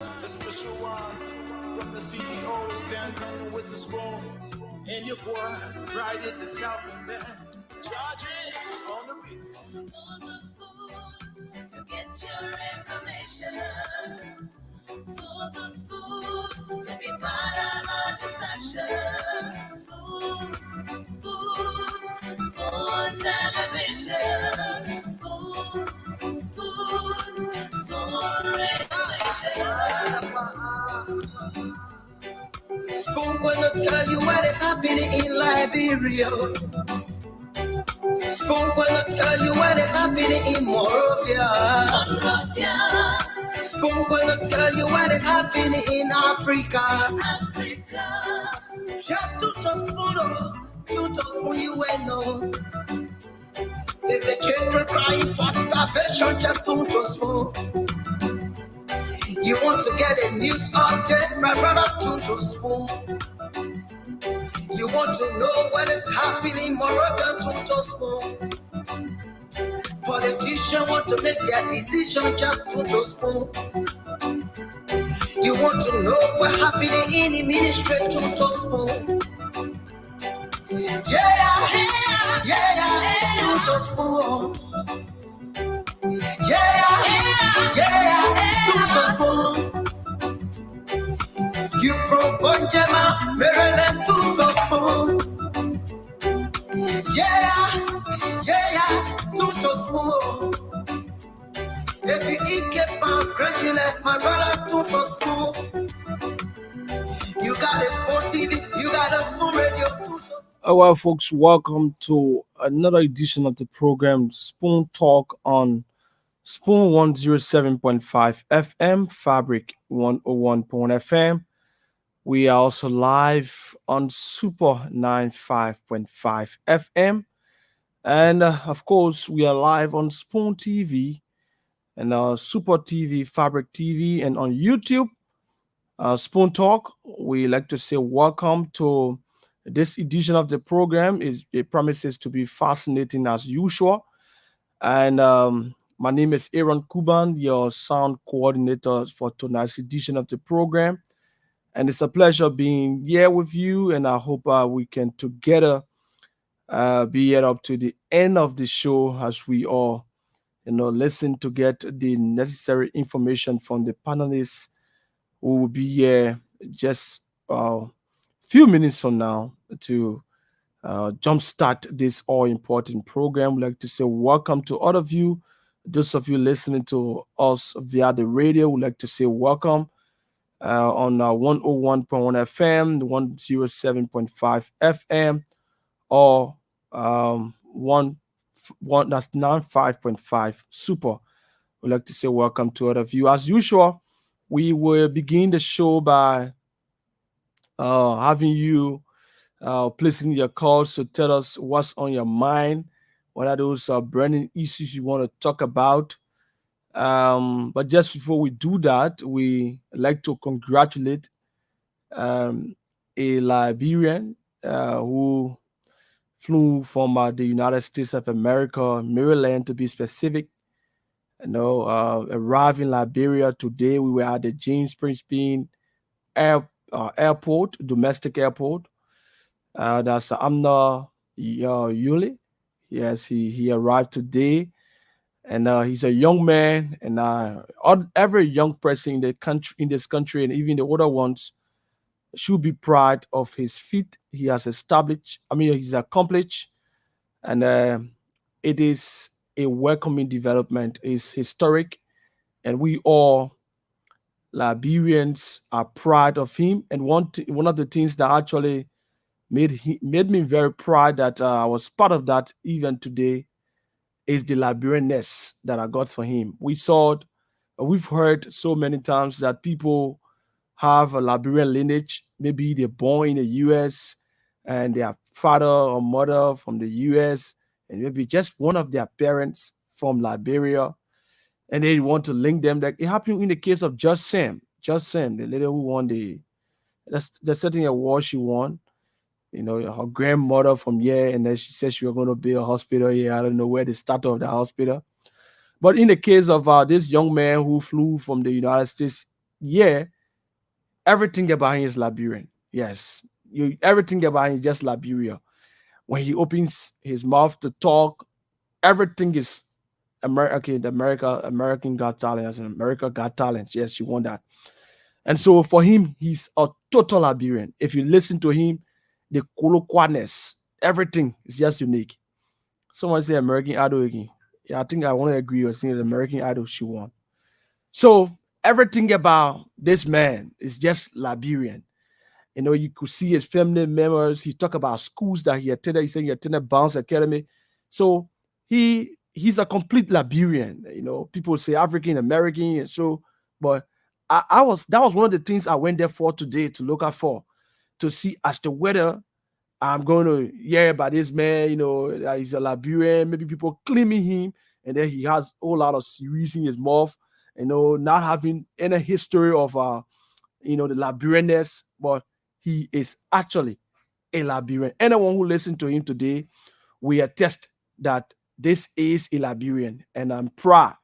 A special one from the CEO, standing with the spoon. And your boy, Friday the South and Bend. Charges on the beat. For the spoon to get your information. To the spoon to be part of our discussion. Spoon, spoon, spoon television. Spoon, spoon, spoon radio station. Spoon gonna tell you what is happening in Liberia. Spoon gonna tell you what is happening in Monrovia. Spoon gonna tell you what is happening in Africa. Just to spoon you will know. If the children crying for starvation, just to spoon. You want to get a news update, my brother, to spoon. You want to know what is happening, moreover, to spoon. Politicians want to make their decision, just to spoon. You want to know what happening in the ministry, to spoon. Yeah, to spoon. Yeah, to spoon. You from Funjama, Maryland, to spoon. Yeah, to spoon. If you eat kepa, congratulate my brother, to spoon. You got a Spoon TV, you got a Spoon Radio, to. Well, folks, welcome to another edition of the program, Spoon Talk on Spoon 107.5 FM, Fabric 101.FM. We are also live on Super 95.5 FM. And of course, we are live on Spoon TV and Super TV, Fabric TV, and on YouTube, Spoon Talk. We like to say welcome to this edition of the program. It promises to be fascinating as usual. And my name is Aaron Kuban, your sound coordinator for tonight's edition of the program. And it's a pleasure being here with you. And I hope we can together be here up to the end of the show as we all, listen to get the necessary information from the panelists who will be here just a few minutes from now to jumpstart this all-important program. We'd like to say welcome to all of you. Those of you listening to us via the radio, we'd like to say welcome on 101.1 FM, 107.5 FM, or one that's 95.5 Super. We'd like to say welcome to all of you. As usual, we will begin the show by having you placing your calls to tell us what's on your mind. What are those burning issues you want to talk about? But just before we do that, we like to congratulate a Liberian who flew from the United States of America, Maryland to be specific. Arrived in Liberia today. We were at the James Prince Bean airport, domestic airport. That's Amna Yuli. Yes, he arrived today, and he's a young man. And every young person in this country, and even the older ones, should be proud of his feat he has established. He's accomplished, and it is a welcoming development. It's historic, and we all Liberians are proud of him. And one of the things that actually made me very proud that I was part of that event today is the Liberianness that I got for him. We've heard so many times that people have a Liberian lineage. Maybe they're born in the U.S. and their father or mother from the U.S. and maybe just one of their parents from Liberia, and they want to link them. Like it happened in the case of Just Sam, the lady who won the certain award she won. Her grandmother from here, and then she said she was going to build a hospital here. I don't know where the start of the hospital. But in the case of this young man who flew from the United States yeah, everything about him is Liberian. Yes, everything about him is just Liberia. When he opens his mouth to talk, everything is America. Okay, the American Got Talent and America Got Talent. Yes, she won that. And so for him, he's a total Liberian. If you listen to him, the colloquialness, everything is just unique. Someone say American Idol again. Yeah, I think I want to agree with saying the American Idol she won. So everything about this man is just Liberian. You know, you could see his family members. He talked about schools that he attended. He said he attended Bounce Academy. So he's a complete Liberian. You know, people say African American, and so, but I was that was one of the things I went there for today to look out for, to see as to whether I'm going to hear about this man. You know, that he's a Liberian. Maybe people claiming him, and then he has a whole lot of series in his mouth. You know, not having any history of the Liberianness, but he is actually a Liberian. Anyone who listened to him today we attest that this is a Liberian, and I'm proud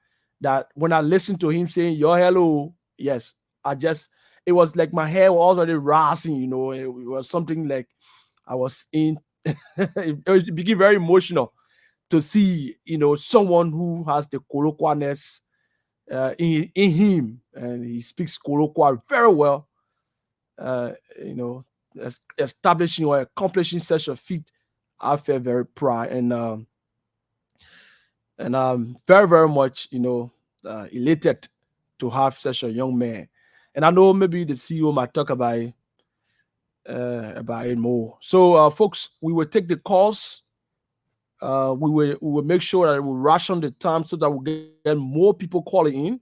that when I listened to him saying "your hello," yes, it was like my hair was already rising. You know, it was something like I was in. It became very emotional to see someone who has the colloquialness in him, and he speaks colloquial very well. Uh, you know, establishing or accomplishing such a feat, I felt very proud, and I'm very, very much, elated to have such a young man. And I know maybe the CEO might talk about it more. So, folks, we will take the calls. We will make sure that we ration the time so that we get more people calling in.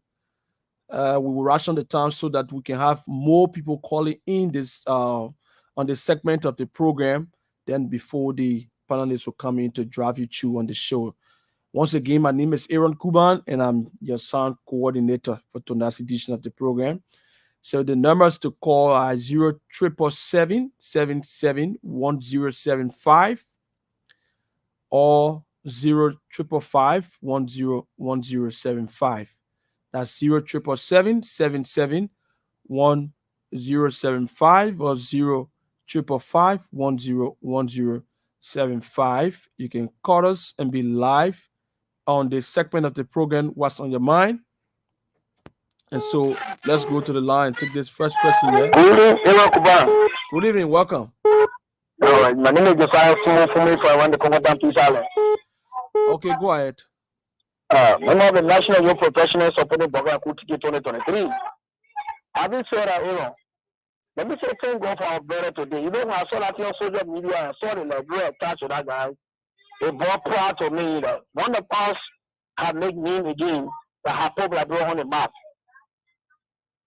We will ration the time so that we can have more people calling in this on the segment of the program. Then before the panelists will come in to drive you through on the show. Once again, my name is Aaron Kuban, and I'm your sound coordinator for tonight's edition of the program. So the numbers to call are 077771075 or 055510175. That's 077771075 or 055510175. You can call us and be live on the segment of the program, What's on Your Mind. And so let's go to the line and take this first person here. Good evening, Aaron Kuban. Good evening, welcome. All right, my name is Josiah Fumu for I want the Congo Peace Island. Okay, go ahead. Member of the National Youth Professionals supporting Boga Kutiki 2023. Having said that, Aaron, let me say thank God for our brother today. You know, when I saw that on social media and saw the Liberia attached to that guy, it brought proud to me that one of us have made me again that have put Liberia on the map.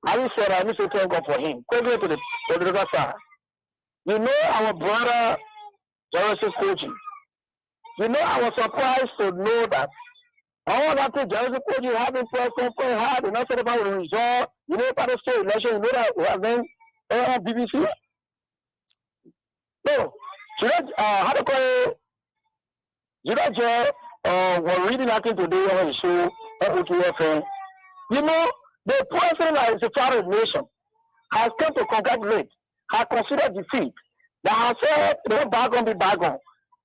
Having said that, let me say thank God for him. Go to the other side. You know our brother Jerison Koji. You know I was surprised to know that all that thing Jerison Koji having press conference had and said about the result. You know about the state election. You know that we have been on BBC. No, so that how to call it? You know, we're reading that thing today on the show on OTFM. You know, the president that is the father of the nation has come to congratulate, has considered defeat. That has said, no bygone be bygone.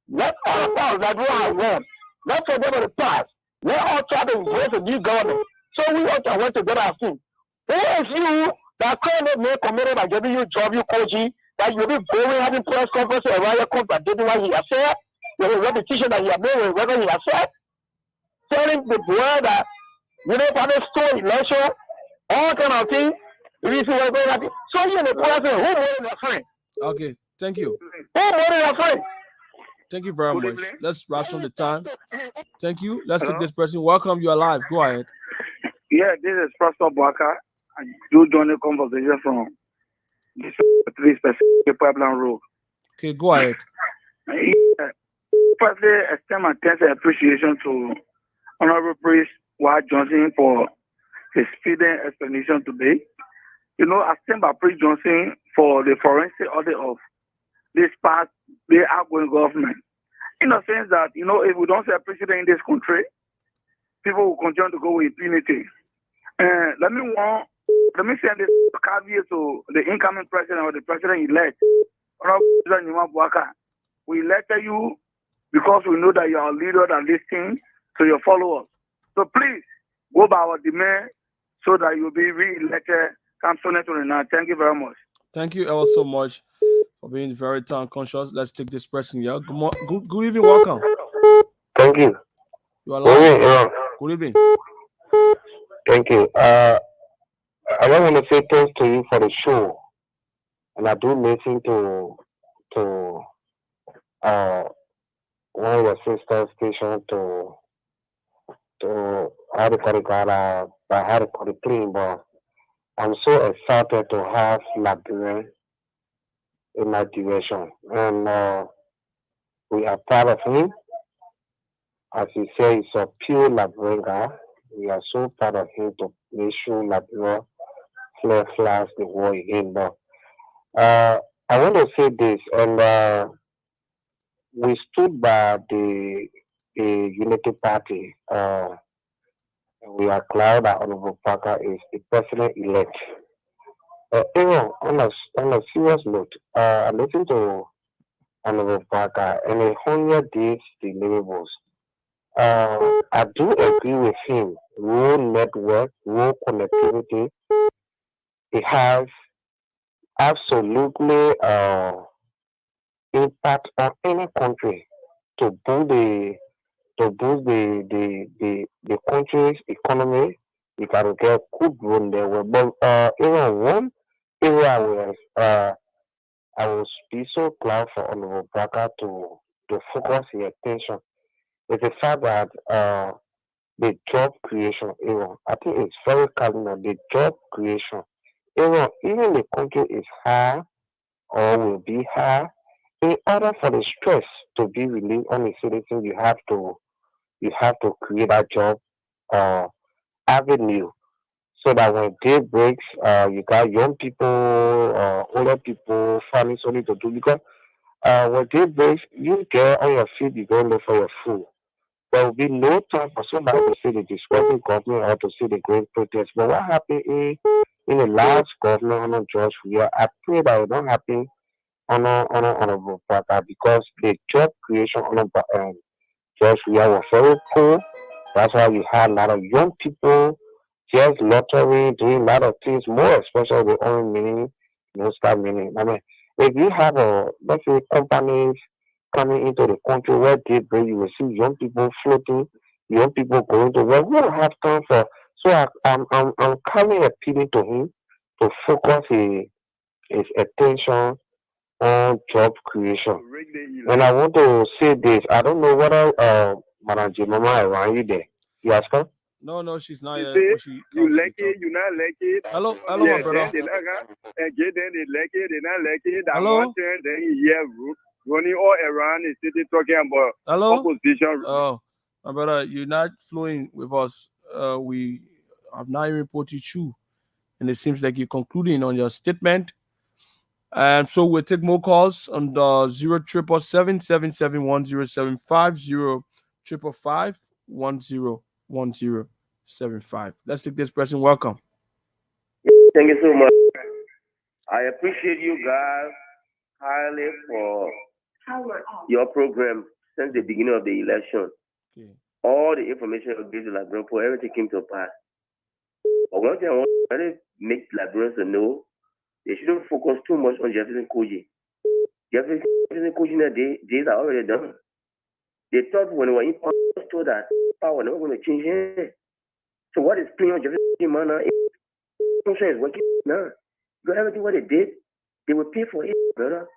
Let all powers that we have won. Let forget about the past. Let all try to embrace a new government. So we all can work together as team. Who is you that can't make committed by giving you job, you coaching, that you'll be going having press conference and write contradicting what he has said, with a repetition that he has made, whatever he has said, telling the world that, you know, for the store election, all kind of things, if you see what's going on. So you in the president, who more than your friend? Okay, thank you. Who more than your friend? Thank you very much. Let's ration the time. Thank you. Let's Hello? take this person. Welcome, you are live. Go ahead. Yeah, this is Pastor Baka. I do join the conversation from this 3 specific pipeline road. Okay, go ahead. Yeah. Firstly, extend my thanks and appreciation to Honorable Priest Ward Johnson for his feeding explanation today. You know, I stand by Priest Johnson for the forensic audit of this past, the outgoing government. In the sense that, you know, if we don't say a president in this country, people will continue to go with impunity. Let me warn Let me send this caveat to the incoming president or the president-elect. We elected you because we know that you are a leader that listens to your followers. So please go by our demand so that you'll be re-elected come 2029. Thank you very much. Thank you ever so much for being very time conscious. Let's take this person here. Good evening, welcome. Thank you. You are live. Yeah. Good evening. Thank you. I just want to say thanks to you for the show, and I do listen to one of your sister stations to how to call it by how to call it clean, but I'm so excited to have Liberian in my direction, and we are proud of him. As he said, he's a pure Liberian guy. We are so proud of him to make sure Liberia flash the war again. But I want to say this, and we stood by the Unity Party. We are glad that Honorable Parker is the president-elect. On a serious note, I listened to Honorable Parker, and he 100 days deliverables. I do agree with him. Rural network, rural connectivity, it has absolutely impact on any country to boost the country's economy. You can get good room there. But one area where I will be so glad for Honorable Parker to focus his attention is the fact that the job creation area. I think it's very cardinal. The job creation area, even the country is high or will be high. In order for the stress to be relieved on the citizen, you have to create that job avenue so that when day breaks, you got young people, older people, families only to do because when day breaks, you get on your feet, you go look for your food. There will be no time for somebody to see the disgracing government or to see the great protest. But what happened in the last government under George Weah, I pray that it don't happen on Honorable Parker because the job creation on George Weah was very poor. That's why we had a lot of young people just lottery, doing a lot of things, more especially the own meaning, start meaning. I mean, if you have let's say companies coming into the country where they bring, you will see young people floating, young people going to work. We don't have time for. So I'm coming appealing to him to focus his attention on job creation. And I want to say this. I don't know whether Madam Jimama around you there. You ask her? No, she's not yet. You like it, you not like it. Hello, my brother. They like it, they not like it. Hello. Then he hear running all around the city talking about opposition. Oh, my brother, you're not flowing with us. We have not even put you through, and it seems like you're concluding on your statement. And so we'll take more calls on the 0777 771 1075. Let's take this person. Welcome. Thank you so much. I appreciate you guys highly for your program since the beginning of the election. Okay. All the information you gave to Liberian for everything came to pass. But one thing I want to make Liberians to know, they shouldn't focus too much on Jefferson Koji. Jefferson Koji, days are already done. They thought when they were in power, told that power never going to change hands. So what is playing on Jefferson Koji, man? Function is working now. Because everything what they did, they will pay for it, brother.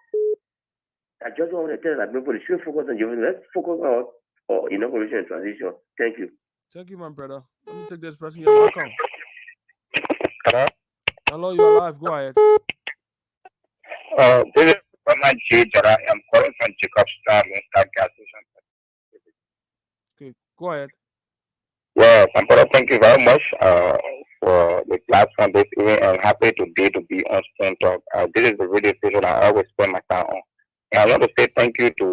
I just want to tell that people should focus on Jefferson. Let's focus on our inauguration and transition. Thank you. Thank you, my brother. Let me take this person. You're welcome. Hello, you're live. Go ahead. This is Mama J. Jara. I'm calling from Jacobstown, Gas Station. Okay, go ahead. Yes, brother, thank you very much for the platform this evening. I'm happy today to be on Spring Talk. This is the radio station I always spend my time on. And I want to say thank you to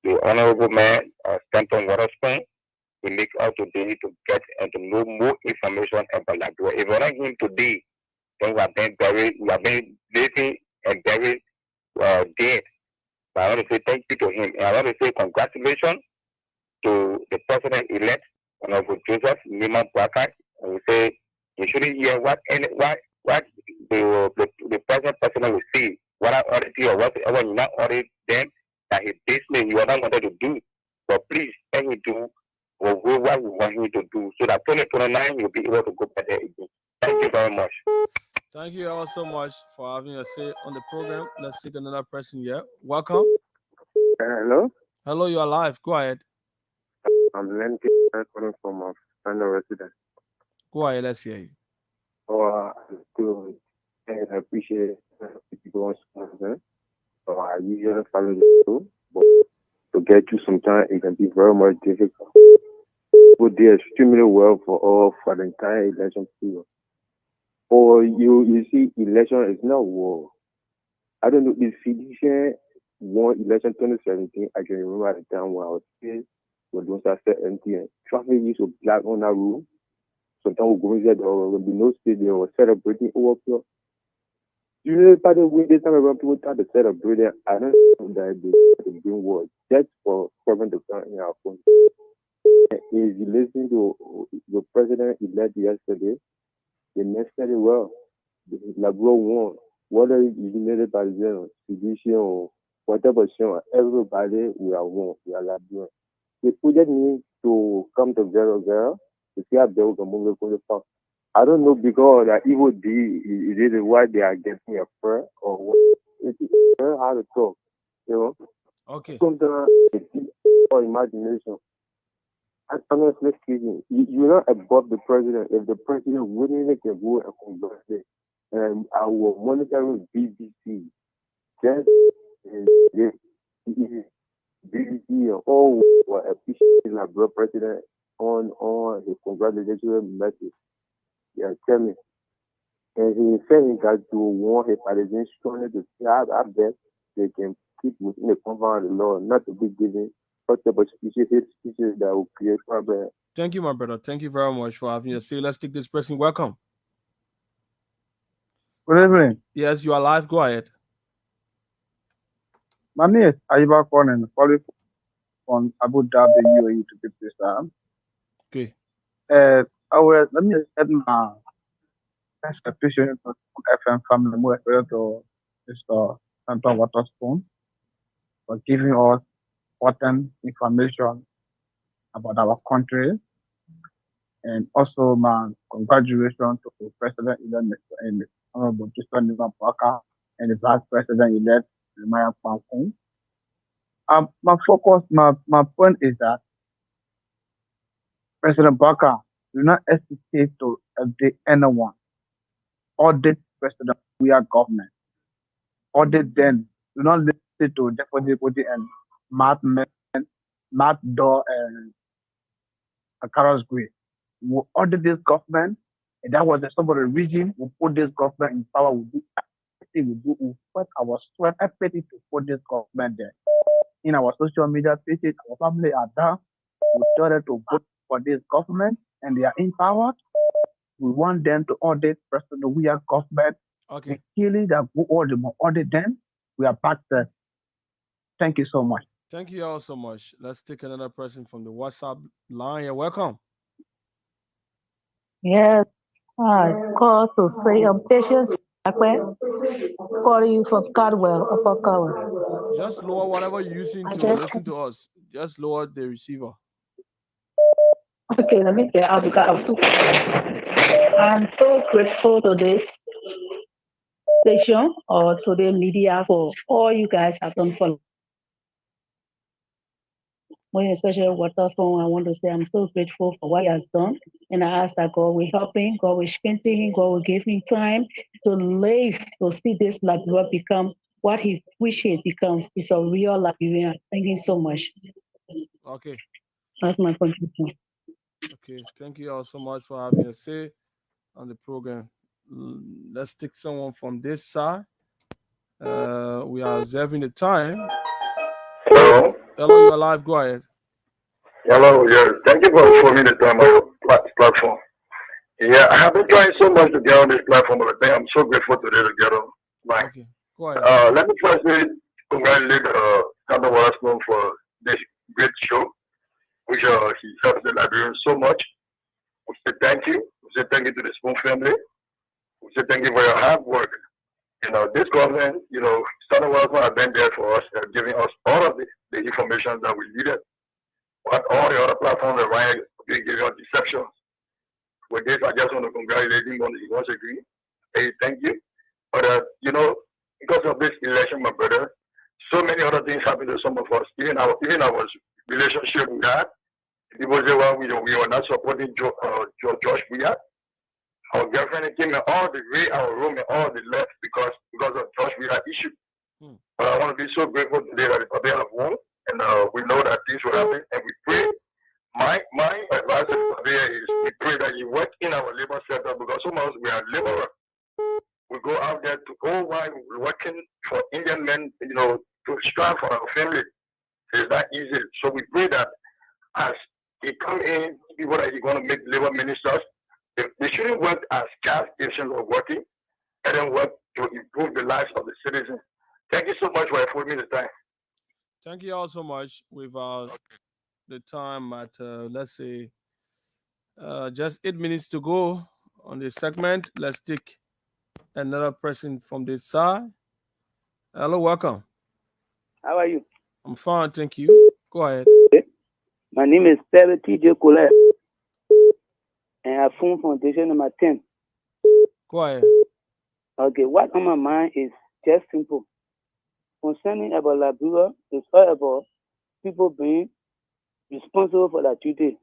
the honorable man, Stanton Waterspring. We make out today to get and to know more information about Liberia. If we're not him today, then we have been living and buried dead. But I want to say thank you to him. And I want to say congratulations to the president-elect, Honorable Joseph Nima Boakai. And we say you shouldn't hear what the president will say, whether audit or whatever you not audit them, that he basically you are not wanted to do. But please let him do what we want him to do so that 2029 you'll be able to go back there again. Thank you very much. Thank you all so much for having a say on the program. Let's take another person here. Welcome. Hello, Hello, you are live. Go ahead. I'm Lenky calling from a final resident. Go ahead. Let's hear you. I appreciate people on so I usually follow the show, but to get you sometimes it can be very much difficult. But they extremely well for the entire election period. Or you see, election is not war. I don't know if Felicia won election 2017. I can remember at the time when I was still when those are set MTN. Traffic used to black on that road. Sometimes we go in there, there will be no state, they were celebrating overflow. You know, by the way, this time around people start to celebrate, I don't know that they bring words just for covering the ground in our phone. If you listen to the president-elect yesterday, they mentioned it well. The Labro won. Whether it's United by the Sedition or whatever, everybody we are one. We are Labro. They put me to come together to see how they will move the phone. I don't know because that evil D is it why they are getting a prayer or what. It's very hard to talk, you know. Okay. Sometimes it's or imagination. And honestly speaking, you're not above the president. If the president willingly can go and converse and our monitoring BBC, just BBC and all were appreciating our brother president on his congratulatory message. Yeah, tell me. And he said that to warn his Palestinians strongly to see how best they can keep within the confines of the law, not to be given such a species that will create problems. Thank you, my brother. Thank you very much for having us. See, let's take this person. Welcome. Good evening. Yes, you are live. Go ahead. My name is Ayuba Konen, calling from Abu Dhabi, UAE to be precise. Okay. Let me set my expectation for FM family more to Mr. Santon Waterspoon for giving us important information about our country. And also my congratulations to the President-elect and Honorable Joseph Nima Boakai and the Vice President-elect Jeremiah Kwanku. My focus, my point is that President Boakai do not hesitate to update anyone. Audit President we are government. Audit them. Do not listen to Deputy and Matt Doe and Carlos Gray. We audit this government, and that was some of the reason we put this government in power. We do everything we do. We put our sweat everything to put this government there. In our social media pages, our family are down. We started to vote for this government, and they are in power. We want them to audit President we are government. Okay. Clearly, that we audit them. We are back there. Thank you so much. Thank you all so much. Let's take another person from the WhatsApp line. You're welcome. Yes, I call to say patience. Call you from Cardwell, Upper Cardwell. Just lower whatever you're using to listen to us. Just lower the receiver. Okay, let me get out because I'm so grateful to this station or to the media for all you guys have done for me, especially Waterspoon. I want to say I'm so grateful for what he has done. And I ask that God will help him, God will strengthen him, God will give him time to live, to see this Liberia become what he wish it becomes. It's a real Liberia. Thank you so much. Okay. That's my contribution. Okay. Thank you all so much for having a say on the program. Let's take someone from this side. We are observing the time. Hello. Hello, you're live. Go ahead. Hello. Yes. Thank you for me the time on your platform. Yeah, I have been trying so much to get on this platform, but I think I'm so grateful today to get on. Like, Okay, go ahead. let me firstly congratulate Senator Wallace for this great show, which he helps the Liberians so much. We say thank you. We say thank you to the Spoon family. We say thank you for your hard work. This government, Senator Wallace have been there for us, giving us all of the information that we needed. But all the other platforms are right, giving us deceptions. With this, I just want to congratulate him once again. Hey, thank you. But because of this election, my brother, so many other things happened to some of us. Even our relationship we had. People say, well, we were not supporting Josh Weah. Our girlfriend came in all the way our room and all the left because of Josh Weah issue. But I want to be so grateful today that the Fabia have won, and we know that things will happen, and we pray. My advice to Fabia is we pray that you work in our labor sector because some of us we are laborers. We go out there to go while working for Indian men, to strive for our family. It's not easy. So we pray that as they come in, people that you're going to make labor ministers, they shouldn't work as gas stations are working, and then work to improve the lives of the citizens. Thank you so much for affording me the time. Thank you all so much. We've the time at let's say just 8 minutes to go on this segment. Let's take another person from this side. Hello, welcome. How are you? I'm fine, thank you. Go ahead. My name is Terry T.J. Colette, and I form Foundation number 10. Go ahead. Okay, what on my mind is just simple. Concerning about Liberia, it's all about people being responsible for their duty.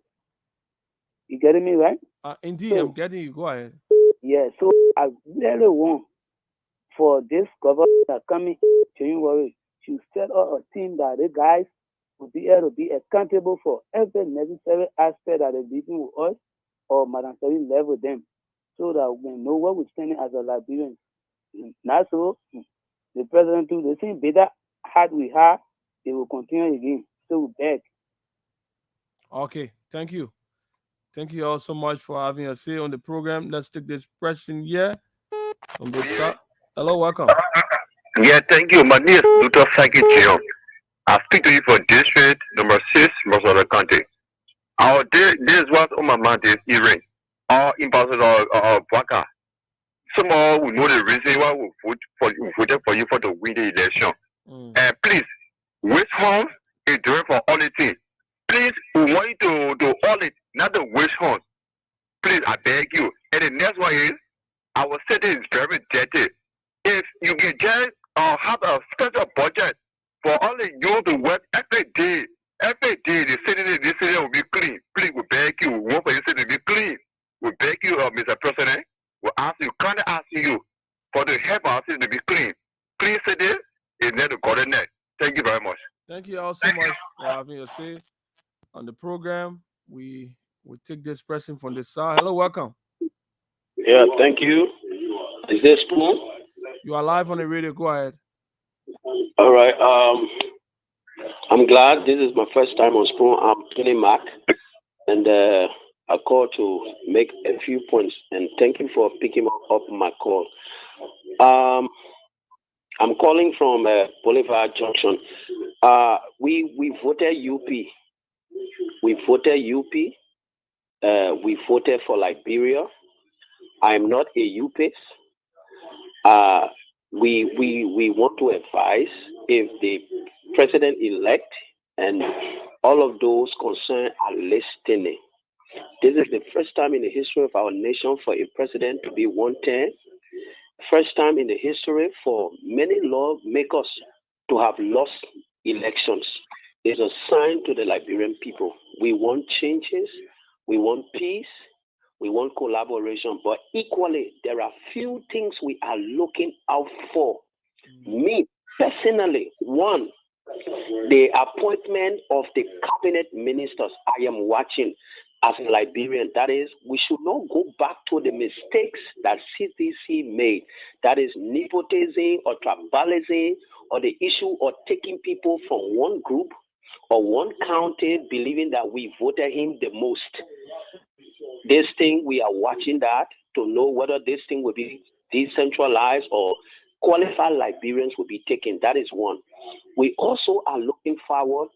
You getting me right? Indeed, I'm getting you. Go ahead. Yeah, so I really want for this government that coming January to set up a team that the guys will be able to be accountable for every necessary aspect that is dealing with us or Madam Sari level them so that we know what we're standing as a Liberian. Not so the president do the same better heart we have, they will continue again. So we beg. Okay, thank you. Thank you all so much for having us here on the program. Let's take this question here from this side. Hello, welcome. Yeah, thank you. My name is Dr. Saki Jion. I speak to you for District number 6, Mosala County. This is what on my mind is hearing. Our impulses are Waka. Some of we know the reason why we voted for you for to win the election. And please, waste funds is doing for all the things. Please, we want you to all it, not the waste funds. Please, I beg you. And the next one is, our city is very dirty. If you can just have a special budget for only you to work every day, the city will be clean. Please, we beg you. We want for your city to be clean. We beg you, Mr. President. We ask you, kindly ask you for the help our city to be clean. Clean city is near the coordinate. Thank you very much. Thank you all so much for having us here on the program. We take this person from this side. Hello, welcome. Yeah, thank you. Is this Spoon? You are live on the radio. Go ahead. All right. I'm glad this is my first time on Spoon. I'm Tony Mac, and I called to make a few points. And thank you for picking up my call. I'm calling from Boulevard Junction. We voted UP. We voted UP. We voted for Liberia. I'm not a UPS. We want to advise if the president-elect and all of those concerned are listening. This is the first time in the history of our nation for a president to be one-term. First time in the history for many lawmakers to have lost elections. It's a sign to the Liberian people. We want changes. We want peace. We want collaboration. But equally, there are few things we are looking out for. Me, personally, one, the appointment of the cabinet ministers I am watching as a Liberian. That is, we should not go back to the mistakes that CTC made. That is nepotism or tribalism or the issue of taking people from one group or one county believing that we voted him the most. This thing, we are watching that to know whether this thing will be decentralized or qualified Liberians will be taken. That is one. We also are looking forward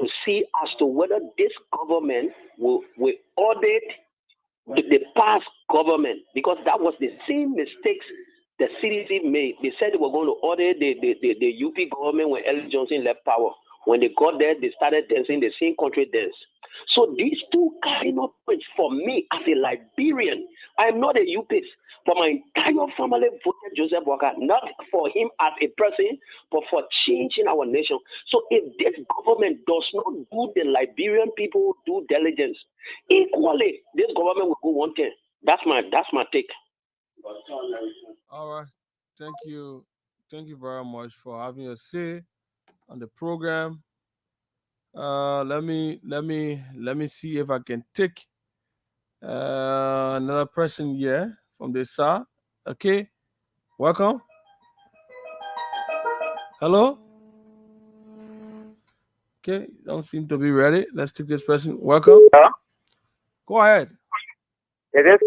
to see as to whether this government will audit the past government, because that was the same mistakes the CDC made. They said they were going to audit the UP government when Ellen Johnson left power. When they got there, they started dancing the same country dance. So these two cardinal points for me as a Liberian, I am not a UPist, but my entire family voted Joseph Walker, not for him as a person, but for changing our nation. So if this government does not do the Liberian people due diligence, equally, this government will go one thing. That's my take. All right. Thank you. Thank you very much for having a say on the program. Let me see if I can take another person here from the side. Okay. Welcome. Hello. Okay, don't seem to be ready. Let's take this person. Welcome. Go ahead. Is it?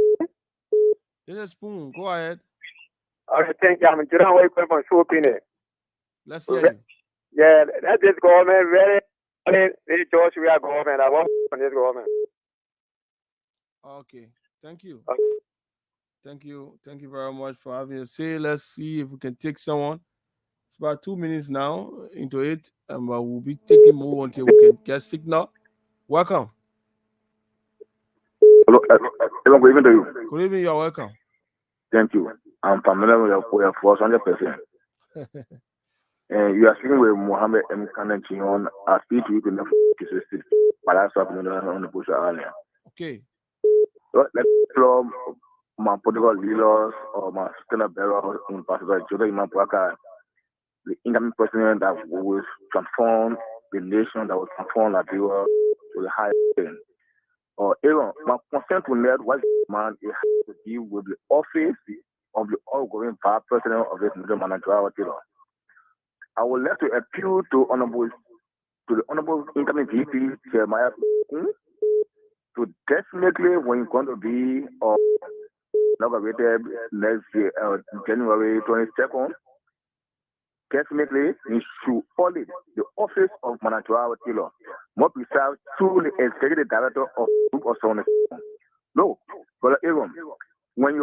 This is Spoon. Go ahead. I think I'm John Way from Swooping. Let's hear you. Yeah, that is government very. I mean, it's George, we are government. I want from this government. Okay. Thank you. Thank you. Thank you very much for having a say. Let's see if we can take someone. It's about 2 minutes now into it, and we'll be taking more until we can get signal. Welcome. Hello, good evening to you. Good evening. You're welcome. Thank you. I'm familiar with your force 100%. And you are speaking with Mohammed M. Kananchion. I speak to you to the Balance on the Bush Island. Okay. So let's throw my political leaders or my sustainable bearer in particular, Joseph Imapwaka, the incoming president that will transform the nation, that will transform Liberia to the highest end. Or even my consent to net what man it has to deal with the office of the outgoing vice president of this middle manager. I would like to appeal to the honorable incoming VP Jeremiah to definitely, when you're going to be inaugurated next year, January 22nd, definitely you should audit the office of managerial Taylor, more precise through the executive director of group or so on. No, but Aaron, when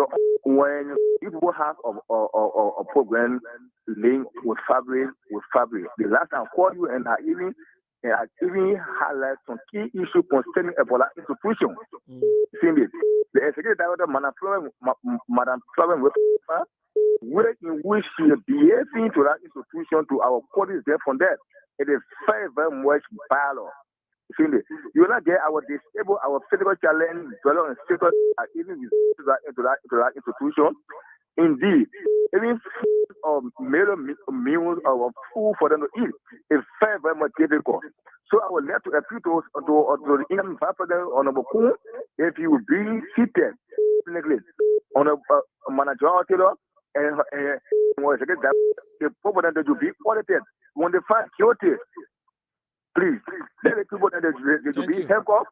people have a program linked with fabric, the last time I called you and I even highlight some key issues concerning Ebola institution. The executive director, Madam Florence, where in which she is behaving to that institution, to our colleagues there from there, it is very, very much violent. You will not get our disabled, our physical challenge, dwelling and status, even into that institution. Indeed, even meals or food for them to eat is very, very much difficult. So I would like to appeal to the incoming vice president, Honorable Kuhn, if you will be seated on a managerial and the problem that will be audited when they find guilty. Please, let the people that they should be helped off,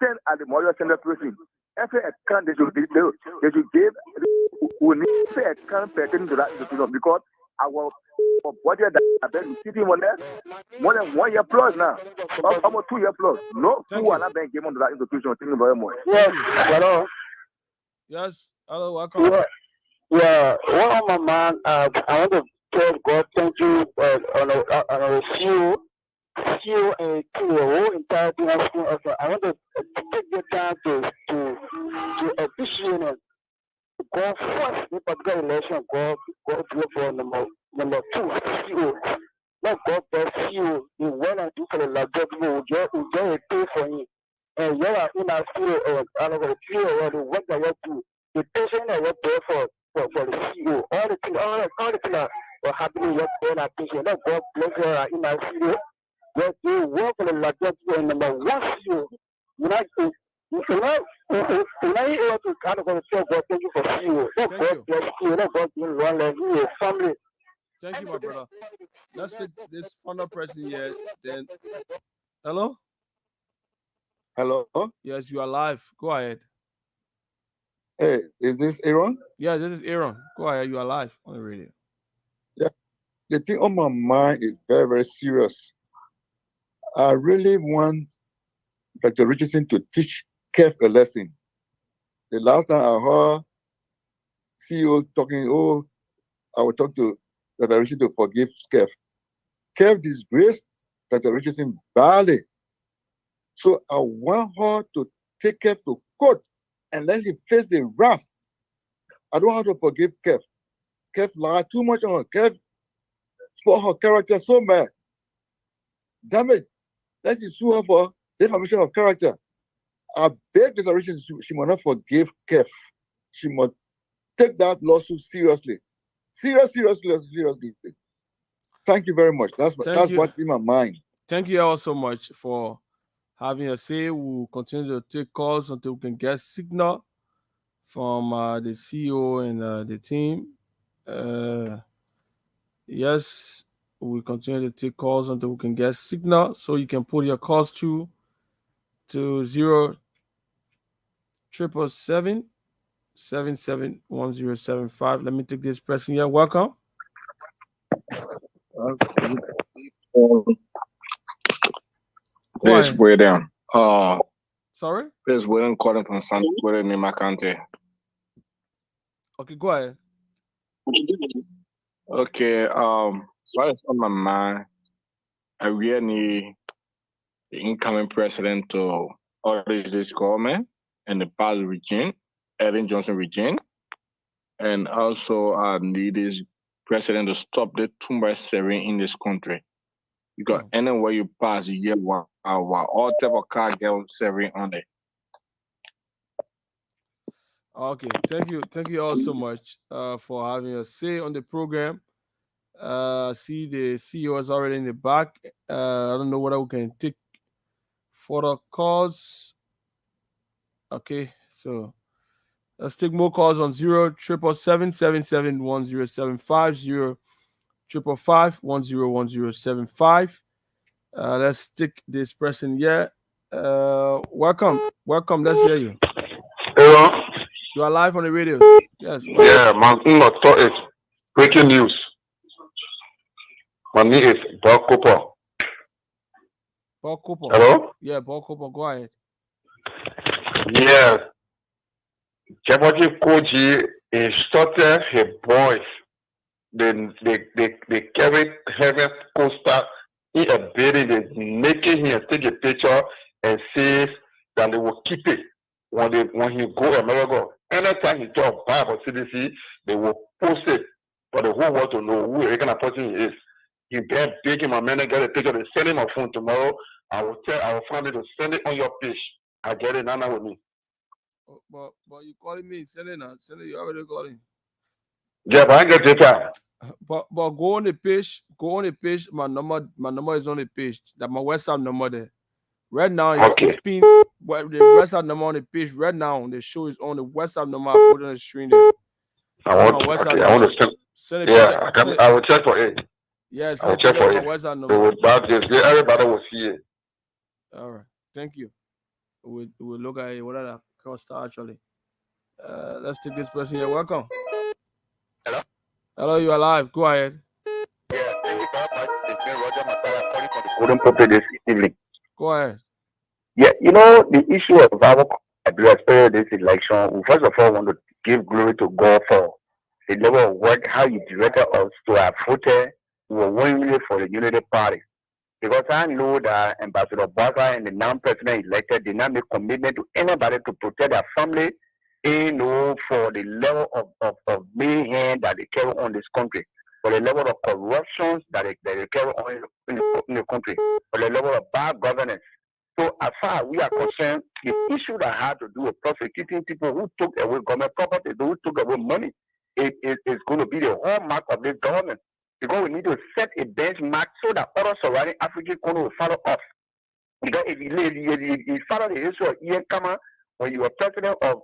send at the Memorial Center prison. Every account they should give, we need every account pertaining to that institution because our budget that has been sitting on there more than 1 year plus now, almost 2 years plus. No food are not being given to that institution. Thank you very much. Yes, hello. Yes, hello, welcome. Yeah, one of my man, I want to tell God thank you on a few and to the whole entire thing. I want to take the time to appreciate it. God first in particular election, God go for number 2 CEO. Let God bless you. The well and do for the Liberia people who just pay for him. And you are in our field or the work that you do. The patient that you pay for the CEO. All the things are happening your pain attention. Let God bless you in our field. Yes, you work for the Liberia people and number 1 CEO. You know, able to kind of say God thank you for CEO. Let God bless you. Let God be long life in your family. Thank you, my brother. Let's take this final person here. Then, hello. Hello. Yes, you are live. Go ahead. Hey, is this Aaron? Yeah, this is Aaron. Go ahead. You are live on the radio. Yeah. The thing on my mind is very, very serious. I really want Dr. Richardson to teach Kev a lesson. The last time I heard CEO talking, I will talk to Dr. Richardson to forgive Kev. Kev disgraced Dr. Richardson badly. So I want her to take Kev to court and let him face the wrath. I don't have to forgive Kev. Kev lied too much on her. Kev spoiled her character so bad. Damn it. Let's sue her for defamation of character. I beg the Richardson she must not forgive Kev. She must take that lawsuit seriously. Seriously. Thank you very much. That's what's in my mind. Thank you all so much for having a say. We'll continue to take calls until we can get signal from the CEO and the team. Yes, we'll continue to take calls until we can get signal. So you can put your calls to 0777 771075. Let me take this person here. Welcome. It's William. Sorry? It's William calling from San William in my county. Okay, go ahead. Okay, what is on my mind? I really need the incoming president to audit this government and the past regime, Ellen Johnson regime. And also I need this president to stop the too much serving in this country. Because anywhere you pass, you get one hour, all type of car get serving on it. Okay, thank you all so much for having a say on the program. See the CEO is already in the back. I don't know whether we can take further calls. Okay, so let's take more calls on 0777 771075 0555 let's take this person here. Welcome. Let's hear you. Hello. You are live on the radio. Yes. Yeah, my thought is breaking news. My name is Bob Cooper. Bob Cooper. Hello? Yeah, Bob Cooper. Go ahead. Yeah. Jaboti Koji instructed his boys. They carried heavy coaster in a building. They making him take a picture and say that they will keep it when he go America. Anytime he talk bad about CDC, they will post it for the whole world to know who the kind of person he is. He been begging my man to get a picture. They send him my phone tomorrow. I will tell our family to send it on your page. I get it now with me. But you calling me? Send it. You already calling. Yeah, but I get data. But go on the page. My number is on the page. That my WhatsApp number there. Right now, it's the WhatsApp number on the page. Right now, the show is on the WhatsApp number. I put on the screen there. I want to send. Yeah, I will check for it. Yes, I will check for it. WhatsApp number. Everybody will see it. All right, thank you. We'll look at it. What are the costs actually? Let's take this person here. Welcome. Hello, you are live. Go ahead. Yeah, thank you very much. It's been Roger Matara calling from the Golden Purple this evening. Go ahead. Yeah, the issue of our especially this election, we first of all want to give glory to God for the level of work, how He directed us to have voted willingly for the Unity Party. Because I know that Ambassador Barker and the non-president elected did not make commitment to anybody to protect their family, for the level of mayhem that they carry on this country, for the level of corruption that they carry on in the country, for the level of bad governance. So as far as we are concerned, the issue that had to do with prosecuting people who took away government property, who took away money, it is going to be the hallmark of this government. Because we need to set a benchmark so that other surrounding African countries will follow us. Because if you follow the history of Ian Kama, when you were president of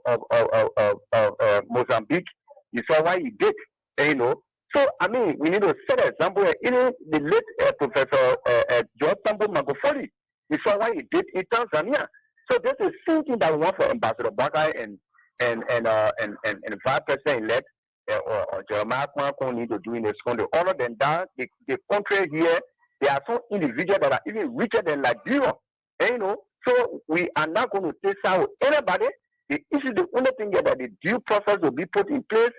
Mozambique, you saw why he did, So, we need to set an example. The late Professor George Tambo Magufuli, you saw why he did in Tanzania. So, this is the same thing that we want for Ambassador Barker and and the vice president elect or Jeremiah Kwan need to do in this country. Other than that, the country here, there are some individuals that are even richer than Liberia. And, you know, so we are not going to take side with anybody. The issue, the only thing is that the due process will be put in place.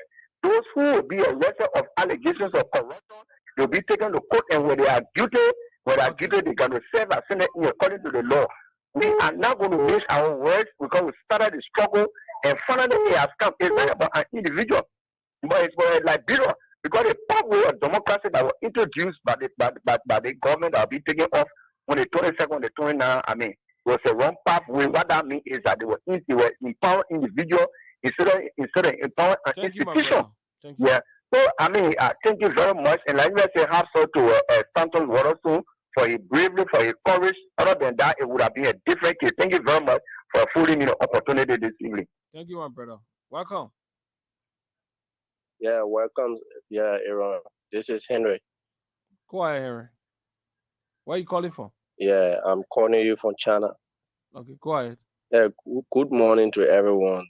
Those who will be arrested of allegations of corruption, they'll be taken to court, and when they are guilty, they're going to serve as sentence according to the law. We are not going to miss our words because we started the struggle, and finally it has come. It's not about an individual, but it's for Liberia, because the pathway of democracy that was introduced by the government that will be taken off on the 22nd, the 29th, I mean, was a wrong pathway. What that means is that they were empowered individual instead of empowering an institution. Yeah. So I mean, thank you very much. And like I say, have so to Stanton Waterstone for his bravery, for his courage. Other than that, it would have been a different case. Thank you very much for affording me the opportunity this evening. Thank you, my brother. Welcome. Yeah, welcome. Yeah, Aaron. This is Henry. Go ahead, Henry. Where are you calling from? Yeah, I'm calling you from China. Okay, go ahead. Yeah, good morning to everyone.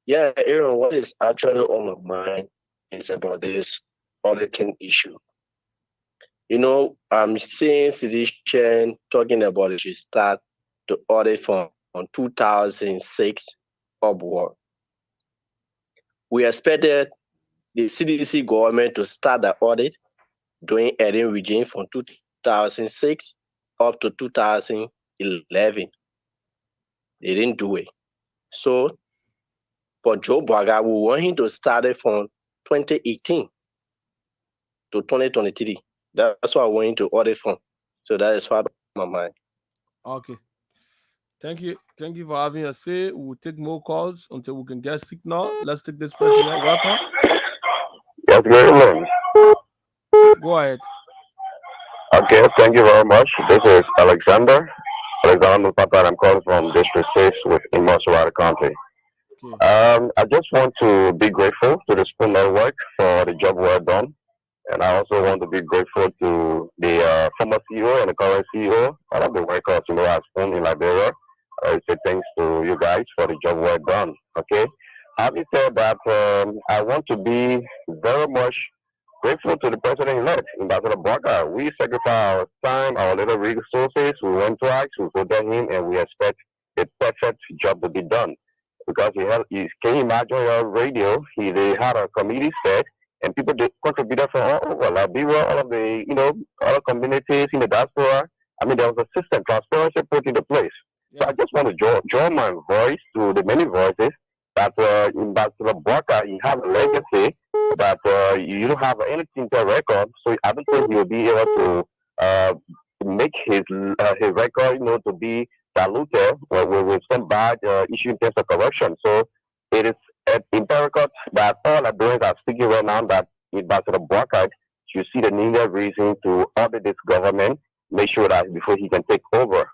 Yeah, Aaron, what is actually on my mind is about this auditing issue. You know, I'm seeing physicians talking about it should start to audit from 2006 upward. We expected the CDC government to start the audit during Eden regime from 2006 up to 2011. They didn't do it. So for Joe Braga, we want him to start it from 2018 to 2023. That's what I want him to audit from. So that is what my mind. Okay. Thank you. Thank you for having us say. We'll take more calls until we can get signal. Let's take this person here. Welcome. Yes, good evening. Go ahead. Okay, thank you very much. This is Alexander Mupapa. I'm calling from District 6 within Montserrat County. I just want to be grateful to the Spoon Network for the job well done. And I also want to be grateful to the former CEO and the current CEO, all of the workers, at Spoon in Liberia. I say thanks to you guys for the job well done. Okay. Having said that, I want to be very much grateful to the president-elect, Ambassador Barker. We sacrificed our time, our little resources. We went twice, we voted him, and we expect a perfect job to be done. Because can you imagine your radio? They had a committee set, and people contributed from all over Liberia, all of the, other communities in the diaspora. I mean, there was a system, transparency put into place. Yeah. So I just want to join my voice to the many voices that Ambassador Barker, he has a legacy that you don't have anything to record. So I don't think he will be able to make his record, to be diluted with some bad issue in terms of corruption. So it is imperative that all Liberians are speaking right now that Ambassador Barker should see the needed reason to audit this government, make sure that before he can take over.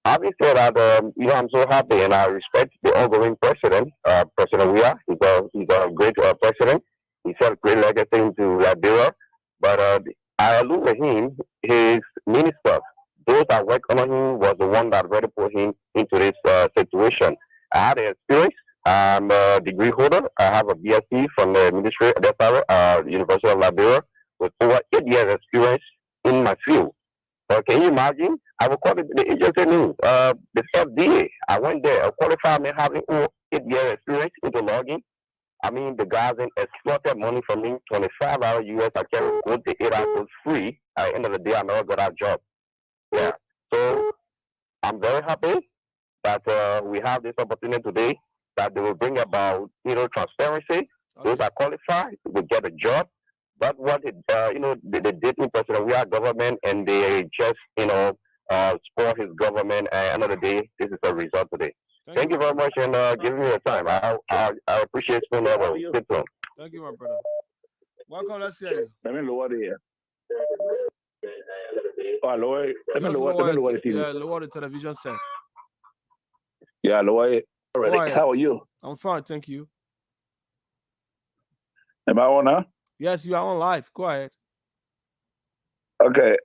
Having said that, I'm so happy and I respect the ongoing president, President Weah. He's a great president. He's had a great legacy into Liberia. But I allude to him, his ministers, those that work under him was the one that really put him into this situation. I had an experience. I'm a degree holder. I have a BSc from the Ministry of University of Liberia with over 8 years experience in my field. Can you imagine? I will call it the agency news. The FDA, I went there, I qualified me having over 8 years experience into logging. I mean, the guys exploited money from me, 25 hours US. I can go to 8 hours free. At the end of the day, I never got a job. Yeah. So I'm very happy that we have this opportunity today, that they will bring about, transparency. Those are qualified will get a job. But what they did in President Weah government, and they just, spoil his government. And another day, this is a result today. Thank you very much, and giving me the time. I appreciate Spoon Network. Thank you, my brother. Welcome. Let's hear you. Let me lower the lower the TV. Yeah, lower the television set. Yeah, lower it. Already. How are you? I'm fine, thank you. Am I on now? Yes, you are on live. Go ahead. Okay.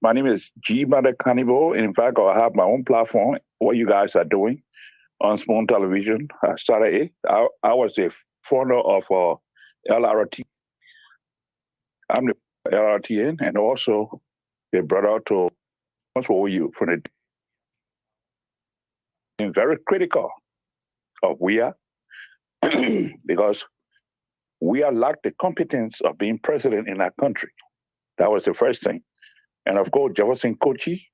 My name is G. Mother Cannibal. In fact, I have my own platform. What you guys are doing, on Spoon Television. I started it. I was the founder of LRT. I'm the LRTN and also the brother to you from the very critical of we are because we are lack the competence of being president in our country. That was the first thing. And of course, Jefferson Kochi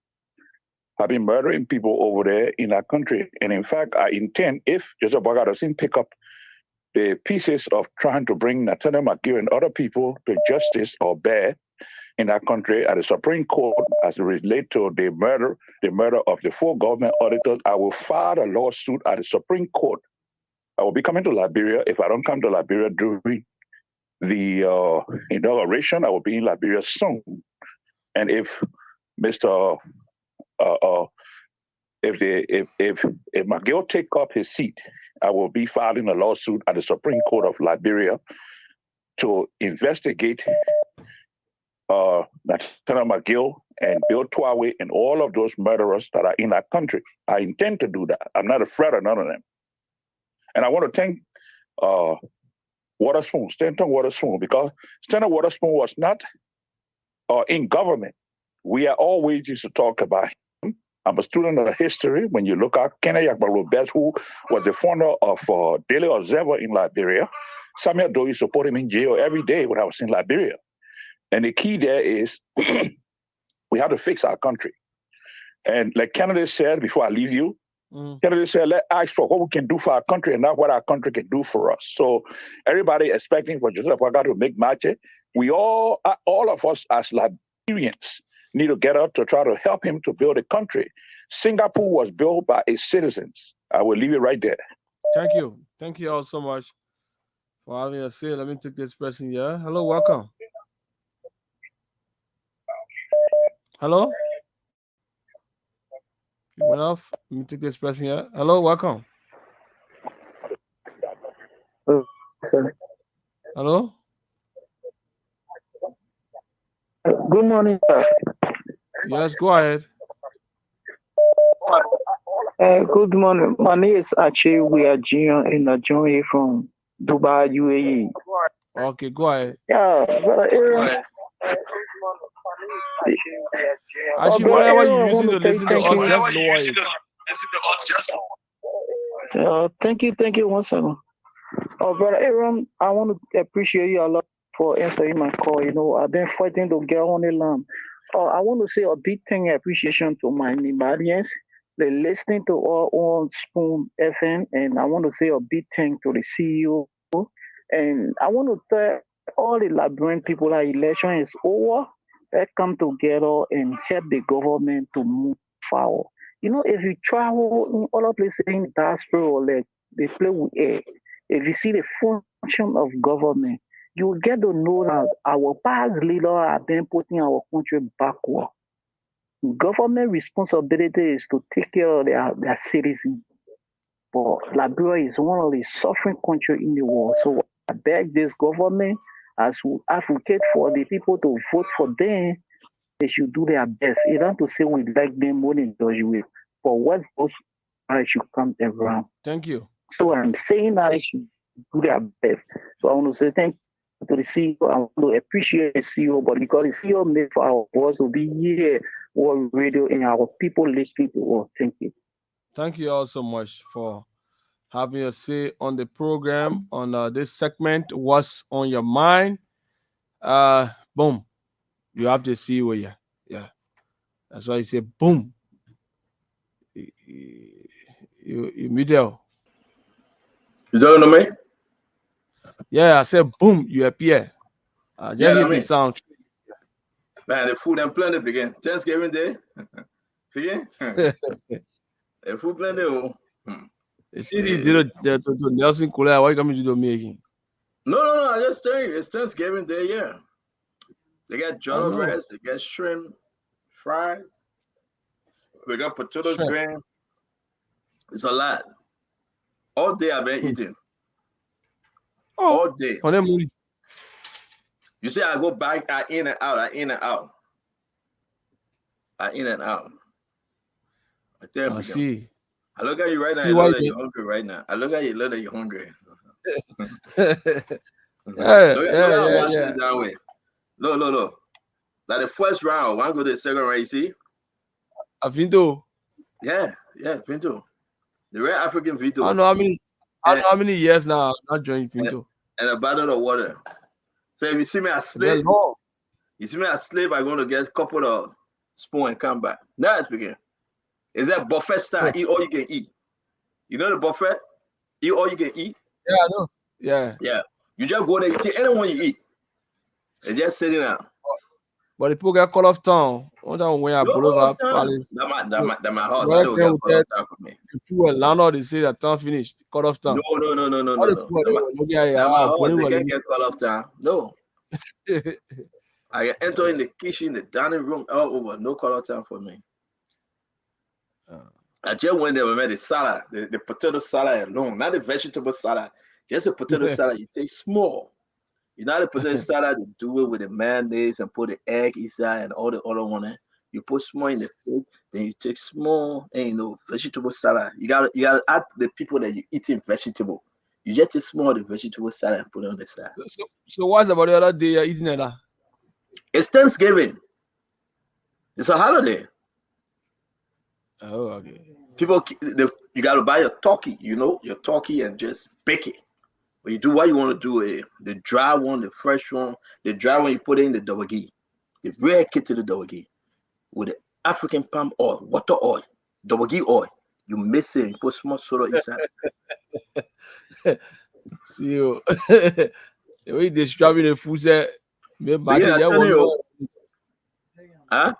have been murdering people over there in our country. And in fact, I intend, if Joseph Boakai doesn't pick up the pieces of trying to bring Nathaniel McGill and other people to justice or bear in our country at the Supreme Court as it relates to the murder of the 4 government auditors, I will file a lawsuit at the Supreme Court. I will be coming to Liberia. If I don't come to Liberia during the inauguration, I will be in Liberia soon. And if Mr. If McGill take up his seat, I will be filing a lawsuit at the Supreme Court of Liberia to investigate Nathaniel McGill and Bill Twawe and all of those murderers that are in our country. I intend to do that. I'm not afraid of none of them. And I want to thank Waterspoon, Stanton Waterspoon, because Stanton Waterspoon was not in government. We are always used to talk about him. I'm a student of history. When you look at Kenneth Yagbalo-Best, who was the founder of Daily Observer in Liberia, Samuel Doe used to put him in jail every day when I was in Liberia. And the key there is we have to fix our country. And like Kennedy said, before I leave you, Kennedy said, let's ask for what we can do for our country and not what our country can do for us. So everybody expecting for Joseph Boakai to make magic. We all of us as Liberians need to get up to try to help him to build a country. Singapore was built by its citizens. I will leave it right there. Thank you. Thank you all so much for having us here. Let me take this person here. Hello, welcome. Hello? You went off. Let me take this person here. Hello, welcome. Oh, sorry. Hello? Good morning, sir. Yes, go ahead. Good morning. My name is Ache. We are in a journey from Dubai, UAE. Okay, go ahead. Yeah, brother Aaron. Actually, whatever you're using to listen to us, just lower it. Thank you. 1 second. Brother Aaron, I want to appreciate you a lot for answering my call. You know, I've been fighting to get on the land. I want to say a big thing appreciation to my Nigerians. They're listening to all on Spoon FM, and I want to say a big thank to the CEO. And I want to tell all the Liberian people that election is over. Let's come together and help the government to move forward. You know, if you travel in other places in diaspora, like they play with air, if you see the function of government, you will get to know that our past leaders have been putting our country backward. Government responsibility is to take care of their citizens. But Liberia is one of the suffering countries in the world. So I beg this government, as we advocate for the people to vote for them, they should do their best. You don't have to say we like them more than those you will. But what's those I should come around. Thank you. So I'm saying that they should do their best. So I want to say thank you to the CEO. I want to appreciate the CEO, but because the CEO made for our voice to be here, World Radio, and our people listening to us. Thank you. Thank you all so much for having us say on the program on this segment. What's on your mind? Boom. You have to see where you. Yeah. That's why you say boom. You middle. You don't know me? Yeah, I said boom, you appear. Just hear the sound. Man, the food and plenty begin. Thanksgiving Day. Begin. The food plenty. You see, you did it to Nelson Kula. Why you coming to do me again? No. I just tell you, it's Thanksgiving Day, yeah. They got jollof rice, they got shrimp, fries, they got potatoes, green. It's a lot. All day I've been eating. All day. You see, I go back, I in and out. I tell you, I see. I look at you right now. See I why know that you- you're hungry right now. I look at you, look that you're hungry. yeah, Look at yeah, watching yeah. it that way. Look. Like the first round, one go to the second round, you see? A Vito. Yeah, Pinto. The rare African I Vito. don't know how many years now I'm not joining Vito. And a bottle of water. So if you see me That's asleep, long. I'm going to get a couple of spoon and come back. Now it's beginning. Is that buffet style? Eat all you can eat. You know the buffet? Eat all you can eat? Yeah, I know. Yeah. Yeah. You just go there, you take anyone you eat. And just sitting down. But the people get call off town. One time when I No Boulevard call off Palace. That my house. Where I don't can get we call off get time for me. the people landlord they say that town finished. Cut off town. No. All the No. people they were looking at you, That my ah, house. putting They well can't in get call off time. No. I can enter in the kitchen, the dining room, all over. No call off time for me. I just went there and made the salad, the potato salad alone, not the vegetable salad, just a potato salad. You take small. You know the potato salad, you do it with the mayonnaise and put the egg inside and all the other one. You put small in the plate, then you take small and vegetable salad. You gotta add the people that you eating vegetable. You just take small the vegetable salad and put it on the side. So what's about the other day you're eating it? It's Thanksgiving. It's a holiday. Oh, okay. People, you gotta buy your turkey, your turkey and just bake it. But you do what you want to do, the dry one, the fresh one. The dry one you put it in the dawagi, the red kit to the dawagi with the African palm oil, water oil, dawagi oil. You mix it and put small soda inside. See you. The way they describing the food said, Huh?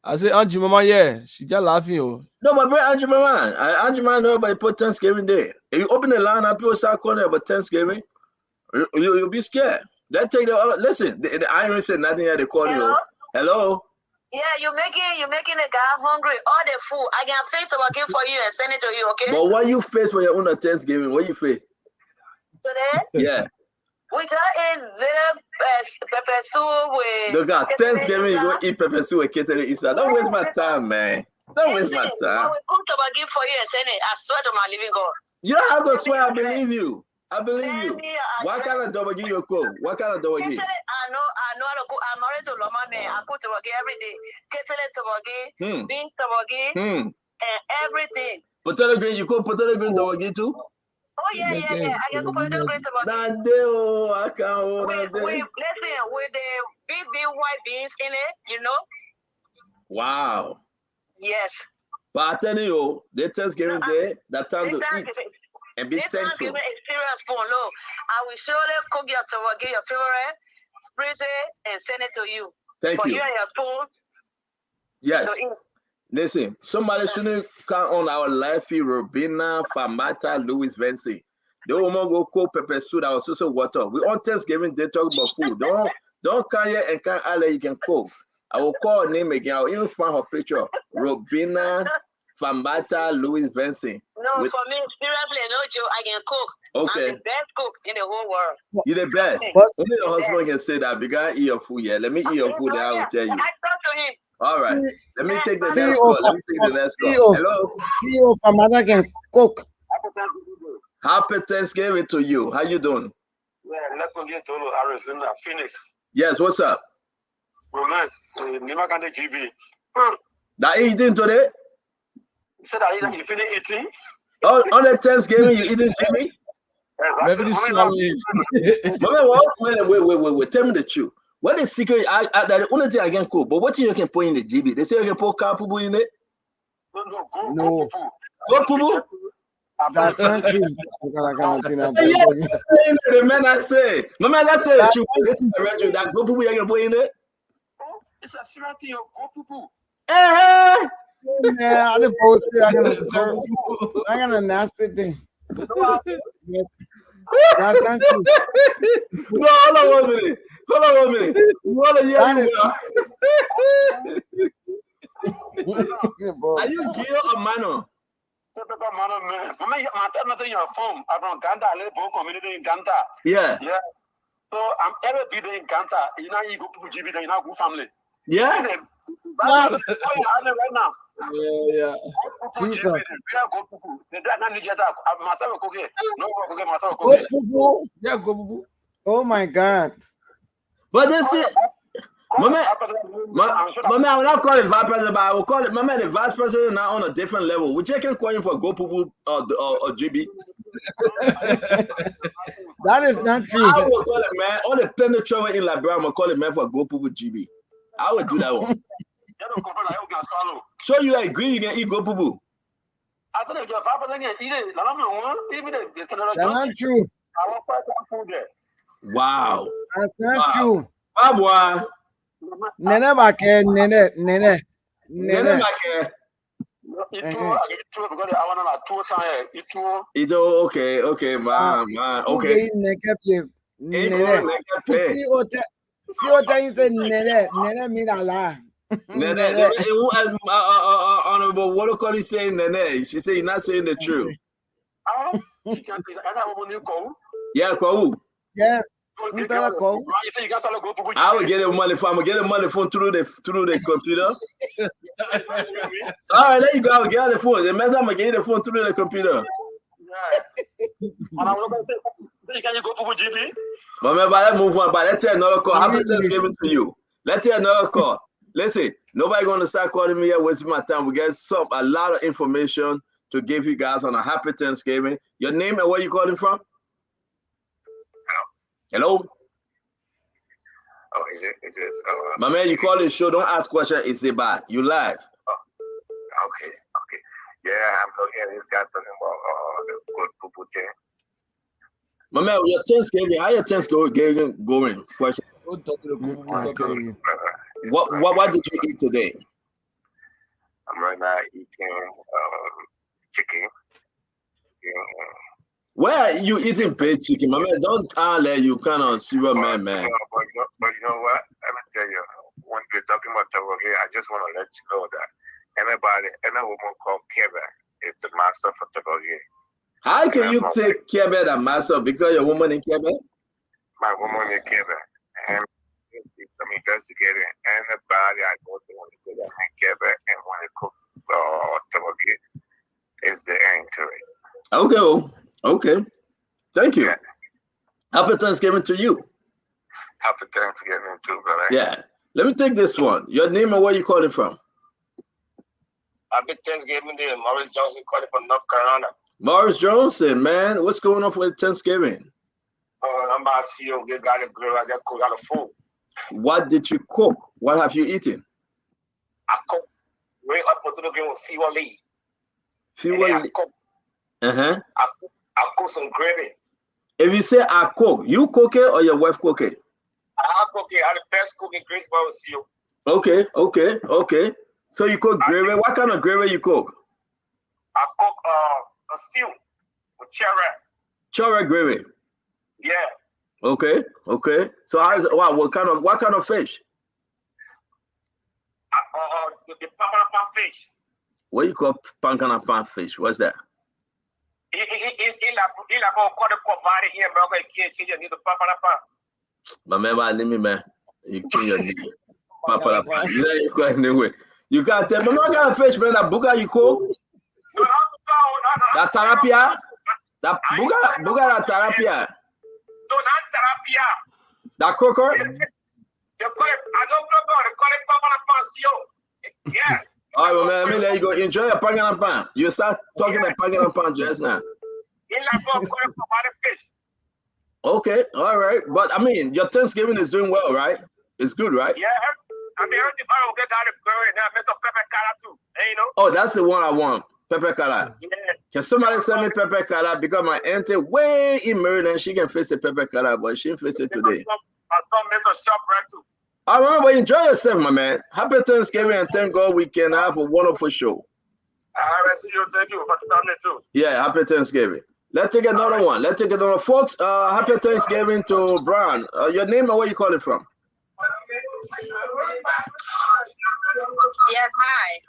I say Auntie Mama, yeah, she just laughing. Oh. No, my brother Auntie Mama. Auntie Mama, nobody put Thanksgiving Day. If you open the line up, people start calling about Thanksgiving, you'll be scared. That take listen, the iron said nothing at the call you. Hello? Yeah, you're making the guy hungry. All the food. I can face the working for you and send it to you, okay? But what you face for your own Thanksgiving? What you face? Today? Yeah. We just eat little pepper soup with. Look at Thanksgiving, you go eat pepper soup with Kettle Easter. Don't waste my time, man. Don't waste my time. I will cook the working for you and send it. I swear to my living God. You don't have to swear. I believe you. I believe you. What kind of dawagi you cook? What kind of dawagi? I know how to cook. I'm married to Loma man. I cook tawagi every day. Kettle tawagi, bean tawagi, and everything. Potato green, you cook potato green dawagi too? Oh yeah. I can cook potato green tawagi. I can't hold on. Listen, with the big white beans in it, Wow. Yes. But I tell you, the Thanksgiving Day, that time to eat and be thankful. Thanksgiving experience for no. I will surely cook your tawagi, your favorite, freeze it, and send it to you. Thank for you. You and your phone. Yes. Listen, somebody shouldn't count on our life here, Robina, Famata, Louis Vinci. They won't go cook pepper soup that was also water. We on Thanksgiving, they talk about food. Don't come here and can't all you can cook. I will call her name again. I'll even find her picture. Robina Famata Louis Vinci. No, for me, seriously, no joke. I can cook. Okay. I'm the best cook in the whole world. You're the best. Only your husband can say that. Because I eat your food, yeah. Let me eat your food, then I will tell you. I talk to him. All right. Let me take the CEO next call. Let me take the next call. Hello. CEO Famata can cook. Happy Thanksgiving to you. How you doing? Yeah, let's go get to Arizona, Phoenix. Yes, what's up? Roman, never can the GB. That eating today? You said that you finish eating? On the Thanksgiving, you eating GB? Maybe this Wait. Tell me the truth. What is secret? The only thing I can cook, but what you can put in the GB? They say you can put cow poo in it? No. Goat poo? That's not true. The man I say. My man I say that goat poo you can put in it? It's a serious thing, goat poo. Yeah, I'm supposed to. I got a nasty thing. That's not true. No, hold on 1 minute. What are you? Are you Gil or Mano? Yeah. So I'm ever be in Ganta. You know, you go to GB, you know, go family. Yeah. Right now. Yeah. Jesus. Go Pupu. Yeah, go Pupu. Oh my God. But this is, my man, I will not call it vice president, but I will call it, my man, the vice president now on a different level. We check in calling for Go Pupu or GB. That is not true. I will call it, man. All the penetrating in Liberia, I'm going to call it, man, for Go Pupu GB. I would do that one. So you agree you can eat Go Pupu? That's not true. Wow. That's not true. Boy. Nene bake, nene. Okay, man, okay. See what you say, nene mean Allah. Honorable, what do you say, Nene? She said you're not saying the truth. Yeah, Kwawu. Yes. I will get a money phone. I'm gonna get a money phone through the computer. All right, there you go. I'll get the phone. The mess I'm gonna get the phone through the computer. But let's move on. But let's take another call. Happy Thanksgiving to you. Let's take another call. Listen, nobody gonna start calling me here wasting my time. We get a lot of information to give you guys on a happy Thanksgiving. Your name and where you calling from? Hello? Oh, is it? My man, you call the show. Don't ask questions. It's a bad. You live. Oh, okay. Yeah, I'm looking at this guy talking about the Good Pupu thing. My man, your Thanksgiving. How your Thanksgiving going? Question. What did you eat today? I'm right now eating chicken. Where are you eating baked chicken? My man, don't let you kind of see what man. But you know what? Let me tell you, when we're talking about Taboge, I just want to let you know that any woman called Kebe is the master for Taboge. How can you take Kebe the master because your woman in Kebe? My woman in Kebe. And I'm investigating anybody I go to when they say that in Kebe and when they cook Taboge is the end to it. Okay. Thank you. Yeah. Happy Thanksgiving to you. Happy Thanksgiving too, brother. Yeah. Let me take this one. Your name and where you calling from? Happy Thanksgiving to Morris Johnson calling from North Carolina. Morris Johnson, man. What's going on for Thanksgiving? I'm about to see you got a grill. I got cook out of food. What did you cook? What have you eaten? I cooked way up potato green with Fiwa Lee. Uh-huh. I cook some gravy. If you say I cook, you cook it or your wife cook it? I cook it. I'm the best cook in Greensboro with you. Okay. So you cook gravy. What kind of gravy you cook? I cook a stew with cherry. Cherry gravy. Yeah. Okay. So what kind of fish? The pampana fish. What you call pampana fish? What's that? My man, leave me, man. You kill your knee. You can't tell me what kind of fish, man. That buga you cook? That tilapia? That buga that tilapia? No, not tilapia. That croaker? They call it, I don't know, they call it pampana. Yeah. All right, man, let me let you go. Enjoy your pangana pan. You start talking about pangana pan just now. Okay, all right. But I mean, your Thanksgiving is doing well, right? It's good, right? Yeah, I mean, everything I will get out of curry now. Make some pepper kala too. You know? Oh, that's the one I want. Pepper kala. Yeah. Can somebody send me pepper kala? Because my auntie way in Maryland, she can face the pepper kala, but she didn't face it today. I thought make some shop right too. All right, but enjoy yourself, my man. Happy Thanksgiving and thank God we can have a wonderful show. All right, see you. Thank you for the family too. Yeah, happy Thanksgiving. Let's take another one. Let's take another. Folks, happy Thanksgiving to Brian. Your name and where you calling from? Yes, hi.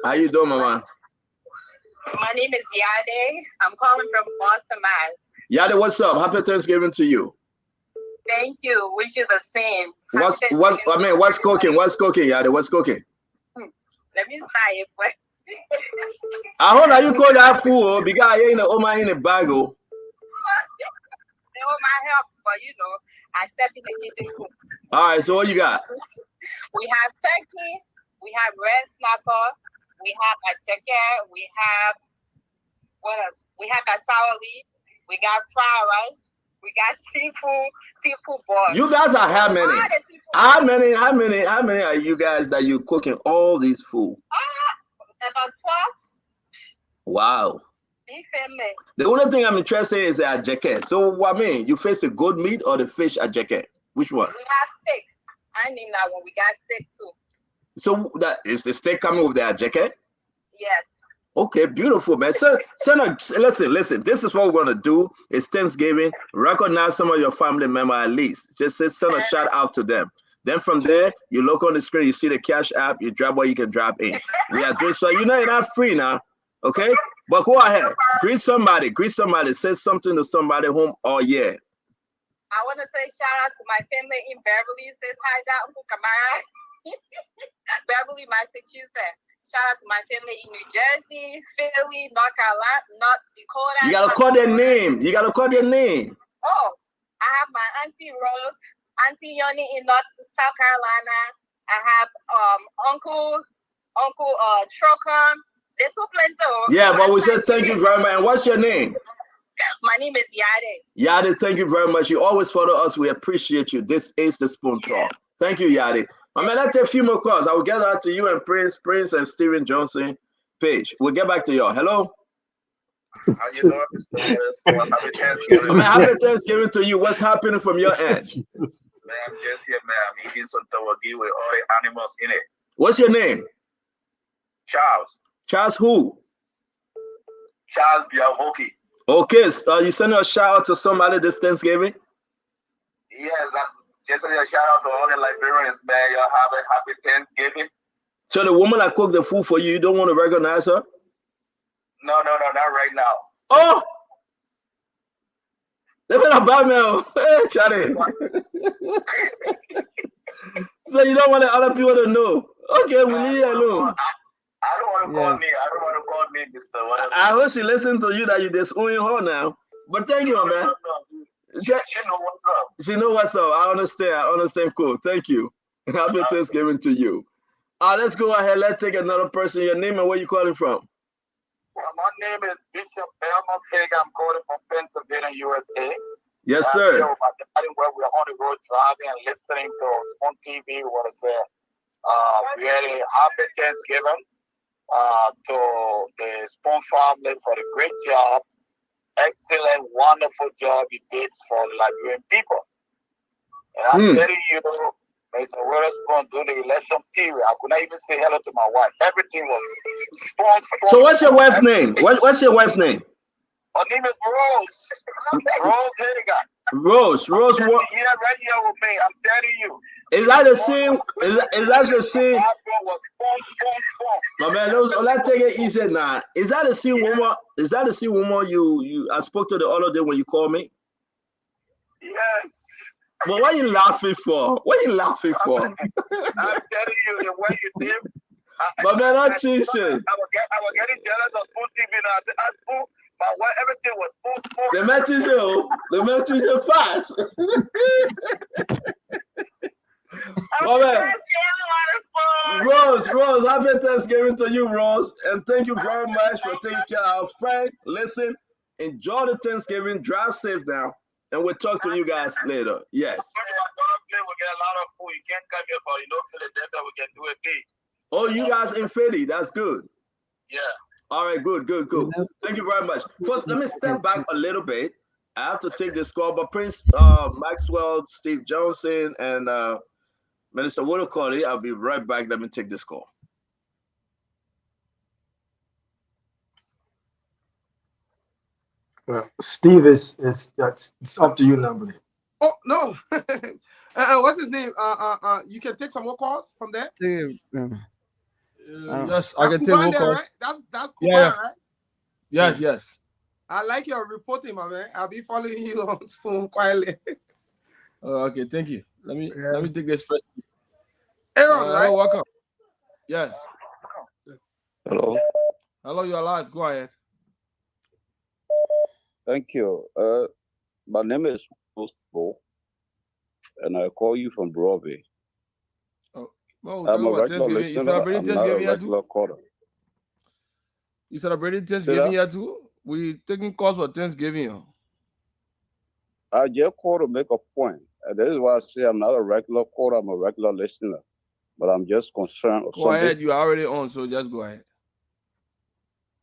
How you doing, mama? My name is Yade. I'm calling from Boston, Mass. Yade, what's up? Happy Thanksgiving to you. Thank you. Wish you the same. What's cooking? What's cooking, Yade? What's cooking? Let me start it. I heard that you call that fool because I ain't in the bag. They hold my help, but you know, I step in the kitchen cook. All right, so what you got? We have turkey, we have red snapper, we have a chicken, we have what else? We have cassawali, we got fried rice, we got seafood boil. You guys are how many? How many are you guys that you cooking all these food? About 12. Wow. Big family. The only thing I'm interested in is the ajeke. So what I mean, you face the goat meat or the fish ajeke? Which one? We have steak. I need that one. We got steak too. So that is the steak coming with the ajeke? Yes. Okay, beautiful, man. Listen. This is what we're gonna do. It's Thanksgiving. Recognize some of your family member at least. Just send a shout out to them. Then from there, you look on the screen, you see the cash app, you drop what you can drop in. We are doing so. You know, you're not free now, okay? But go ahead, greet somebody, say something to somebody home all year. I want to say shout out to my family in Beverly. Says hi, Uncle Kamara. Beverly, Massachusetts. Shout out to my family in New Jersey, Philly, North Carolina, North Dakota. You gotta call their name. Oh, I have my Auntie Rose, Auntie Yoni in South Carolina. I have Uncle Trocom. They're too plenty. Yeah, but we said thank you very much. And what's your name? My name is Yade. Yade, thank you very much. You always follow us. We appreciate you. This is the Spoon Talk. Thank you, Yade. I mean, let's take a few more calls. I will get out to you and Prince and Steven Johnson Page. We'll get back to y'all. Hello. How you doing, Mr. Happy Thanksgiving. Happy Thanksgiving to you. What's happening from your end? Man, I'm just here, man. I'm eating some tawagi with all the animals in it. What's your name? Charles. Charles who? Charles Biavoki. Okay, you sending a shout out to somebody this Thanksgiving? Yes, just a shout out to all the Liberians, man. Y'all have a happy Thanksgiving. So the woman that cooked the food for you, you don't want to recognize her? No, not right now. Oh! They've been a bad man. Hey, Charlie. So you don't want the other people to know. Okay, we leave it alone. I don't want to call me. I don't want to call me Mr. Whatever. I hope she listened to you that you disowning her now. But thank you, man. No. She know what's up. She know what's up. I understand. Cool. Thank you. Happy Thanksgiving to you. Let's go ahead. Let's take another person. Your name and where you calling from? Well, my name is Bishop Elmos Hager. I'm calling from Pennsylvania, USA. Yes, sir. Where we're on the road driving and listening to on TV. We want to say really happy Thanksgiving to the Spoon family for the great job, excellent, wonderful job you did for the Liberian people. And I'm telling you, Mr. Witherspoon during the election period, I could not even say hello to my wife. Everything was Spoon. So what's your wife's name? What's your wife's name? Her name is Rose. Rose Hager. Rose. What? Here right here with me. I'm telling you. Is that the same? Is that the same? My man, let's take it easy now. Is that the same woman? Is that the same woman you I spoke to the other day when you called me? Yes. But what are you laughing for? What are you laughing for? I'm telling you, the way you did. My man, not cheating. I was getting jealous of Spoon TV now. I said, Spoon, my wife, everything was Spoon. The man teach you fast. My man. Rose, happy Thanksgiving to you, Rose. And thank you very much for taking care of our friend. Listen, enjoy the Thanksgiving. Drive safe now. And we'll talk to you guys later. Yes. We get a lot of food. You can't come here, but Philadelphia, we can do it big. Oh, you guys in Philly. That's good. Yeah. All right, good. Thank you very much. First, let me step back a little bit. I have to take this call, but Prince Maxwell, Steve Johnson, and Minister Woodacoli, I'll be right back. Let me take this call. Steve it's up to you now, buddy. Oh no. What's his name? You can take some more calls from there. Yes, I can take more calls. Right? That's Kuban, right? Yes. I like your reporting, my man. I'll be following you on Spoon quietly. Okay, thank you. Let me take this first. Aaron, right? Welcome. Yes. Hello. Hello, you're alive. Go ahead. Thank you. My name is Bo, and I call you from Broadway. Oh, well, I'm a about regular Thanksgiving. You listener. celebrating I'm not a Thanksgiving yet regular too? caller. You celebrating Say Thanksgiving that? yet too? We taking calls for Thanksgiving. Oh. I just call to make a point. And this is why I say I'm not a regular caller. I'm a regular listener. But I'm just concerned of Go something. ahead. You are already on, so just go ahead.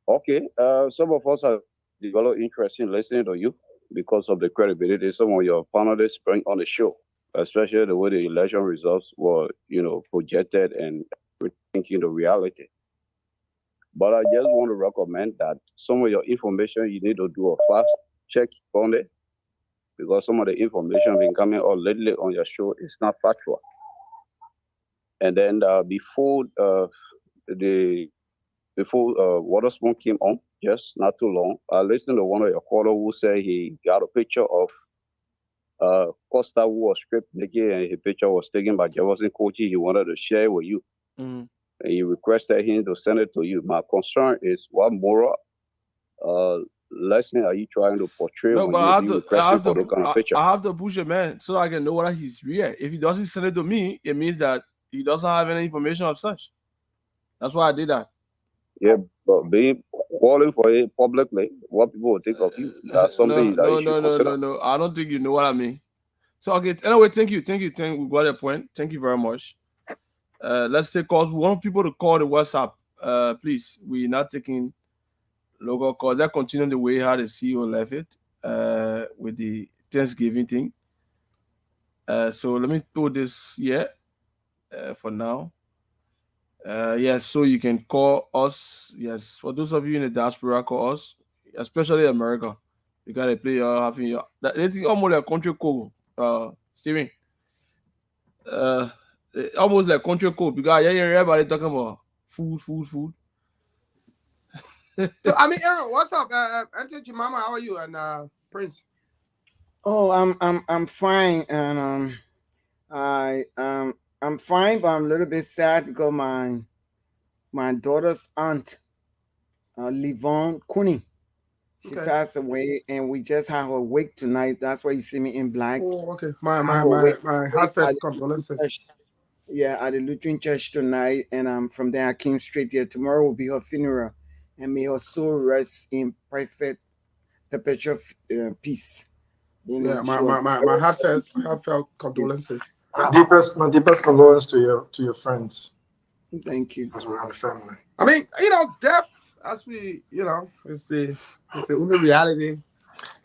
Okay. Some of us have developed interest in listening to you because of the credibility some of your panelists bring on the show, especially the way the election results were, projected and rethinking the reality. But I just want to recommend that some of your information, you need to do a fast check on it because some of the information been coming out lately on your show is not factual. And then before Waterspoon came on, just not too long, I listened to one of your callers who said he got a picture of Costa who was stripped naked and his picture was taken by Jefferson Kochi. He wanted to share it with you. Mm. And you requested him to send it to you. My concern is what moral lesson are you trying to portray No, when but you I be have requesting to, for those kind of picture? I have to push it, man, so I can know whether he's real. If he doesn't send it to me, it means that he doesn't have any information of such. That's why I did that. Yeah, but being calling for it publicly, what people will think of you, that's something that you should consider. No. I don't think you know what I mean. So okay. Anyway, thank you. We got a point. Thank you very much. Let's take calls. We want people to call the WhatsApp. Please. We're not taking local calls. Let's continue the way how the CEO left it. With the Thanksgiving thing. So let me do this here. For now. Yes, so you can call us. Yes, for those of you in the diaspora, call us, especially America. You gotta play having your it's almost like country code, Steven. Almost like country code because yeah, everybody talking about food. So I mean, Aaron, what's up? Auntie Jemima, how are you? And Prince. Oh, I'm fine, and I'm fine, but I'm a little bit sad because my daughter's aunt, Livon Cooney, she passed away, and we just had her wake tonight. That's why you see me in black. Oh, okay. My heartfelt condolences. Yeah, at the Lutheran Church tonight, and from there I came straight here. Tomorrow will be her funeral, and may her soul rest in perfect, perpetual peace. You know, my heartfelt condolences. My deepest condolences to your friends. Thank you. Because we're on the family. I mean, death, as we, is the only reality.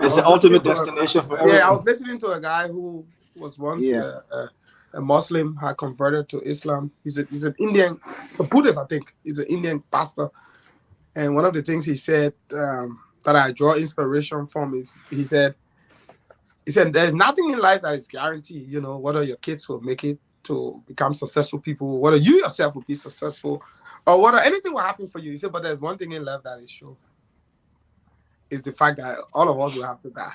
It's the ultimate destination for everyone. Yeah, I was listening to a guy who was once a Muslim, had converted to Islam. He's an Indian, it's a Buddhist, I think. He's an Indian pastor. And one of the things he said that I draw inspiration from is he said there's nothing in life that is guaranteed, whether your kids will make it to become successful people, whether you yourself will be successful, or whether anything will happen for you. He said, but there's one thing in life that is sure. Is the fact that all of us will have to die.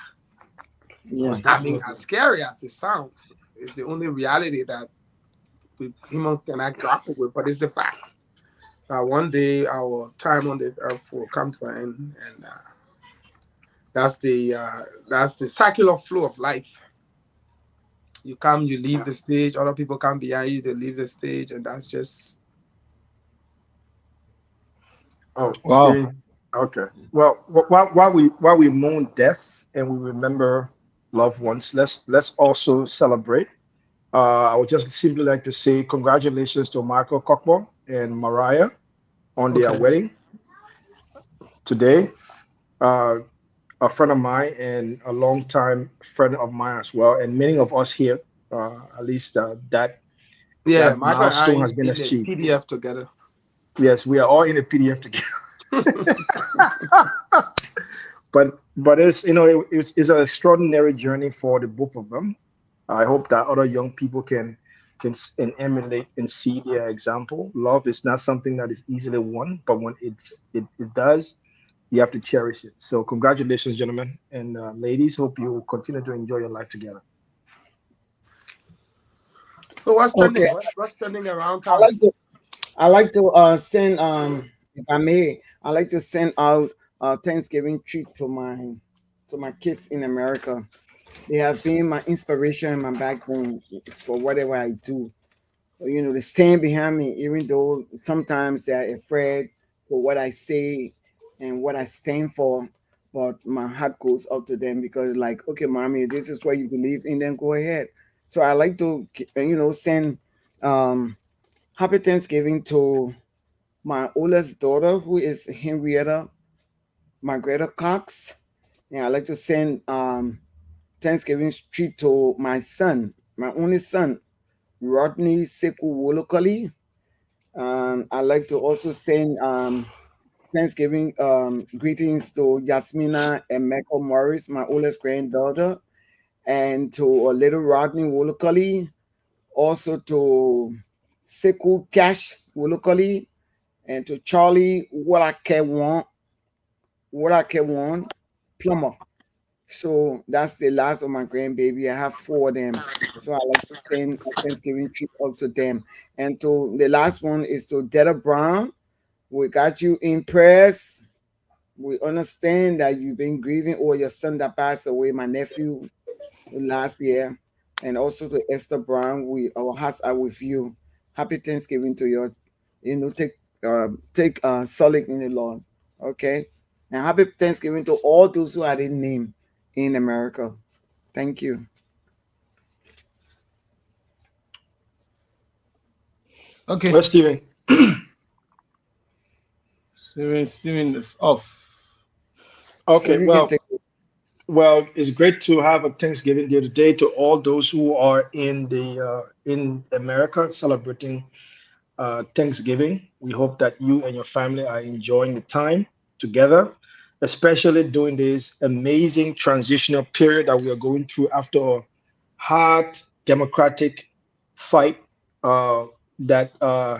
Yes, I mean, as scary as it sounds, it's the only reality that humans cannot grapple with, but it's the fact that one day our time on this earth will come to an end, and that's the circular flow of life. You come, you leave the stage, other people come behind you, they leave the stage, and that's just. Oh, wow. Steve. Okay. Well, while we mourn death and we remember loved ones, let's also celebrate. I would just simply like to say congratulations to Michael Cockburn and Mariah on their wedding today. A friend of mine and a longtime friend of mine as well, and many of us here, at least that milestone has been achieved. PDF together. Yes, we are all in a PDF together. but it's it's an extraordinary journey for the both of them. I hope that other young people can emulate and see their example. Love is not something that is easily won, but when it does, you have to cherish it. So congratulations, gentlemen and ladies. Hope you will continue to enjoy your life together. So what's trending? What's trending around town? I like to send if I may, I'd like to send out a Thanksgiving treat to my kids in America. They have been my inspiration and my backbone for whatever I do. You know, they stand behind me, even though sometimes they're afraid for what I say and what I stand for. But my heart goes up to them because, like, okay, mommy, this is what you believe in, then go ahead. So I like to, send happy Thanksgiving to my oldest daughter, who is Henrietta Margareta Cox. And I like to send Thanksgiving treat to my son, my only son, Rodney Seku Wolokoli. I like to also send Thanksgiving greetings to Yasmina and Michael Morris, my oldest granddaughter, and to little Rodney Wolokoli, also to Seku Cash Wolokoli, and to Charlie Wolakewon Plumber. So that's the last of my grandbaby. I have 4 of them. So I like to send a Thanksgiving treat out to them. And to the last one is to Detta Brown. We got you in prayers. We understand that you've been grieving over your son that passed away, my nephew, last year. And also to Esther Brown, our hearts are with you. Happy Thanksgiving to you. Take solid in the Lord. Okay? And happy Thanksgiving to all those who I didn't name in America. Thank you. Okay. Where's Steven? Steven is off. Okay, well, it's great to have a Thanksgiving Day today to all those who are in America celebrating Thanksgiving. We hope that you and your family are enjoying the time together, especially during this amazing transitional period that we are going through after a hard democratic fight that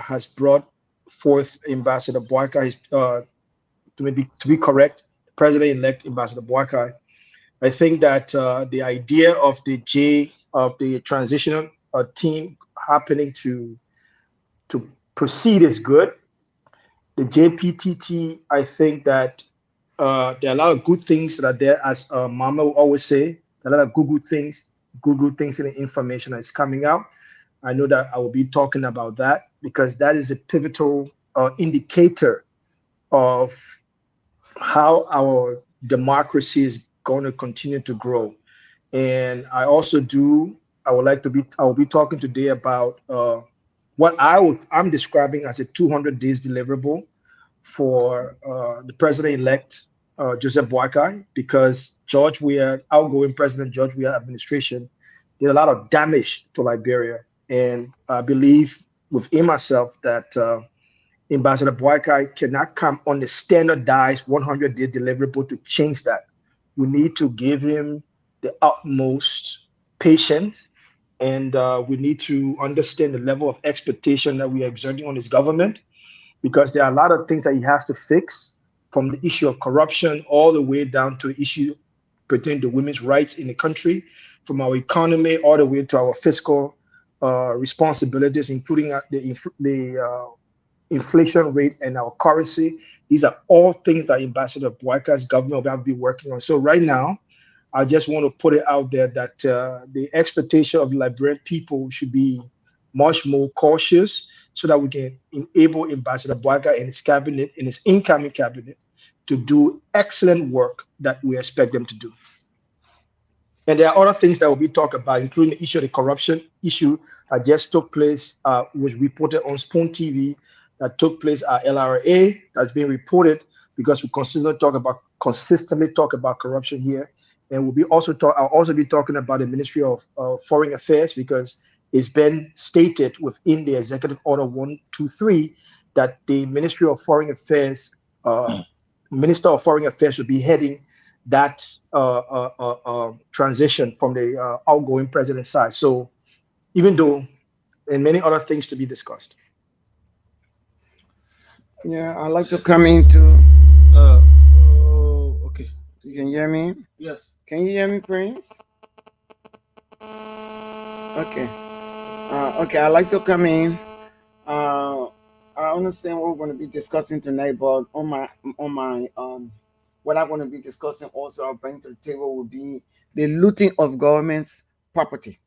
has brought forth Ambassador Boakai, to be correct, President-elect Ambassador Boakai. I think that the idea of the transitional team happening to proceed is good. The JPTT, I think that there are a lot of good things that are there, as Mama will always say, a lot of good things in the information that's coming out. I know that I will be talking about that because that is a pivotal indicator of how our democracy is going to continue to grow. And I will be talking today about what I'm describing as a 200 days deliverable for the president-elect Joseph Boakai, because outgoing President George Weah administration did a lot of damage to Liberia. And I believe within myself that Ambassador Boakai cannot come on the standardized 100-day deliverable to change that. We need to give him the utmost patience, and we need to understand the level of expectation that we are exerting on his government, because there are a lot of things that he has to fix, from the issue of corruption all the way down to the issue pertaining to women's rights in the country, from our economy all the way to our fiscal responsibilities, including the inflation rate and our currency. These are all things that Ambassador Boakai's government will have to be working on. So right now, I just want to put it out there that the expectation of the Liberian people should be much more cautious, so that we can enable Ambassador Boakai and his cabinet, and his incoming cabinet, to do excellent work that we expect them to do. And there are other things that will be talked about, including the issue of the corruption issue that just took place, was reported on Spoon TV, that took place at LRA, that's been reported, because we consistently talk about corruption here. And I'll also be talking about the Ministry of Foreign Affairs, because it's been stated within the Executive Order 123 that the Ministry of Foreign Affairs, Minister of Foreign Affairs, should be heading that transition from the outgoing president's side. So, even though, and many other things to be discussed. Yeah, I'd like to come into. Okay. You can hear me? Yes. Can you hear me, Prince? Okay. Okay, I'd like to come in I understand what we're going to be discussing tonight, but on my what I'm going to be discussing also I'll bring to the table will be the looting of government's property.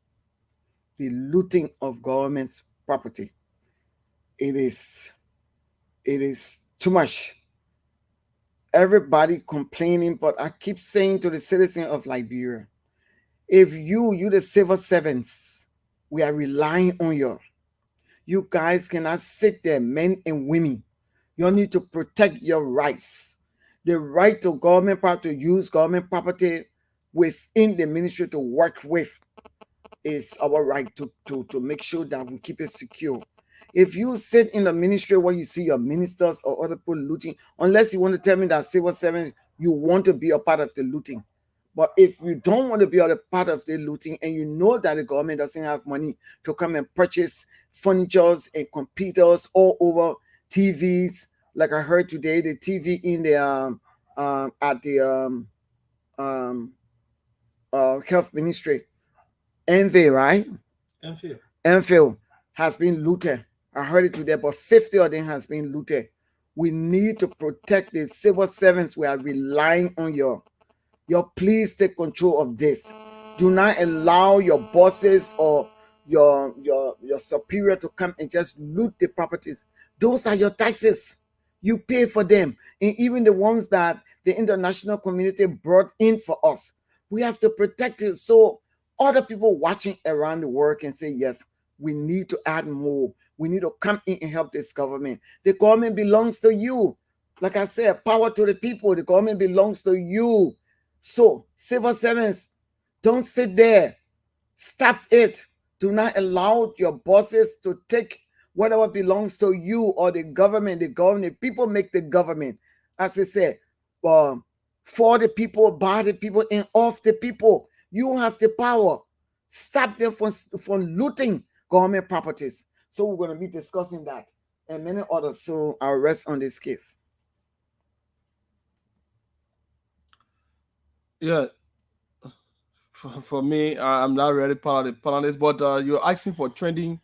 The looting of government's property. It is too much. Everybody complaining, but I keep saying to the citizen of Liberia, if you the civil servants, we are relying on you. You guys cannot sit there, men and women. You need to protect your rights. The right to government property, to use government property within the ministry to work with is our right to make sure that we keep it secure. If you sit in the ministry where you see your ministers or other people looting, unless you want to tell me that civil servants, you want to be a part of the looting. But if you don't want to be a part of the looting and you know that the government doesn't have money to come and purchase furniture and computers all over, TVs, like I heard today, the TV in the at the health ministry, Enfield, right? Enfield has been looted. I heard it today, but 50 of them has been looted. We need to protect the civil servants. We are relying on you. Please take control of this. Do not allow your bosses or your superior to come and just loot the properties. Those are your taxes. You pay for them. And even the ones that the international community brought in for us, we have to protect it so other people watching around the world can say, yes, we need to add more. We need to come in and help this government. The government belongs to you. Like I said, power to the people. The government belongs to you. So, civil servants, don't sit there. Stop it. Do not allow your bosses to take whatever belongs to you or the government. The government, people make the government. As I said, for the people, by the people, and of the people. You have the power. Stop them from looting government properties. So we're going to be discussing that and many others. So I'll rest on this case. Yeah, for me, I'm not really part of the panelists, but you're asking for trending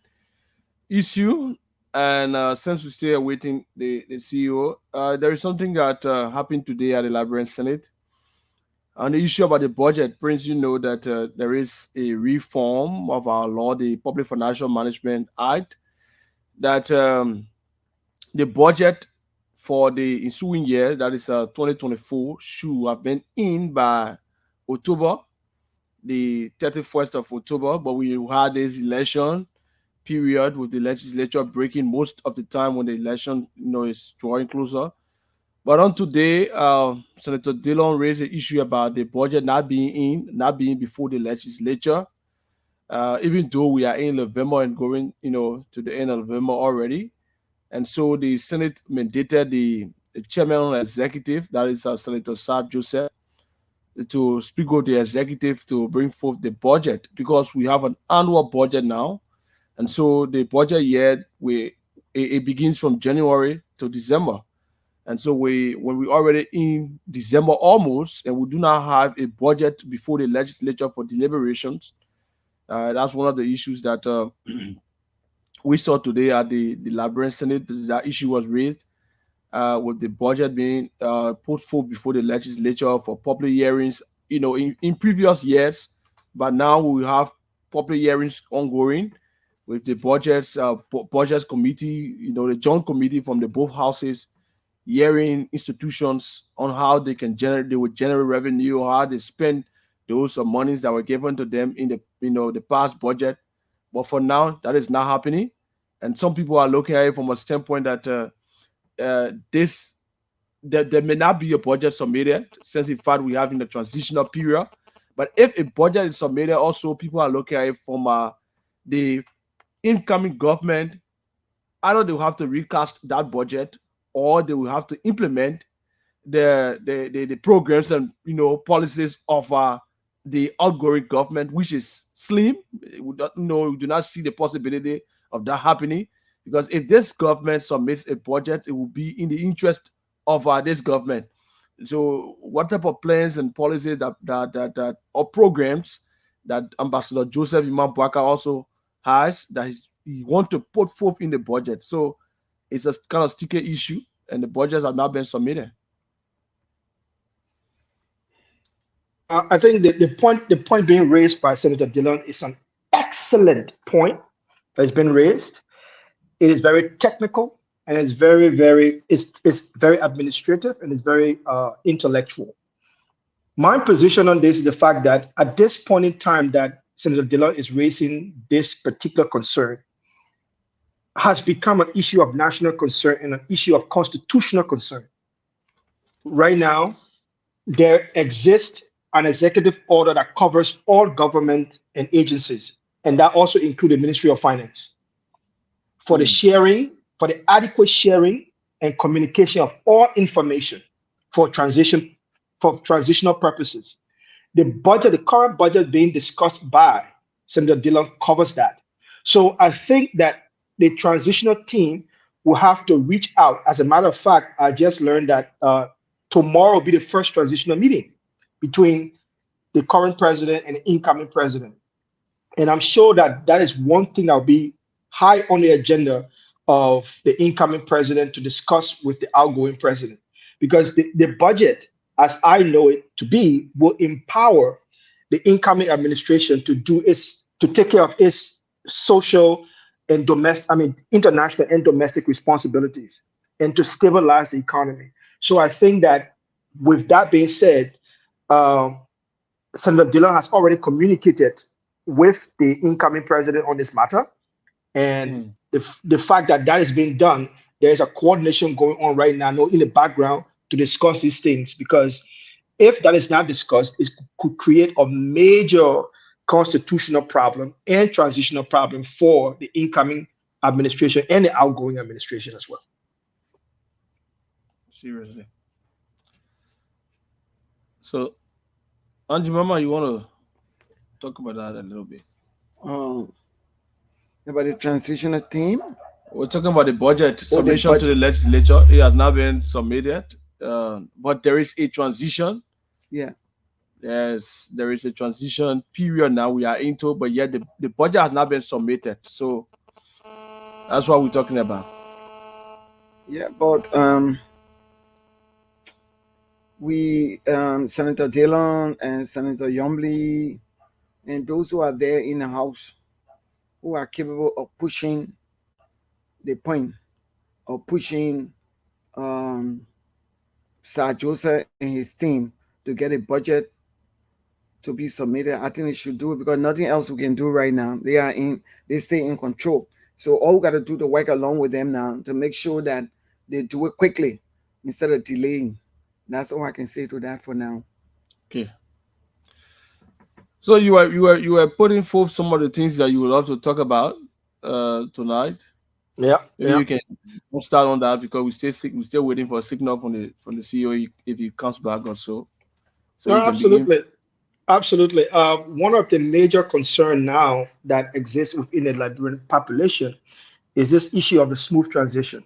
issue, and since we're still awaiting the CEO, there is something that happened today at the Liberian Senate. On the issue about the budget, Prince, you know that there is a reform of our law, the Public Financial Management Act, that the budget for the ensuing year, that is 2024, should have been in by October, the 31st of October, but we had this election period with the legislature breaking most of the time when the election is drawing closer. But on today, Senator Dillon raised the issue about the budget not being before the legislature, even though we are in November and going, to the end of November already. And so the Senate mandated the chairman of the executive, that is Senator Saab Joseph, to speak with the executive to bring forth the budget, because we have an annual budget now. And so the budget year, it begins from January to December. And so when we already in December almost, and we do not have a budget before the legislature for deliberations, that's one of the issues that we saw today at the Liberian Senate. That issue was raised with the budget being put forth before the legislature for public hearings, in previous years. But now we have public hearings ongoing with the budgets committee, the joint committee from the both houses, hearing institutions on how they would generate revenue, or how they spend those monies that were given to them in the past budget. But for now, that is not happening, and some people are looking at it from a standpoint that there may not be a budget submitted, since in fact we have in the transitional period. But if a budget is submitted, also people are looking at it from the incoming government. Either they will have to recast that budget, or they will have to implement the programs and policies of the outgoing government, which is slim. We do not see the possibility of that happening, because if this government submits a budget, it will be in the interest of this government. So what type of plans and policies that or programs that Ambassador Joseph Imam Bouaka also has, that he want to put forth in the budget? So it's a kind of sticky issue, and the budgets have not been submitted. I think the point being raised by Senator Dillon is an excellent point that has been raised. It is very technical, and it's very administrative, and it's very intellectual. My position on this is the fact that at this point in time that Senator Dillon is raising this particular concern has become an issue of national concern and an issue of constitutional concern. Right now, there exists an executive order that covers all government and agencies, and that also includes the Ministry of Finance, for the sharing, for the adequate sharing and communication of all information for transitional purposes. The budget, the current budget being discussed by Senator Dillon covers that. So I think that the transitional team will have to reach out. As a matter of fact, I just learned that tomorrow will be the first transitional meeting between the current president and the incoming president. And I'm sure that that is one thing that will be high on the agenda of the incoming president to discuss with the outgoing president. Because the budget, as I know it to be, will empower the incoming administration to take care of its social and international and domestic responsibilities, and to stabilize the economy. So I think that with that being said, Senator Dillon has already communicated with the incoming president on this matter. And the fact that that is being done, there's a coordination going on right now in the background to discuss these things, because if that is not discussed, it could create a major constitutional problem and transitional problem for the incoming administration and the outgoing administration as well. Seriously. So, Angie Mama, you want to talk about that a little bit? About the transitional team? We're talking about the budget submission to the legislature. It has not been submitted, but there is a transition. Yeah. Yes, there is a transition period now we are into, but yet the budget has not been submitted. So that's what we're talking about. Yeah, but Senator Dillon and Senator Yombly and those who are there in the House who are capable of pushing the point, of pushing Sir Joseph and his team to get a budget to be submitted. I think they should do it, because nothing else we can do right now. They stay in control. So all we got to do to work along with them now to make sure that they do it quickly instead of delaying. That's all I can say to that for now. Okay. So you were putting forth some of the things that you would love to talk about tonight. Yeah. Maybe you can start on that, because we're still waiting for a signal from the CEO if he comes back or so. No, absolutely. One of the major concerns now that exists within the Liberian population is this issue of the smooth transition,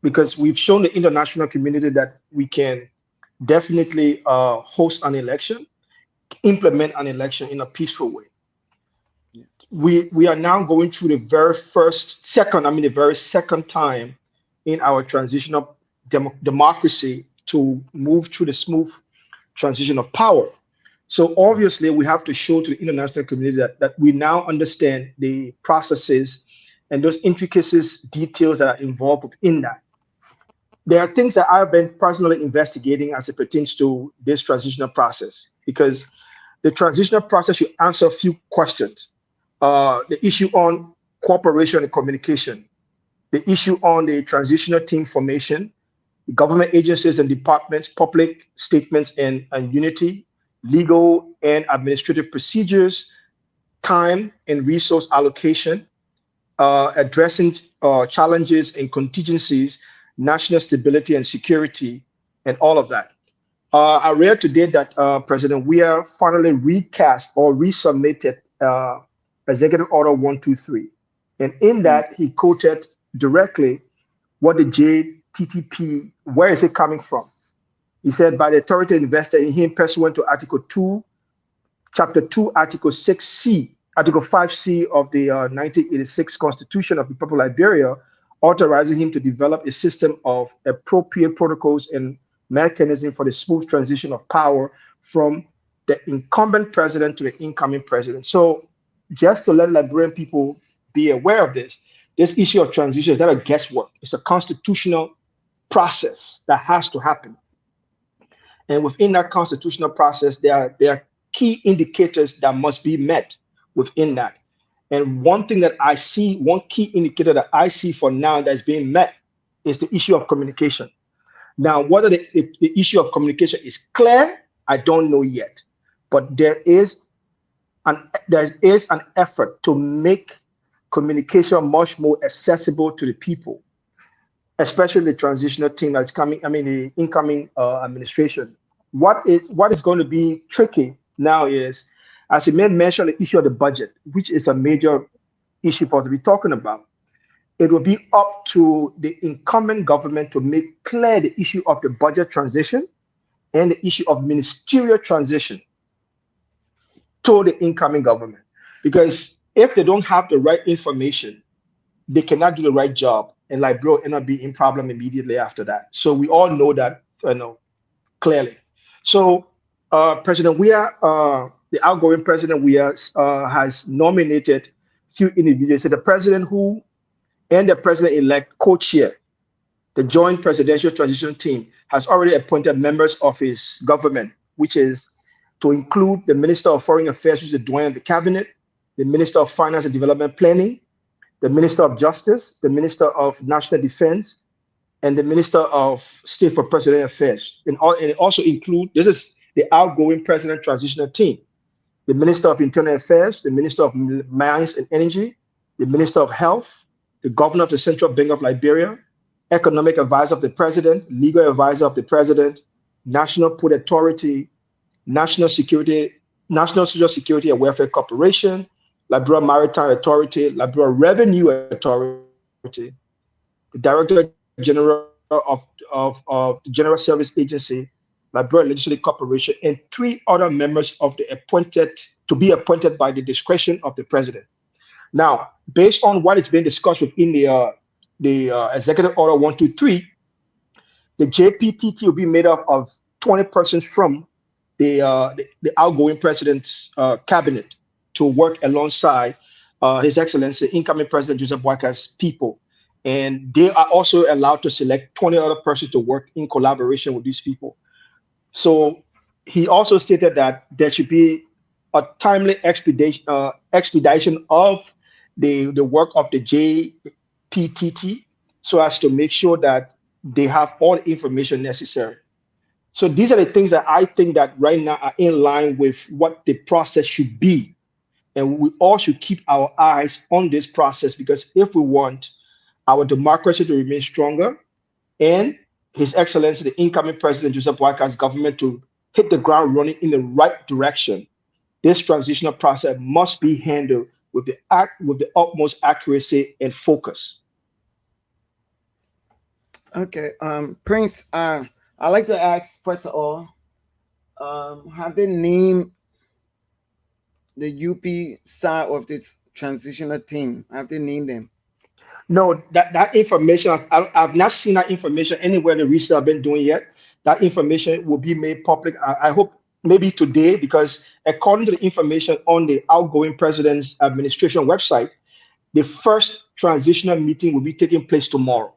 because we've shown the international community that we can definitely host an election, implement an election in a peaceful way. We are now going through the very second time in our transitional democracy to move through the smooth transition of power. So obviously we have to show to the international community that we now understand the processes and those intricacies, details that are involved in that. There are things that I've been personally investigating as it pertains to this transitional process, because the transitional process should answer a few questions. The issue on cooperation and communication, the issue on the transitional team formation, the government agencies and departments, public statements and unity, legal and administrative procedures, time and resource allocation, addressing challenges and contingencies, national stability and security, and all of that. I read today that President Weah finally recast or resubmitted Executive Order 123. And in that, he quoted directly what the JTTP, where is it coming from? He said, by the authority invested in him pursuant to Article 2, Chapter 2, Article 6C, Article 5C of the 1986 Constitution of the Republic of Liberia, authorizing him to develop a system of appropriate protocols and mechanism for the smooth transition of power from the incumbent president to the incoming president. So just to let Liberian people be aware of this issue of transition is not a guesswork. It's a constitutional process that has to happen. And within that constitutional process, there are key indicators that must be met within that. And one thing that I see, one key indicator that I see for now that's being met is the issue of communication. Now, whether the issue of communication is clear, I don't know yet. But there is an effort to make communication much more accessible to the people, especially the transitional team that's coming, the incoming administration. What is going to be tricky now is, as you made mention, the issue of the budget, which is a major issue for us to be talking about. It will be up to the incumbent government to make clear the issue of the budget transition and the issue of ministerial transition to the incoming government. Because if they don't have the right information, they cannot do the right job, and Liberia will end up being in problem immediately after that. So we all know that, clearly. So President Weah, the outgoing President Weah, has nominated few individuals. So the president who and the president-elect co-chair the Joint Presidential Transition Team has already appointed members of his government, which is to include the Minister of Foreign Affairs, which is the doyen of the cabinet, the Minister of Finance and Development Planning, the Minister of Justice, the Minister of National Defense, and the Minister of State for President Affairs. And it also includes, this is the outgoing President Transitional Team, the Minister of Internal Affairs, the Minister of Mines and Energy, the Minister of Health, the Governor of the Central Bank of Liberia, Economic Advisor of the President, Legal Advisor of the President, National Port Authority, National Social Security and Welfare Corporation, Liberia Maritime Authority, Liberia Revenue Authority, the Director General of the General Service Agency, Liberia Legislative Corporation, and 3 other members of the to be appointed by the discretion of the President. Now, based on what is being discussed within the Executive Order 123, the JPTT will be made up of 20 persons from the outgoing president's cabinet to work alongside His Excellency, incoming President Joseph Boakar's people. And they are also allowed to select 20 other persons to work in collaboration with these people. So he also stated that there should be a timely expedition of the work of the JPTT so as to make sure that they have all the information necessary. So these are the things that I think that right now are in line with what the process should be. And we all should keep our eyes on this process, because if we want our democracy to remain stronger and His Excellency, the incoming President Joseph Boakar's government to hit the ground running in the right direction, this transitional process must be handled with the utmost accuracy and focus. Okay, Prince, I'd like to ask, first of all, have they named the UP side of this transitional team? Have they named them? No, that information, I've not seen that information anywhere in the research I've been doing yet. That information will be made public, I hope maybe today, because according to the information on the outgoing president's administration website, the first transitional meeting will be taking place tomorrow.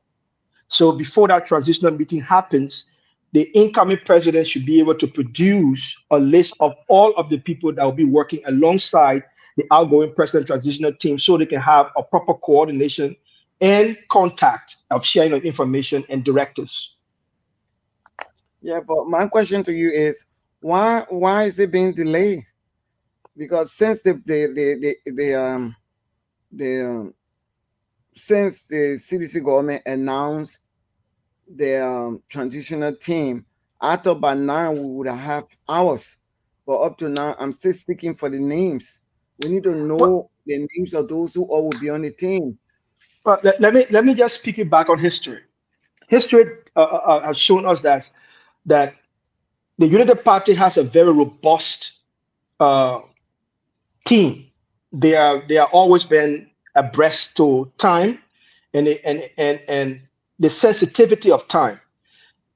So before that transitional meeting happens, the incoming president should be able to produce a list of all of the people that will be working alongside the outgoing president transitional team, so they can have a proper coordination and contact of sharing of information and directives. Yeah, but my question to you is, why is it being delayed? Because since since the CDC government announced the transitional team, I thought by now we would have ours, but up to now I'm still sticking for the names. We need to know the names of those who all will be on the team. But let me just speak it back on history. History has shown us that the United Party has a very robust team. They are always been abreast to time, and the sensitivity of time.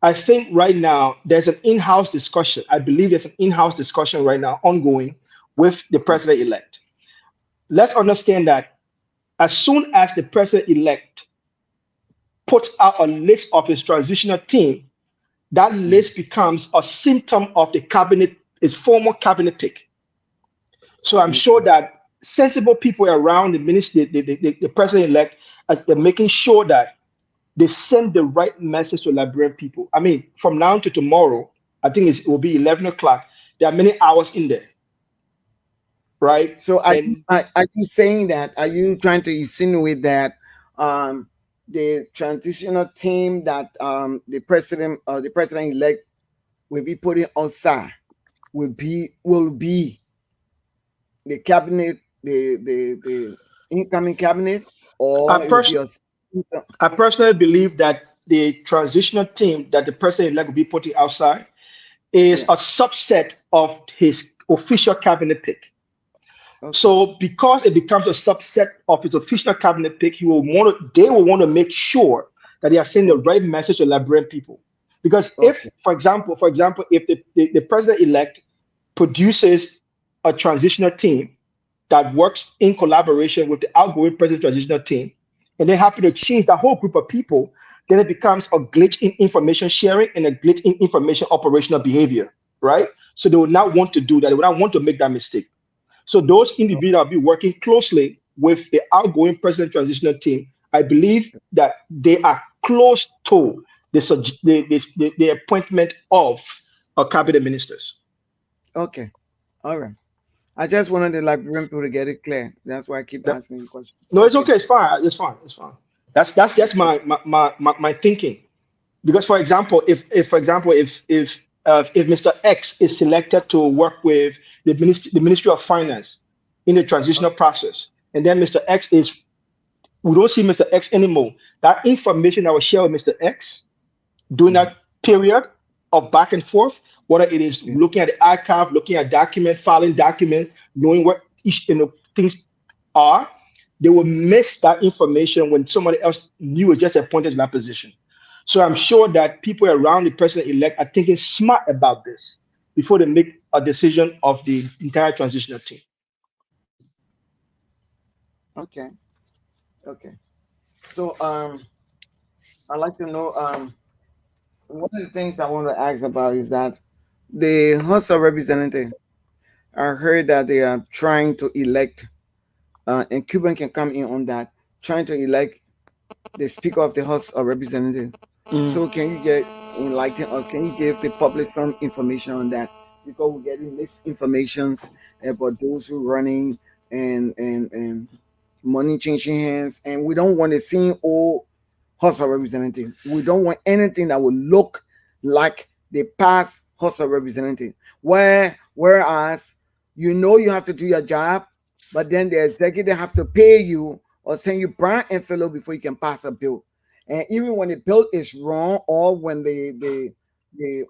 I think right now there's an in-house discussion. I believe there's an in-house discussion right now ongoing with the president-elect. Let's understand that as soon as the president-elect puts out a list of his transitional team, that list becomes a symptom of the cabinet, his former cabinet pick. So I'm sure that sensible people around the minister, the president-elect, are making sure that they send the right message to Liberian people. I mean, from now to tomorrow, I think it will be 11 o'clock. There are many hours in there, right? So are you saying that? Are you trying to insinuate that the transitional team that the president-elect will be putting outside will be the cabinet, the incoming cabinet, or I personally believe that the transitional team that the president-elect will be putting outside is a subset of his official cabinet pick. Okay. So because it becomes a subset of his official cabinet pick, they will want to make sure that they are sending the right message to Liberian people. Because if, for example, if the president-elect produces a transitional team that works in collaboration with the outgoing president transitional team, and they happen to change the whole group of people, then it becomes a glitch in information sharing and a glitch in information operational behavior, right? So they will not want to do that. They will not want to make that mistake. So those individuals will be working closely with the outgoing president transitional team. I believe that they are close to the appointment of cabinet ministers. Okay, all right. I just wanted the Liberian people to get it clear. That's why I keep asking questions. No, it's okay. It's fine. It's fine. It's fine. That's just my thinking. Because, for example, if Mr. X is selected to work with the Ministry of Finance in the transitional process, and then Mr. X we don't see Mr. X anymore. That information I will share with Mr. X during that period of back and forth, whether it is looking at the archive, looking at document, filing document, knowing what each things are, they will miss that information when somebody else new was just appointed to that position. So I'm sure that people around the president-elect are thinking smart about this before they make a decision of the entire transitional team. Okay. So I'd like to know one of the things I want to ask about is that the House of Representatives, I heard that they are trying to elect, and Cuban can come in on that, trying to elect the Speaker of the House of Representatives. So can you enlighten us? Can you give the public some information on that? Because we're getting misinformations about those who are running and money changing hands, and we don't want to see all House of Representatives. We don't want anything that will look like the past House of Representatives. Whereas you have to do your job, but then the executive have to pay you or send you brown envelope before you can pass a bill. And even when the bill is wrong, or when the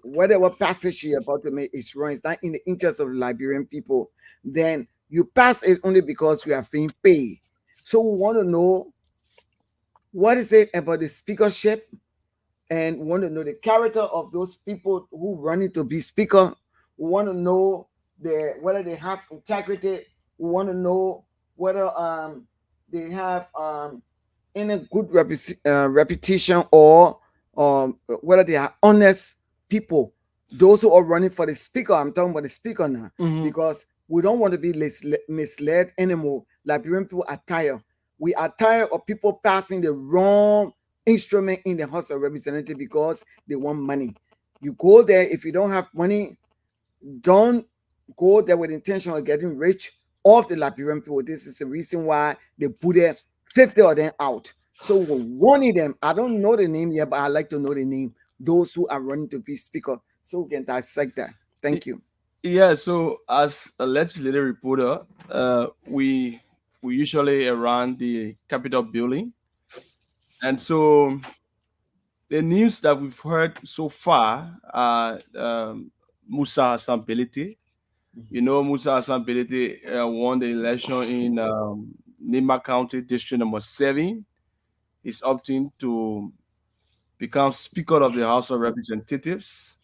whatever passage you're about to make is wrong, it's not in the interest of the Liberian people, then you pass it only because you have been paid. So we want to know what is it about the speakership, and we want to know the character of those people who running to be speaker. We want to know whether they have integrity. We want to know whether they have any good reputation, or whether they are honest people. Those who are running for the speaker, I'm talking about the speaker now, because we don't want to be misled anymore. Liberian people are tired. We are tired of people passing the wrong instrument in the House of Representatives because they want money. You go there, if you don't have money, don't go there with the intention of getting rich off the Liberian people. This is the reason why they put 50 of them out. So we're warning them. I don't know the name yet, but I'd like to know the name. Those who are running to be speaker, so we can dissect that. Thank you. Yeah, so as a legislative reporter, we usually around the Capitol building. And so the news that we've heard so far are Musa Hassan Belete. Musa Hassan Belete won the election in Nima County, District number 7. is opting to become Speaker of the House of Representatives.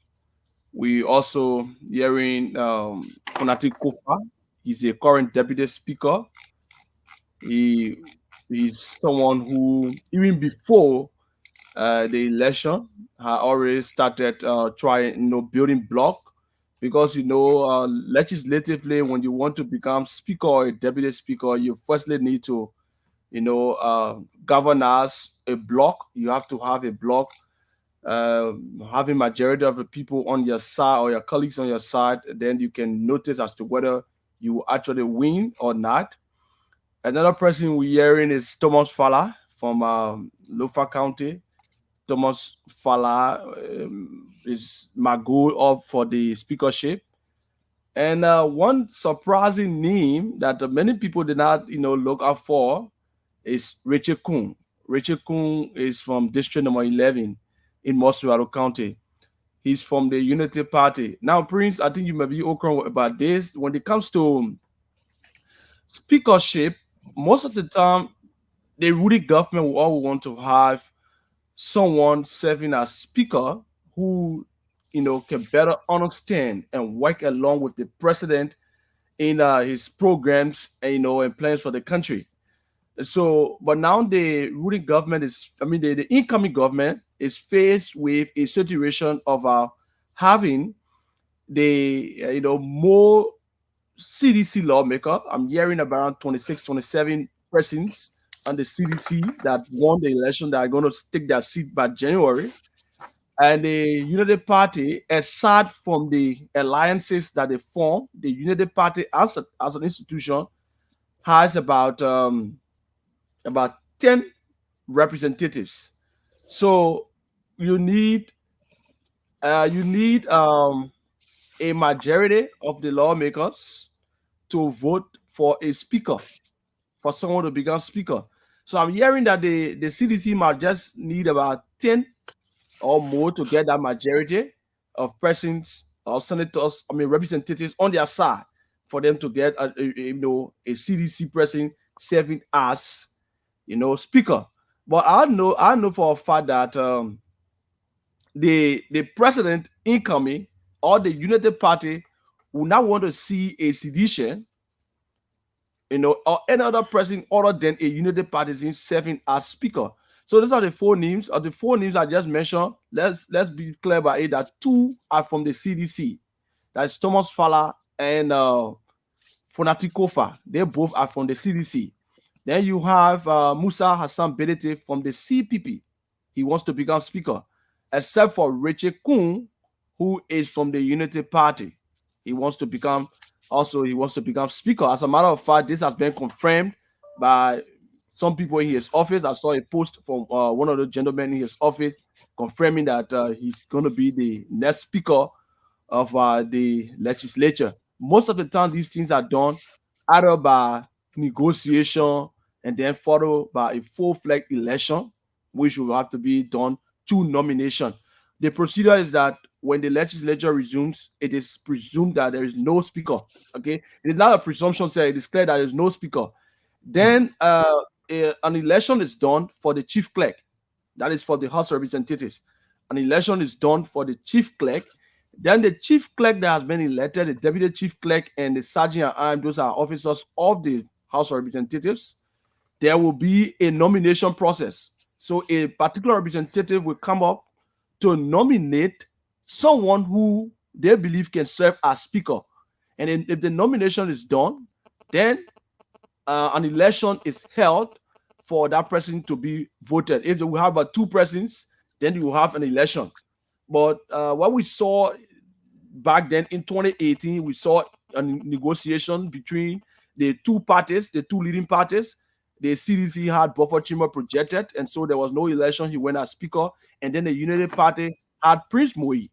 We also hearing Fonati Kofa. He's a current Deputy Speaker. He's someone who, even before the election, had already started trying, building block, because legislatively, when you want to become Speaker or a Deputy Speaker, you firstly need to, govern as a block. You have to have a block, having majority of the people on your side or your colleagues on your side. Then you can notice as to whether you actually win or not. Another person we're hearing is Thomas Fala from Lofa County. Thomas Fala is my goal up for the speakership. And one surprising name that many people did not, look out for is Richard Kuhn. Richard Kuhn is from District Number 11 in Mosquito County. He's from the Unity Party. Now, Prince, I think you may be okay about this. When it comes to speakership, most of the time, the ruling government will all want to have someone serving as speaker who, can better understand and work along with the president in his programs, and plans for the country. So, but now the ruling government the incoming government is faced with a situation of having the, more CDC lawmaker. I'm hearing about 26, 27 persons on the CDC that won the election that are going to take their seat by January. And the Unity Party, aside from the alliances that they form, the Unity Party as an institution has about 10 representatives. So you need a majority of the lawmakers to vote for a speaker, for someone to become speaker. So I'm hearing that the CDC might just need about 10 or more to get that majority of persons or senators, representatives on their side for them to get a CDC person serving as, speaker. But I know for a fact that the president incoming or the United Party will not want to see a sedition, or any other person other than a United Party serving as speaker. So these are the four names. Of the four names I just mentioned, let's be clear about it that two are from the CDC. That's Thomas Fala and Fonati Kofa. They both are from the CDC. Then you have Musa Hassan Bedete from the CPP. He wants to become speaker, except for Richard Kuhn, who is from the Unity Party. He wants to become speaker. As a matter of fact, this has been confirmed by some people in his office. I saw a post from one of the gentlemen in his office confirming that he's going to be the next speaker of the legislature. Most of the time, these things are done either by negotiation and then followed by a full-fledged election, which will have to be done through nomination. The procedure is that when the legislature resumes, it is presumed that there is no speaker. Okay, it is not a presumption, say it is clear that there is no speaker. Then an election is done for the chief clerk. That is for the House of Representatives. An election is done for the chief clerk. Then the chief clerk that has been elected, the deputy chief clerk, and the sergeant at arms, those are officers of the House of Representatives. There will be a nomination process. So a particular representative will come up to nominate someone who they believe can serve as speaker. And then if the nomination is done, then an election is held for that person to be voted. If we have about two persons, then you will have an election. But what we saw back then in 2018, we saw a negotiation between the two parties, the two leading parties. The CDC had buffer chamber projected, and so there was no election. He went as speaker, and then the United Party had Prince Moi.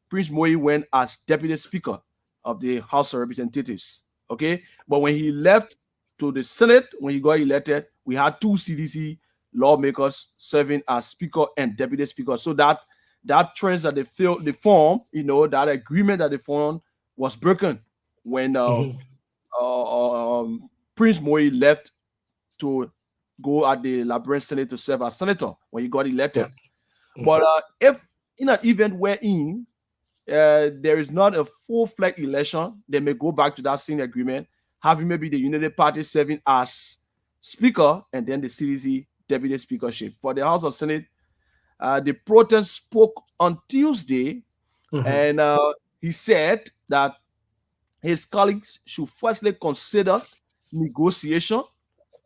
Prince Moi went as deputy speaker of the House of Representatives. Okay, but when he left to the Senate, when he got elected, we had two CDC lawmakers serving as speaker and deputy speaker. So that trend that they formed, that agreement that they formed was broken when Prince Moi left to go at the Liberian Senate to serve as senator when he got elected. Yeah. But if in an event wherein there is not a full-fledged election, they may go back to that same agreement, having maybe the United Party serving as speaker and then the CDC deputy speakership. For the House of Senate, the Protem spoke on Tuesday, and he said that his colleagues should firstly consider negotiation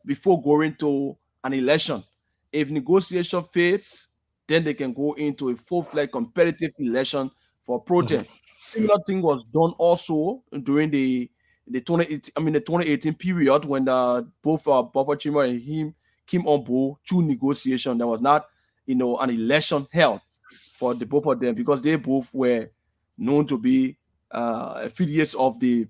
before going to an election. If negotiation fails, then they can go into a full-fledged competitive election for Protem. Similar thing was done also during the 2018 period when both Buffer Chima and him came on board to negotiation. There was not, an election held for the both of them because they both were known to be affiliates of the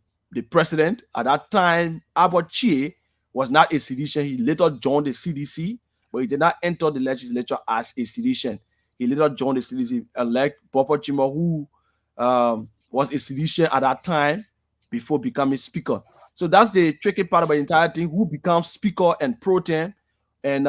president. At that time, Albert Chie was not a seditious. He later joined the CDC, but he did not enter the legislature as a seditious. He later joined the CDC, elect Buffer Chima, who was a seditious at that time before becoming speaker. So that's the tricky part about the entire thing, who becomes speaker and Protem, and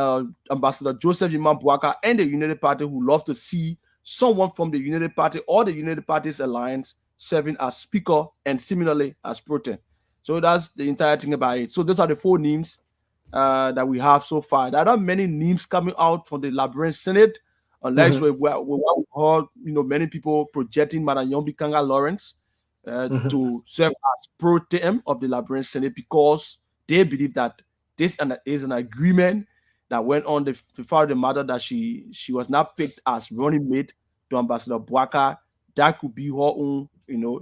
Ambassador Joseph Imam Bouaka and the United Party, who love to see someone from the United Party or the United Party's alliance serving as speaker and similarly as Protem. So that's the entire thing about it. So those are the 4 names that we have so far. There are not many names coming out from the Liberian Senate, unless we heard, many people projecting Madam Yombi Kanga Lawrence to serve as Protem of the Liberian Senate because they believe that this is an agreement that went on the far the matter that she was not picked as running mate to Ambassador Bouaka. That could be her own,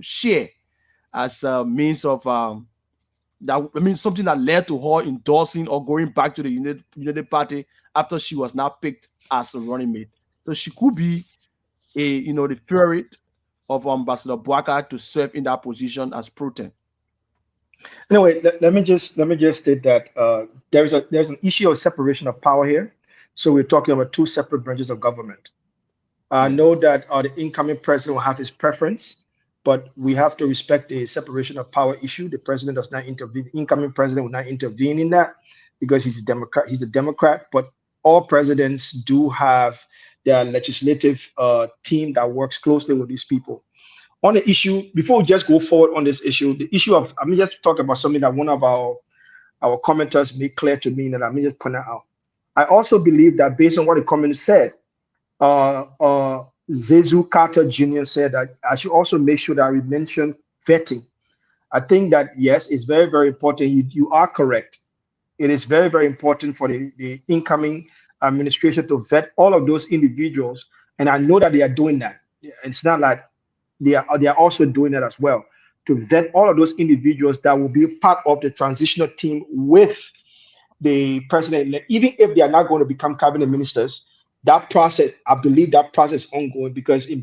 share as a means of something that led to her endorsing or going back to the United Party after she was not picked as a running mate. So she could be the favorite of Ambassador Bouaka to serve in that position as Protem. Anyway, let me just state that there's an issue of separation of power here. So we're talking about 2 separate branches of government. I know that the incoming president will have his preference, but we have to respect the separation of power issue. The president does not intervene. The incoming president will not intervene in that because he's a Democrat. He's a Democrat, but all presidents do have their legislative team that works closely with these people. On the issue, before we just go forward on this issue, the issue of, I mean, just talk about something that one of our commenters made clear to me, and I mean, just point that out. I also believe that based on what the commenter said, Zezu Carter Jr. said that I should also make sure that we mention vetting. I think that, yes, it's very, very important. You are correct. It is very, very important for the incoming administration to vet all of those individuals. And I know that they are doing that. It's not like they are also doing that as well, to vet all of those individuals that will be part of the transitional team with the president, even if they are not going to become cabinet ministers. That process, I believe that process is ongoing because the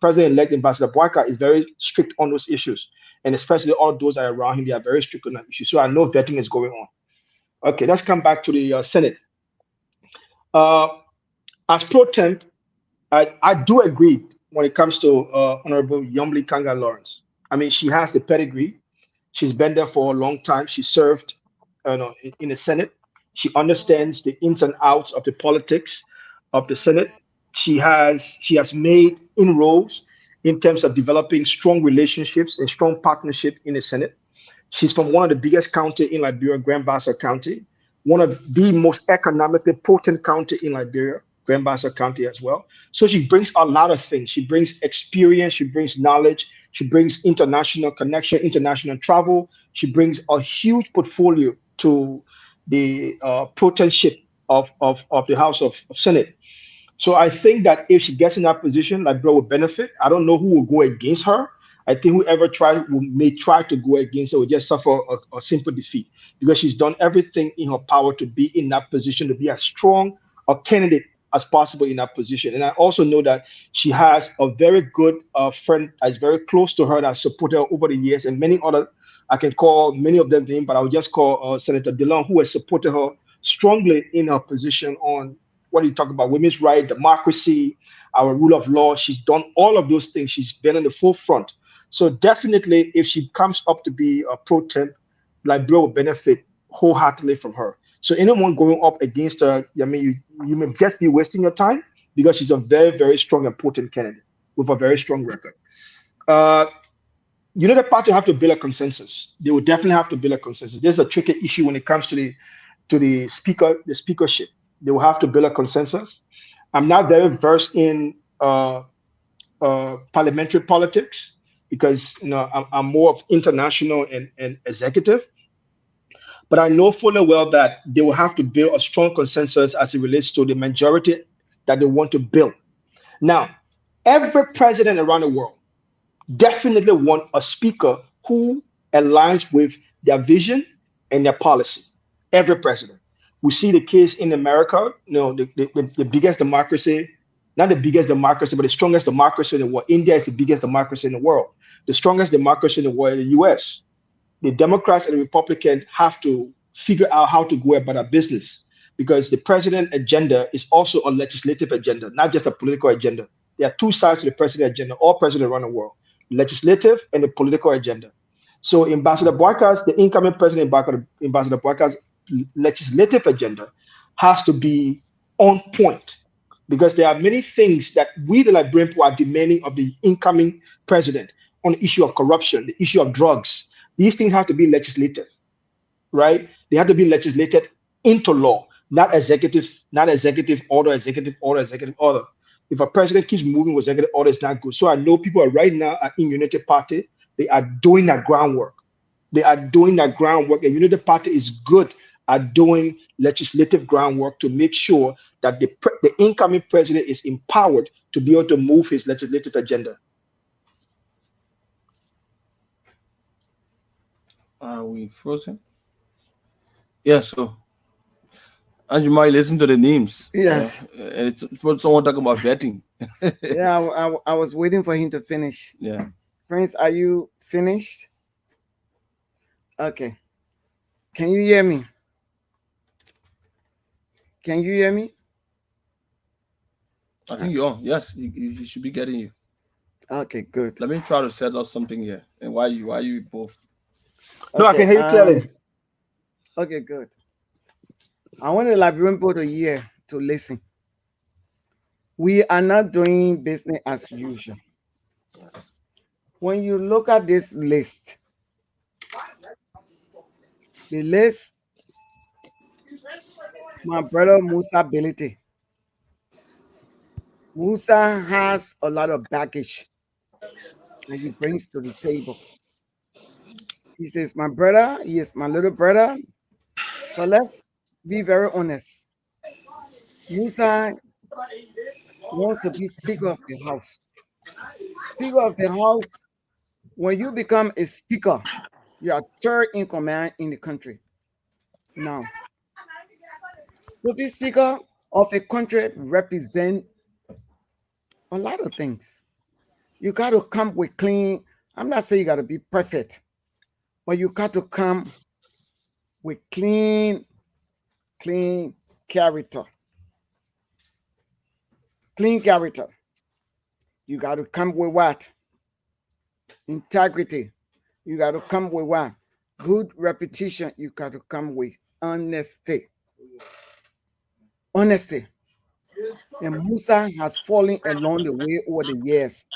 president-elect Ambassador Bouaka is very strict on those issues. And especially all those that are around him, they are very strict on that issue. So I know vetting is going on. Okay, let's come back to the Senate. As Protem, I do agree when it comes to Honorable Yombi Kanga Lawrence. I mean, she has the pedigree. She's been there for a long time. She served in the Senate. She understands the ins and outs of the politics of the Senate. She has made inroads in terms of developing strong relationships and strong partnership in the Senate. She's from one of the biggest counties in Liberia, Grand Bassa County, one of the most economically potent county in Liberia, Grand Bassa County as well. So she brings a lot of things. She brings experience, she brings knowledge, she brings international connection, international travel. She brings a huge portfolio to the Protemship of the House of Senate. So I think that if she gets in that position, Liberia will benefit. I don't know who will go against her. I think whoever may try to go against her will just suffer a simple defeat because she's done everything in her power to be in that position, to be as strong a candidate as possible in that position. And I also know that she has a very good friend that is very close to her that supported her over the years, and many other, I can call many of them names, but I will just call Senator Dillon, who has supported her strongly in her position on what you talk about, women's rights, democracy, our rule of law. She's done all of those things. She's been in the forefront. So definitely, if she comes up to be a Protem, Liberia will benefit wholeheartedly from her. So anyone going up against her, I mean, you may just be wasting your time because she's a very, very strong and potent candidate with a very strong record. The party have to build a consensus. They will definitely have to build a consensus. There's a tricky issue when it comes to the speakership. They will have to build a consensus. I'm not very versed in parliamentary politics because I'm more of international and executive. But I know fully well that they will have to build a strong consensus as it relates to the majority that they want to build. Now, every president around the world definitely want a speaker who aligns with their vision and their policy. Every president. We see the case in America, the biggest democracy, not the biggest democracy, but the strongest democracy in the world. India is the biggest democracy in the world. The strongest democracy in the world is the US. The Democrats and the Republicans have to figure out how to go about our business because the president agenda is also a legislative agenda, not just a political agenda. There are two sides to the president agenda, all presidents around the world, legislative and the political agenda. So Ambassador Boyka's, the incoming president, Ambassador Boyka's legislative agenda has to be on point because there are many things that we, the Liberian people, are demanding of the incoming president on the issue of corruption, the issue of drugs. These things have to be legislative, right? They have to be legislated into law, not executive order. If a president keeps moving with executive order, it's not good. So I know people right now are in Unity Party. They are doing that groundwork. And Unity Party is good at doing legislative groundwork to make sure that the incoming president is empowered to be able to move his legislative agenda. Are we frozen? Yeah, so and you might listen to the names. Yes. And it's someone talking about vetting. Yeah, I was waiting for him to finish. Yeah. Prince, are you finished? Okay. Can you hear me? Can you hear me? I think you're on. Yes, he should be getting you. Okay, good. Let me try to set up something here. And why you both? No, I can hear you clearly. Okay, good. I want the Liberian people to hear, to listen. We are not doing business as usual. When you look at this list, the list, my brother Musa Belite. Musa has a lot of baggage that he brings to the table. He says, my brother, he is my little brother. But let's be very honest. Musa wants to be Speaker of the House. Speaker of the House, when you become a speaker, you are third in command in the country. Now, to be Speaker of a country represent a lot of things. You got to come with clean, I'm not saying you got to be perfect, but you got to come with clean character. Clean character. You got to come with what? Integrity. You got to come with what? Good reputation. You got to come with honesty. Honesty. And Musa has fallen along the way over the years.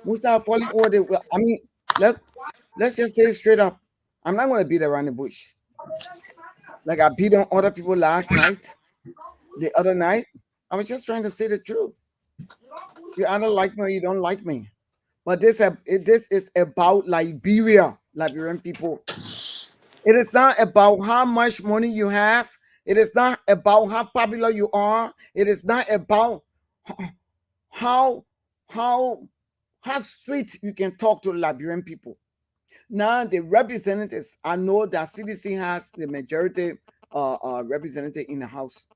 Musa has fallen over the way. I mean, let's just say it straight up. I'm not going to beat around the bush. Like I beat on other people last night, the other night. I was just trying to say the truth. You either like me or you don't like me. But this is about Liberian people. It is not about how much money you have. It is not about how popular you are. It is not about how sweet you can talk to Liberian people. Now the representatives, I know that CDC has the majority representative in the House.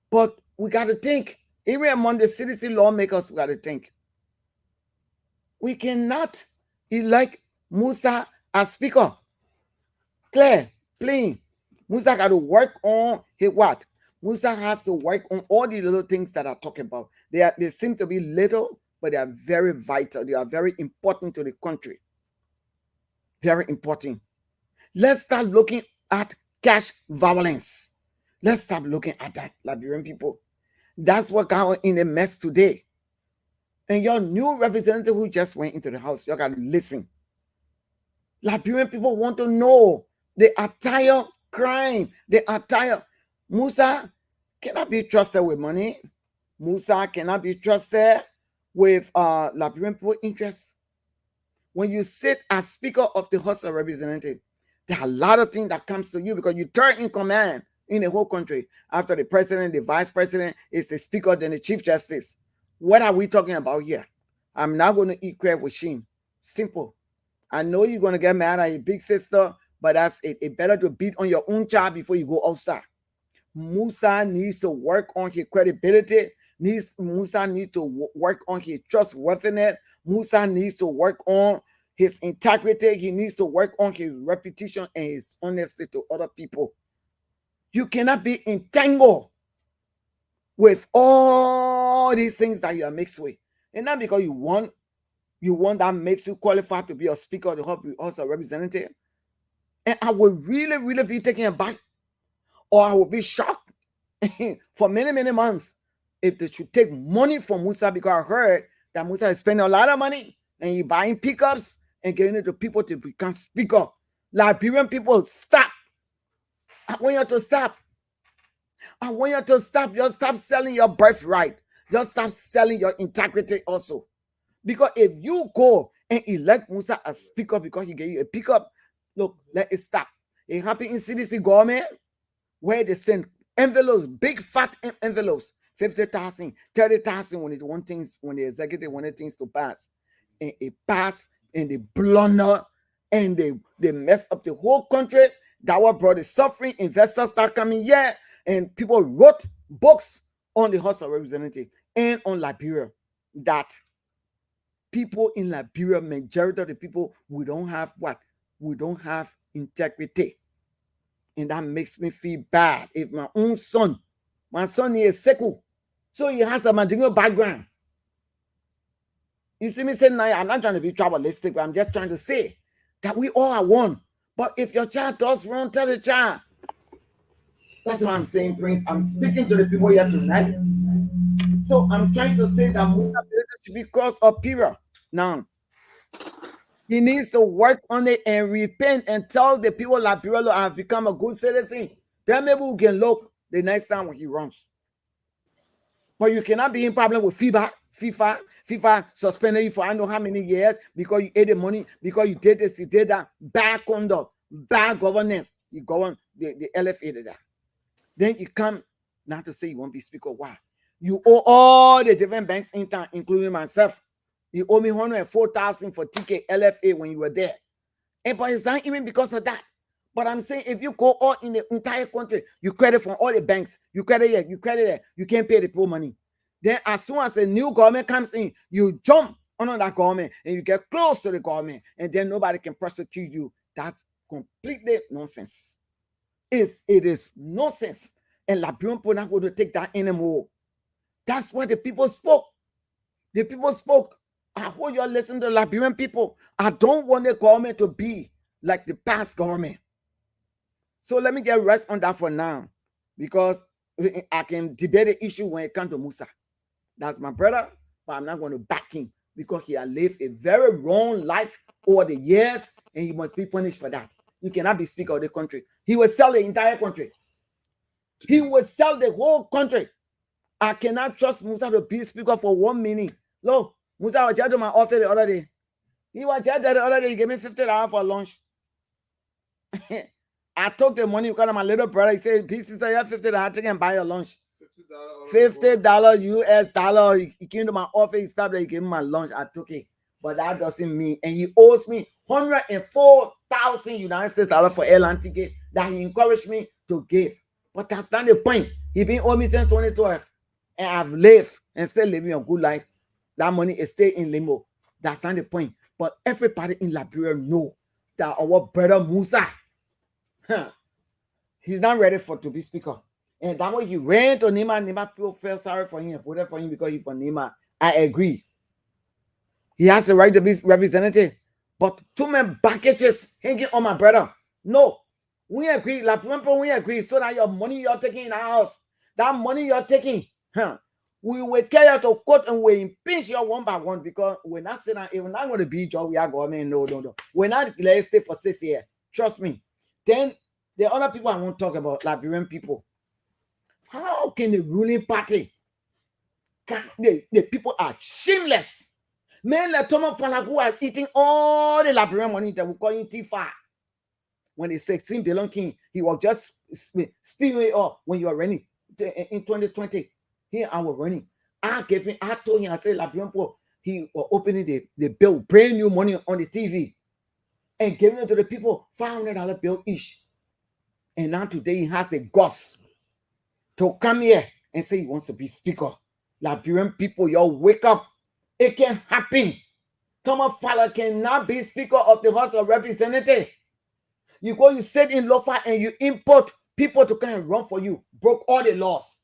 But we got to think, even among the CDC lawmakers, we got to think. We cannot elect Musa as Speaker. Clear, plain. Musa got to work on his what? Musa has to work on all the little things that I talk about. They seem to be little, but they are very vital. They are very important to the country. Very important. Let's start looking at cash violence. Let's stop looking at that, Liberian people. That's what got in a mess today. And your new representative who just went into the house, you got to listen. Liberian people want to know the entire crime, the entire. Musa cannot be trusted with money. Musa cannot be trusted with Liberian people interests. When you sit as Speaker of the House of Representatives, there are a lot of things that comes to you because you turn in command in the whole country. After the president, the vice president is the Speaker, then the Chief Justice. What are we talking about here? I'm not going to eat crab with shame. Simple. I know you're going to get mad at your big sister, but that's it better to beat on your own child before you go outside. Musa needs to work on his credibility. Musa needs to work on his trustworthiness. Musa needs to work on his integrity. He needs to work on his reputation and his honesty to other people. You cannot be entangled with all these things that you are mixed with. And not because you want that makes you qualified to be a Speaker of the House of Representatives. And I would really, really be taken aback, or I would be shocked for many, many months if they should take money from Musa, because I heard that Musa is spending a lot of money and he buying pickups and giving it to people to become Speaker. Liberian people, stop. I want you to stop. I want you to stop. Just stop selling your birthright. Just stop selling your integrity also. Because if you go and elect Musa as Speaker because he gave you a pickup, look, let it stop. It happened in CDC government where they send envelopes, big fat envelopes, 50,000, 30,000 when when the executive wanted things to pass. And it passed and they blunder and they mess up the whole country. That what brought the suffering. Investors start coming here and people wrote books on the House of Representatives and on Liberia that people in Liberia, majority of the people, we don't have what? We don't have integrity. And that makes me feel bad. If my own son, my son is Seku, so he has a Mandingo background. You see me saying, I'm not trying to be tribalistic, but I'm just trying to say that we all are one. But if your child does wrong, tell the child. That's what I'm saying, Prince. I'm speaking to the people here tonight. So I'm trying to say that Musa should be crossed or period. Now, he needs to work on it and repent and tell the people Liberia have become a good citizen. Then maybe we can look the next time when he runs. But you cannot be in problem with FIFA suspended you for I don't know how many years because you ate the money, because you did this, you did that. Bad conduct, bad governance. You govern the LFA did that. Then you come now to say you won't be Speaker. Why? You owe all the different banks in town, including myself. You owe me 104,000 for TK LFA when you were there. And but it's not even because of that. But I'm saying if you go all in the entire country, you credit from all the banks, you credit here, you credit there, you can't pay the people money. Then as soon as a new government comes in, you jump on that government and you get close to the government, and then nobody can prosecute you. That's completely nonsense. It is nonsense. And Liberian people are not going to take that anymore. That's what the people spoke. The people spoke. I hope you're listening to Liberian people. I don't want the government to be like the past government. So let me get rest on that for now, because I can debate the issue when it comes to Musa. That's my brother, but I'm not going to back him because he has lived a very wrong life over the years, and he must be punished for that. You cannot be Speaker of the country. He will sell the entire country. He will sell the whole country. I cannot trust Musa to be Speaker for 1 minute. Look, Musa was just to my office the other day. He was just there the other day. He gave me $50 for lunch. I took the money because of my little brother. He said, "Peace, sister, you have $50. Take and buy your lunch." $50 US dollar. He came to my office. He stopped there. He gave me my lunch. I took it. But that doesn't mean. And he owes me 104,000 United States dollars for airline ticket that he encouraged me to give. But that's not the point. He been owed me since 2012. And I've lived and still living a good life. That money is still in limbo. That's not the point. But everybody in Liberia know that our brother Musa, he's not ready to be Speaker. And that way he ran to Nima. Nima people felt sorry for him, voted for him because he's from Nima. I agree. He has the right to be representative. But too many packages hanging on my brother. No. We agree, La Puempo, we agree. So that your money you're taking in our house, that money you're taking, we will carry out to court and we impinge your one by one because we're not saying that we're not going to be job. We are government. No. We're not let's stay for 6 years. Trust me. Then the other people I want to talk about, Liberian people. How can the ruling party? The people are shameless. Men like Thomas Falagu are eating all the Liberian money that we call him Tifa. When they say Sim Delon King, he was just spinning it up when you are running in 2020. Here I was running. I told him, I said, Liberian people, he was opening the bill, brand new money on the TV and giving it to the people, $500 bill each. And now today he has the guts to come here and say he wants to be speaker. Liberian people, y'all wake up. It can happen. Thomas Fala cannot be speaker of the House of Representatives. You go, you sit in Lofa and you import people to come and run for you. Broke all the laws.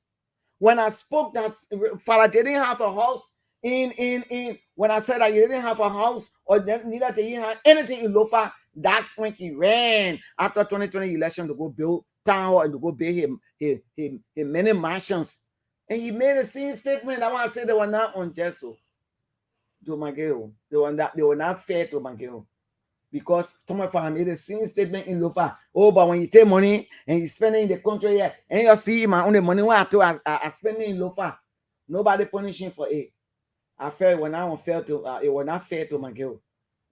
When I spoke that Fala didn't have a house when I said that he didn't have a house or neither did he have anything in Lofa, that's when he ran after 2020 election to go build town hall and to go build him many mansions. And he made a scene statement. I want to say they were not unjust to Mangeo. They were not fair to Mangeo. Because Thomas Fala made a scene statement in Lofa. Oh, but when you take money and you spend it in the country here, and you see my own money I spend it in Lofa, nobody punishing for it. I felt it was not unfair to it was not fair to Mangeo.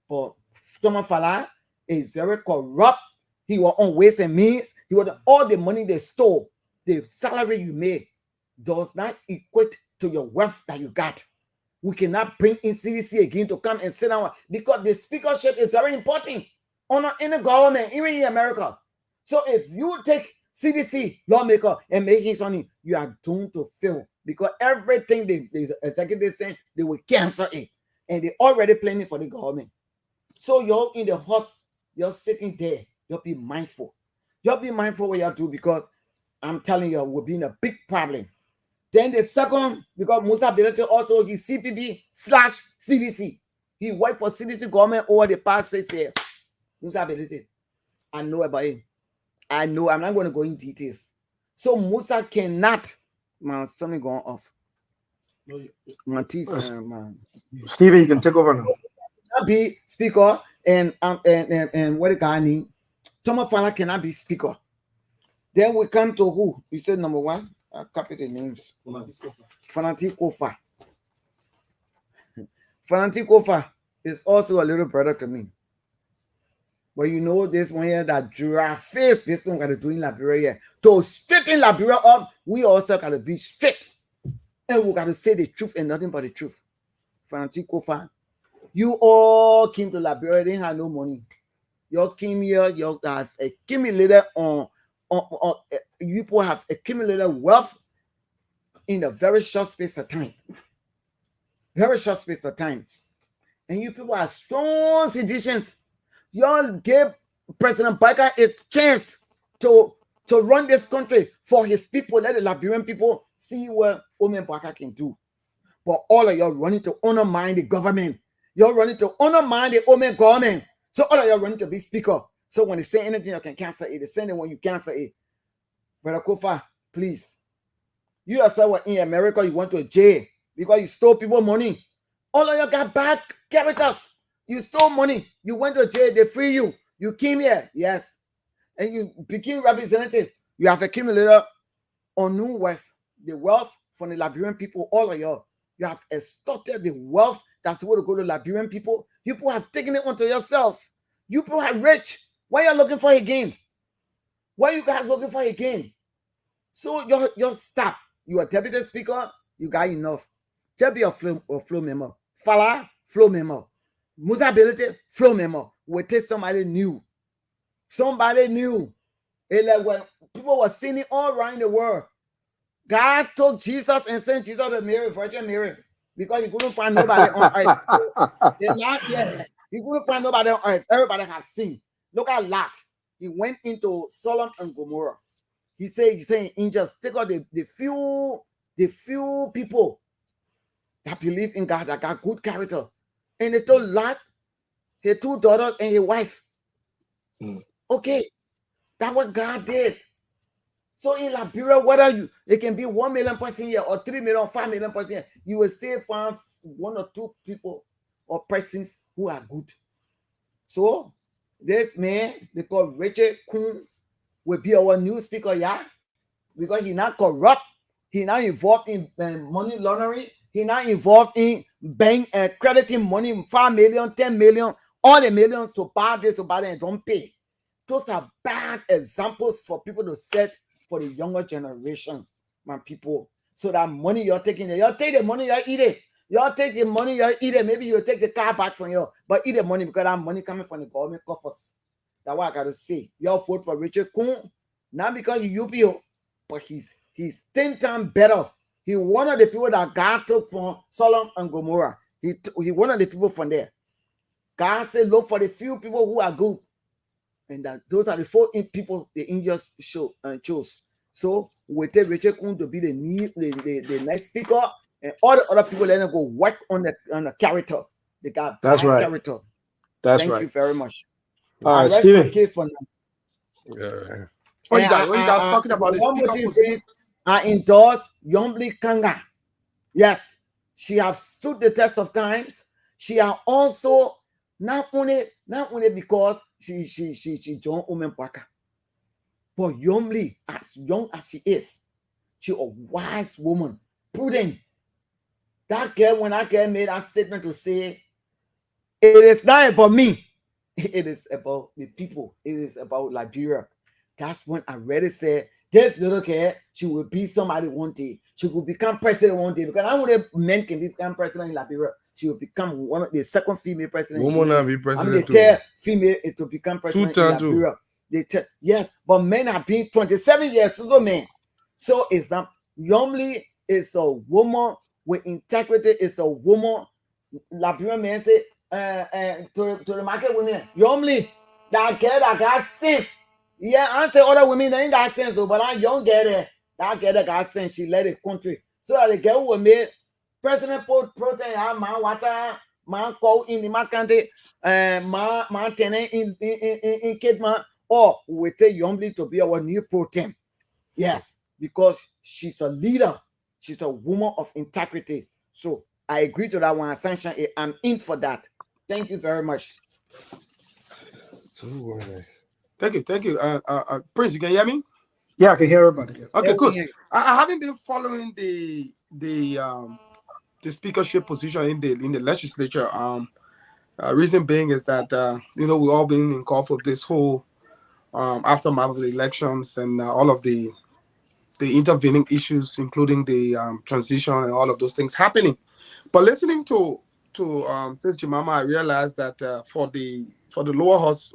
But Thomas Fala is very corrupt. He was on ways and means. He was all the money they stole, the salary you made does not equate to your wealth that you got. We cannot bring in CDC again to come and sit down because the speakership is very important in the government, even in America. So if you take CDC lawmaker and make it something, you are doomed to fail because everything the executive saying, they will cancel it. And they're already planning for the government. So you're in the house, you're sitting there, you'll be mindful. You'll be mindful what you do because I'm telling you, we'll be in a big problem. Then the second, because Musa Belete also, he's CPB/CDC. He worked for CDC government over the past 6 years. Musa Belete. I know about him. I know. I'm not going to go in details. So Musa cannot, man, something going off. My teeth, man. Stephen, you can take over now. Cannot be speaker and what the guy need. Thomas Fala cannot be speaker. Then we come to who? You said number one. I copy the names. Fanatic Kofa. Fanatic Kofa is also a little brother to me. But you know this one here that giraffe face based on what they're doing in Liberia. To straighten Liberia up, we also got to be straight. And we got to say the truth and nothing but the truth. Fanatic Kofa, you all came to Liberia, didn't have no money. You came here, you have accumulated you people have accumulated wealth in a very short space of time. Very short space of time. And you people are strong citizens. Y'all gave President Baker a chance to run this country for his people. Let the Liberian people see what Omen Baker can do. But all of y'all running to undermine the government. You're running to undermine the Omen government. So all of y'all running to be speaker. So when they say anything, you can cancel it. They say it when you cancel it. Brother Kofa, please. You yourself were in America, you went to jail because you stole people money. All of you got bad characters. You stole money. You went to jail, they free you. You came here, yes. And you became representative. You have accumulated on new wealth. The wealth from the Liberian people, all of you. You have extorted the wealth that's supposed to go to Liberian people. You people have taken it onto yourselves. You people are rich. Why are you looking for again? Why are you guys looking for again? So you're stop. You are deputy speaker. You got enough. Just be a flow memo. Fala, flow memo. Musa Belete, flow memo. We take somebody new. Somebody new. And like when people were sinning all around the world, God took Jesus and sent Jesus to Mary, Virgin Mary, because he couldn't find nobody on earth. He couldn't find nobody on earth. Everybody has sinned. Look at Lot. He went into Sodom and Gomorrah. He's saying angels, take out the few people that believe in God, that got good character. And they told Lot, his 2 daughters and his wife. Okay. That's what God did. So in Liberia, whether it can be 1 million person here or 3 million, 5 million person here, you will still find 1 or 2 people or persons who are good. So this man, because Richard Kun will be our new speaker, yeah, because he not corrupt, he not involved in money laundering, he not involved in bank crediting money, 5 million, 10 million, all the millions to buy this, to buy that, and don't pay. Those are bad examples for people to set for the younger generation, my people. So that money you're taking, you'll take the money, you'll eat it. Y'all take the money, you'll eat it. Maybe you'll take the car back from you, but eat the money because that money coming from the government coffers. That's what I gotta say. Y'all vote for Richard Kun, not because he UPO, but he's 10 times better. He one of the people that God took from Sodom and Gomorrah. He one of the people from there. God said, look for the few people who are good. And that those are the 4 people the Indians chose. So we take Richard Kun to be the next speaker, and all the other people let them go work on the character. They got That's right. Character. That's Thank right. you very much. All right, rest Steven. my case for now. Yeah. When you guys talking about the one speaker more thing position, is, I endorse Yombli Kanga. Yes, she has stood the test of times. She has also not only because she joined Women Parker, but Yombli, as young as she is, she a wise woman, prudent. That girl, when that girl made that statement to say, it is not about me, it is about the people, it is about Liberia. That's when I already said, this little girl, she will be somebody one day. She will become president one day. Because I know that men can become president in Liberia. She will become one of the second female president. Woman will be president. I'm the third female to become president in Liberia. Yes, but men have been 27 years, so men. So it's not, Yombli is a woman with integrity, is a woman. Liberian men say, to the market women, Yombli, that girl that got sense. Yeah, I say other women, they ain't got sense, but that young girl there, that girl that got sense, she led the country. So that the girl who made President Protein, man, water, man, call in the country, man, tenant in Kidman, or we take Yombli to be our new Protein. Yes, because she's a leader, she's a woman of integrity. So I agree to that one. Sanction, I'm in for that. Thank you very much. Thank you. Prince, you can hear me? Yeah, I can hear everybody. Okay, good. I haven't been following the speakership position in the legislature. Reason being is that we've all been involved with this whole aftermath of the elections and all of the intervening issues, including the transition and all of those things happening. But listening to Sis Jemima, I realized that for the lower house,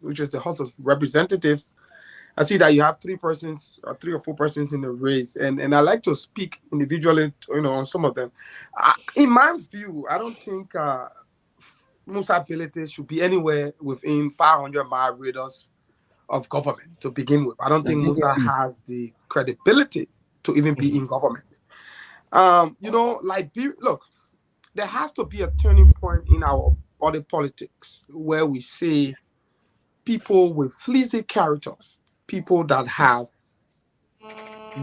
which is the House of Representatives, I see that you have 3 or 4 persons in the race, and I like to speak individually, on some of them. In my view, I don't think Musa Bility should be anywhere within 500-mile radius of government to begin with. I don't think Musa has the credibility to even be in government. Look, there has to be a turning point in our body politics where we see people with fleecy characters, people that have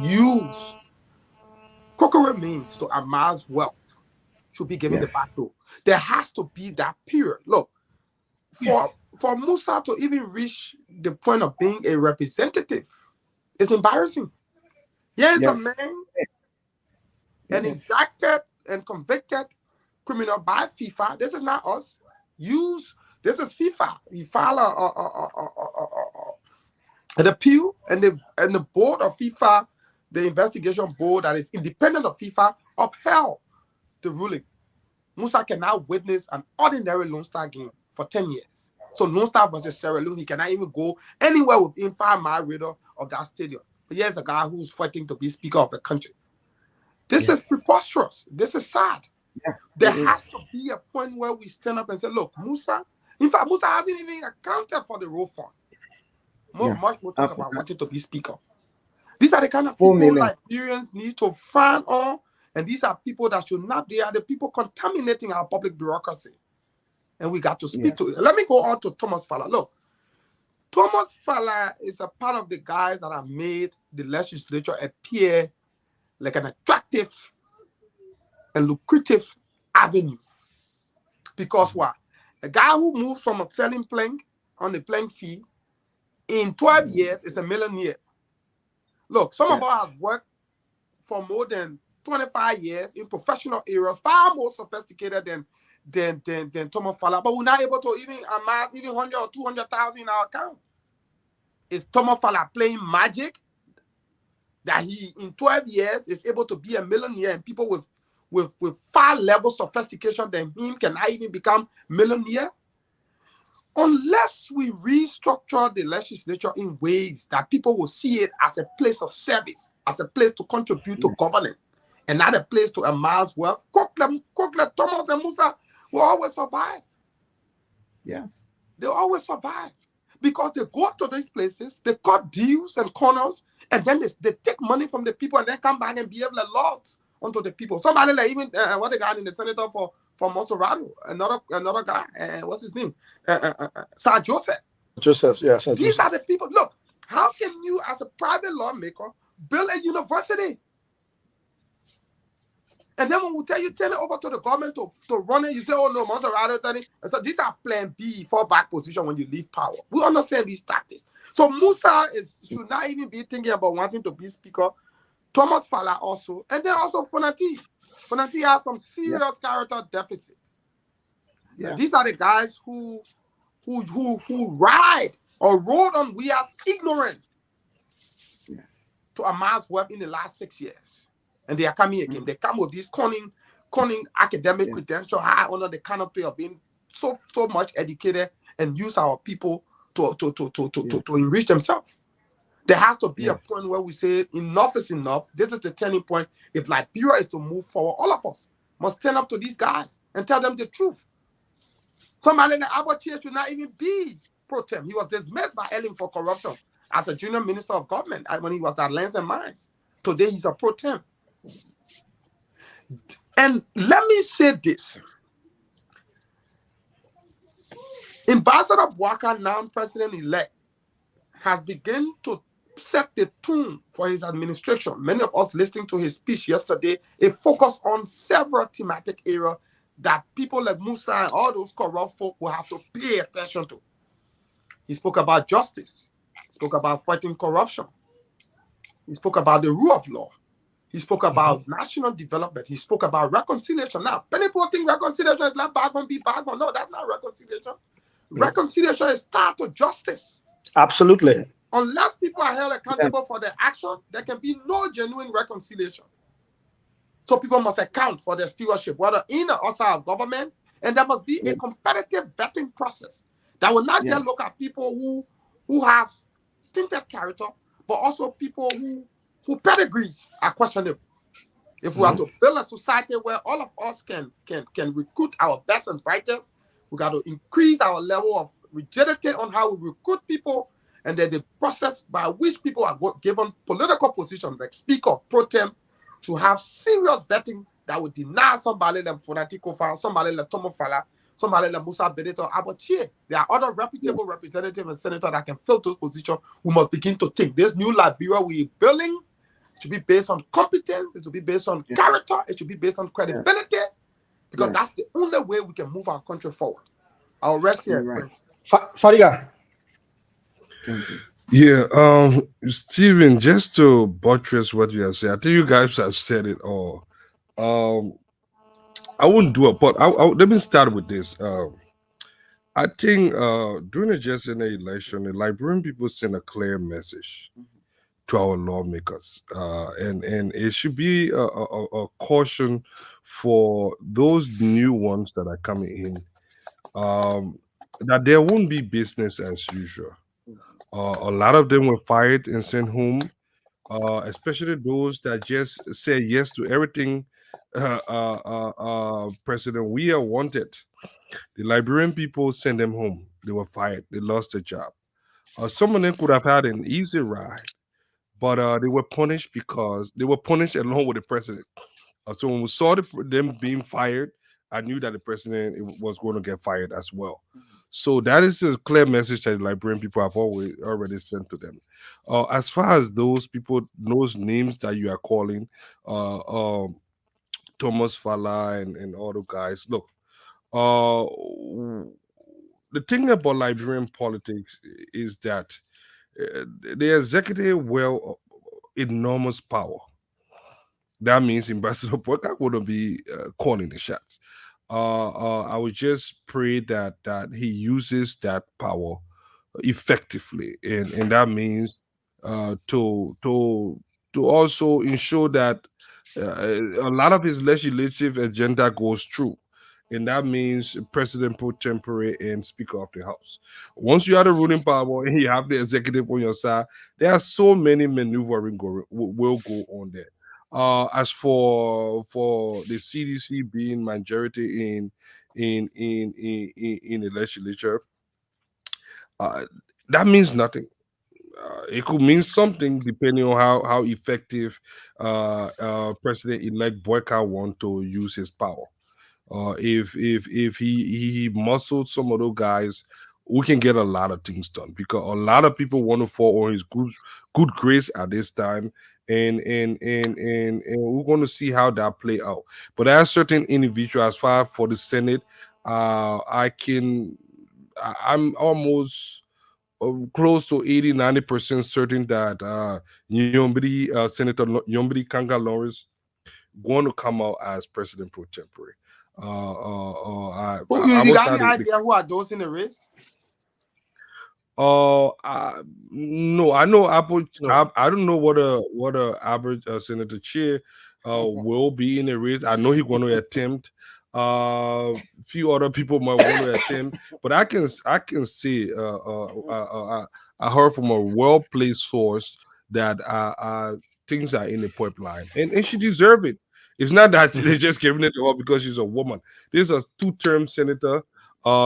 used corporate means to amass wealth, should be given the back door. There has to be that period. Look, for Musa to even reach the point of being a representative, it's embarrassing. Here's a man, an indicted and convicted criminal by FIFA. This is not us. This is FIFA. He filed an appeal, and the board of FIFA, the investigation board that is independent of FIFA, upheld the ruling. Musa can now witness an ordinary Lone Star game for 10 years. So Lone Star versus Sierra Leone, he cannot even go anywhere within 5-mile radius of that stadium. But here's a guy who's fighting to be speaker of the country. This is preposterous. This is sad. There has to be a point where we stand up and say, look, Musa, in fact, Musa hasn't even accounted for the road fund. Much more talk about wanting to be speaker. These are the kind of people Liberians need to frown on, and these are people that should not, they are the people contaminating our public bureaucracy. And we got to speak to it. Let me go on to Thomas Fala. Look, Thomas Fala is a part of the guys that have made the legislature appear like an attractive and lucrative avenue. Because what? A guy who moves from a selling plank on the plank fee in 12 years is a millionaire. Look, some of us have worked for more than 25 years in professional areas, far more sophisticated than Thomas Fala, but we're not able to even amass even 100 or 200,000 in our account. Is Thomas Fala playing magic that he in 12 years is able to be a millionaire, and people with far level sophistication than him cannot even become millionaire? Unless we restructure the legislature in ways that people will see it as a place of service, as a place to contribute to governance, and not a place to amass wealth, Kokle, Thomas, and Musa will always survive. Yes. They'll always survive. Because they go to these places, they cut deals and corners, and then they take money from the people and then come back and behave like lords onto the people. Somebody like even what the guy in the senator for Monserrato, another guy, what's his name? Sir Joseph. Joseph, yes. Yeah, These are the people. Look, how can you, as a private lawmaker, build a university? And then when we tell you turn it over to the government to run it, you say, oh no, Monserrato, so these are plan B, fallback position when you leave power. We understand these tactics. So Musa should not even be thinking about wanting to be speaker. Thomas Fala also, and then also Fonati. Fonati has some serious character deficit. Yes. These are the guys who ride or rode on we as ignorance to amass wealth in the last 6 years. And they are coming again. They come with this cunning academic credential high under the canopy of being so much educated and use our people to enrich themselves. There has to be a point where we say enough is enough. This is the turning point. If Liberia is to move forward, all of us must stand up to these guys and tell them the truth. Somebody like Abachie should not even be pro tem. He was dismissed by Ellen for corruption as a junior minister of government when he was at Lands and Mines. Today he's a pro tem. And let me say this. Ambassador Bouaka, now president-elect, has begun to set the tone for his administration. Many of us listening to his speech yesterday, it focused on several thematic areas that people like Musa and all those corrupt folk will have to pay attention to. He spoke about justice. He spoke about fighting corruption. He spoke about the rule of law. He spoke about national development. He spoke about reconciliation. Now, many people think reconciliation is like bygone be bygone. No, that's not reconciliation. Reconciliation is start to justice. Absolutely. Unless people are held accountable for their action, there can be no genuine reconciliation. So people must account for their stewardship, whether in or outside of government, and there must be a competitive vetting process that will not just look at people who have tinted character, but also people who pedigrees are questionable. If we are to build a society where all of us can recruit our best and brightest, we got to increase our level of rigidity on how we recruit people, and then the process by which people are given political positions like speaker, pro tem, to have serious vetting that would deny somebody like Fonati Kofa, somebody like Thomas Fala, somebody like Musa Benito Abachie. There are other reputable representatives and senators that can fill those positions. We must begin to think. This new Liberia we're building should be based on competence. It should be based on character. It should be based on credibility, because that's the only way we can move our country forward. I'll rest here. Fariga. Yeah, Stephen, just to buttress what you have said, I think you guys have said it all. I wouldn't do it, but let me start with this. I think during the just in the election, the Liberian people sent a clear message to our lawmakers, and it should be a caution for those new ones that are coming in, that there won't be business as usual. A lot of them were fired and sent home, especially those that just say yes to everything President Weah wanted. The Liberian people sent them home. They were fired. They lost their job. Some of them could have had an easy ride, but they were punished because they were punished along with the president. So when we saw them being fired, I knew that the president was going to get fired as well. So that is a clear message that Liberian people have already sent to them. As far as those people, those names that you are calling, Thomas Fala and all the guys, look, uh, the thing about Liberian politics is that the executive enormous power. That means Ambassador Boyka wouldn't be calling the shots. I would just pray that he uses that power effectively, and that means to also ensure that a lot of his legislative agenda goes through. And that means President pro tempore and Speaker of the House. Once you have the ruling power and you have the executive on your side, there are so many maneuvering will go on there. As for the CDC being majority in the legislature, that means nothing. It could mean something depending on how effective President-elect Boyka want to use his power. If he muscled some of those guys, we can get a lot of things done because a lot of people want to fall on his good grace at this time, and we're going to see how that play out. But there are certain individuals, as far for the Senate, I'm almost close to 80-90% certain that Senator Nyombri Kanga Lawrence going to come out as president pro tempore. You got any idea who are those in the race? No, I know Apple. I don't know what a average Senator Chair will be in the race. I know he's going to attempt. Few other people might want to attempt, but I can see. I heard from a well-placed source that things are in the pipeline, and she deserves it. It's not that they're just giving it to her because she's a woman. This is a two-term senator.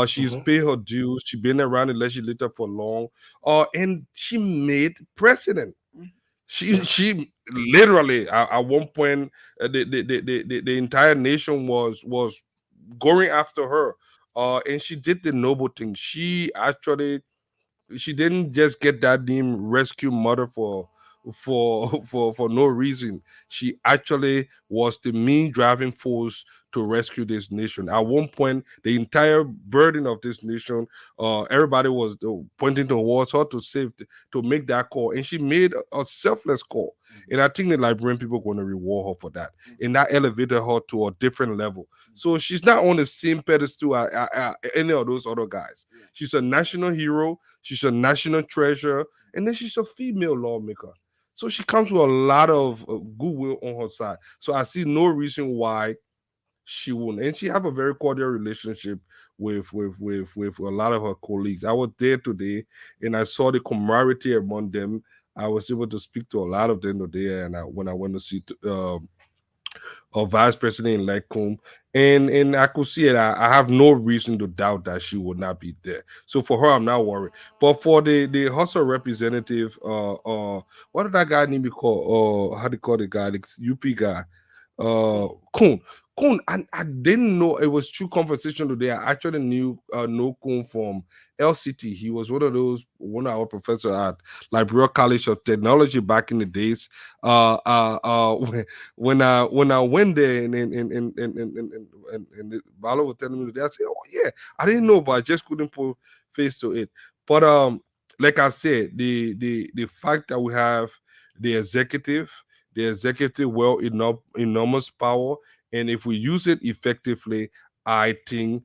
She's paid her dues. She's been around the legislature for long. And she made president. She literally at one point the entire nation was going after her. And she did the noble thing. She didn't just get that name rescue mother for no reason. She actually was the main driving force to rescue this nation. At one point, the entire burden of this nation, everybody was pointing towards her to make that call, and she made a selfless call. And I think the Liberian people are going to reward her for that, and that elevated her to a different level. So she's not on the same pedestal as any of those other guys. She's a national hero. She's a national treasure, and then she's a female lawmaker. So she comes with a lot of goodwill on her side. So I see no reason why she wouldn't. And she have a very cordial relationship with a lot of her colleagues. I was there today, and I saw the camaraderie among them. I was able to speak to a lot of them today, and when I went to see Vice President-elect Combs, and I could see it. I have no reason to doubt that she would not be there. So for her, I'm not worried. But for the Hustle representative, what did that guy name be called? How do you call the guy? The UP guy, Kun. I didn't know it was true conversation today. I actually know Kun from LCT. He was one of our professors at Liberia College of Technology back in the days. When I went there and Balo was telling me that, I said, "Oh yeah, I didn't know, but I just couldn't put face to it." But like I said, the fact that we have the executive enormous power, and if we use it effectively, I think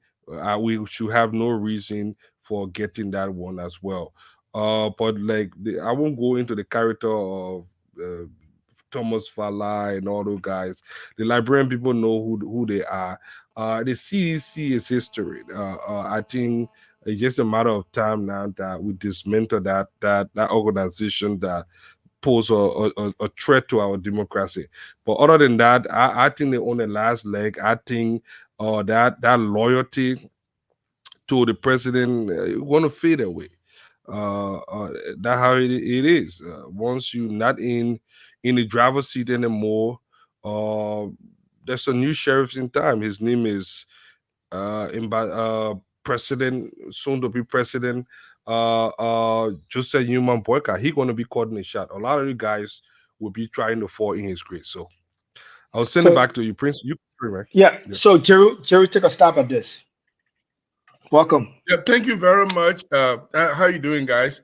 we should have no reason for getting that one as well. But I won't go into the character of Thomas Fala and all those guys. The Liberian people know who they are. The CDC is history. I think it's just a matter of time now that we dismantle that organization that pose a threat to our democracy. But other than that, I think they're on the last leg. I think that loyalty to the president going to fade away. That's how it is. Once you're not in the driver's seat anymore, there's a new sheriff in time. His name is president, soon to be president, Joseph Newman Boyka, he's going to be calling the shot. A lot of you guys will be trying to fall in his grace. So I'll send it back to you, Prince. You, man. Yeah. So Jerry, take a stab at this. Welcome. Yeah, thank you very much. How you doing, guys?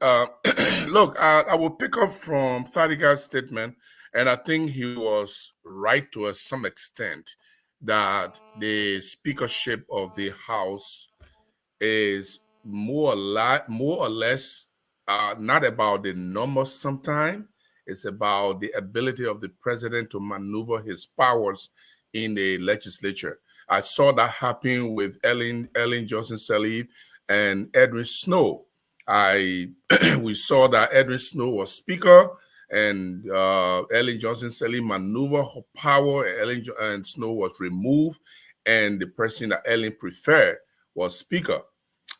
Look, I will pick up from Fadiga's statement, and I think he was right to some extent that the speakership of the House is more or less not about the numbers sometimes. It's about the ability of the president to maneuver his powers in the legislature. I saw that happen with Ellen Johnson Sirleaf and Edwin Snow. We saw that Edwin Snow was speaker, and Ellen Johnson Sirleaf maneuvered her power, and Snow was removed, and the person that Ellen preferred was speaker.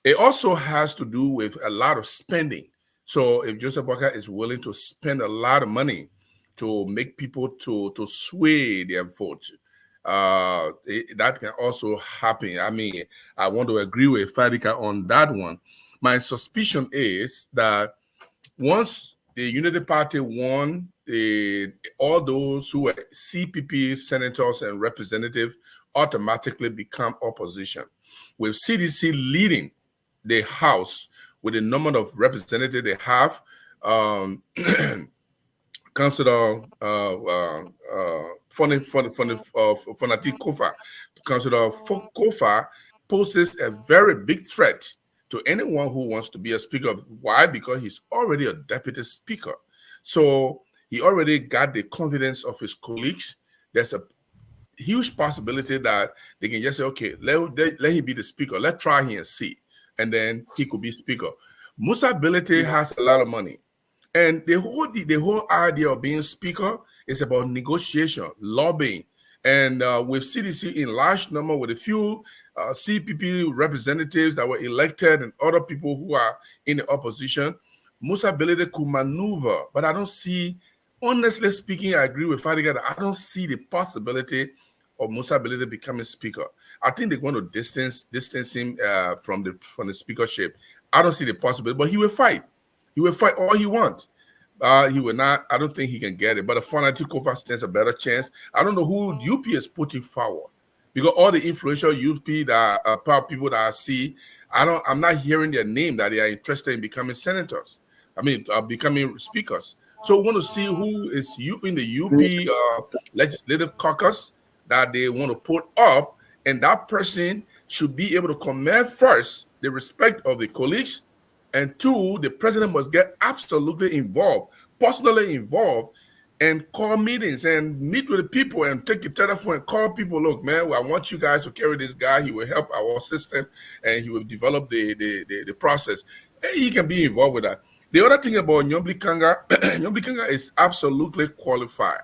It also has to do with a lot of spending. So if Joseph Boyka is willing to spend a lot of money to make people to sway their vote, that can also happen. I mean, I want to agree with Fadika on that one. My suspicion is that once the Unity Party won, all those who were CPP senators and representatives automatically become opposition. With CDC leading the House with the number of representatives they have, Councillor Fonati Kofa, Councillor Kofa poses a very big threat to anyone who wants to be a speaker. Why? Because he's already a deputy speaker. So he already got the confidence of his colleagues. There's a huge possibility that they can just say, okay, let him be the speaker. Let's try him and see. And then he could be speaker. Musa Bilete has a lot of money. And the whole idea of being speaker is about negotiation, lobbying. And with CDC in large number, with a few CPP representatives that were elected and other people who are in the opposition, Musa Bilete could maneuver. But I don't see, honestly speaking, I agree with Fadiga that I don't see the possibility of Musa Bilete becoming speaker. I think they're going to distance him from the speakership. I don't see the possibility, but he will fight. He will fight all he wants. He will not. I don't think he can get it. But Fonati Kofa stands a better chance. I don't know who UP is putting forward, because all the influential UP people that I see, I'm not hearing their name that they are interested in becoming senators. I mean, becoming speakers. So we want to see who is in the UP legislative caucus that they want to put up, and that person should be able to command first the respect of the colleagues, and two, the president must get absolutely involved, personally involved, and call meetings and meet with the people and take the telephone and call people. Look, man, I want you guys to carry this guy. He will help our system, and he will develop the process. And he can be involved with that. The other thing about Nyombli Kanga, Nyombli Kanga is absolutely qualified.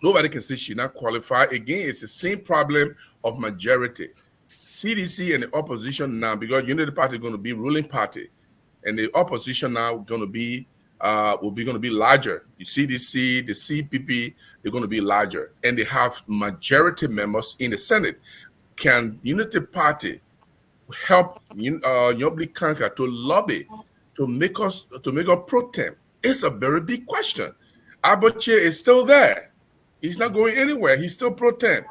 Nobody can say she's not qualified. Again, it's the same problem of majority. CDC and the opposition now, because Unity Party is going to be ruling party, and the opposition now going to be will be going to be larger. The CDC, the CPP, they're going to be larger, and they have majority members in the Senate. Can Unity Party help Nyombli Kanga to lobby to make us pro tem? It's a very big question. Abache is still there. He's not going anywhere. He's still pro tem.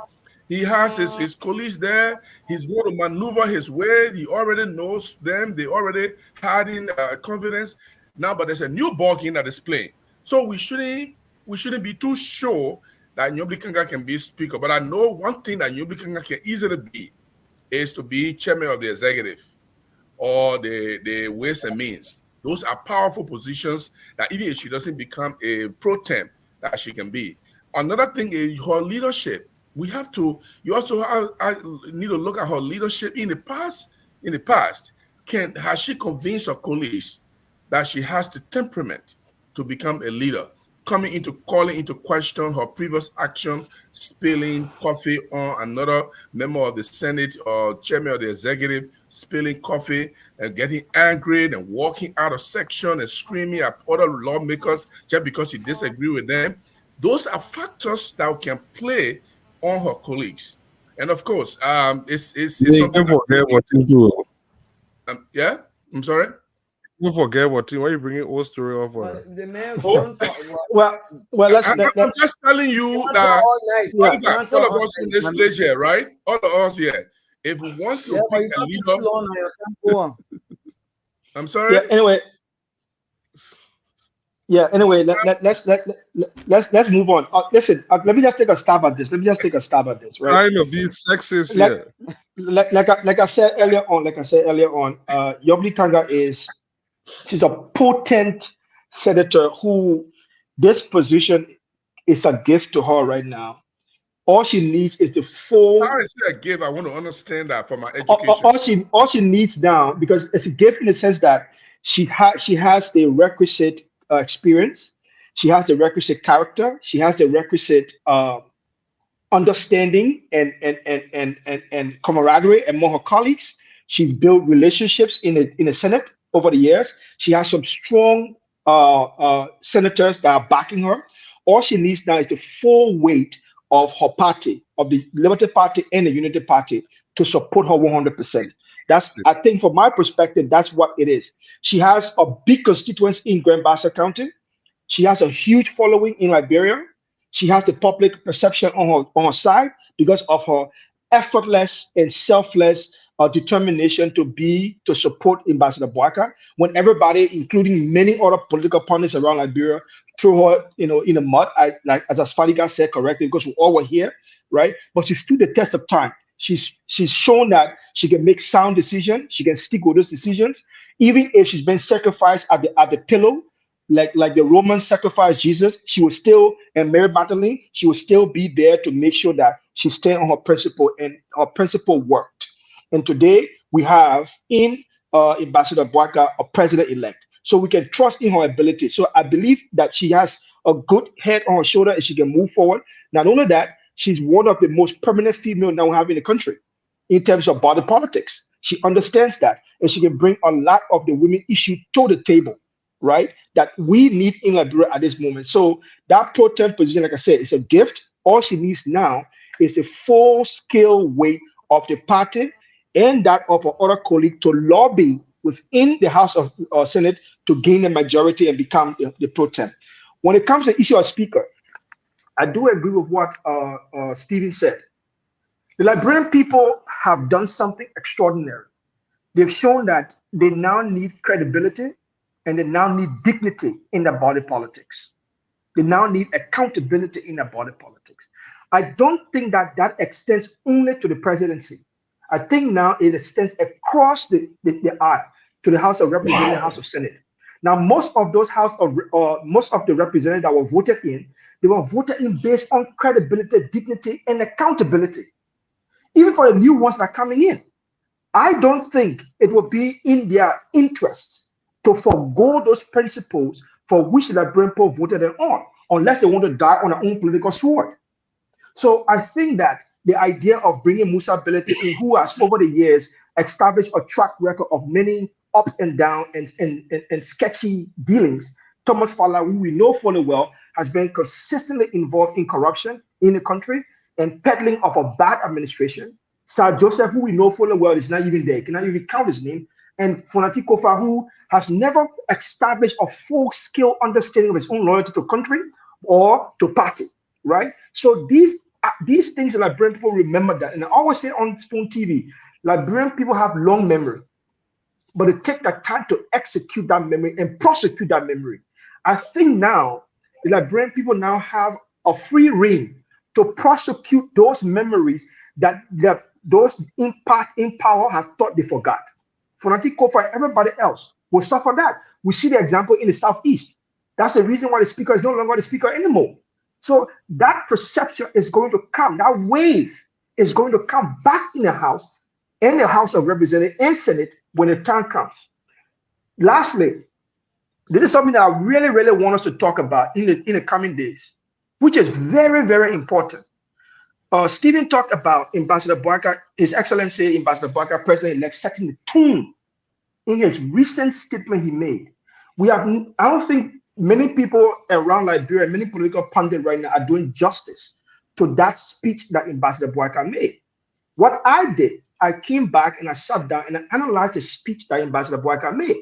He has his colleagues there. He's going to maneuver his way. He already knows them. They already had in confidence. Now, but there's a new ball game that is playing. So we shouldn't be too sure that Nyombli Kanga can be speaker. But I know one thing that Nyombli Kanga can easily be is to be chairman of the executive or the Ways and Means. Those are powerful positions that even if she doesn't become a pro tem, that she can be. Another thing is her leadership. You also need to look at her leadership in the past. Has she convinced her colleagues that she has the temperament to become a leader, calling into question her previous action, spilling coffee on another member of the Senate or chairman of the executive, spilling coffee and getting angry and walking out of section and screaming at other lawmakers just because you disagree with them? Those are factors that can play on her colleagues. And of course, it's You something. can't forget what you do. Yeah, I'm sorry. Don't forget what you. Why you bringing old story off on it? The man Oh. Well, let's. I'm just telling you that all of us in this stage here, right? All of us here, if we want to pick a leader, I'm sorry. Yeah. Anyway. Yeah. Anyway, let's move on. Listen, let me just take a stab at this. Right. Trying to be sexist here. Like I said earlier on, Yobli Kanga she's a potent senator who this position is a gift to her right now. All she needs is the full. How is it a gift? I want to understand that for my education. All she needs now, because it's a gift in the sense that she has the requisite experience, she has the requisite character, she has the requisite understanding and camaraderie among her colleagues. She's built relationships in the Senate over the years. She has some strong senators that are backing her. All she needs now is the full weight of her party, of the Liberty Party and the Unity Party, to support her 100%. That's, I think, from my perspective, that's what it is. She has a big constituency in Grand Bassa County. She has a huge following in Liberia. She has the public perception on her side because of her effortless and selfless determination to support Ambassador Boaka, when everybody, including many other political pundits around Liberia, threw her, in the mud. Like as Asfadiga said correctly, because we all were here, right? But she stood the test of time. She's shown that she can make sound decisions. She can stick with those decisions, even if she's been sacrificed at the pillow, like the Romans sacrificed Jesus. She will still, and Mary Magdalene, she will still be there to make sure that she stayed on her principle, and her principle worked. And today we have in Ambassador Boaka a president-elect, so we can trust in her ability. So I believe that she has a good head on her shoulder and she can move forward. Not only that, she's one of the most permanent female now we have in the country in terms of body politics. She understands that, and she can bring a lot of the women issue to the table, right? That we need in Liberia at this moment. So that pro tem position, like I said, is a gift. All she needs now is the full scale weight of the party and that of her other colleague to lobby within the House of Senate to gain a majority and become the pro tem. When it comes to the issue of speaker, I do agree with what Stephen said. The Liberian people have done something extraordinary. They've shown that they now need credibility and they now need dignity in their body politics. They now need accountability in their body politics. I don't think that extends only to the presidency. I think now it extends across the aisle to the House of Representatives, House of Senate. Now, most of those most of the representatives that were voted in, they were voted in based on credibility, dignity, and accountability. Even for the new ones that are coming in, I don't think it will be in their interest to forego those principles for which the Liberian people voted them on, unless they want to die on their own political sword. So I think that the idea of bringing Musa Belete in, who has over the years established a track record of many up and down and sketchy dealings. Thomas Fala, who we know fully well, has been consistently involved in corruption in the country and peddling of a bad administration. Sir Joseph, who we know fully well, is not even there. You cannot even count his name. And Fonati Kofa, who has never established a full-scale understanding of his own loyalty to country or to party, right? So these things, Liberian people remember that. And I always say on Spoon TV, Liberian people have long memory, but it takes the time to execute that memory and prosecute that memory. I think now the Liberian people now have a free rein to prosecute those memories that those in power have thought they forgot. Fonati Kofa and everybody else will suffer that. We see the example in the Southeast. That's the reason why the speaker is no longer the speaker anymore. So that perception is going to come. That wave is going to come back in the House and the House of Representatives and Senate when the time comes. Lastly, this is something that I really, really want us to talk about in the coming days, which is very, very important. Stephen talked about Ambassador Boaka, His Excellency Ambassador Boaka, President-elect, setting the tone in his recent statement he made. I don't think many people around Liberia, many political pundits right now are doing justice to that speech that Ambassador Boaka made. What I did, I came back and I sat down and I analyzed the speech that Ambassador Boyka made.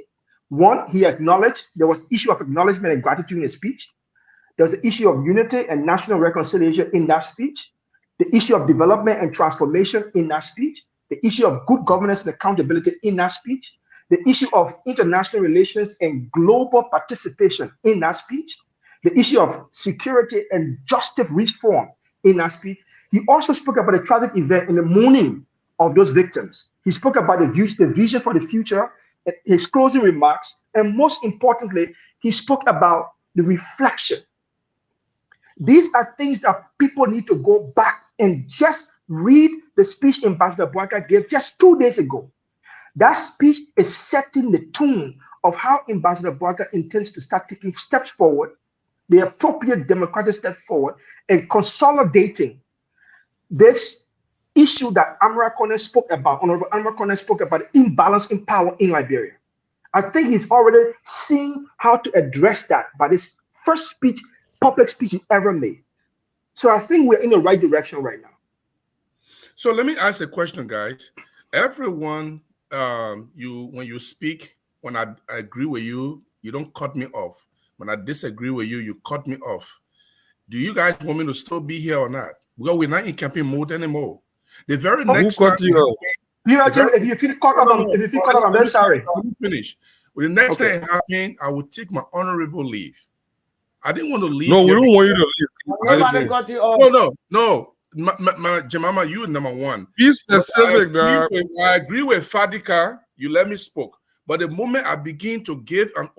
One, he acknowledged there was issue of acknowledgement and gratitude in his speech. There was the issue of unity and national reconciliation in that speech. The issue of development and transformation in that speech. The issue of good governance and accountability in that speech. The issue of international relations and global participation in that speech. The issue of security and justice reform in that speech. He also spoke about a tragic event in the mourning of those victims. He spoke about the vision for the future, his closing remarks, and most importantly, he spoke about the reflection. These are things that people need to go back and just read the speech Ambassador Boyka gave just 2 days ago. That speech is setting the tone of how Ambassador Boyka intends to start taking steps forward, the appropriate democratic step forward, and consolidating this issue that Honorable Amara Konne spoke about, the imbalance in power in Liberia. I think he's already seen how to address that by this first speech, public speech he ever made. So I think we're in the right direction right now. So let me ask a question, guys. Everyone, when you speak, when I agree with you, you don't cut me off. When I disagree with you, you cut me off. Do you guys want me to still be here or not? Because we're not in campaign mode anymore. The very next time if you feel cut off, I'm very sorry. Finish. Well, the next time it happens, I will take my honorable leave. I didn't want to leave. No, we don't want you to leave. Nobody got you off. No. Jemima, you number one. Be specific, I agree with Fadika. You let me speak. But the moment I begin to give an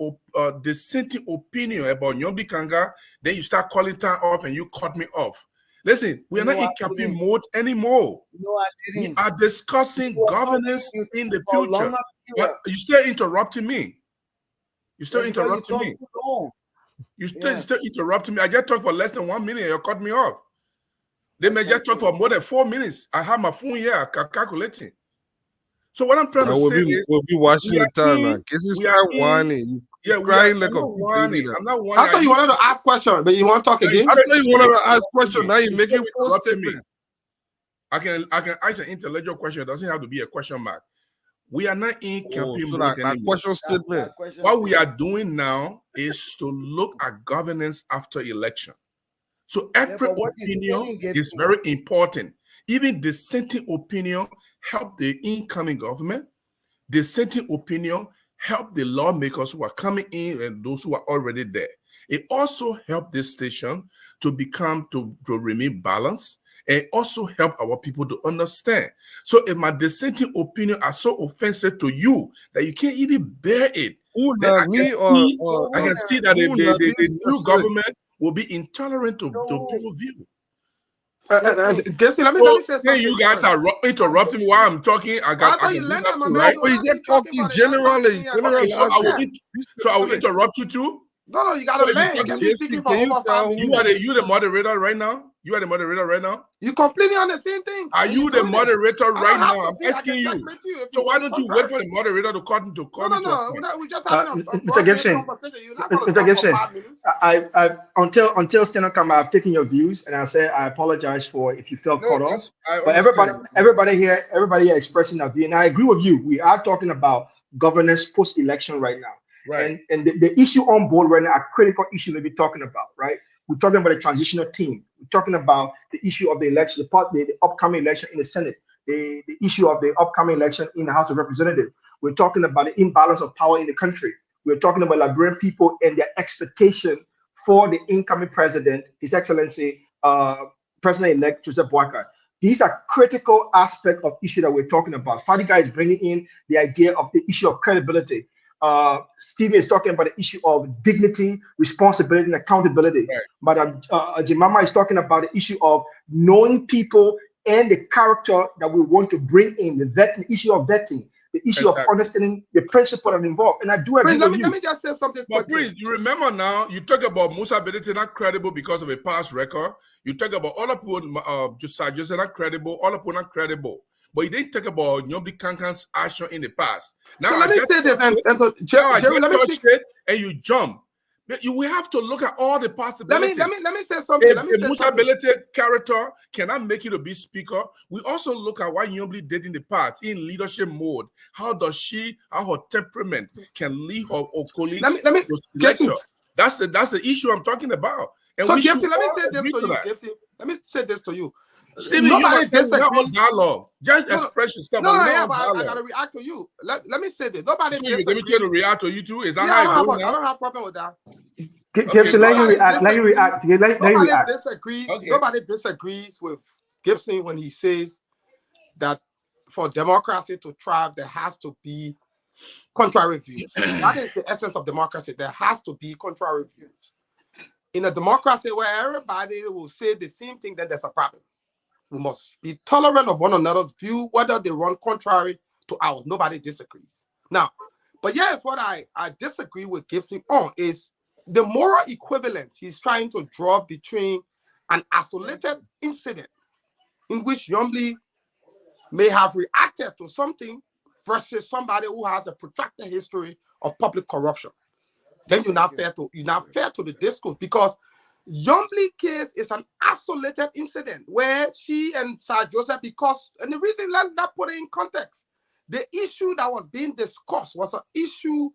dissenting opinion about Nyombi Kanga, then you start calling time off and you cut me off. Listen, we are not in campaign mode anymore. No, I didn't. We are discussing governance in the future. But you still interrupting me. You still interrupting me. You still interrupting me. I just talked for less than 1 minute and you cut me off. They may just talk for more than 4 minutes. I have my phone here calculating. So what I'm trying to say is, we'll be watching the time now. We are whining. Yeah, crying like I'm not whining. I'm not whining. I thought you wanted to ask questions, but you want to talk again? I thought you wanted to ask questions. Now you're making full statement. I can ask an intellectual question. It doesn't have to be a question mark. We are not in campaign mode anymore. Question statement. What we are doing now is to look at governance after election. So every opinion is very important. Even dissenting opinion help the incoming government. Dissenting opinion help the lawmakers who are coming in and those who are already there. It also helped this station to remain balanced and also help our people to understand. So if my dissenting opinion are so offensive to you that you can't even bear it, I can see that the new government will be intolerant to people's view. Let me say something. You guys are interrupting me while I'm talking. I right? You're just talking generally. So I will interrupt you too. No, you gotta learn. You can be speaking for over 5 minutes. You the moderator right now? You are the moderator right now? You completely on the same thing. Are you the moderator right now? I'm asking you. So why don't you wait for the moderator to call into No, we just having Mr. Gibson. Mr. Gibson, until Steno come, I've taken your views and I say I apologize for if you felt cut off. But everybody here expressing their view, and I agree with you. We are talking about governance post-election right now. Right. And the issue on board right now, a critical issue that we're talking about, right? We're talking about a transitional team. We're talking about the issue of the election, the upcoming election in the Senate, the issue of the upcoming election in the House of Representatives. We're talking about the imbalance of power in the country. We're talking about Liberian people and their expectation for the incoming president, His Excellency, President-elect Joseph Boyka. These are critical aspects of issue that we're talking about. Fadiga is bringing in the idea of the issue of credibility. Stephen is talking about the issue of dignity, responsibility, and accountability. Right. But Jemima is talking about the issue of knowing people and the character that we want to bring in, the issue of vetting, the issue of understanding the principle that involved. And I do agree with you. Let me just say something. But Prince, you remember now, you talk about Musa Bedete not credible because of a past record. You talk about all of people, just not credible, all of people not credible. But you didn't talk about Nyombi Kankan's action in the past. Now so let me say this, and so Jerry, let me and you jump We have to look at all the possibilities. Let me say something. If Musa Belete character cannot make it to be speaker, we also look at what Nyombli did in the past in leadership mode. How her temperament can lead her colleagues to select her. That's the issue I'm talking about. And so, we Gibson, should let me all say this agree to you, that. Gibson. Let me say this to you. Stephen, Nobody you must disagrees. dialogue. Just express yourself. No, yeah, but I gotta react to you. Let me say this. Nobody disagrees. Let me try to react to you too. Is that yeah, how I don't have a problem with that. Gibson, let you react. Let you react. Nobody disagrees. Okay. Nobody disagrees with Gibson when he says that for democracy to thrive, there has to be contrary views. That is the essence of democracy. There has to be contrary views. In a democracy where everybody will say the same thing, then there's a problem. We must be tolerant of one another's view, whether they run contrary to ours. Nobody disagrees. Now, but yes, what I disagree with Gibson on is the moral equivalence he's trying to draw between an isolated incident in which Nyombli may have reacted to something versus somebody who has a protracted history of public corruption. Then you're not fair to the discourse, because Nyombli case is an isolated incident where she and Sir Joseph, and the reason, let that put it in context, the issue that was being discussed was an issue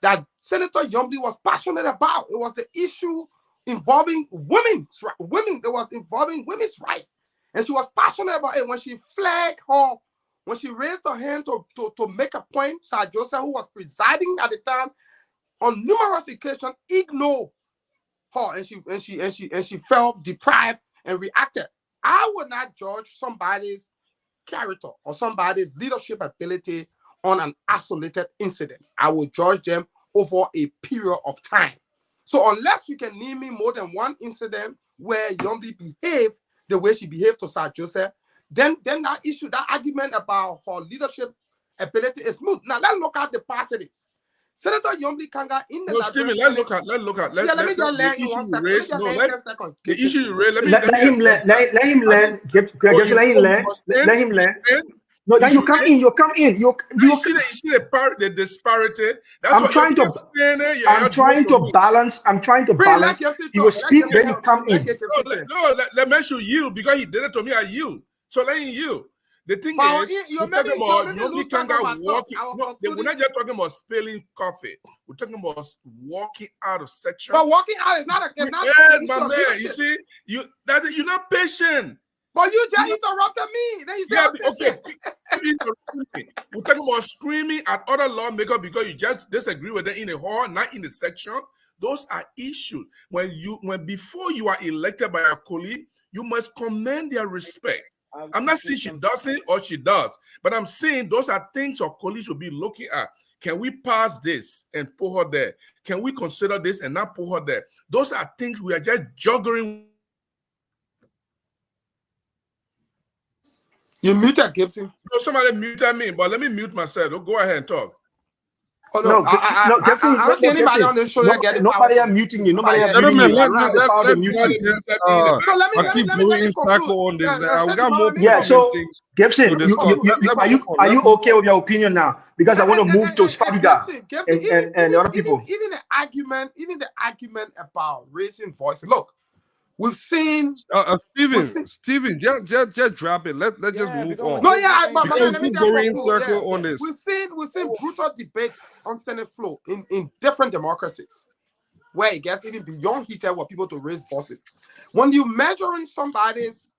that Senator Nyombli was passionate about. It was the issue involving women's right. It was involving women's rights. And she was passionate about it. When she flagged her, when she raised her hand to make a point, Sir Joseph, who was presiding at the time, on numerous occasions ignored her, and she felt deprived and reacted. I would not judge somebody's character or somebody's leadership ability on an isolated incident. I will judge them over a period of time. So unless you can name me more than one incident where Nyombli behaved the way she behaved to Sir Joseph, then that issue, that argument about her leadership ability is moot. Now let's look at the positives. Senator Nyombli Kanga in the Stephen, let's look at. Let me just learn in 1 second. The issue you raised. Let him learn. Let him learn. Let him learn. No, then you come in. You see the disparity. I'm trying to balance. He will speak, then you come in. Let me show you, because he did it to me. I yield. So let him yield. The thing is, we're talking about Nyombli Kanga walking. No, we're not just talking about spilling coffee. We're talking about walking out of section. But walking out is not a. My man, you see, you're not patient. But you just interrupted me. Then you said, okay. We're talking about screaming at other lawmakers because you just disagree with them in the hall, not in the section. Those are issues. When before you are elected by a colleague, you must command their respect. I'm not saying she doesn't or she does, but I'm saying those are things our colleagues will be looking at. Can we pass this and put her there? Can we consider this and not put her there? Those are things we are just juggling. You muted, Gibson. No, somebody muted me, but let me mute myself. Go ahead and talk. Oh, no, Gibson, I don't see anybody on the show that get it. Nobody are muting you. Nobody are muting you. Let me conclude. Yeah, so Gibson, are you okay with your opinion now? Because I want to move to Spadiga and the other people. Even the argument about raising voices. Look, we've seen Stephen, just drop it. Let's just move on. No, yeah, but let me go in circle on this. We've seen brutal debates on Senate floor in different democracies, where it gets even beyond heated for people to raise voices. When you measuring somebody's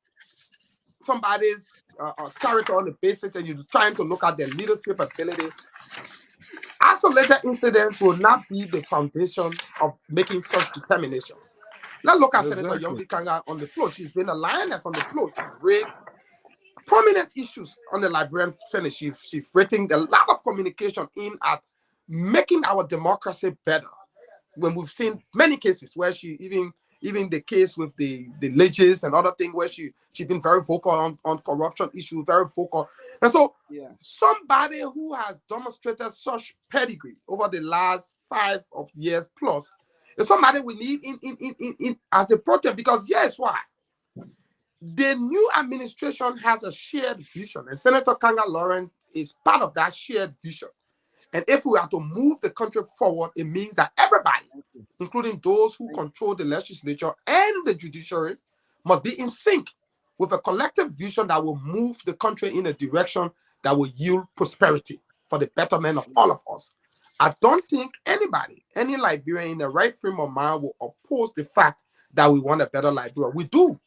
character on the basis and you're trying to look at their leadership ability, isolated incidents will not be the foundation of making such determination. Let's look at Senator Nyombli Kanga on the floor. She's been a lioness on the floor. She's raised prominent issues on the Liberian Senate. She's written a lot of communication in at making our democracy better. When we've seen many cases where she even the case with the leges and other things where she's been very vocal on corruption issues, very vocal. And so somebody who has demonstrated such pedigree over the last 5 years plus is somebody we need in as the protest, because yes, why? The new administration has a shared vision, and Senator Kanga Lawrence is part of that shared vision. And if we are to move the country forward, it means that everybody, including those who control the legislature and the judiciary, must be in sync with a collective vision that will move the country in a direction that will yield prosperity for the betterment of all of us. I don't think anybody, any Liberian in the right frame of mind will oppose the fact that we want a better Liberia. We do.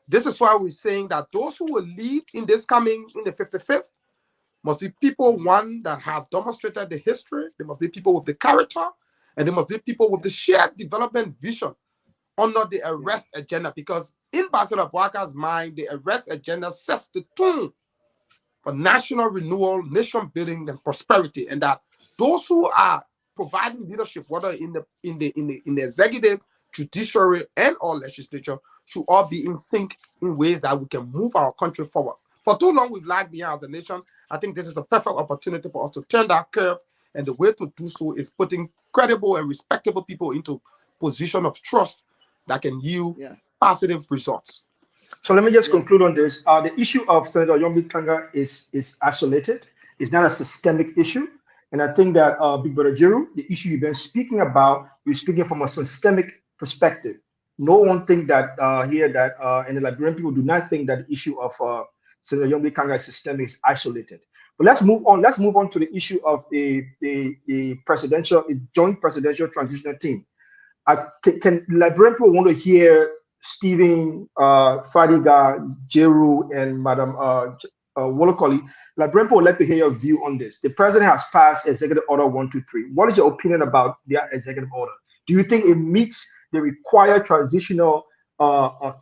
This is why we're saying that those who will lead in the 55th, must be people, one, that have demonstrated the history. They must be people with the character, and they must be people with the shared development vision under the arrest agenda. Because in Ambassador Boaka's mind, the arrest agenda sets the tone for national renewal, nation building, and prosperity. And that those who are providing leadership, whether in the executive, judiciary, and or legislature, should all be in sync in ways that we can move our country forward. For too long, we've lagged behind as a nation. I think this is a perfect opportunity for us to turn that curve. And the way to do so is putting credible and respectable people into position of trust that can yield positive results. So let me just conclude on this. The issue of Senator Yomi Kanga is isolated. It's not a systemic issue. And I think that Big Brother Jeru, the issue you've been speaking about, you're speaking from a systemic perspective. No one think that and the Liberian people do not think that the issue of Senator Yomi Kanga systemic is isolated. But let's move on. Let's move on to the issue of the joint presidential transitional team. Can Liberian people want to hear Stephen, Fadiga, Jeru, and Madam Wolokoli? Liberian people would like to hear your view on this. The president has passed Executive Order 123. What is your opinion about their executive order? Do you think it meets the required transitional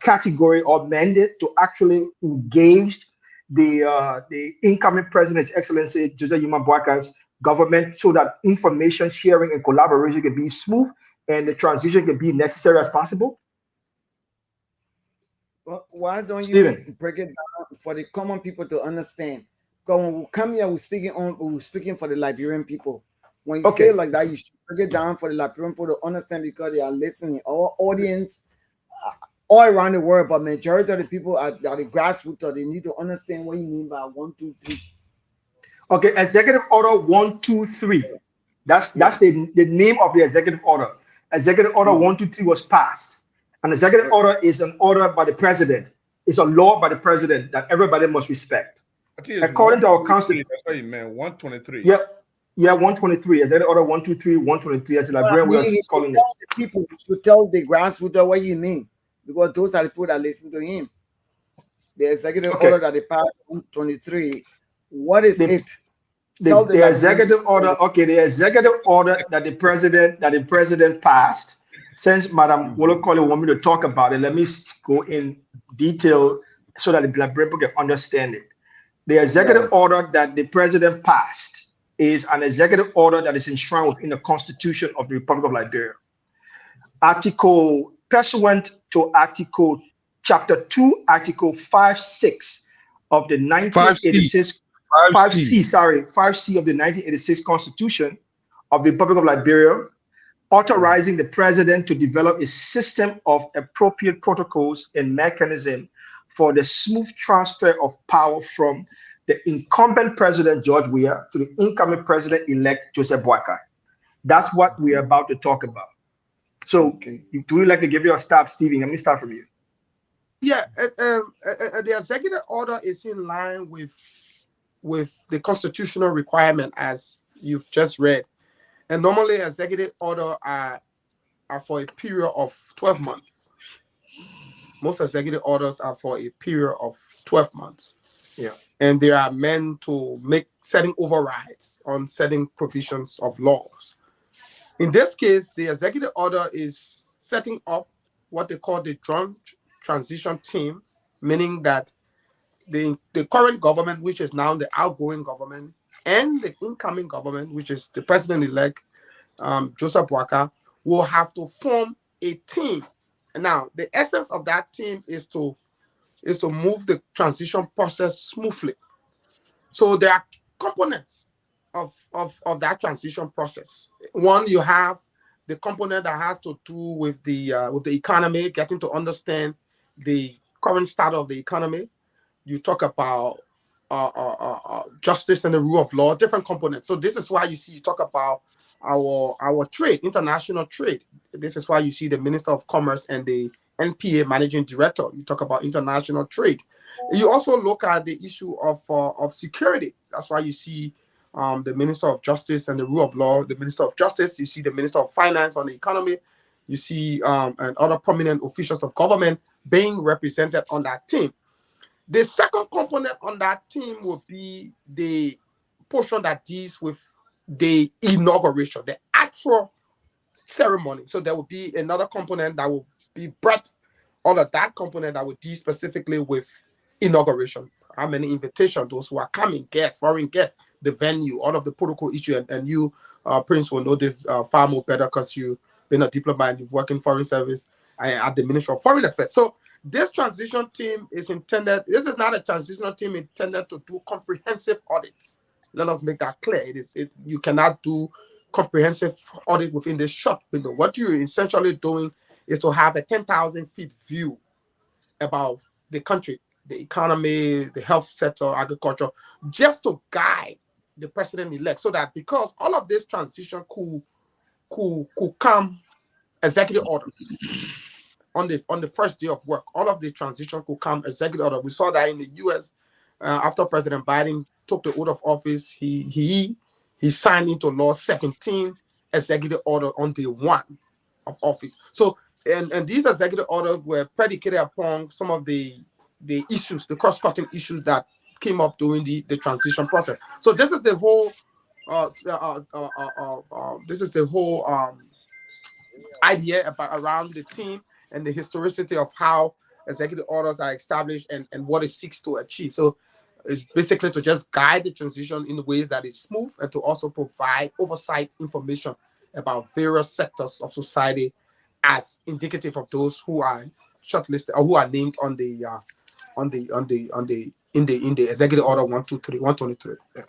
category or mandate to actually engage the incoming president, His Excellency Joseph Yuma Boaka's government, so that information sharing and collaboration can be smooth and the transition can be necessary as possible? Well, why don't you break it down for the common people to understand? Because when we come here, we're speaking for the Liberian people. When you say it like that, you should break it down for the Liberian people to understand, because they are listening. Our audience all around the world, but majority of the people are the grassroots, so they need to understand what you mean by 1, 2, 3. Okay, Executive Order 123. That's the name of the executive order. Executive Order 123 was passed. An executive order is an order by the president. It's a law by the president that everybody must respect. According to our constitution. That's what you meant, 123. Yep. Yeah, 123. Executive Order 123, 123. As a Liberian, we are calling it. People to tell the grassroots what you mean, because those are the people that listen to him. The executive order that they passed 123. What is it? The executive order. Okay, the executive order that the president passed. Since Madam Wolokoli want me to talk about it, let me go in detail so that the Liberian people can understand it. The executive order that the president passed is an executive order that is enshrined within the Constitution of the Republic of Liberia. Pursuant to Chapter 2, Article 5(6) of the 1986 5C of the 1986 Constitution of the Republic of Liberia, authorizing the president to develop a system of appropriate protocols and mechanism for the smooth transfer of power from the incumbent president, George Weah, to the incoming president-elect, Joseph Boaka. That's what we are about to talk about. So, do you like to give your start, Stephen? Let me start from you. Yeah, the executive order is in line with the constitutional requirement, as you've just read. And normally, executive order are for a period of 12 months. Most executive orders are for a period of 12 months. Yeah. And they are meant to make certain overrides on certain provisions of laws. In this case, the executive order is setting up what they call the joint transition team, meaning that the current government, which is now the outgoing government, and the incoming government, which is the president-elect, Joseph Boaka, will have to form a team. And now, the essence of that team is to move the transition process smoothly. So there are components of that transition process. One, you have the component that has to do with the economy, getting to understand the current start of the economy. You talk about justice and the rule of law, different components. So this is why you see, you talk about our trade, international trade. This is why you see the Minister of Commerce and the NPA Managing Director. You talk about international trade. You also look at the issue of security. That's why you see the Minister of Justice and the rule of law, the Minister of Justice. You see the Minister of Finance on the economy. You see and other prominent officials of government being represented on that team. The second component on that team will be the portion that deals with the inauguration, the actual ceremony. So there will be another component that will be brought all of that component that will deal specifically with inauguration. How many invitations, those who are coming, guests, foreign guests, the venue, all of the protocol issue. And you, Prince, will know this far more better because you've been a diplomat and you've worked in foreign service at the Ministry of Foreign Affairs. So this transition team is intended, this is not a transitional team intended to do comprehensive audits. Let us make that clear. You cannot do comprehensive audit within this short window. What you're essentially doing is to have a 10,000 feet view about the country, the economy, the health sector, agriculture, just to guide the president-elect, so that because all of this transition could come executive orders on the first day of work. All of the transition could come executive order. We saw that in the U.S. After President Biden took the oath of office, he signed into law 17 executive order on day one of office. So and these executive orders were predicated upon some of the issues, the cross-cutting issues that came up during the transition process. So this is the whole idea around the team and the historicity of how executive orders are established and what it seeks to achieve. So it's basically to just guide the transition in ways that is smooth and to also provide oversight information about various sectors of society as indicative of those who are shortlisted or who are named on the in the executive order 123. Yeah.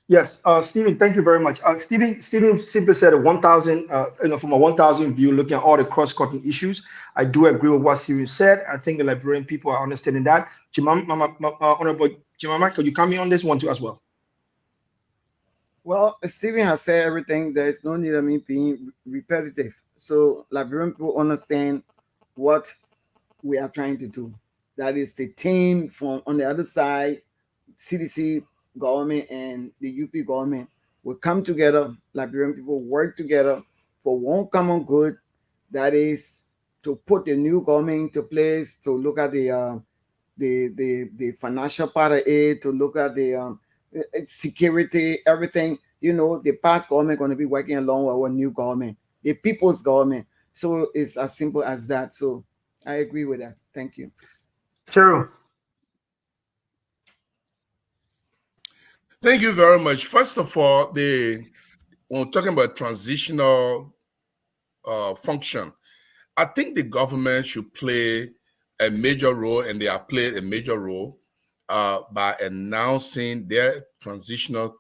Yes, Stephen, thank you very much. Stephen simply said 1,000, from a 1,000 view, looking at all the cross-cutting issues. I do agree with what Stephen said. I think the Liberian people are understanding that. Honorable Chimama, could you come in on this one too as well? Well, Stephen has said everything. There is no need of me being repetitive. So Liberian people understand what we are trying to do. That is the team from on the other side, CDC government and the UP government will come together. Liberian people work together for one common good. That is to put the new government into place, to look at the financial part of it, to look at the security, everything. You know, the past government going to be working along with our new government, the people's government. So it's as simple as that. So I agree with that. Thank you. True. Thank you very much. First of all, when we're talking about transitional function, I think the government should play a major role, and they have played a major role by announcing their transitional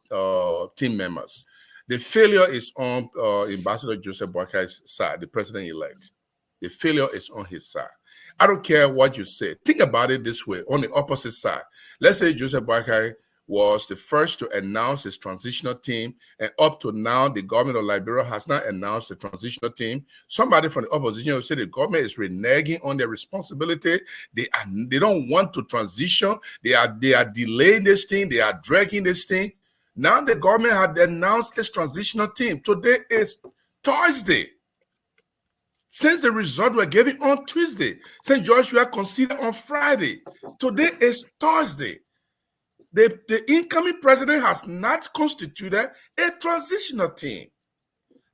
team members. The failure is on Ambassador Joseph Boakai's side, the president-elect. The failure is on his side. I don't care what you say. Think about it this way, on the opposite side. Let's say Joseph Boakai was the first to announce his transitional team, and up to now, the government of Liberia has not announced the transitional team. Somebody from the opposition will say the government is reneging on their responsibility. They don't want to transition. They are delaying this thing. They are dragging this thing. Now the government had announced its transitional team. Today is Thursday. Since the results were given on Tuesday, St. Joshua considered on Friday. Today is Thursday. The incoming president has not constituted a transitional team.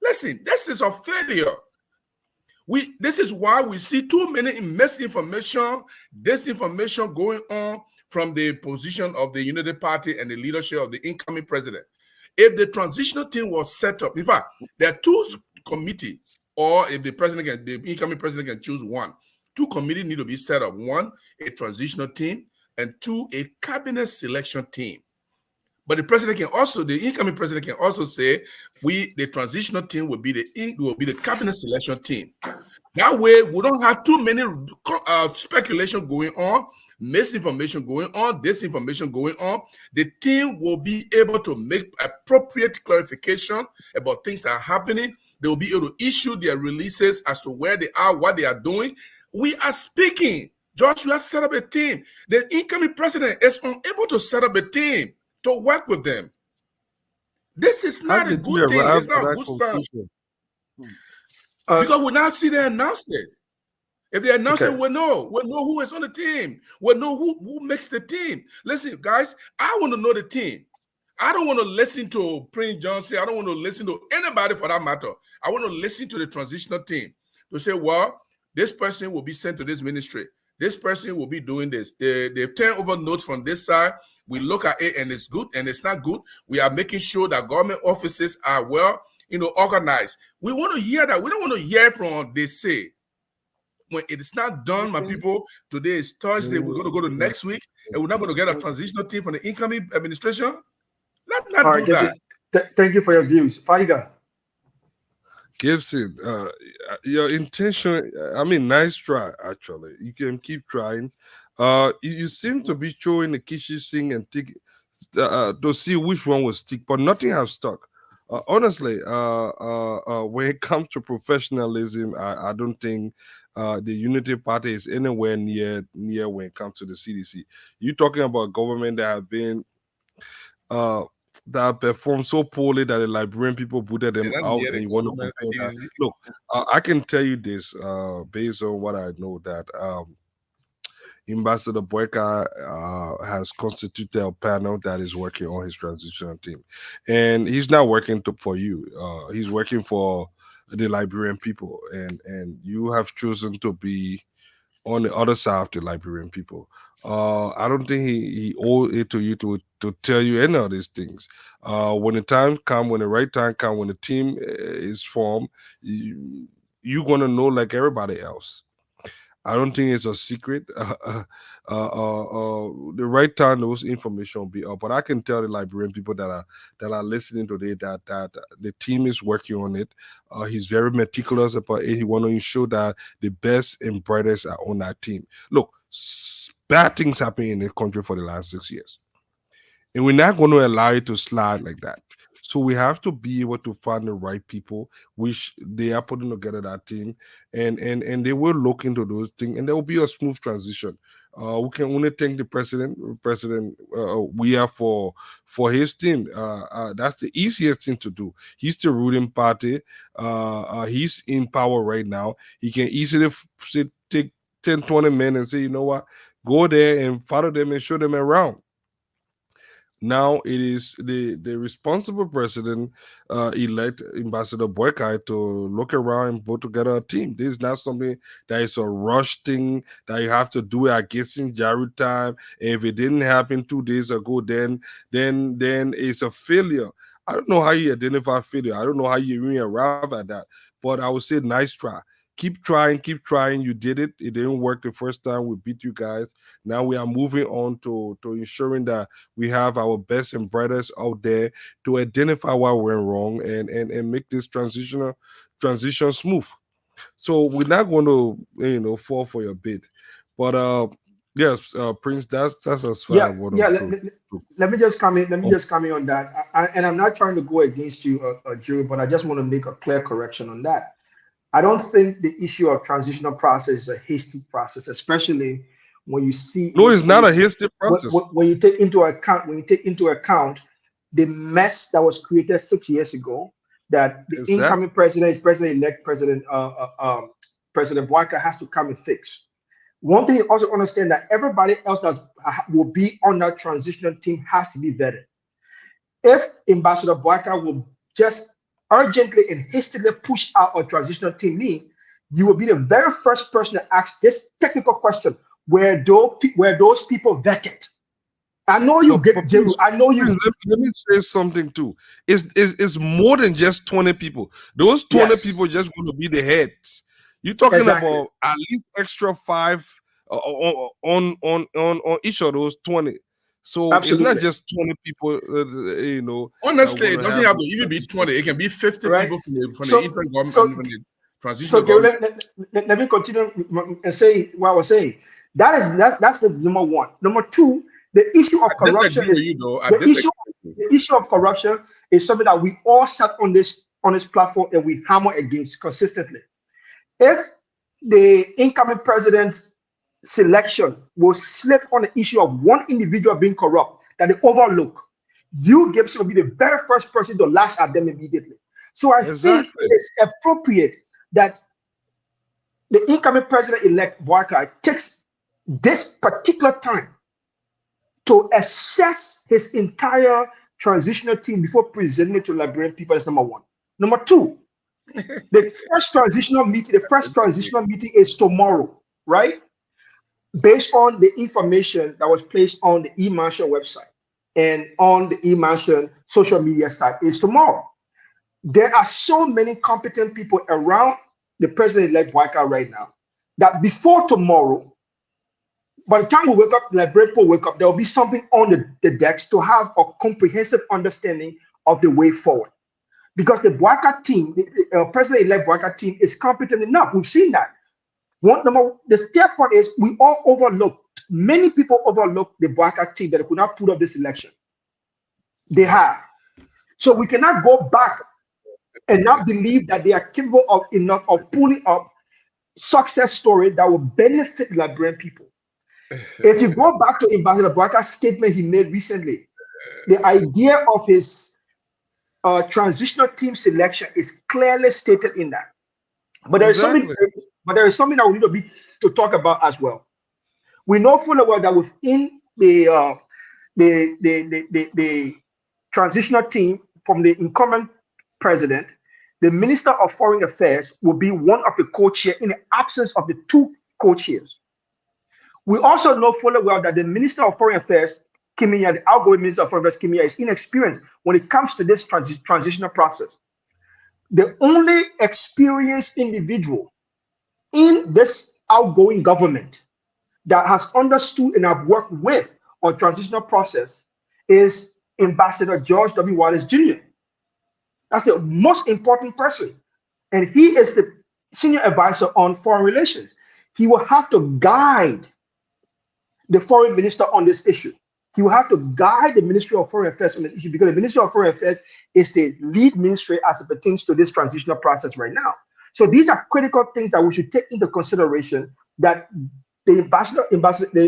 Listen, this is a failure. This is why we see too many misinformation, disinformation going on from the position of the Unity Party and the leadership of the incoming president. If the transitional team was set up, in fact, there are two committees, or if the incoming president can choose one, two committees need to be set up. One, a transitional team, and two, a cabinet selection team. But the incoming president can also say, the transitional team will be the cabinet selection team. That way, we don't have too many speculation going on. misinformation going on, disinformation going on, the team will be able to make appropriate clarification about things that are happening. They will be able to issue their releases as to where they are, what they are doing. We are speaking. Joshua set up a team. The incoming president is unable to set up a team to work with them. This is not a good thing. It's not a good sign. Because we now see they announce it. If they announce it, we'll know who is on the team. We'll know who makes the team. Listen, guys, I want to know the team. I don't want to listen to Prince Johnson. I don't want to listen to anybody for that matter. I want to listen to the transitional team to say, well, this person will be sent to this ministry. This person will be doing this. They turn over notes from this side. We look at it and it's good and it's not good. We are making sure that government offices are well, organized. We want to hear that. We don't want to hear from they say. When it is not done, my people, today is Thursday. We're going to go to next week and we're not going to get a transitional team from the incoming administration. Let's not do that. Thank you for your views. Fariga. Gibson, your intention, nice try, actually. You can keep trying. You seem to be showing the kitchen sink and think to see which one will stick, but nothing has stuck. Honestly, when it comes to professionalism, I don't think the Unity Party is anywhere near when it comes to the CDC. You're talking about government that have been that performed so poorly that the Liberian people booted them out, and you want to compare that. Look, I can tell you this based on what I know, that Ambassador Boyka has constituted a panel that is working on his transitional team, and he's not working for you. He's working for the Liberian people, and you have chosen to be on the other side of the Liberian people. I don't think he owes it to you to tell you any of these things. When the time comes, when the right time comes, when the team is formed, you're gonna know like everybody else. I don't think it's a secret. The right time, those information will be up. But I can tell the Liberian people that are listening today that the team is working on it. He's very meticulous about it. He want to ensure that the best and brightest are on that team. Look, bad things happen in the country for the last 6 years, and we're not going to allow it to slide like that. So we have to be able to find the right people, which they are putting together that team, and they will look into those things, and there will be a smooth transition. We can only thank the president. We are for his team. That's the easiest thing to do. He's the ruling party. He's in power right now. He can easily take 10, 20 men and say, you know what, go there and follow them and show them around. Now it is the responsible president, elect Ambassador Boyka, to look around and put together a team. This is not something that is a rush thing that you have to do at guessing Jared time. And if it didn't happen 2 days ago, then it's a failure. I don't know how you identify failure. I don't know how you even arrive at that. But I would say nice try. Keep trying. You did it. It didn't work the first time. We beat you guys. Now we are moving on to ensuring that we have our best and brightest out there to identify what went wrong and make this transition smooth. So we're not going to fall for your bid. But yes, Prince, that's as far as what let me just comment on that. And I'm not trying to go against you, Joe, but I just want to make a clear correction on that. I don't think the issue of transitional process is a hasty process, especially when you see. No, it's not a hasty process. When you take into account the mess that was created 6 years ago, that the incoming president, President-elect President Boyka has to come and fix. One thing you also understand that everybody else that will be on that transitional team has to be vetted. If Ambassador Boyka will just urgently and hastily push out a transitional team lead, you will be the very first person to ask this technical question: were those people vetted? I know you get Jerry. I know you. Let me say something too. It's more than just 20 people. Those 20 people just going to be the heads. You're talking about at least extra 5 on each of those 20. So it's not just 20 people, Honestly, it doesn't have to even be 20. It can be 50 people from the interim government and from the transitional government. Let me continue and say what I was saying. That's the number one. Number two, the issue of corruption is the issue of corruption is something that we all sat on this platform and we hammer against consistently. If the incoming president's selection will slip on the issue of one individual being corrupt that they overlook, Hugh Gibson will be the very first person to lash at them immediately. So I think it's appropriate that the incoming president-elect Boakai takes this particular time to assess his entire transitional team before presenting it to Liberian people. That's number one. Number two, the first transitional meeting is tomorrow, right? Based on the information that was placed on the eMansion website and on the eMansion social media site is tomorrow. There are so many competent people around the president-elect Boakai right now that before tomorrow, by the time we wake up, Liberian people wake up, there will be something on the decks to have a comprehensive understanding of the way forward. Because the Boakai team, the president-elect Boakai team is competent enough. We've seen that. The third part is we all overlooked, many people overlooked the Boakai team that could not put up this election. They have. So we cannot go back and not believe that they are capable of enough of pulling up success story that will benefit Liberian people. If you go back to Ambassador Boakai's statement he made recently, the idea of his transitional team selection is clearly stated in that. But there is something that we need to talk about as well. We know fully well that within the transitional team from the incumbent president, the Minister of Foreign Affairs will be one of the co-chairs in the absence of the two co-chairs. We also know fully well that the Minister of Foreign Affairs, Kimia, the outgoing Minister of Foreign Affairs, Kimia, is inexperienced when it comes to this transitional process. The only experienced individual in this outgoing government that has understood and have worked with on transitional process is Ambassador George W. Wallace Jr. That's the most important person. And he is the senior advisor on foreign relations. He will have to guide the foreign minister on this issue. He will have to guide the Ministry of Foreign Affairs on this issue because the Ministry of Foreign Affairs is the lead ministry as it pertains to this transitional process right now. So these are critical things that we should take into consideration that the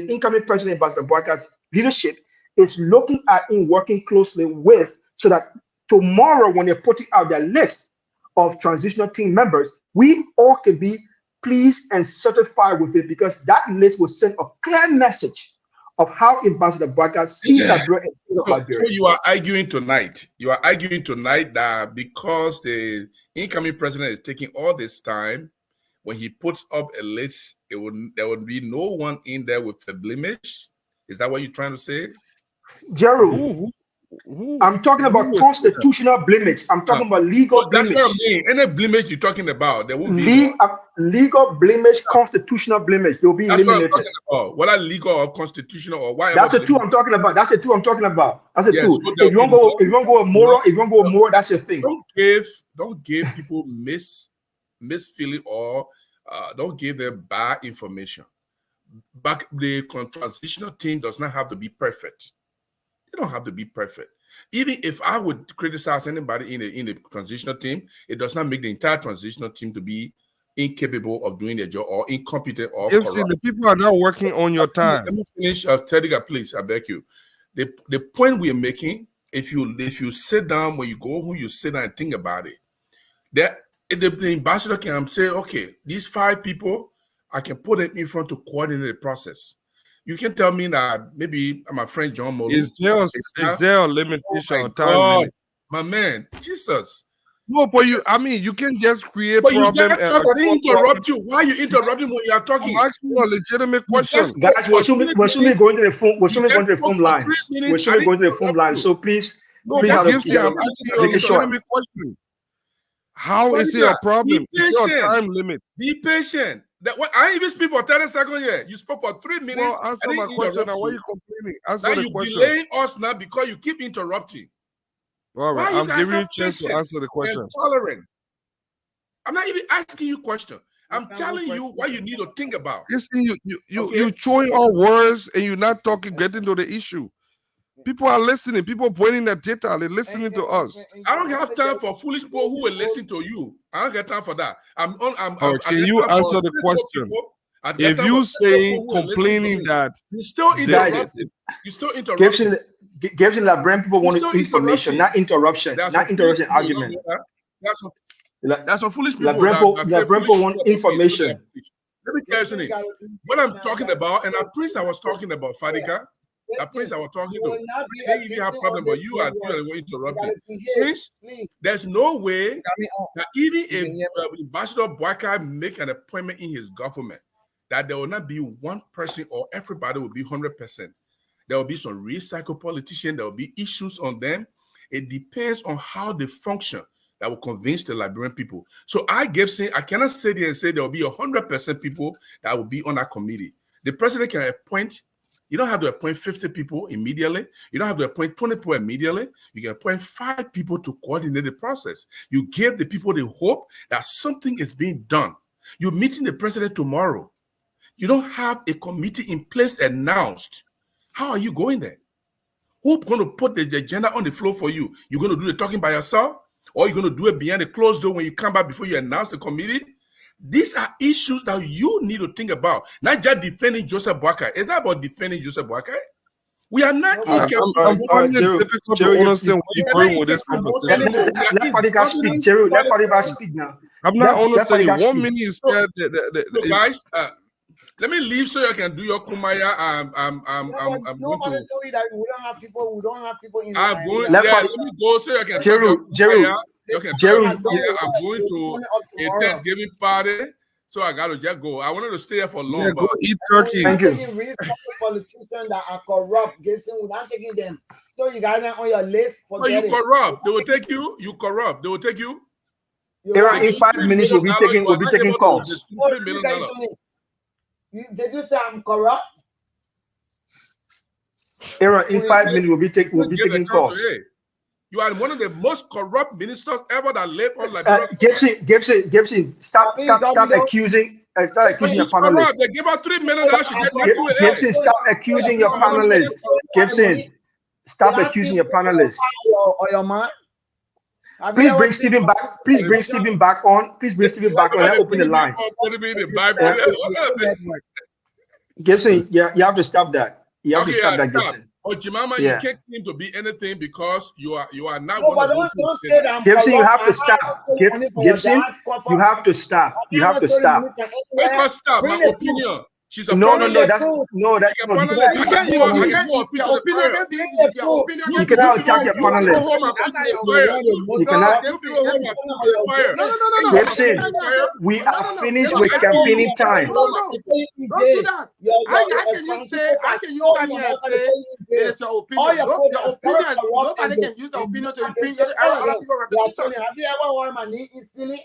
incoming president, Ambassador Boakai's leadership is looking at and working closely with, so that tomorrow when they're putting out their list of transitional team members, we all can be pleased and certified with it, because that list will send a clear message of how Ambassador Boakai sees Liberia and Liberia. So you are arguing tonight. You are arguing tonight that because the incoming president is taking all this time, when he puts up a list, there would be no one in there with a blemish. Is that what you're trying to say? Jeru, I'm talking about constitutional blemish. I'm talking about legal blemish. That's what I mean. Any blemish you're talking about, there won't be legal blemish, constitutional blemish. They'll be eliminated. What are legal or constitutional or why? That's the two I'm talking about. That's the two I'm talking about. That's the two. So if you want to go with moral, that's your thing. Don't give people misfeeling or don't give them bad information. But the transitional team does not have to be perfect. They don't have to be perfect. Even if I would criticize anybody in the transitional team, it does not make the entire transitional team to be incapable of doing their job or incompetent or corrupt. The people are not working on your time. Let me finish, Tediga, please. I beg you. The point we are making, if you sit down, when you go home, you sit down and think about it. That the ambassador can say, okay, these 5 people, I can put them in front to coordinate the process. You can tell me that maybe my friend John Molo. Is there a limitation on time limit? My man, Jesus. No, but you can just create but problem. But you can't interrupt you. Why are you interrupting when you are talking? I'm asking a legitimate question. Guys, we're going to the phone. We're going to the phone line. We're going to the phone line. So please, I'm asking a legitimate question. How is it a problem? Is there a time limit? Be patient. I didn't even speak for 30 seconds here. You spoke for 3 minutes. Well, answer my question. Now, why are you complaining? Answer the question. You're delaying us now because you keep interrupting. All right, I'm giving you a chance to answer the question. Tolerant. I'm not even asking you a question. I'm telling you what you need to think about. Listen, you throwing all words and you're not getting to the issue. People are listening. People are pointing their data. They're listening to us. I don't have time for foolish people who will listen to you. I don't get time for that. Can you answer the question? If you say complaining that you still interrupting, Gibson LeBrun people want information, not interruption, argument. That's some foolish people. LeBrun people want information. Let me tell you something. What I'm talking about, and that priest I was talking about, Fadika, that priest I was talking to, I think you have problem, but you are interrupting. Prince, there's no way that even if Ambassador Boakai make an appointment in his government, that there will not be one person or everybody will be 100%. There will be some recycled politicians. There will be issues on them. It depends on how they function that will convince the Liberian people. So I cannot sit there and say there will be 100% people that will be on that committee. The president can appoint. You don't have to appoint 50 people immediately. You don't have to appoint 20 people immediately. You can appoint 5 people to coordinate the process. You give the people the hope that something is being done. You're meeting the president tomorrow. You don't have a committee in place announced. How are you going there? Who's going to put the agenda on the floor for you? You're going to do the talking by yourself? Or you're going to do it behind the closed door when you come back before you announce the committee? These are issues that you need to think about. Not just defending Joseph Boakai. It's not about defending Joseph Boakai. We are not I'm finding it difficult to understand where you're going with this conversation. Let Fadika speak, Jerry. Let Fadika speak now. I'm not understanding. 1 minute you said that guys, let me leave so you can do your kumaya. Nobody told you that we don't have people. We don't have people in. I'm going. Let me go so you can. Jerry. I'm going to a Thanksgiving party, so I gotta just go. I wanted to stay here for long. Yeah, go eat turkey. Thank you. Politicians that are corrupt, Gibson, we're not taking them. So you got them on your list. Oh, you corrupt. They will take you. You corrupt. They will take you. In 5 minutes, we'll be taking calls. Did you say I'm corrupt? Aaron, in 5 minutes, we'll be taking calls. You are one of the most corrupt ministers ever that lived on Liberia. Gibson, stop accusing your panelists. They give her 3 minutes. Gibson, stop accusing your panelists. Gibson, stop accusing your panelists. Or your man. Please bring Stephen back. Please bring Stephen back on. Let's open the lines. Gibson, you have to stop that. You have to stop that, Gibson. Oh, Jemima, you can't claim to be anything because you are not one of those. Don't say that. Gibson, you have to stop. Gibson, you have to stop. You have to stop. Make her stop. My opinion. She's a no. You cannot attack your panelists. You cannot. Gibson, we are finished with campaigning time. Don't do that. How can you come here and say it is your opinion? Your opinion, nobody can use the opinion to impinge other people's reputation. Have you ever worn my knee instantly?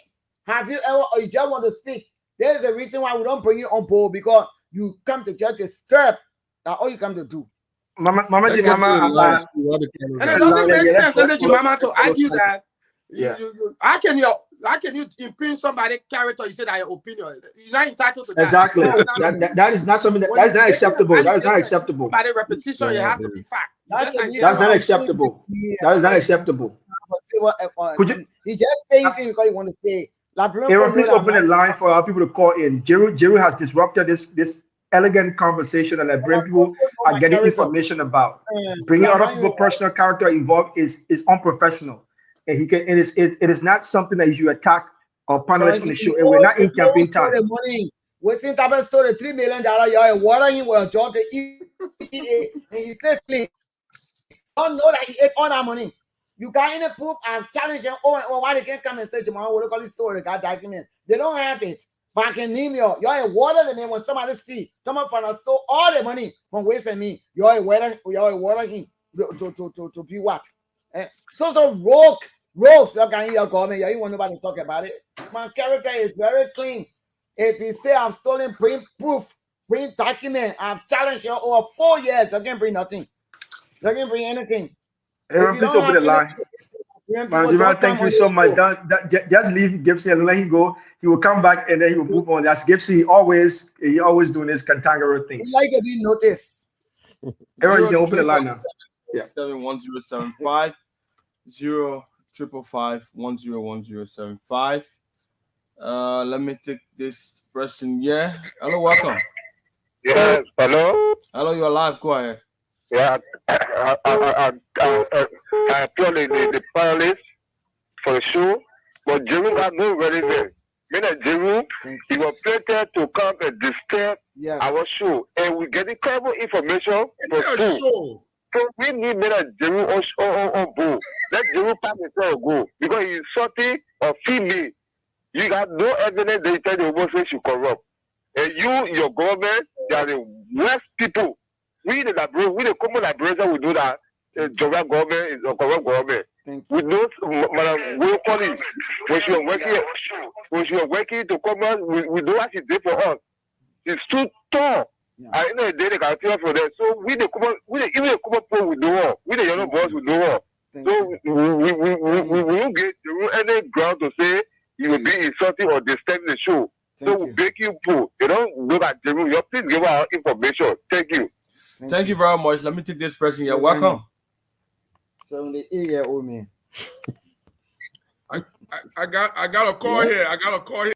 Have you ever, or you just want to speak? There's a reason why we don't bring you on board, because you come to church to stir. That's all you come to do. Mama, and it doesn't make sense for Jemima to argue that. How can you impinge somebody's character? You say that your opinion. You're not entitled to that. Exactly. that is not something that is not acceptable. That is not acceptable. By the repetition, it has to be fact. That's not acceptable. That is not acceptable. Could you? He just saying things because you want to say. Aaron, please open the line for our people to call in. Jeru has disrupted this elegant conversation that people are getting information about. Bringing other people's personal character involved is unprofessional, and it is not something that you attack our panelists on the show. And we're not in campaign time. We seen Taban stole the $3 million. You're watering him with a job to eat, and he says, "Please, don't know that he ate all that money." You got any proof? I've challenged them. Oh, why they can't come and say, Jamal, what do you call this story? They got document. They don't have it. But I can name you. You're a water the man when somebody steal. Someone from stole all the money from wasting me. You're a water him to be what? So rogue. You can hear government. You want nobody to talk about it. My character is very clean. If you say I've stolen, bring proof, bring document. I've challenged you over 4 years. You can't bring nothing. You can't bring anything. Aaron, please open the line. Mandima, thank you so much. Just leave Gibson and let him go. He will come back and then he will move on. That's Gibson. He always doing his cantankerous things. Like a big notice. Aaron, you can open the line now. 1075 1075. Let me take this person. Yeah. Hello, welcome. Yes, hello. Hello, you're live. Go ahead. Yeah, I applaud the panelists for the show, but Jeru got no ready there. Me and Jeru, he was prepared to come and disturb our show, and we get incredible information for school. So we need me and Jeru on board. Let Jeru pass himself go because he's insulting or female. You got no evidence that you tell the homosexual corrupt, and your government, they are the worst people. We the common liberation, we do that. Jova government is a corrupt government. We know, Madam Wilconis, when she was working to come out, we know what she did for us. It's too tall. I know they can feel for that. So even the common people we do all. We the yellow boys we do all. So we won't get any ground to say you will be insulting or disturbing the show. So we beg you, you don't look at the room. You please give our information. Thank you. Thank you very much. Let me take this person. You're welcome. 78-year-old man. I got a call here. I got a call here.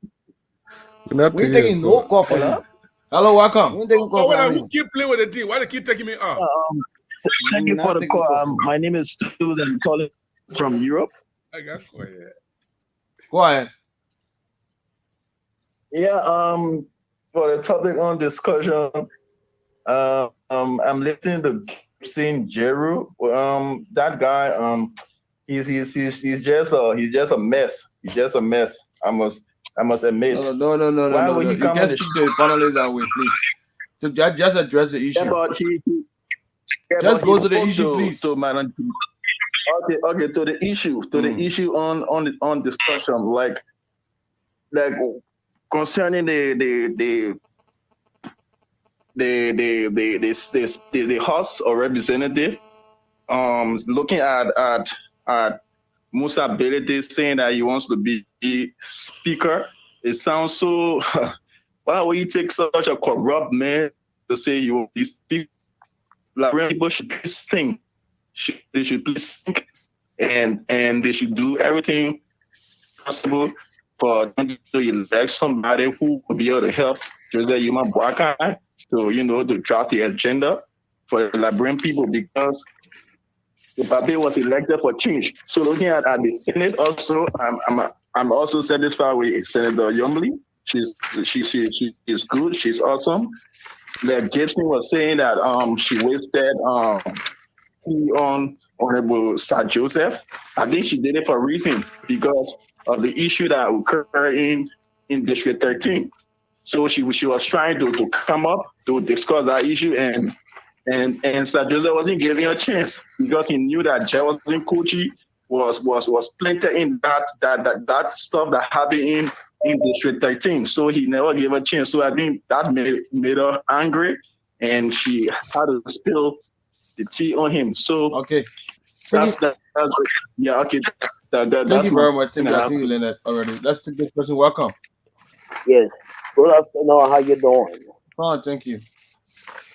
We taking no call for that. Hello, welcome. Who keep playing with the D? Why they keep taking me up? Thank you for the call. My name is Stu and I'm calling from Europe. I got a call here. Go ahead. Yeah, for the topic on discussion, I'm listening to Jeru. That guy, he's just a mess. He's just a mess. I must admit. No. Why would he You come can't speak to the panelists that way, please. So just address the issue. Just go to the issue, please. Okay, to the issue. To the issue on discussion, like concerning the House or representative, looking at Musa Belete saying that he wants to be speaker, it sounds so. Why would you take such a corrupt man to say he will be speaker? Like people should please think. They should please think, and they should do everything possible for them to elect somebody who will be able to help Jose Yuma Boakai to draft the agenda for the Liberian people, because the Babe was elected for change. So looking at the Senate also, I'm also satisfied with Senator Yomli. She's good. She's awesome. Like Gibson was saying that she wasted on Honorable Sir Joseph. I think she did it for a reason, because of the issue that occurred in District 13. So she was trying to come up to discuss that issue, and Sir Joseph wasn't giving her a chance, because he knew that Jefferson Kochi was planted in that stuff that happened in District 13. So he never gave her a chance. So I think that made her angry, and she had to spill the tea on him. So okay. That's yeah, okay. Thank you very much. I think you learned that already. Let's take this person. Welcome. Yes. Good afternoon. How you doing? Fine, thank you.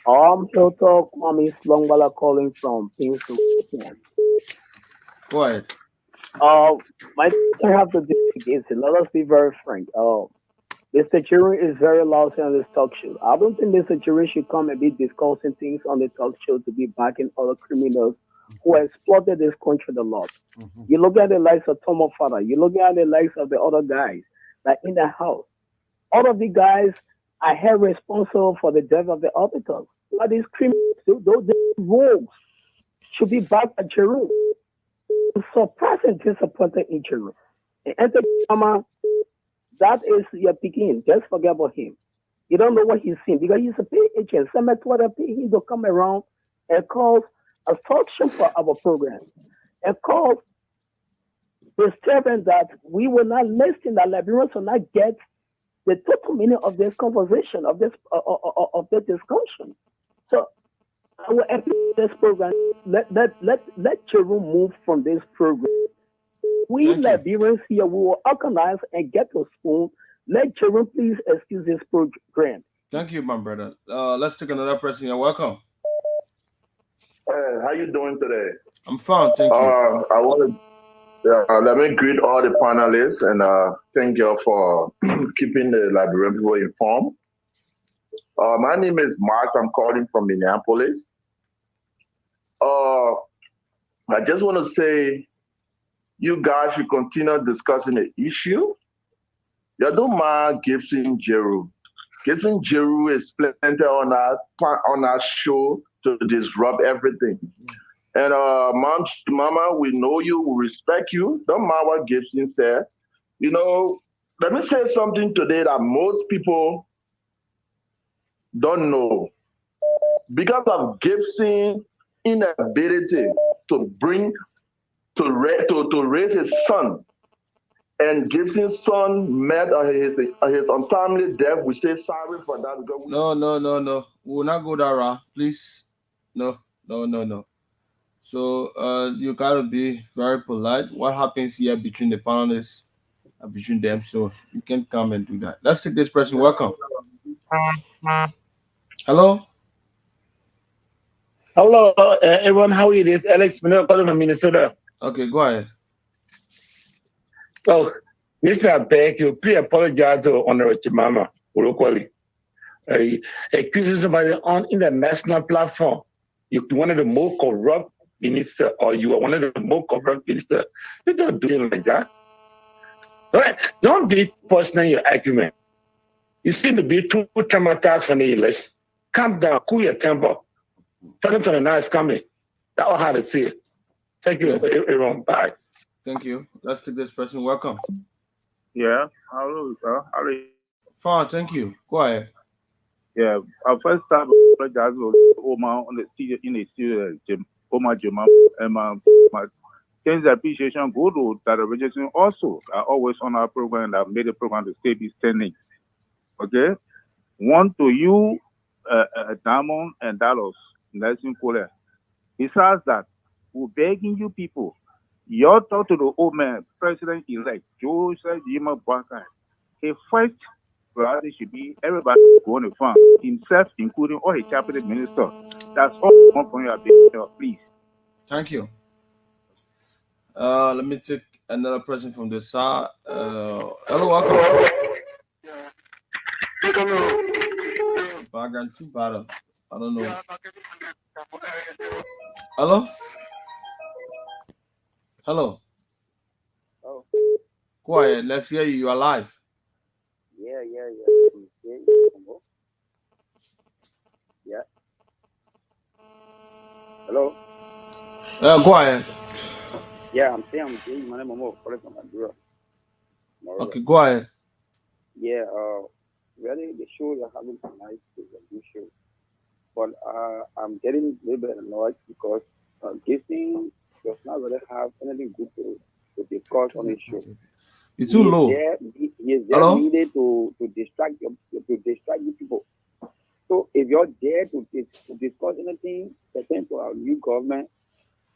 I'm Dr. Kwame Slongbala calling from Pennsylvania. Go ahead. My thing I have to do is, let us be very frank. Mr. Chiri is very lousy on this talk show. I don't think Mr. Chiri should come and be discussing things on the talk show to be backing other criminals who exploited this country a lot. You look at the likes of Tomo Fada, you look at the likes of the other guys, like in the house. All of the guys are held responsible for the death of the officers. But these criminals, those rogues, should be backed at Jeru. Surprising, disappointed in Jeru. And Anthony Obama, that is your beginning. Just forget about him. You don't know what he's seen, because he's a paid agent. Somebody pay him to come around and cause a function for our program, and cause disturbing that we will not listen, that Liberians will not get the total meaning of this conversation, of this discussion. So I will appeal this program. Let Jeru move from this program. we Liberians here, we will organize and get a spoon. Let children please excuse this program. Thank you, my brother. Let's take another person. You're welcome. How you doing today? I'm fine, thank you. I want to let me greet all the panelists and thank you for keeping the Liberian people informed. My name is Mark. I'm calling from Minneapolis. I just want to say, you guys should continue discussing the issue. You don't mind Gibson Jeru. Gibson Jeru is plenty on our show to disrupt everything. And Mama, we know you, we respect you. Don't mind what Gibson said. You know, let me say something today that most people don't know. Because of Gibson's inability to raise his son, and Gibson's son met his untimely death, we say sorry for that. No. We will not go that route, please. No. So you gotta be very polite. What happens here between the panelists and between them? So you can't come and do that. Let's take this person. Welcome. Hello. Hello, everyone. How are you? This is Alex Minogue calling from Minnesota. Okay, go ahead. So, Mr. Beck, you please apologize to Honorable Chimama locally. Accusing somebody on international platform. You wanted the more corrupt minister, or you are one of the more corrupt minister. You don't do it like that. All right. Don't be personal in your argument. You seem to be too traumatized from the election. Calm down, cool your temper. 2029 is coming. That's all I had to say. Thank you, everyone. Bye. Thank you. Let's take this person. Welcome. Yeah. Hello, sir. How are you? Fine, thank you. Go ahead. Yeah. I first time I apologize to Omar on the studio in the studio, Omar Juma, and my things appreciation go to that rejection also are always on our program that made the program to stay be standing. Okay. One to you, Diamond and Dallas. Nelson Kohler. Besides that, we're begging you people, you talk to the old man, President-elect Joseph Jima Boakai. A first priority should be everybody going to fund himself, including all his cabinet ministers. That's all I want from you, please. Thank you. Let me take another person from the side. Hello, welcome. Background too bad. I don't know. Hello? Hello? Oh. Go ahead. Let's hear you. You are live. Yeah. Yeah. Hello? Go ahead. Yeah, I'm saying my name is Momo, calling from Madura. Okay, go ahead. Yeah, really, the show you're having tonight is a good show. But I'm getting a little bit annoyed because Gibson does not really have anything good to discuss on his show. It's too low. He is there needed to distract you people. So if you're there to discuss anything pertaining to our new government,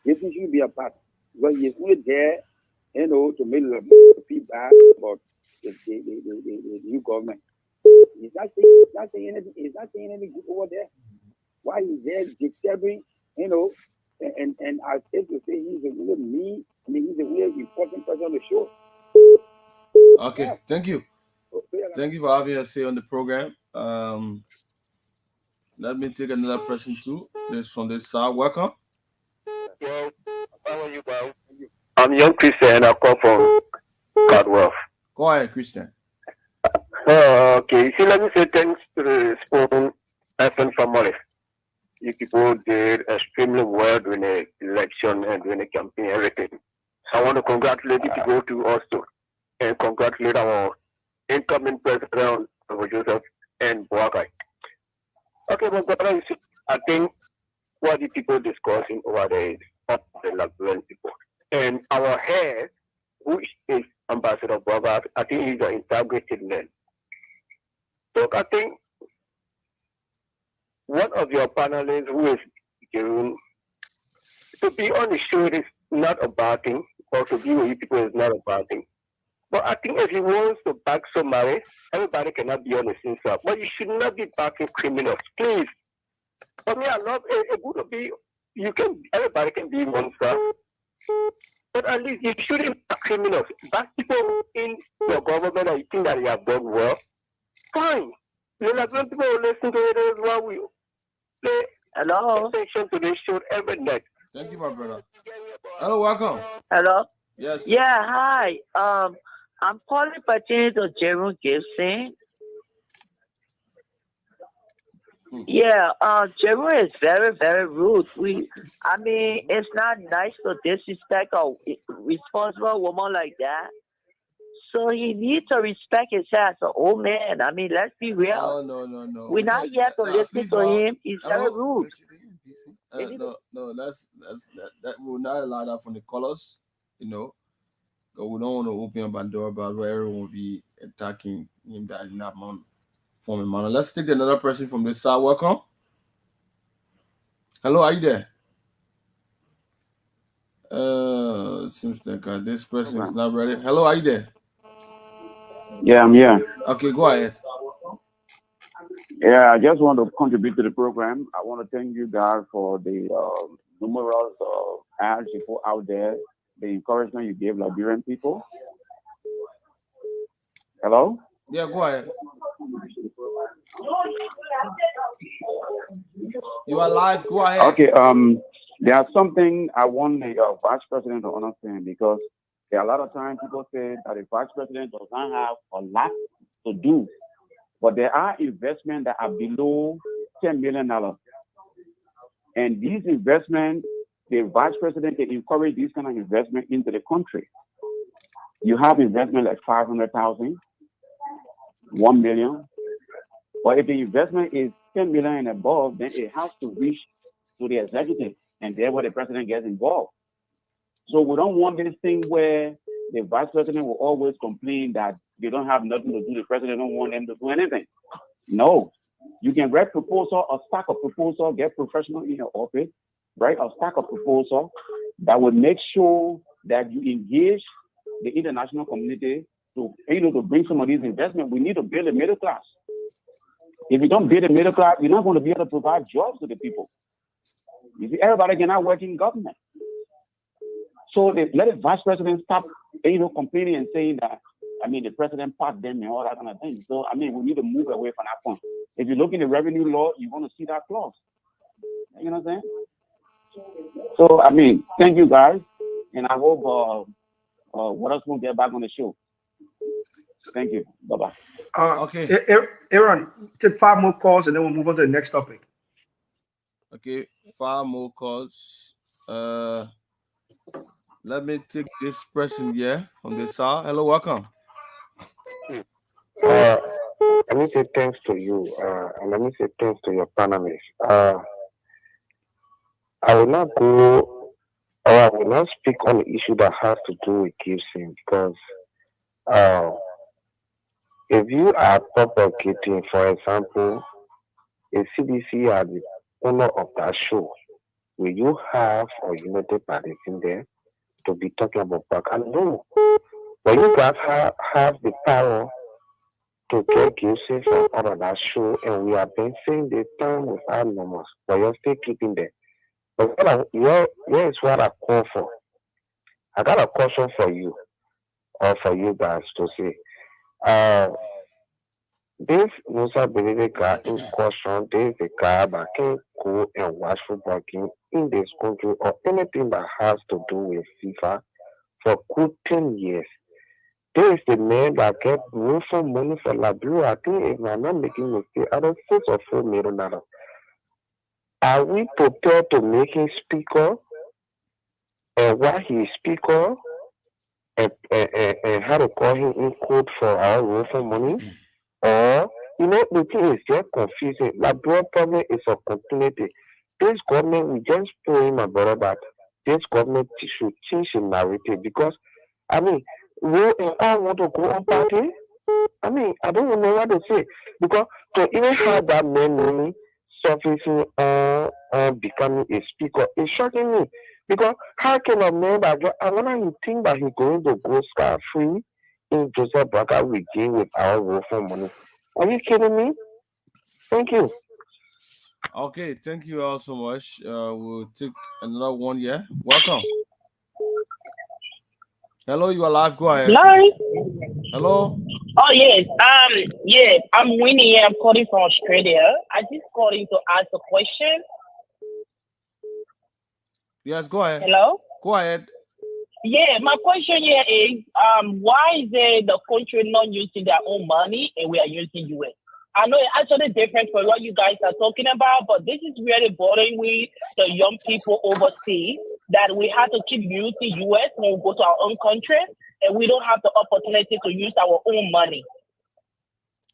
Gibson should be a part. Because he's only there, to make the feedback about the new government. He's not saying anything good over there. Why he's there disturbing, and I said to say he's a really he's a really important person on the show. Okay, yeah. Thank you. Thank you for having us here on the program. Let me take another person too. This from this side. Welcome. Well, how are you, guys? I'm young Christian. I come from Caldwell. Go ahead, Christian. Okay. See, let me say thanks to the Spoon FM family. You people did extremely well during the election and during the campaign, everything. I want to congratulate you people too also, and congratulate our incoming president, Joseph and Boakai. Okay, but brother, you see, I think what the people discussing over there is not the Liberian people. And our head, who is Ambassador Boakai, I think he's an integrated man. So I think one of your panelists who is Jerome, to be honest, sure, it is not a bad thing. or to be with you people is not a bad thing. But I think if he wants to back somebody, everybody cannot be on the same side. But you should not be backing criminals, please. For me, I love it would be everybody can be one side. But at least you shouldn't back criminals. Back people in your government that you think that you have done well. Fine. You know, some people will listen to it as well. We play attention to this show every night. Thank you, my brother. Hello, welcome. Hello? Yes. Yeah, hi. I'm calling pertaining to Jerome Gibson. Yeah, Jerome is very, very rude. It's not nice to disrespect a responsible woman like that. So he needs to respect himself as an old man. Let's be real. No. We're not here to listen to him. He's very rude. That will not allow that from the colors, you know. But we don't want to open up Pandora box where everyone will be attacking him that is not from a manner. Let's take another person from this side. Welcome. Hello, are you there? Seems like this person is not ready. Hello, are you there? Yeah, I'm here. Okay, go ahead. Yeah, I just want to contribute to the program. I want to thank you guys for the numerous ads you put out there, the encouragement you gave Liberian people. Hello? Yeah, go ahead. You are live. Go ahead. Okay. There's something I want the vice president to understand, because there are a lot of times people say that the vice president does not have a lot to do, but there are investments that are below $10 million. And these investments, the vice president can encourage these kind of investment into the country. You have investment like 500,000, 1 million. But if the investment is 10 million and above, then it has to reach to the executive, and there where the president gets involved. So we don't want this thing where the vice president will always complain that they don't have nothing to do. The president don't want them to do anything. No, you can write proposal, a stack of proposal, get professional in your office, write a stack of proposal that will make sure that you engage the international community to bring some of these investments. We need to build a middle class. If you don't build a middle class, you're not going to be able to provide jobs to the people. You see, everybody cannot work in government. So let the vice president stop, complaining and saying that, the president packed them and all that kind of thing. So, we need to move away from that point. If you look in the revenue law, you're going to see that clause. You know what I'm saying? So, thank you guys. And I hope what else will get back on the show. Thank you. Bye-bye. Okay. Aaron, take 5 more calls and then we'll move on to the next topic. Okay, 5 more calls. Let me take this person here from the side. Hello, welcome. Let me say thanks to you, and let me say thanks to your panelists. I will not speak on the issue that has to do with Gibson, because if you are propagating, for example, a CDC as the owner of that show, will you have or United Parties in there to be talking about back? And no, but you guys have the power to get Gibson from out of that show, and we have been saying the time without numbers, but you're still keeping them. But here is what I call for. I got a question for you, or for you guys to say. This Musa Belede guy in question, this is a guy that can go and watch football game in this country or anything that has to do with FIFA for good 10 years. This is the man that get for money for Liberia. I think if I'm not making mistake, I don't $6 or $4 million. Are we prepared to make him speaker? And while he is speaker, and how to call him in court for our rule for money? Or, the thing is just confusing. Liberia problem is a continuity. This government, we just told him about that. This government should change the narrative, because, we all want to go on party. I don't know what to say. Because to even have that man money surfacing on becoming a speaker is shocking me. Because how can a man that I wanna you think that he's going to go scot free in Joseph Braga regime with our welfare money? Are you kidding me? Thank you. Okay, thank you all so much. We'll take another one. Yeah, welcome. Hello, you are live. Go ahead. Hello. Hello. Oh yes. Yeah, I'm Winnie. I'm calling from Australia. I just calling to ask a question. Yes, go ahead. Hello. Go ahead. Yeah, my question here is, why is the country not using their own money and we are using US? I know it's actually different from what you guys are talking about, but this is really bothering with the young people overseas that we have to keep using US when we go to our own country and we don't have the opportunity to use our own money.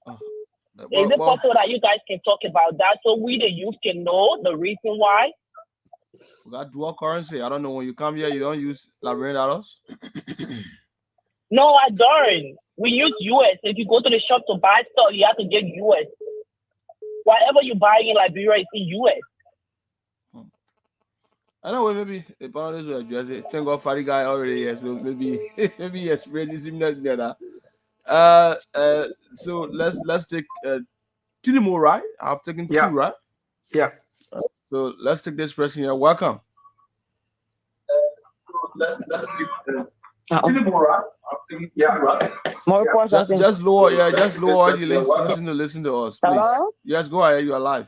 Is it possible that you guys can talk about that so we the youth can know the reason why? We got dual currency. I don't know, when you come here, you don't use Liberian dollars? No, I don't. We use US. If you go to the shop to buy stuff, you have to get US. Whatever you buy in Liberia is in US. I know, maybe the panelists will address it. Thank God for the guy already here, so maybe yes, really similar to that. So let's take 2 more, right? I've taken 2, right? Yeah. So let's take this person here. Welcome. Let's take 2 more, right? Yeah, right. More just lower, just lower you listen to us, please. Hello? Yes, go ahead. You are live.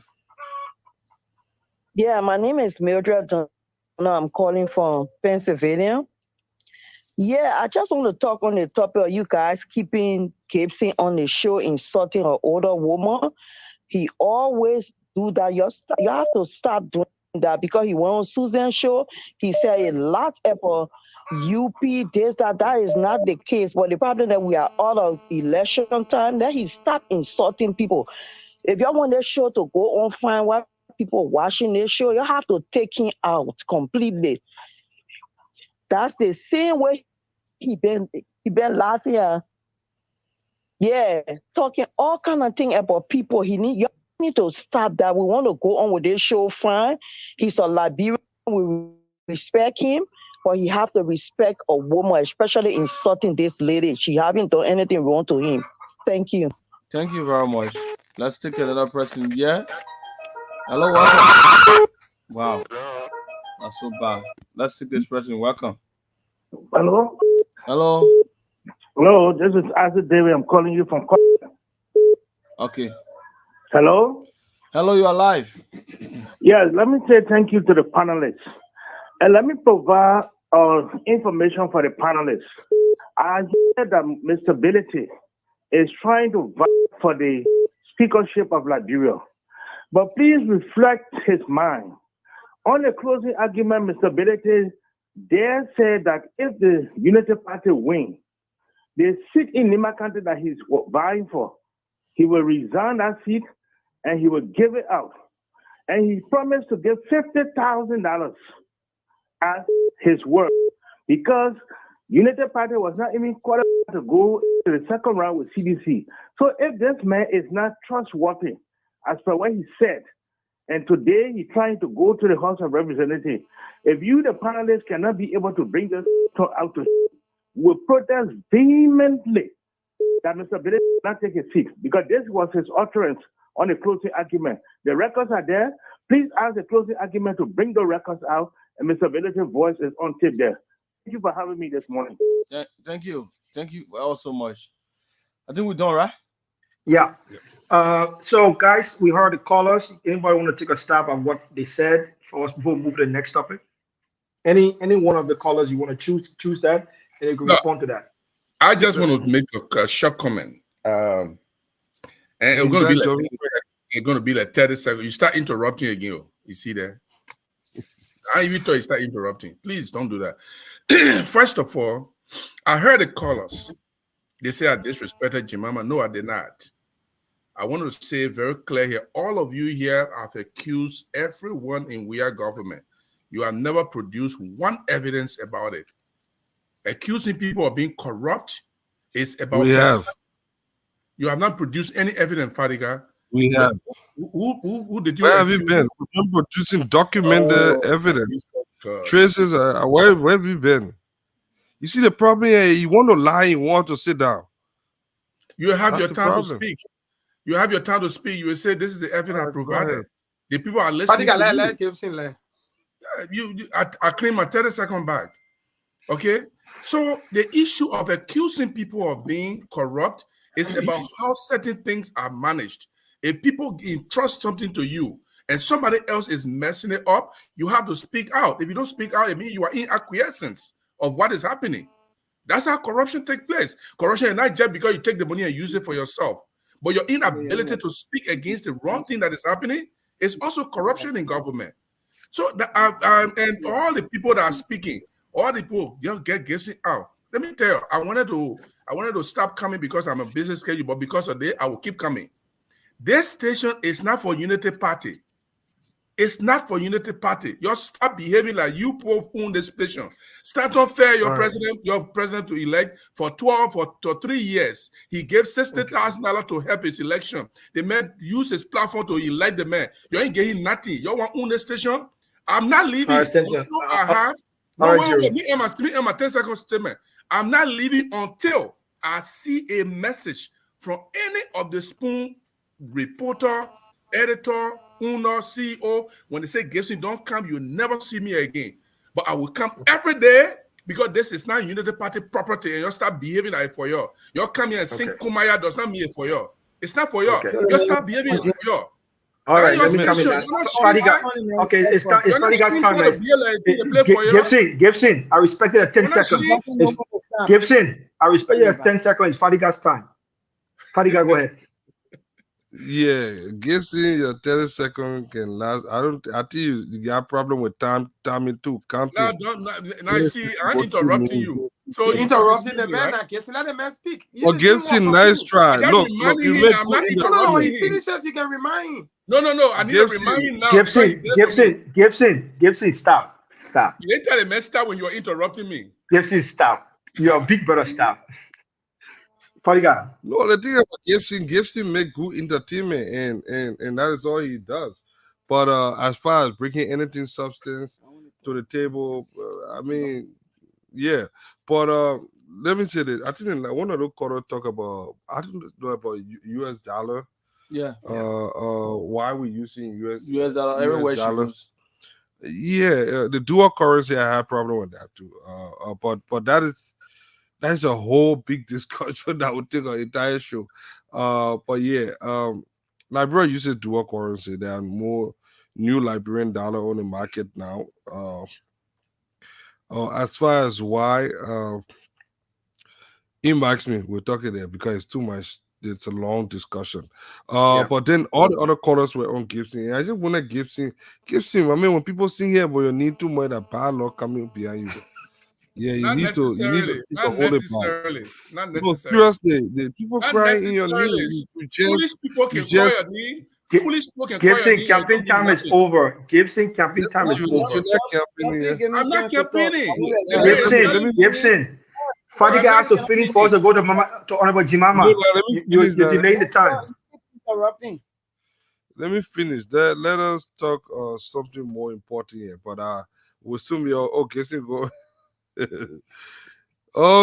Yeah, my name is Mildred. I'm calling from Pennsylvania. Yeah, I just want to talk on the topic of you guys keeping Gibson on the show, insulting an older woman. He always do that. You have to stop doing that because he went on Susan's show. He said a lot about UP, this, that is not the case. But the problem that we are out of election time, that he stopped insulting people. If y'all want this show to go on fine while people watching this show, you have to take him out completely. That's the same way he been laughing. Yeah, talking all kind of thing about people. You need to stop that. We want to go on with this show fine. He's a Liberian. We respect him. But he have to respect a woman, especially insulting this lady. She haven't done anything wrong to him. Thank you. Thank you very much. Let's take another person. Yeah. Hello, welcome. Wow. That's so bad. Let's take this person. Welcome. Hello. Hello. Hello. This is Isaac David. I'm calling you from. Okay. Hello. Hello. You are live. Yes. Let me say thank you to the panelists. And let me provide information for the panelists. I hear that Mr. Ability is trying to vie for the speakership of Liberia. But please reflect his mind. On the closing argument, Mr. Ability dare say that if the Unity Party win, the seat in Nima County that he's vying for, he will resign that seat and he will give it out. And he promised to give $50,000 as his work because United Party was not even qualified to go to the second round with CDC. So if this man is not trustworthy, as per what he said, and today he's trying to go to the House of Representatives, if you, the panelists, cannot be able to bring this out to will protest vehemently that Mr. Billy did not take a seat because this was his utterance on the closing argument. The records are there. Please ask the closing argument to bring the records out. And Mr. Ability's voice is on tape there. Thank you for having me this morning. Thank you. Thank you all so much. I think we're done, right? Yeah. So, guys, we heard the callers. Anybody want to take a stab at what they said for us before we move to the next topic? Any one of the callers you want to choose that, and you can respond to that. I just want to make a short comment. And it's going to be like 30 seconds. You start interrupting again. You see there? I even thought you start interrupting. Please don't do that. First of all, I heard the callers. They say I disrespected Jemima. No, I did not. I want to say very clear here. All of you here have accused everyone in We Are Government. You have never produced one evidence about it. Accusing people of being corrupt is about You have not produced any evidence, Fadiga. We have. Who did you? Where have you been? We've been producing documented evidence. Traces, where have you been? You see the problem here, you want to lie, you want to sit down. You have That's your the time to problem. speak. You have your time to speak. You will say, this is the evidence I provided. The people are listening Fadiga, to let Gibson let. I claim my 30-second back. Okay? So the issue of accusing people of being corrupt is about how certain things are managed. If people entrust something to you and somebody else is messing it up, you have to speak out. If you don't speak out, it means you are in acquiescence of what is happening. That's how corruption takes place. Corruption is not just because you take the money and use it for yourself, but your inability to speak against the wrong thing that is happening is also corruption in government. So, and all the people that are speaking, all the people, they'll get Gibson out. Let me tell you, I wanted to stop coming because I'm a business schedule, but because of that, I will keep coming. This station is not for Unity Party. It's not for Unity Party. You stop behaving like you people own this station. Stanton Fair, your president to elect for 3 years. He gave $60,000 to help his election. The man used his platform to elect the man. You ain't getting nothing. You want to own the station? I'm not leaving. I have. Wait. Me and my 10-second statement. I'm not leaving until I see a message from any of the Spoon reporter, editor, owner, CEO. When they say Gibson, don't come, you'll never see me again. But I will come every day because this is not Unity Party property and you start behaving like for you. You come here and sing Kumaya does not mean for you. It's not for you. You start behaving like for you. All right, let me come in. Okay, it's Fadiga's time. Gibson, I respect it at 10 seconds. Gibson, I respect it at 10 seconds. It's Fadiga's time. Fadiga, go ahead. Yeah, Gibson, your 30 second can last. I think you got a problem with timing too. Now you see, I'm interrupting you. So you interrupting the man, I guess. Let the man speak. Oh, Gibson, nice try. Look, you make I'm not interrupting No, him. he finishes, you can remind him. No, I need to remind him now. Gibson, stop. You ain't telling me stop when you're interrupting me. Gibson, stop. You're a big brother, stop. Fadiga. No, the thing about Gibson make good entertainment, and that is all he does. But as far as bringing anything substance to the table, I mean, yeah. But let me say this. I think one of those callers talk about, I don't know about US dollar. Yeah. Why we using US dollar everywhere she Yeah, the dual currency, I have problem with that too. But that's a whole big discussion that would take an entire show. But yeah, Liberia uses dual currency. There are more new Liberian dollar on the market now. As far as why, inbox me. We're talking there because it's too much. It's a long discussion. But then all the other callers were on Gibson. And I just want to Gibson. I mean, when people sing here, but you need too much that bad luck coming behind you. Yeah, you need to hold it back. Not No, necessarily. seriously, the people crying in your knee. Foolish people can call your knee. Foolish people can call your Gibson, knee. campaign time is over. Gibson, campaign time is over. I'm not campaigning. Gibson. Fadiga has to finish for us to go to Honorable Jimama. You're delaying the time. Interrupting. Let me finish. Let us talk something more important here. But we'll soon be Gibson go.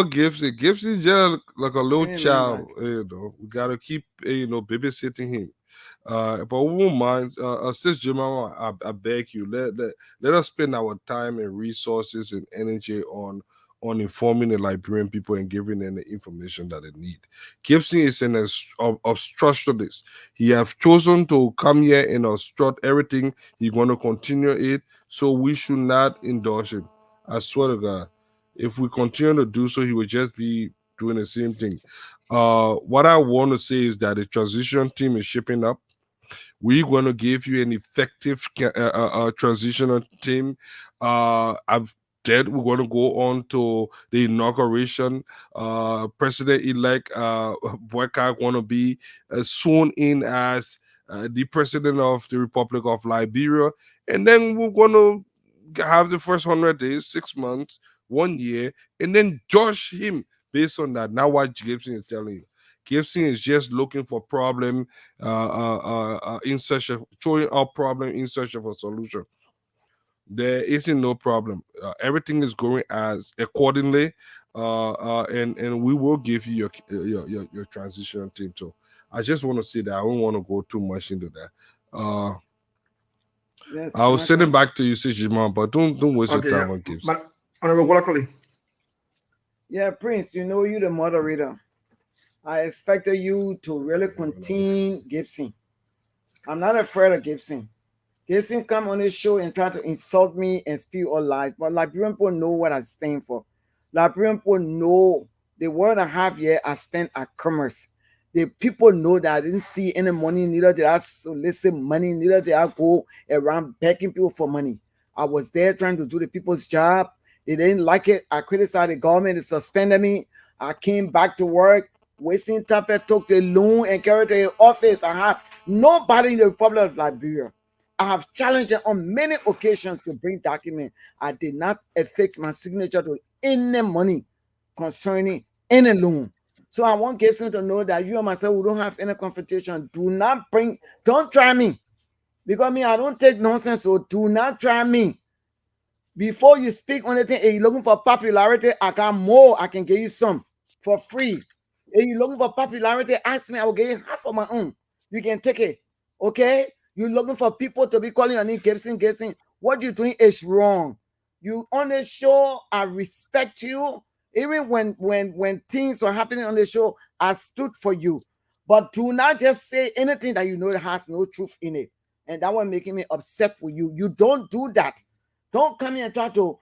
Gibson just like a little child. You know, we gotta keep babysitting him. But we won't mind. Sis Jemima, I beg you, let us spend our time and resources and energy on informing the Liberian people and giving them the information that they need. Gibson is an obstructionist. He has chosen to come here and obstruct everything. He's going to continue it. So we should not indulge him. I swear to God. If we continue to do so, he will just be doing the same thing. What I want to say is that the transition team is shaping up. We're going to give you an effective transitional team. We're going to go on to the inauguration. President-elect Boyka going to be sworn in as the president of the Republic of Liberia. And then we're going to have the first 100 days, 6 months, 1 year, and then judge him based on that. Now what Gibson is telling you. Gibson is just looking for problem in search of showing up problem in search of a solution. there isn't no problem. Everything is going as accordingly, and we will give you your transition team. So I just want to say that I don't want to go too much into that. Yes, I'll send it back to you, Sijima, but don't waste your time on Gibbs. Honorable Walakoli. Yeah, Prince, you know you're the moderator. I expected you to really contain Gibson. I'm not afraid of Gibson. Gibson come on this show and try to insult me and spew all lies, but Liberian people know what I stand for. Liberian people know the 1.5 years I spent at commerce. The people know that I didn't see any money, neither did I solicit money, neither did I go around begging people for money. I was there trying to do the people's job. They didn't like it. I criticized the government. They suspended me. I came back to work. Wasting Tappet took the loan and carried to the office. I have nobody in the Republic of Liberia. I have challenged them on many occasions to bring documents. I did not affix my signature to any money concerning any loan. So I want Gibson to know that you and myself, we don't have any confrontation. Don't try me. Because I don't take nonsense, so do not try me. Before you speak on anything, if you're looking for popularity, I got more. I can give you some for free. If you're looking for popularity, ask me. I will give you half of my own. You can take it. Okay? You're looking for people to be calling your name, Gibson. What you're doing is wrong. You on the show, I respect you. Even when things were happening on the show, I stood for you. But do not just say anything that you know that has no truth in it. And that one making me upset with you. You don't do that. Don't come here and try to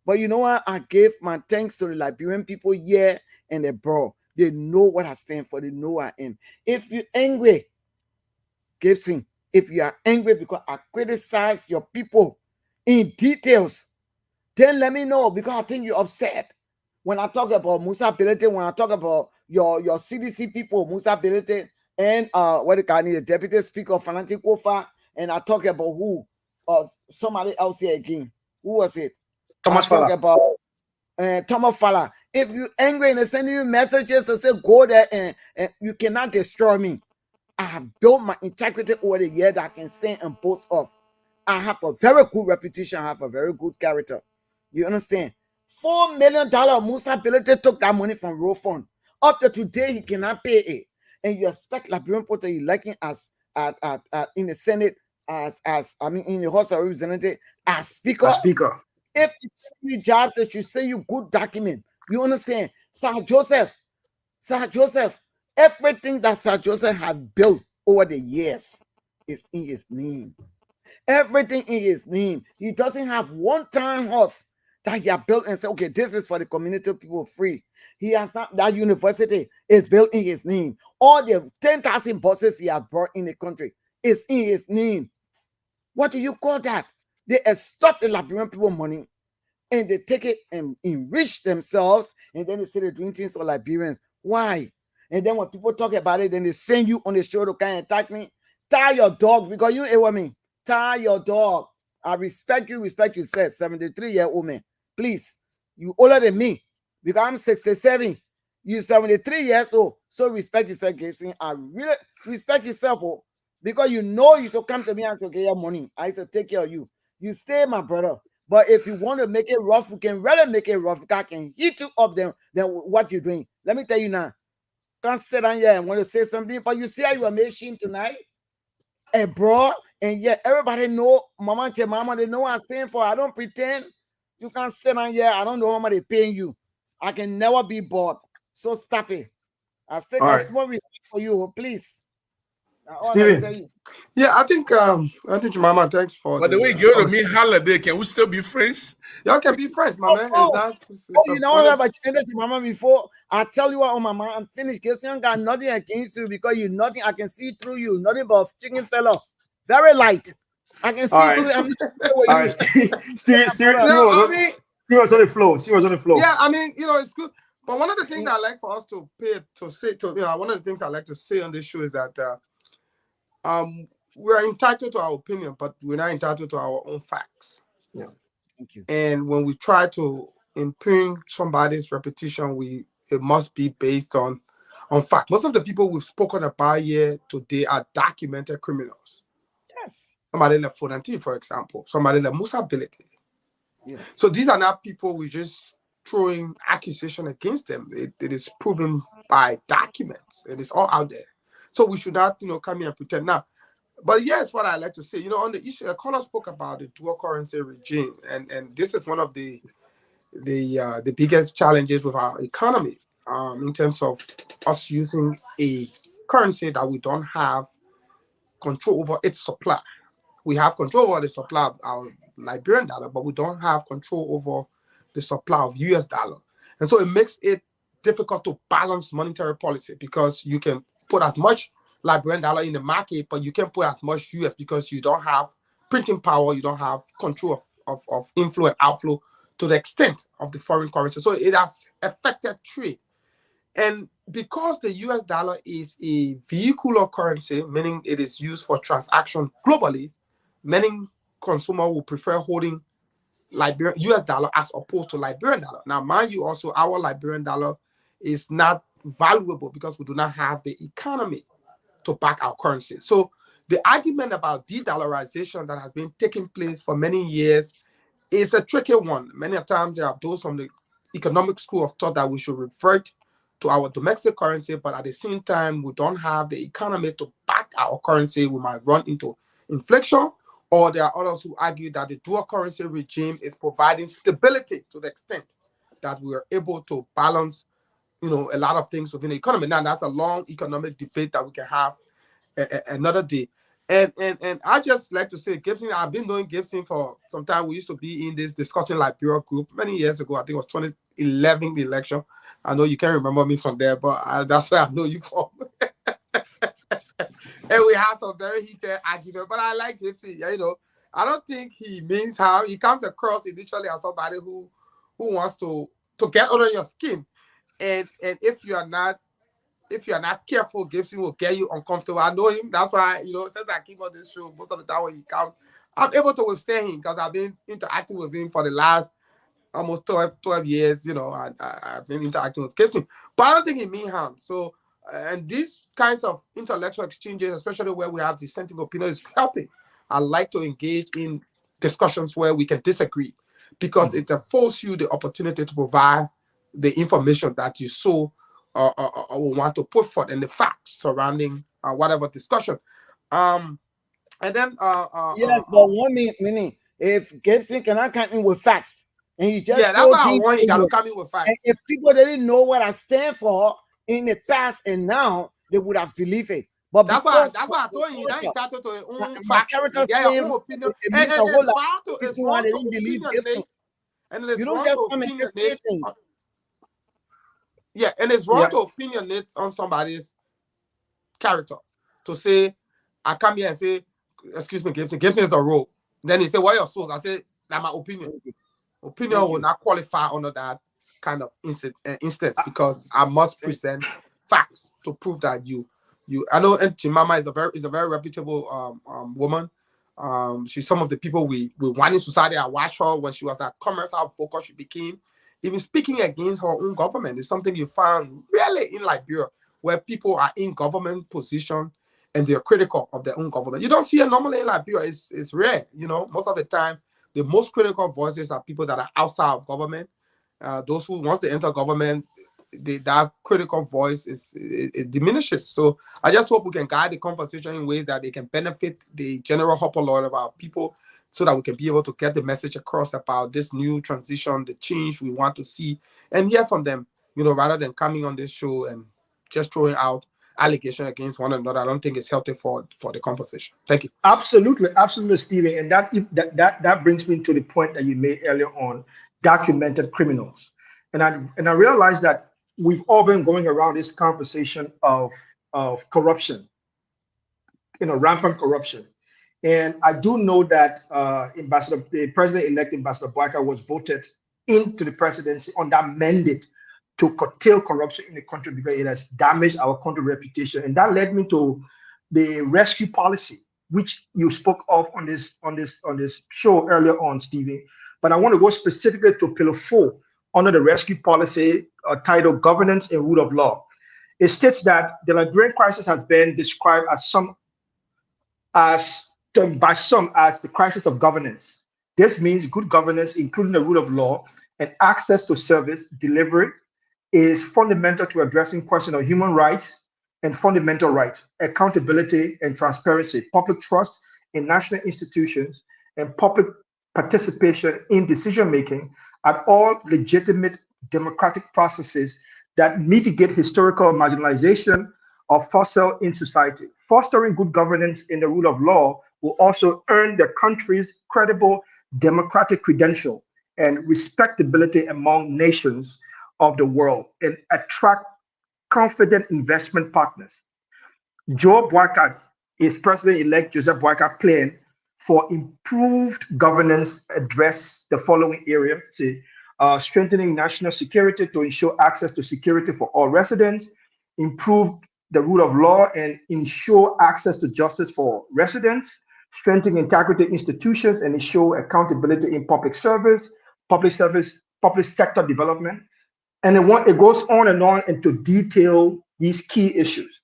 but you know what? I gave my thanks to the Liberian people here and abroad. They know what I stand for. They know who I am. If you're angry, Gibson, if you are angry because I criticize your people in details, then let me know, because I think you're upset. When I talk about Musa Belete, when I talk about your CDC people, Musa Belete, and the Deputy Speaker Fanati Kofa, and I talk about who? Somebody else here again. Who was it? Thomas Fala. Talk about Thomas Fala. If you're angry and they send you messages to say go there and you cannot destroy me. I have built my integrity over the year that I can stand and boast of. I have a very good reputation. I have a very good character. You understand? $4 million Musa Belete took that money from Road Fund. Up to today, he cannot pay it. And you expect Liberian people to elect him as in the Senate as in the House of Representatives as Speaker. If you send you jobs, that you say you good document. You understand? Sir Joseph, everything that Sir Joseph has built over the years is in his name. Everything in his name. He doesn't have one time horse that he has built and said, okay, this is for the community people free. He has not. That university is built in his name. All the 10,000 buses he has brought in the country is in his name. What do you call that? They extort the Liberian people money and they take it and enrich themselves, and then they say they're doing things for Liberians. Why? And then when people talk about it, then they send you on the show to kind of attack me. Tie your dog, because you hear me. Tie your dog. I respect you, said 73-year-old man. Please, you older than me, because I'm 67. You 73 years old. So respect yourself, Gibson. I really respect yourself, because you know you should come to me and say, okay, your money. I should take care of you. You stay, my brother. But if you want to make it rough, you can really make it rough. I can hit you up then what you're doing. Let me tell you now. Can't sit down here and want to say something, but you see how you are making tonight? Bro, and yet everybody know, mama, they know what I'm saying for. I don't pretend. You can't sit down here. I don't know how much they paying you. I can never be bought. So stop it. I still got small respect for you, please. Steven. Yeah, I think Mama, thanks for. But the way you give to me holiday, can we still be friends? Y'all can be friends, my man. You know what I've attended to Mama before? I tell you what, Mama, I'm finished. Guess you got nothing against you, because you nothing. I can see through you. Nothing but chicken fella. Very light. I can see through you. I'm all right. Steven was on the floor. Yeah, I mean, it's good. But one of the things I like for us to say, one of the things I like to say on this show is that we're entitled to our opinion, but we're not entitled to our own facts. Yeah. Thank you. And when we try to impugn somebody's reputation, it must be based on fact. Most of the people we've spoken about here today are documented criminals. Yes. somebody like Fonanti, for example, somebody like Musa Bility. Yes. So these are not people we just throwing accusation against them. It is proven by documents. It is all out there. So we should not, come here and pretend now. But yes, what I like to say, on the issue, a caller spoke about the dual currency regime, and this is one of the biggest challenges with our economy, in terms of us using a currency that we don't have control over its supply. We have control over the supply of our Liberian dollar, but we don't have control over the supply of US dollar. And so it makes it difficult to balance monetary policy, because you can put as much Liberian dollar in the market, but you can't put as much US, because you don't have printing power, you don't have control of inflow and outflow to the extent of the foreign currency. So it has affected trade. And because the US dollar is a vehicular currency, meaning it is used for transaction globally, many consumers will prefer holding US dollar as opposed to Liberian dollar. Now, mind you, also, our Liberian dollar is not valuable because we do not have the economy to back our currency. So the argument about de-dollarization that has been taking place for many years is a tricky one. Many times there are those from the economic school of thought that we should revert to our domestic currency, but at the same time, we don't have the economy to back our currency. We might run into inflation. Or there are others who argue that the dual currency regime is providing stability to the extent that we are able to balance, a lot of things within the economy. Now, that's a long economic debate that we can have another day. And I just like to say, Gibson, I've been doing Gibson for some time. We used to be in this discussing Liberia group many years ago. I think it was 2011, the election. I know you can't remember me from there, but that's where I know you from. And we have some very heated argument, but I like Gibson. I don't think he means harm. He comes across initially as somebody who wants to get under your skin, and if you are not careful, Gibson will get you uncomfortable. I know him. That's why since I keep on this show, most of the time when he comes, I'm able to withstand him because I've been interacting with him for the last almost 12 years. I've been interacting with Gibson, but I don't think he means harm. So. And these kinds of intellectual exchanges, especially where we have dissenting opinion, is healthy. I like to engage in discussions where we can disagree, because it affords you the opportunity to provide the information that you so want to put forth and the facts surrounding whatever discussion. And then yes, but 1 minute. If Gibson cannot come in with facts, and he just that's what I want. He cannot come in with facts. And if people didn't know what I stand for in the past and now, they would have believed it. But that's why I told you, you're not entitled to your own facts. You get your own opinion. And it's wrong to opinionate. And it's wrong to opinionate. Yeah, and it's wrong to opinionate on somebody's character. To say, I come here and say, excuse me, Gibson is a role. Then he say, what are your source? I say, that's my opinion. Opinion will not qualify under that kind of instance, because I must present facts to prove that you I know Aunt Jemima is a very reputable woman. She's some of the people we want in society. I watched her when she was at Commerce, how focused she became. Even speaking against her own government is something you found really in Liberia, where people are in government position and they're critical of their own government. You don't see it normally in Liberia. It's rare. Most of the time, the most critical voices are people that are outside of government. Those who, once they enter government, that critical voice it diminishes. So I just hope we can guide the conversation in ways that they can benefit the general lot of our people, so that we can be able to get the message across about this new transition, the change we want to see, and hear from them, rather than coming on this show and just throwing out allegations against one another. I don't think it's healthy for the conversation. Thank you. Absolutely, Stephen. And that brings me to the point that you made earlier on, documented criminals. And I realized that we've all been going around this conversation of corruption, rampant corruption. And I do know that the President-elect Ambassador Boyka was voted into the presidency on that mandate to curtail corruption in the country, because it has damaged our country reputation. And that led me to the rescue policy, which you spoke of on this show earlier on, Stevie. But I want to go specifically to Pillar 4 under the rescue policy titled Governance and Rule of Law. It states that the Liberian crisis has been described as termed by some as the crisis of governance. This means good governance, including the rule of law and access to service delivery, is fundamental to addressing questions of human rights and fundamental rights, accountability and transparency, public trust in national institutions, and public participation in decision-making at all legitimate democratic processes that mitigate historical marginalization of fossil in society. Fostering good governance in the rule of law will also earn the country's credible democratic credential and respectability among nations of the world and attract confident investment partners. Joe Boakai is President-elect Joseph Boakai plan for improved governance address the following areas: strengthening national security to ensure access to security for all residents, improve the rule of law and ensure access to justice for residents, strengthening integrity institutions and ensure accountability in public sector development. And it goes on and to detail these key issues.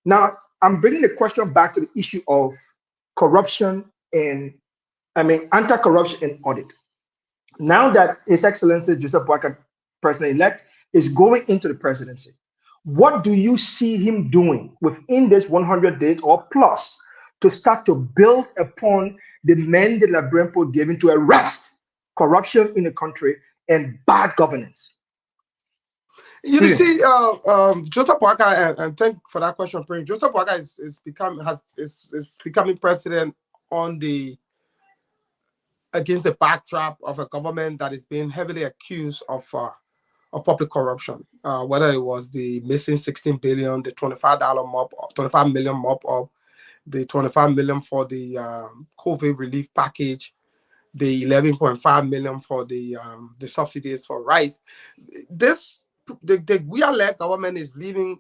Now, I'm bringing the question back to the issue of corruption and, anti-corruption and audit. Now that His Excellency Joseph Boakai, President-elect, is going into the presidency, what do you see him doing within this 100 days or plus to start to build upon the mandate that Brempo given to arrest corruption in the country and bad governance? You see, Joseph Boakai, and thank you for that question, Prince. Joseph Boakai is becoming president against the backdrop of a government that is being heavily accused of public corruption, whether it was the missing 16 billion, the $25 million mop up, the 25 million for the COVID relief package, the 11.5 million for the subsidies for rice. The we-led government is living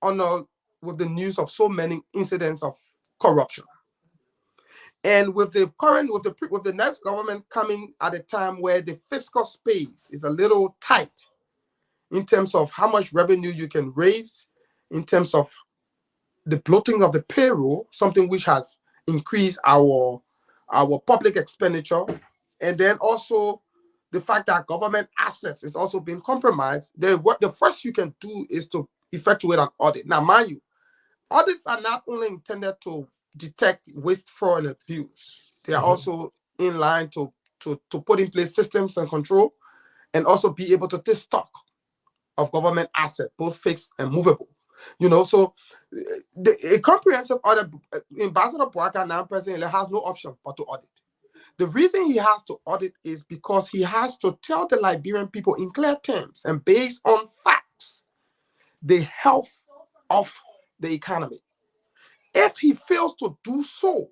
with the news of so many incidents of corruption. And with the next government coming at a time where the fiscal space is a little tight in terms of how much revenue you can raise, in terms of the bloating of the payroll, something which has increased our public expenditure, and then also the fact that government assets is also being compromised, the first you can do is to effectuate an audit. Now, mind you, audits are not only intended to detect waste, fraud, and abuse. They are also in line to put in place systems and control, and also be able to take stock of government assets, both fixed and movable. So a comprehensive audit, Ambassador Boakai, now president, has no option but to audit. The reason he has to audit is because he has to tell the Liberian people in clear terms and based on facts the health of the economy. If he fails to do so,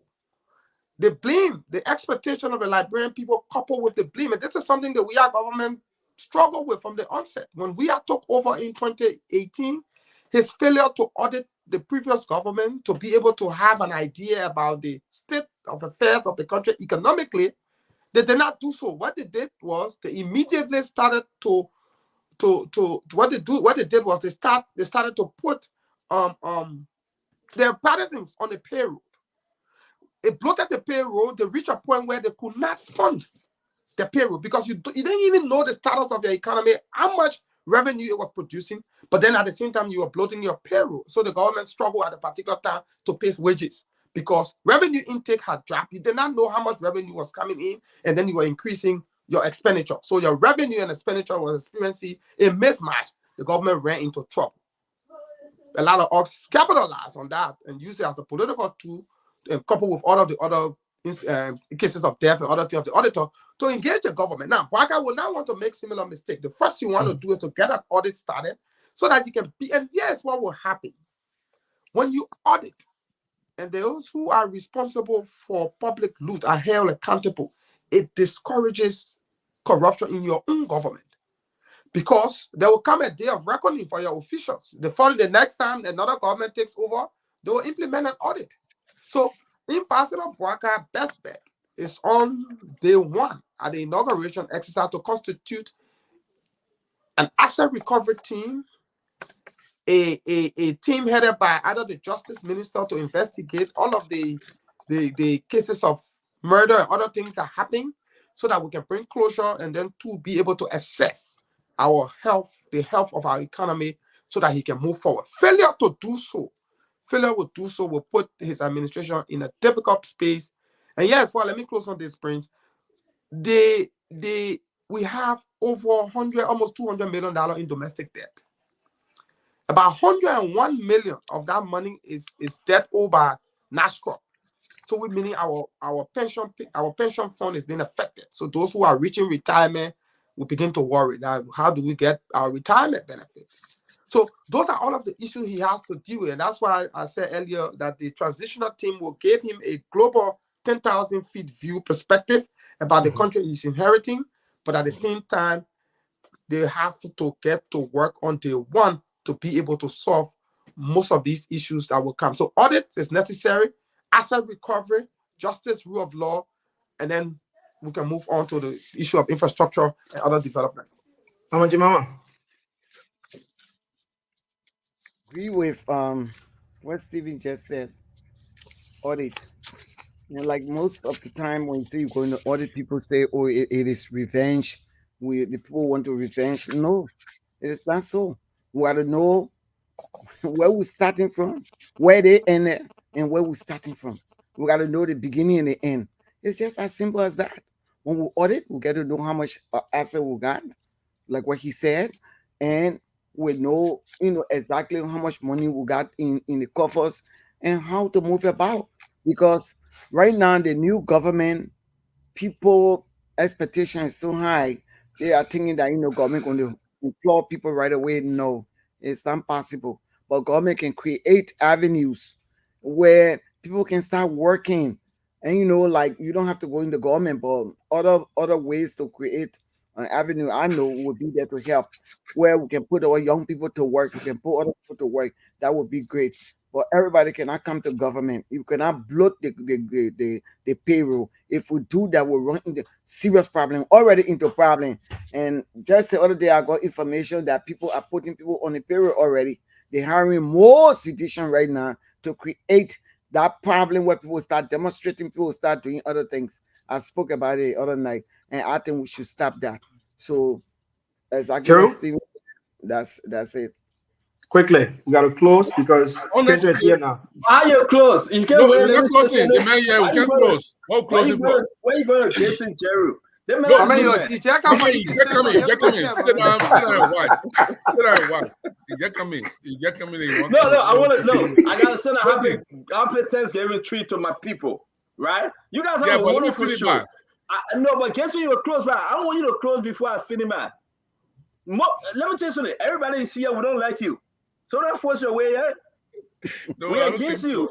the blame, the expectation of the Liberian people coupled with the blame, and this is something that we our government struggled with from the onset. When we took over in 2018, his failure to audit the previous government to be able to have an idea about the state of affairs of the country economically, they did not do so. What they did was they immediately started to they started to put their partisans on the payroll. It bloated the payroll. They reached a point where they could not fund the payroll because you didn't even know the status of your economy, how much revenue it was producing, but then at the same time you were bloating your payroll. So the government struggled at a particular time to pay wages because revenue intake had dropped. You did not know how much revenue was coming in, and then you were increasing your expenditure. So your revenue and expenditure was experiencing a mismatch. The government ran into trouble. A lot of us capitalized on that and used it as a political tool, and coupled with all of the other cases of death and other things of the auditor to engage the government. Now, Boakai will not want to make similar mistake. The first thing you want to do is to get an audit started so that you can be, and yes, what will happen when you audit and those who are responsible for public loot are held accountable, it discourages corruption in your own government because there will come a day of reckoning for your officials. The next time another government takes over, they will implement an audit. So Ambassador Boakai best bet is on day one at the inauguration exercise to constitute an asset recovery team, a team headed by either the Justice Minister to investigate all of the the cases of murder and other things that happen, so that we can bring closure and then to be able to assess our health, the health of our economy, so that he can move forward. Failure to do so, will put his administration in a difficult space. And yes, well, let me close on this, Prince. We have over almost $200 million in domestic debt. About 101 million of that money is debt owed by NASCRO. So we meaning our pension fund is being affected. So those who are reaching retirement will begin to worry that how do we get our retirement benefits? So those are all of the issues he has to deal with. And that's why I said earlier that the transitional team will give him a global 10,000 feet view perspective about the country he's inheriting. But at the same time, they have to get to work on day one to be able to solve most of these issues that will come. So audit is necessary, asset recovery, justice, rule of law, and then we can move on to the issue of infrastructure and other development. Mama Jemama. Agree with what Stephen just said. Audit. And like most of the time when you say you're going to audit, people say, oh, it is revenge. The people want to revenge. No, it is not so. We got to know where we're starting from, where they end, and where we're starting from. We got to know the beginning and the end. It's just as simple as that. When we audit, we get to know how much asset we got, like what he said, and we know, exactly how much money we got in the coffers and how to move about. Because right now, the new government, people expectation is so high. They are thinking that government going to employ people right away. No, it's not possible. But government can create avenues where people can start working, and like you don't have to go in the government, but other ways to create an avenue I know would be there to help, where we can put our young people to work, we can put other people to work. That would be great. But everybody cannot come to government. You cannot bloat the payroll. If we do that, we'll run into serious problem, already into problem. And just the other day, I got information that people are putting people on the payroll already. They're hiring more sedition right now to create that problem where people start demonstrating, people start doing other things. I spoke about it the other night, and I think we should stop that. So, as I that's it. Quickly, we got to close because Spencer is here now. Are you close? You can't we're not closing. The man here, we can't close. What closing for? Where you going to get in Jeru? Get coming. No, I want to know. I gotta send a happy Thanksgiving treat to my people, right? You guys have a wonderful show. No, but guess when you were close by? I don't want you to close before I finish mine. Let me tell you something. Everybody is here. We don't like you, so don't force your way out. No, we're against you.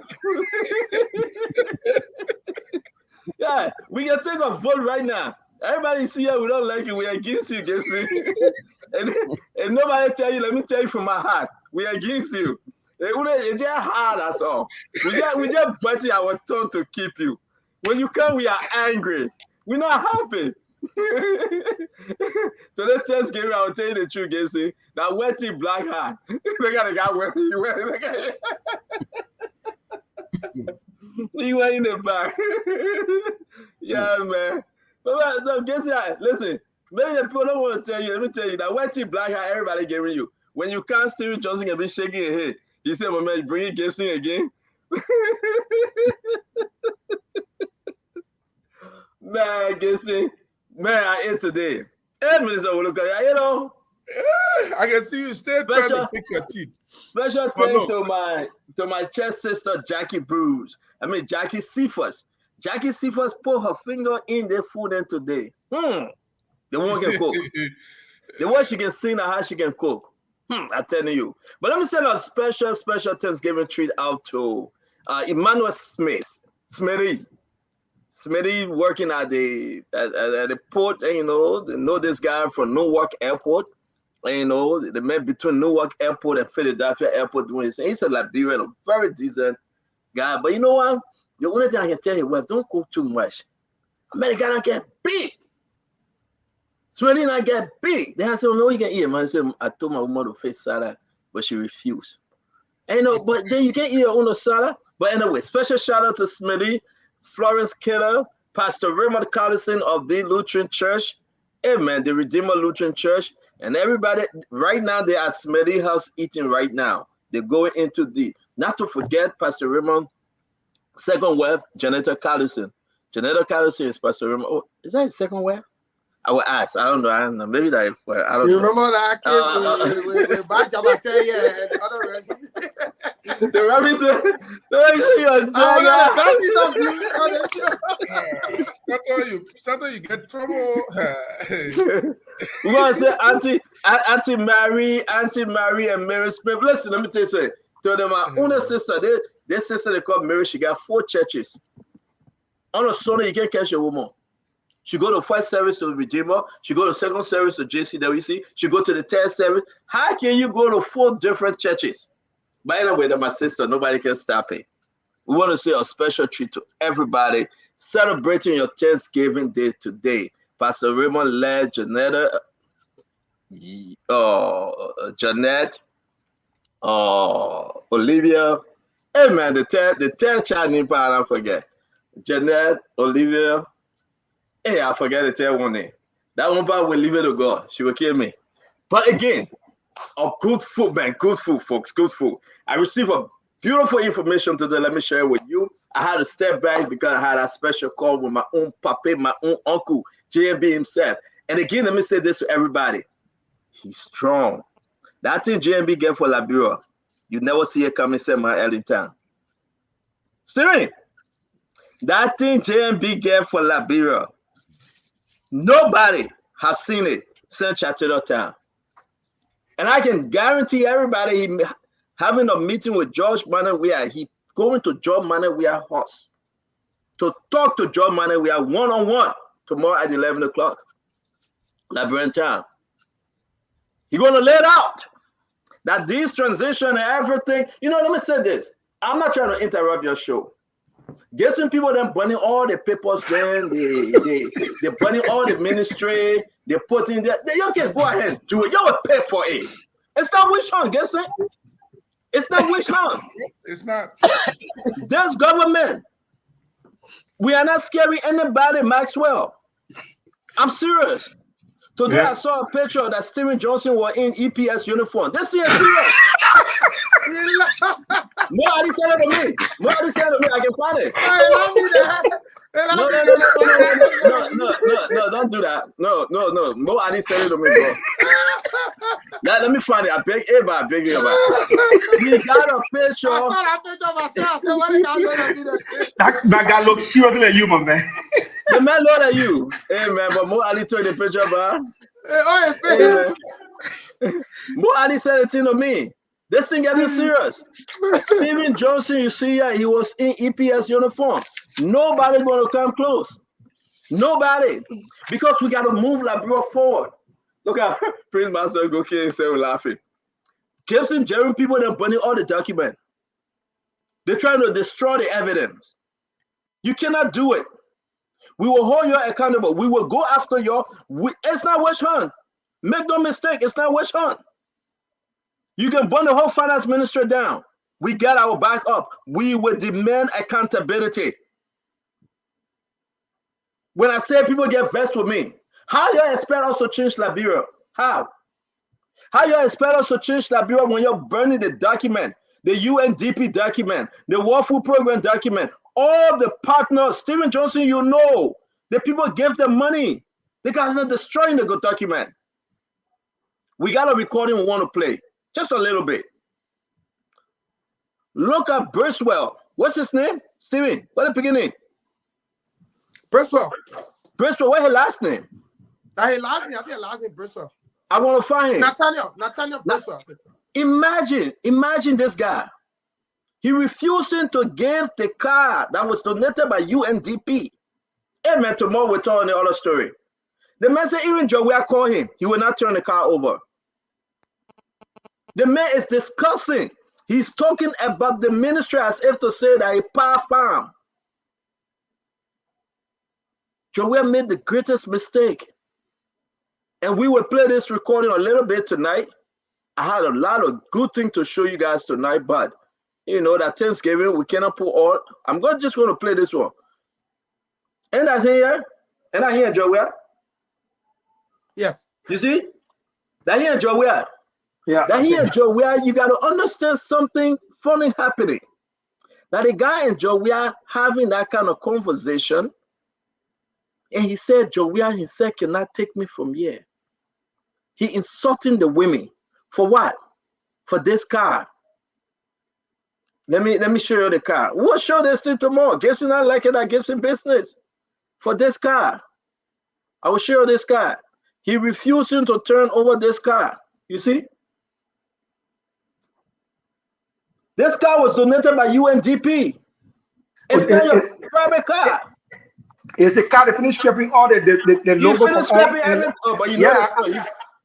Yeah, we can take a vote right now. Everybody see here, we don't like you. We are against you, and nobody tell you. Let me tell you from my heart, we are against you. It's just hard, that's all. We just biting our tongue to keep you. When you come, we are angry. We're not happy. So the Thanksgiving, I'll tell you the truth, Gacy. That wetty black hat. They got a guy wearing you. You were in the back. Yeah, man. So guess that. Listen, maybe the people don't want to tell you. Let me tell you that wetty black hat everybody giving you. When you can't, Steven Johnson can be shaking his head. He said, "My man, bring it, Gibson again." Man, Gibson, man, I ate today. Edmonds, I can see you still trying to pick your teeth. Special thanks to my chest sister Jackie Bruce. Jackie Cephas. Jackie Cephas put her finger in their food and today. The one can cook. The one she can sing and how she can cook. I'm telling you. But let me send a special Thanksgiving treat out to Emmanuel Smith. Smitty working at the port, and they know this guy from Newark Airport. And the man between Newark Airport and Philadelphia Airport doing his thing. He's a Liberian, a very decent guy. But you know what? The only thing I can tell you, well, don't cook too much. America don't get big. Smitty not get big. Then I said, no, you can eat. Man, I said, I told my woman to face salad, but she refused. And but then you can eat your own salad. But anyway, special shout out to Smitty. Florence Killer, Pastor Raymond Collison of the Lutheran Church, amen, the Redeemer Lutheran Church, and everybody right now they are at Smitty House eating right now. They're going into the, not to forget Pastor Raymond, second wife, Janetta Collison. Janetta Collison is Pastor Raymond. Oh, is that his second wife? I will ask. I don't know. Maybe that. I don't know. You remember that case with Bajabate and the other the rabbi said, sometimes you get trouble. We're going to say Auntie Mary, and Mary Smith. Listen, let me tell you something. Tell them my own sister, their sister, they call Mary, she got 4 churches. On a Sunday, you can't catch a woman. She go to first service to Redeemer. She go to second service to JCWC. She go to the third service. How can you go to 4 different churches? By the way, that's my sister. Nobody can stop it. We want to say a special treat to everybody celebrating your Thanksgiving Day today. Pastor Raymond led Janetta, Jeanette, Olivia. Hey man, the 10th child name I don't forget. Jeanette, Olivia. Hey, I forgot to tell one name. That one part will leave it to God. She will kill me. But again, good food, man. Good food, folks. Good food. I received a beautiful information today. Let me share it with you. I had to step back because I had a special call with my own papa, my own uncle, JMB himself. And again, let me say this to everybody. He's strong. That thing JMB get for Liberia, you never see it coming somewhere else in town. Seriously. That thing JMB get for Liberia, nobody has seen it since Chattanooga Town. And I can guarantee everybody he having a meeting with George Manawia, he going to George Manawia house to talk to George Manawia one-on-one tomorrow at 11 o'clock, Liberian Town. He's going to lay it out that this transition and everything, let me say this. I'm not trying to interrupt your show. Get some people that burning all the papers, then they burning all the ministry, they put in there. You can go ahead and do it. You will pay for it. It's not witch hunt, guess it? It's not witch hunt. It's not. There's government. We are not scaring anybody, Maxwell. I'm serious. Today I saw a picture that Steven Johnson was in EPS uniform. This is serious. Nobody said it to me. Nobody said it to me. I can find it. No, don't do that. No. Nobody said it to me, bro. Let me find it. I beg everybody, begging about it. We got a picture. I saw that picture myself. So what is that? That guy looks serious than you, my man. The man look at you. Hey, man, but Mo Ali took the picture, bro. Mo Ali said it to me. This thing getting serious. Steven Johnson, you see here, he was in EPS uniform. Nobody going to come close. Nobody. Because we got to move Liberia forward. Look at Prince Master Goki and say we're laughing. Gibson, Jerry, people that burning all the documents. They're trying to destroy the evidence. You cannot do it. We will hold you accountable. We will go after you. It's not witch hunt. Make no mistake, it's not witch hunt. You can burn the whole finance ministry down. We got our back up. We will demand accountability. When I say people get vexed with me, how you expect us to change Liberia? How? How you expect us to change Liberia when you're burning the document, the UNDP document, the World Food Program document, all the partners, Steven Johnson, the people give them money. The guys are destroying the good document. We got a recording we want to play. Just a little bit. Look at Bracewell. What's his name? Steven, what's the beginning? Bracewell. Bracewell, what's his last name? His last name, I think his last name Bracewell. I want to find him. Nathaniel Bracewell. Imagine this guy. He refusing to give the car that was donated by UNDP. Hey man, tomorrow we're telling the other story. The man said, even Joe, we are calling him. He will not turn the car over. The man is discussing. He's talking about the ministry as if to say that a power farm. Joel made the greatest mistake. And we will play this recording a little bit tonight. I had a lot of good things to show you guys tonight, but that Thanksgiving, we cannot put all. I'm just going to play this one. And that's here. And I hear Joe. Yes. You see? That here Joe. Yeah. That here Joe. You got to understand something funny happening. That the guy and Joe, we are having that kind of conversation. And he said, Joe, he said, cannot take me from here. He insulting the women. For what? For this car. Let me show you the car. We'll show this to tomorrow. Gibson not like it, I Gibson business. For this car. I will show you this car. He refusing to turn over this car. You see? This car was donated by UNDP. It's not your private car. Is the car that finished scraping all the logo? He finished scraping everything. Oh, but you know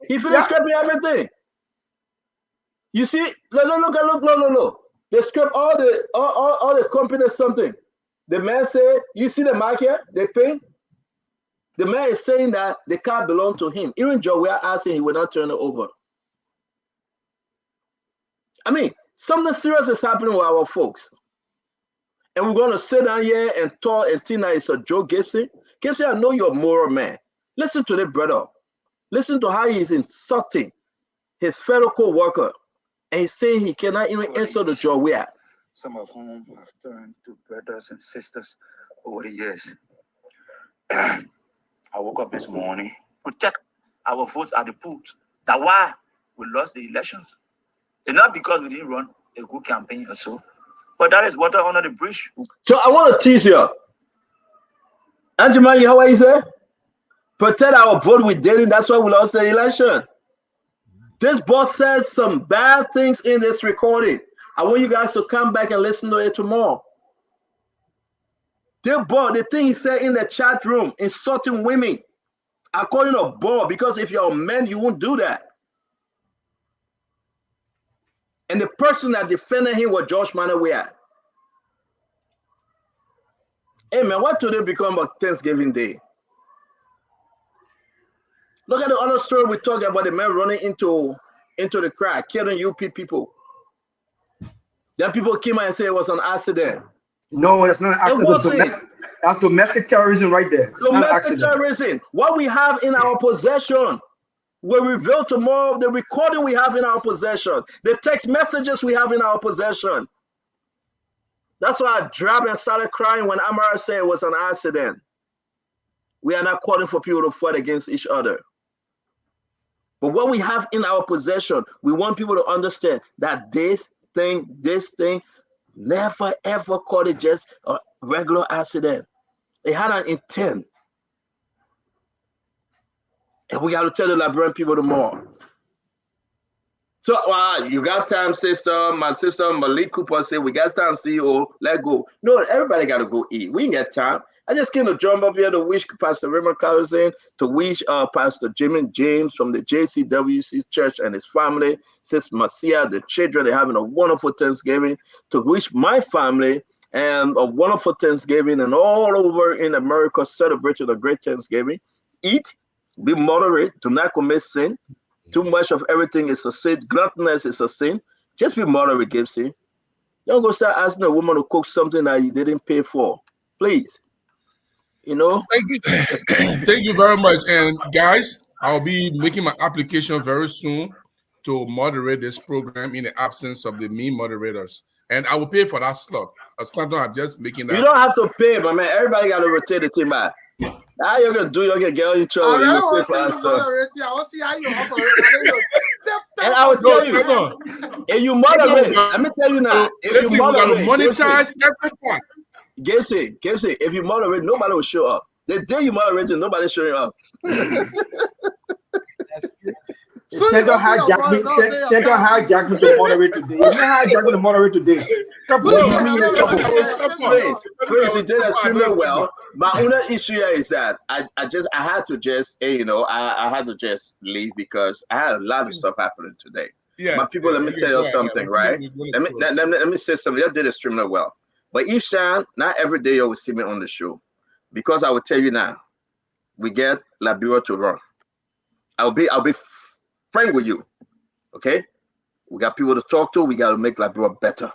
he finished scraping everything. You see? Look. They scrap all the company something. The man said, you see the mark here? They pay. The man is saying that the car belonged to him. Even Joe, we are asking, he will not turn it over. I mean, something serious is happening with our folks. And we're going to sit down here and talk and think that it's a Joe Gibson. Gibson, I know you're a moral man. Listen to the brother. Listen to how he's insulting his fellow co-worker. And he's saying he cannot even insult the Joe we are. Some of whom have turned to brothers and sisters over the years. I woke up this morning, protect our votes at the polls. That's why we lost the elections. It's not because we didn't run a good campaign or so, but that is water under the bridge. So I want to tease you. Anjimani, how are you, sir? Protect our vote with dating. That's why we lost the election. This boss says some bad things in this recording. I want you guys to come back and listen to it tomorrow. The thing he said in the chat room, insulting women, according to Bob, because if you're a man, you won't do that. And the person that defended him was Josh Manawea. Hey man, what today become a Thanksgiving Day? Look at the other story we talked about, the man running into the crowd, killing UP people. Then people came out and said it was an accident. No, it's not an accident. That's domestic terrorism right there. It's domestic terrorism. What we have in our possession will reveal tomorrow. The recording we have in our possession, the text messages we have in our possession. That's why I dropped and started crying when Amara said it was an accident. We are not calling for people to fight against each other. But what we have in our possession, we want people to understand that this thing, never ever called it just a regular accident. It had an intent. And we got to tell the Liberian people tomorrow. So you got time, sister. My sister Malik Cooper said, we got time, CEO. Let go. No, everybody got to go eat. We ain't got time. I just came to jump up here to wish Pastor Raymond Carlson, to wish Pastor Jimmy James from the JCWC Church and his family, Sis Marcia, the children, they're having a wonderful Thanksgiving, to wish my family and a wonderful Thanksgiving, and all over in America celebrating a great Thanksgiving. Eat, be moderate, do not commit sin. Too much of everything is a sin. Gluttonous is a sin. Just be moderate, Gibson. Don't go start asking a woman to cook something that you didn't pay for. Please. You know? Thank you. Thank you very much. And guys, I'll be making my application very soon to moderate this program in the absence of the me moderators. And I will pay for that slot. I'm just making that. You don't have to pay, but man, everybody got to rotate the team back. Now you're gonna do, you're gonna get in trouble. I want to see how you operate. And I will tell you, if you moderate, let me tell you now, if you moderate, monetize every part. Gibson, if you moderate, nobody will show up. The day you moderate, nobody's showing up. That's true. Send on hijack me to moderate today. You know hijack me to moderate today. Please, you did extremely well. My only issue here is that I had to just leave because I had a lot of stuff happening today. Yeah. My people, let me tell you something, right? Let me say something. You did extremely well. But each time, not every day you will see me on the show. Because I will tell you now, we get Liberia to run. I'll be frank with you. Okay? We got people to talk to, we gotta make Liberia better.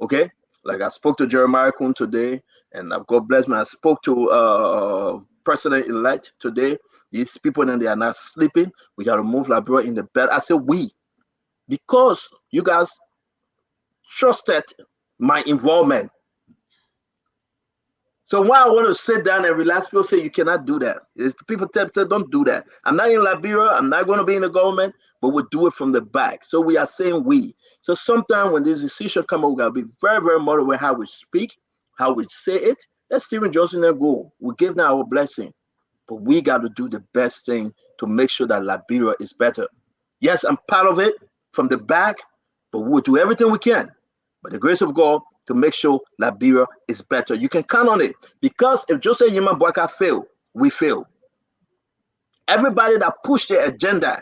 Okay? Like I spoke to Jeremiah Kuhn today, and God bless me. I spoke to President-elect today. These people, and they are not sleeping. We got to move Liberia in the bed. I said we, because you guys trusted my involvement. So why I want to sit down and relax, people say you cannot do that. It's people tell don't do that. I'm not in Liberia. I'm not going to be in the government, but we'll do it from the back. So we are saying we. So sometimes when this decision come up, we got to be very, very moderate with how we speak, how we say it. Let Stephen Johnson there go. We give them our blessing. But we got to do the best thing to make sure that Liberia is better. Yes, I'm part of it from the back, but we'll do everything we can. By the grace of God, to make sure Liberia is better. You can count on it. Because if Joseph Yema Boakai fail, we fail. Everybody that pushed the agenda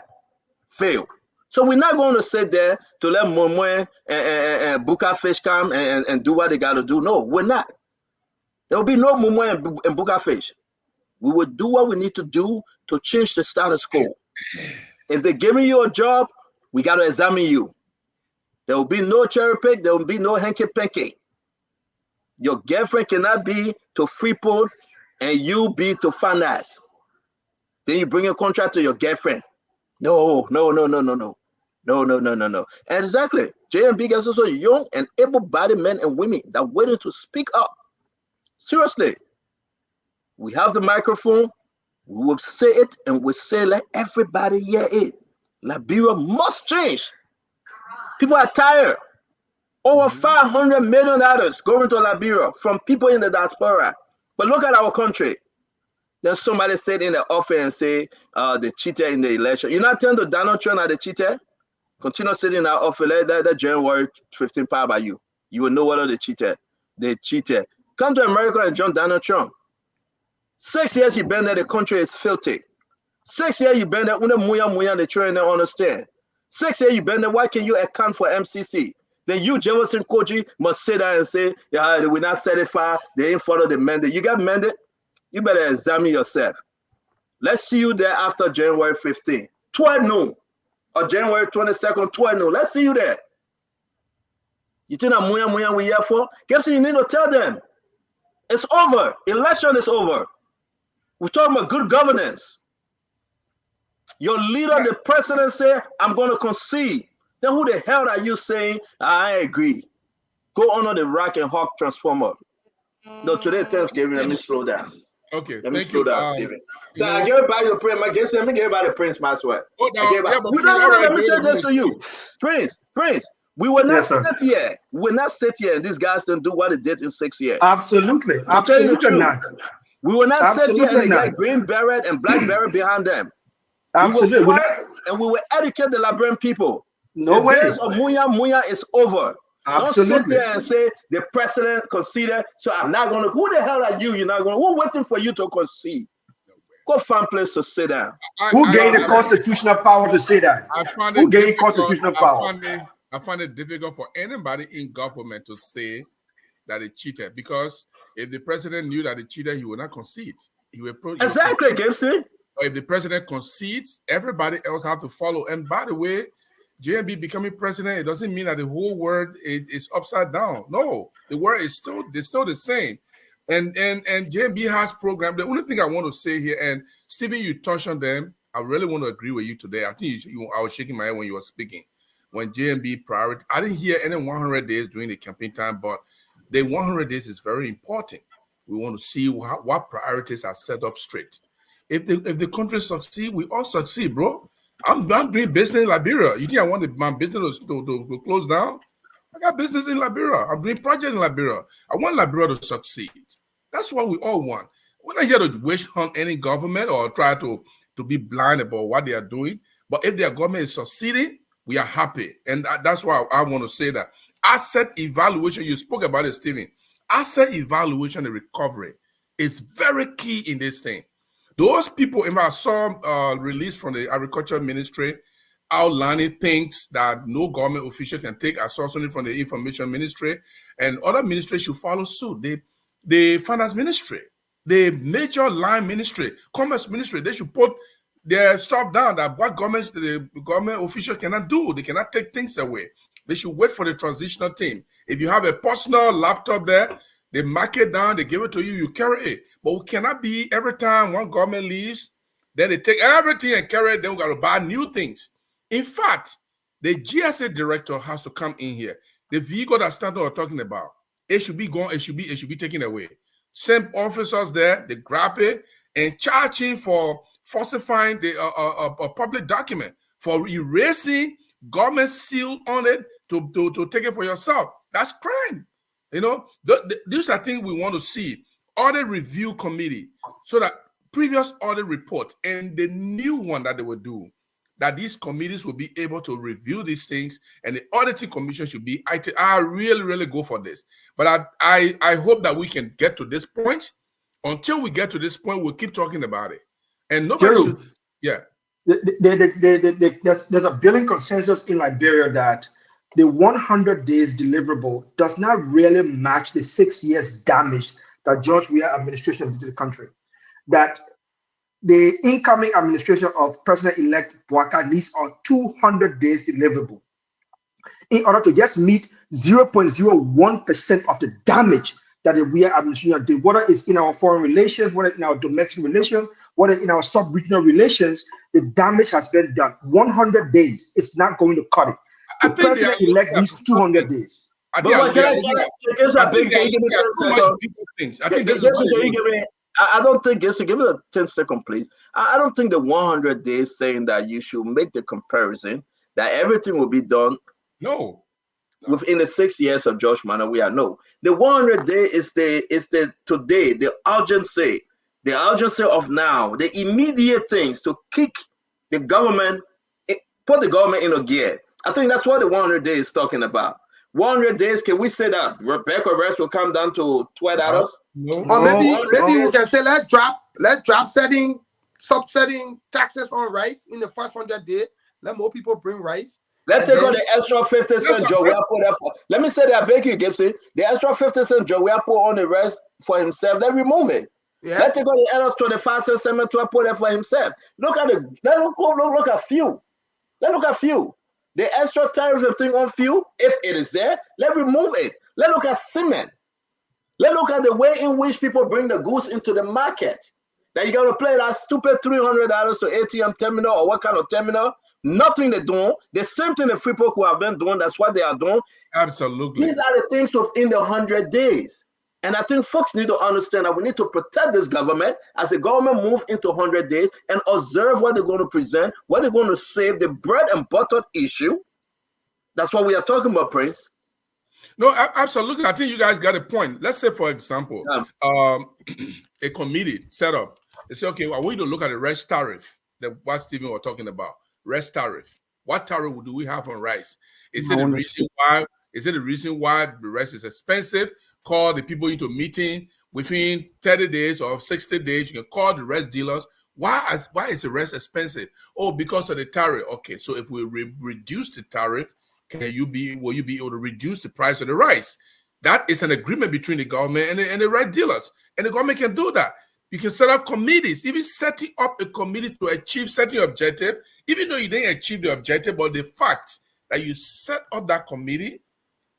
fail. So we're not going to sit there to let Momwe and Buka Fish come and do what they got to do. No, we're not. There will be no Momwe and Buka Fish. We will do what we need to do to change the status quo. If they're giving you a job, we got to examine you. There will be no cherry pick. There will be no hanky-panky. Your girlfriend cannot be to Freeport and you be to finance. Then you bring your contract to your girlfriend. No. Exactly. JMB is also young and able-bodied men and women that are waiting to speak up. Seriously. We have the microphone. We will say it and we'll say, let everybody hear it. Liberia must change. People are tired. Over $500 million going to Liberia from people in the diaspora. But look at our country. Then somebody said in the office and say they cheated in the election. You're not telling the Donald Trump that they cheated? Continue sitting in that office. Let that January 15 power by you. You will know whether they cheated. They cheated. Come to America and join Donald Trump. 6 years you've been there, the country is filthy. 6 years you've been there, the children don't understand. 6 years you've been there, why can you account for MCC? Then you, Jefferson Koji, must sit down and say, yeah, they will not satisfy, they ain't follow the mandate. You got mandate? You better examine yourself. Let's see you there after January 15, 12 noon, or January 22nd, 12 noon. Let's see you there. You think I'm we here for? Gibson, you need to tell them. It's over. Election is over. We're talking about good governance. Your leader, the president, said, I'm going to concede. Then who the hell are you saying, I agree? Go under the Rock and Hawk transformer. No, today Thanksgiving, let me slow down. Okay, let me slow down, Stephen. So I give it back your prince. Let me give it back the Prince Maxwell. Oh, let me say this to you. Prince, we will not sit here. We will not sit here and these guys don't do what they did in 6 years. Absolutely. Absolutely not. We will not sit here and they get green beret and black beret behind them. Absolutely. And we will educate the Liberian people. No way. The days of Muya is over. Absolutely. Don't sit there and say the president conceded, so I'm not going to. Who the hell are you? You're not going to. Who's waiting for you to concede? Go find a place to sit down. Who gave the constitutional power to say that? Who gave constitutional power? I find it difficult for anybody in government to say that they cheated, because if the president knew that they cheated, he would not concede. He will exactly, Gibson. Or if the president concedes, everybody else have to follow. And by the way, JMB becoming president, it doesn't mean that the whole world is upside down. No, the world is still the same. And JMB has program. The only thing I want to say here, and Stephen, you touched on them. I really want to agree with you today. I think I was shaking my head when you were speaking. When JMB priority, I didn't hear any 100 days during the campaign time, but the 100 days is very important. We want to see what priorities are set up straight. If the country succeed, we all succeed, bro. I'm doing business in Liberia. You think I want my business to close down? I got business in Liberia. I'm doing projects in Liberia. I want Liberia to succeed. That's what we all want. We're not here to wish hunt any government or try to be blind about what they are doing. But if their government is succeeding, we are happy. And that's why I want to say that. Asset evaluation, you spoke about it, Stephen. Asset evaluation and recovery is very key in this thing. Those people, if I saw release from the Agriculture Ministry outlining things that no government official can take. I saw something from the Information Ministry, and other ministries should follow suit. The Finance Ministry, the Major Line Ministry, Commerce Ministry, they should put their stuff down that what the government official cannot do. They cannot take things away. They should wait for the transitional team. If you have a personal laptop there, they mark it down, they give it to you, you carry it. But we cannot be every time one government leaves, then they take everything and carry it, then we got to buy new things. In fact, the GSA director has to come in here. The vehicle that Stanton was talking about, it should be gone, it should be taken away. Send officers there, they grab it and charge him for falsifying a public document, for erasing government seal on it to take it for yourself. That's crime. You know, these are things we want to see. Audit review committee, so that previous audit report and the new one that they will do, that these committees will be able to review these things, and the auditing commission should be. I really go for this, but I hope that we can get to this point. Until we get to this point, we'll keep talking about it, and nobody should. Yeah, there's a building consensus in Liberia that the 100 days deliverable does not really match the 6 years damage that George Weah administration did to the country. That the incoming administration of President-elect Bouaka needs on 200 days deliverable in order to just meet 0.01% of the damage that the Weah administration did, whether it's in our foreign relations, whether in our domestic relations, whether in our sub-regional relations. The damage has been done. 100 days is not going to cut it. The president-elect needs 200 days. I don't think, just to give it a 10-second, please. I don't think the 100 days saying that you should make the comparison that everything will be done. No. Within the 6 years of George Manneh Weah. No. The 100 day is the today, the urgency of now, the immediate things to kick the government, put the government in a gear. I think that's what the 100 days is talking about. 100 days, can we say that Rebecca Rest will come down to $12? No. Or maybe we can say let's drop subsetting taxes on rice in the first 100 days. Let more people bring rice. Let's take out the extra 50 cents Joe Weah put there for. Let me say that, I beg you, Gibson. The extra 50 cents Joe Weah put on the rest for himself, then remove it. Yeah. Let's take out the extra 25 cents Semetua put there for himself. Look at fuel. Let's look at fuel. The extra tariff thing on fuel, if it is there, let's remove it. Let's look at cement. Let's look at the way in which people bring the goods into the market. That you got to play that stupid $300 to ATM terminal or what kind of terminal? Nothing they're doing. The same thing the Freeport who have been doing, that's what they are doing. Absolutely. These are the things within the 100 days. And I think folks need to understand that we need to protect this government as the government move into 100 days and observe what they're going to present, what they're going to save, the bread and butter issue. That's what we are talking about, Prince. No, absolutely. I think you guys got a point. Let's say, for example, a committee set up. They say, okay, I want you to look at the rest tariff, what Stephen was talking about. Rest tariff. What tariff do we have on rice? Is it the reason why? Is it the reason why the rice is expensive? Call the people into meeting within 30 days or 60 days. You can call the rest dealers. Why is the rest expensive? Oh, because of the tariff. Okay, so if we reduce the tariff, will you be able to reduce the price of the rice? That is an agreement between the government and the rice dealers, and the government can do that. You can set up committees, even setting up a committee to achieve certain objective, even though you didn't achieve the objective, but the fact that you set up that committee,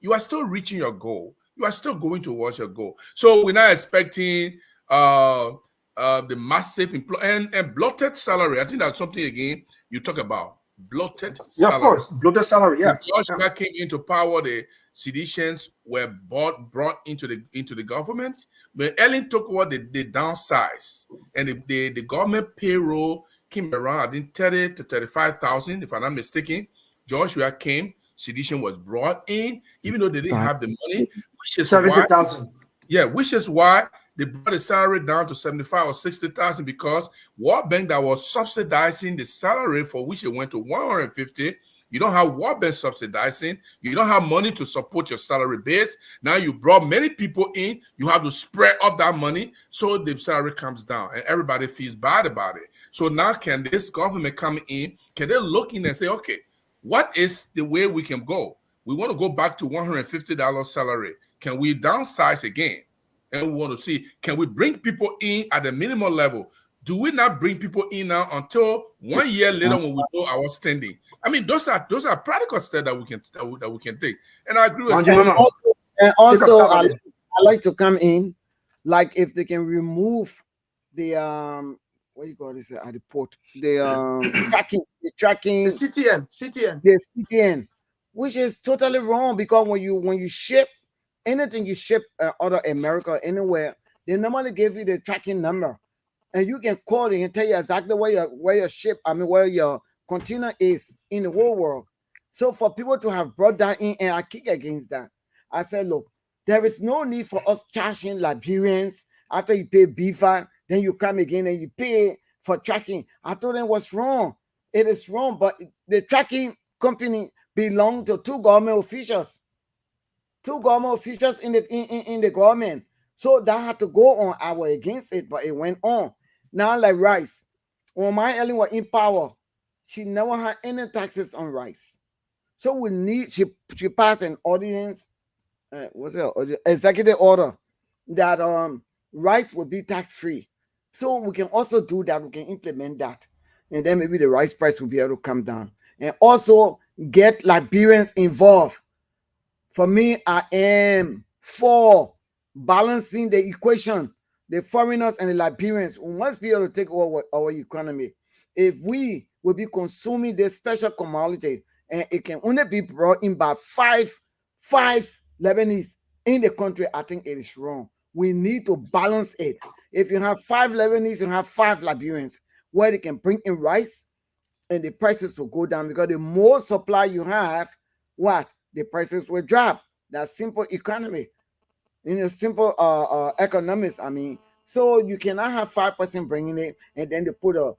you are still reaching your goal. You are still going towards your goal. So we're not expecting the massive and bloated salary. I think that's something again you talk about. Bloated salary. Yeah, of course. Bloated salary, yeah. Because that came into power, the seditions were brought into the government. When Ellen took over, they downsized. And the government payroll came around, I think 30 to 35,000, if I'm not mistaken. Joshua came, sedition was brought in, even though they didn't have the money, which is 70,000. Yeah, which is why they brought the salary down to 75 or 60,000, because World Bank that was subsidizing the salary for which it went to 150. You don't have World Bank subsidizing. You don't have money to support your salary base. Now you brought many people in. You have to spread up that money, so the salary comes down, and everybody feels bad about it. So now, can this government come in? Can they look in and say, okay, what is the way we can go? We want to go back to $150 salary. Can we downsize again? And we want to see, can we bring people in at the minimum level? Do we not bring people in now until 1 year later when we know our standing? I mean, those are practical steps that we can take. And I agree with and also I like to come in, like if they can remove the what you call this at the port, the tracking, the CTN, the CTN, which is totally wrong, because when you ship anything, you ship out of America or anywhere, they normally give you the tracking number, and you can call it and tell you exactly where your ship, where your container is in the whole world. So for people to have brought that in, and I kick against that, I said, look, there is no need for us charging Liberians after you pay BVAT, then you come again and you pay for tracking. I told them what's wrong. It is wrong, but the tracking company belong to two government officials in the government. So that had to go on. I was against it, but it went on. Now, like rice, when my Ellen was in power, she never had any taxes on rice. So we need, she passed an ordinance, executive order that rice will be tax-free. So we can also do that. We can implement that. And then maybe the rice price will be able to come down. And also get Liberians involved. For me, I am for balancing the equation. The foreigners and the Liberians, we must be able to take over our economy. If we will be consuming this special commodity, and it can only be brought in by five Lebanese in the country, I think it is wrong. We need to balance it. If you have 5 Lebanese, you have 5 Liberians, where they can bring in rice, and the prices will go down, because the more supply you have, the prices will drop. That's simple economy. In a simple economics, so you cannot have 5% bringing it, and then they put a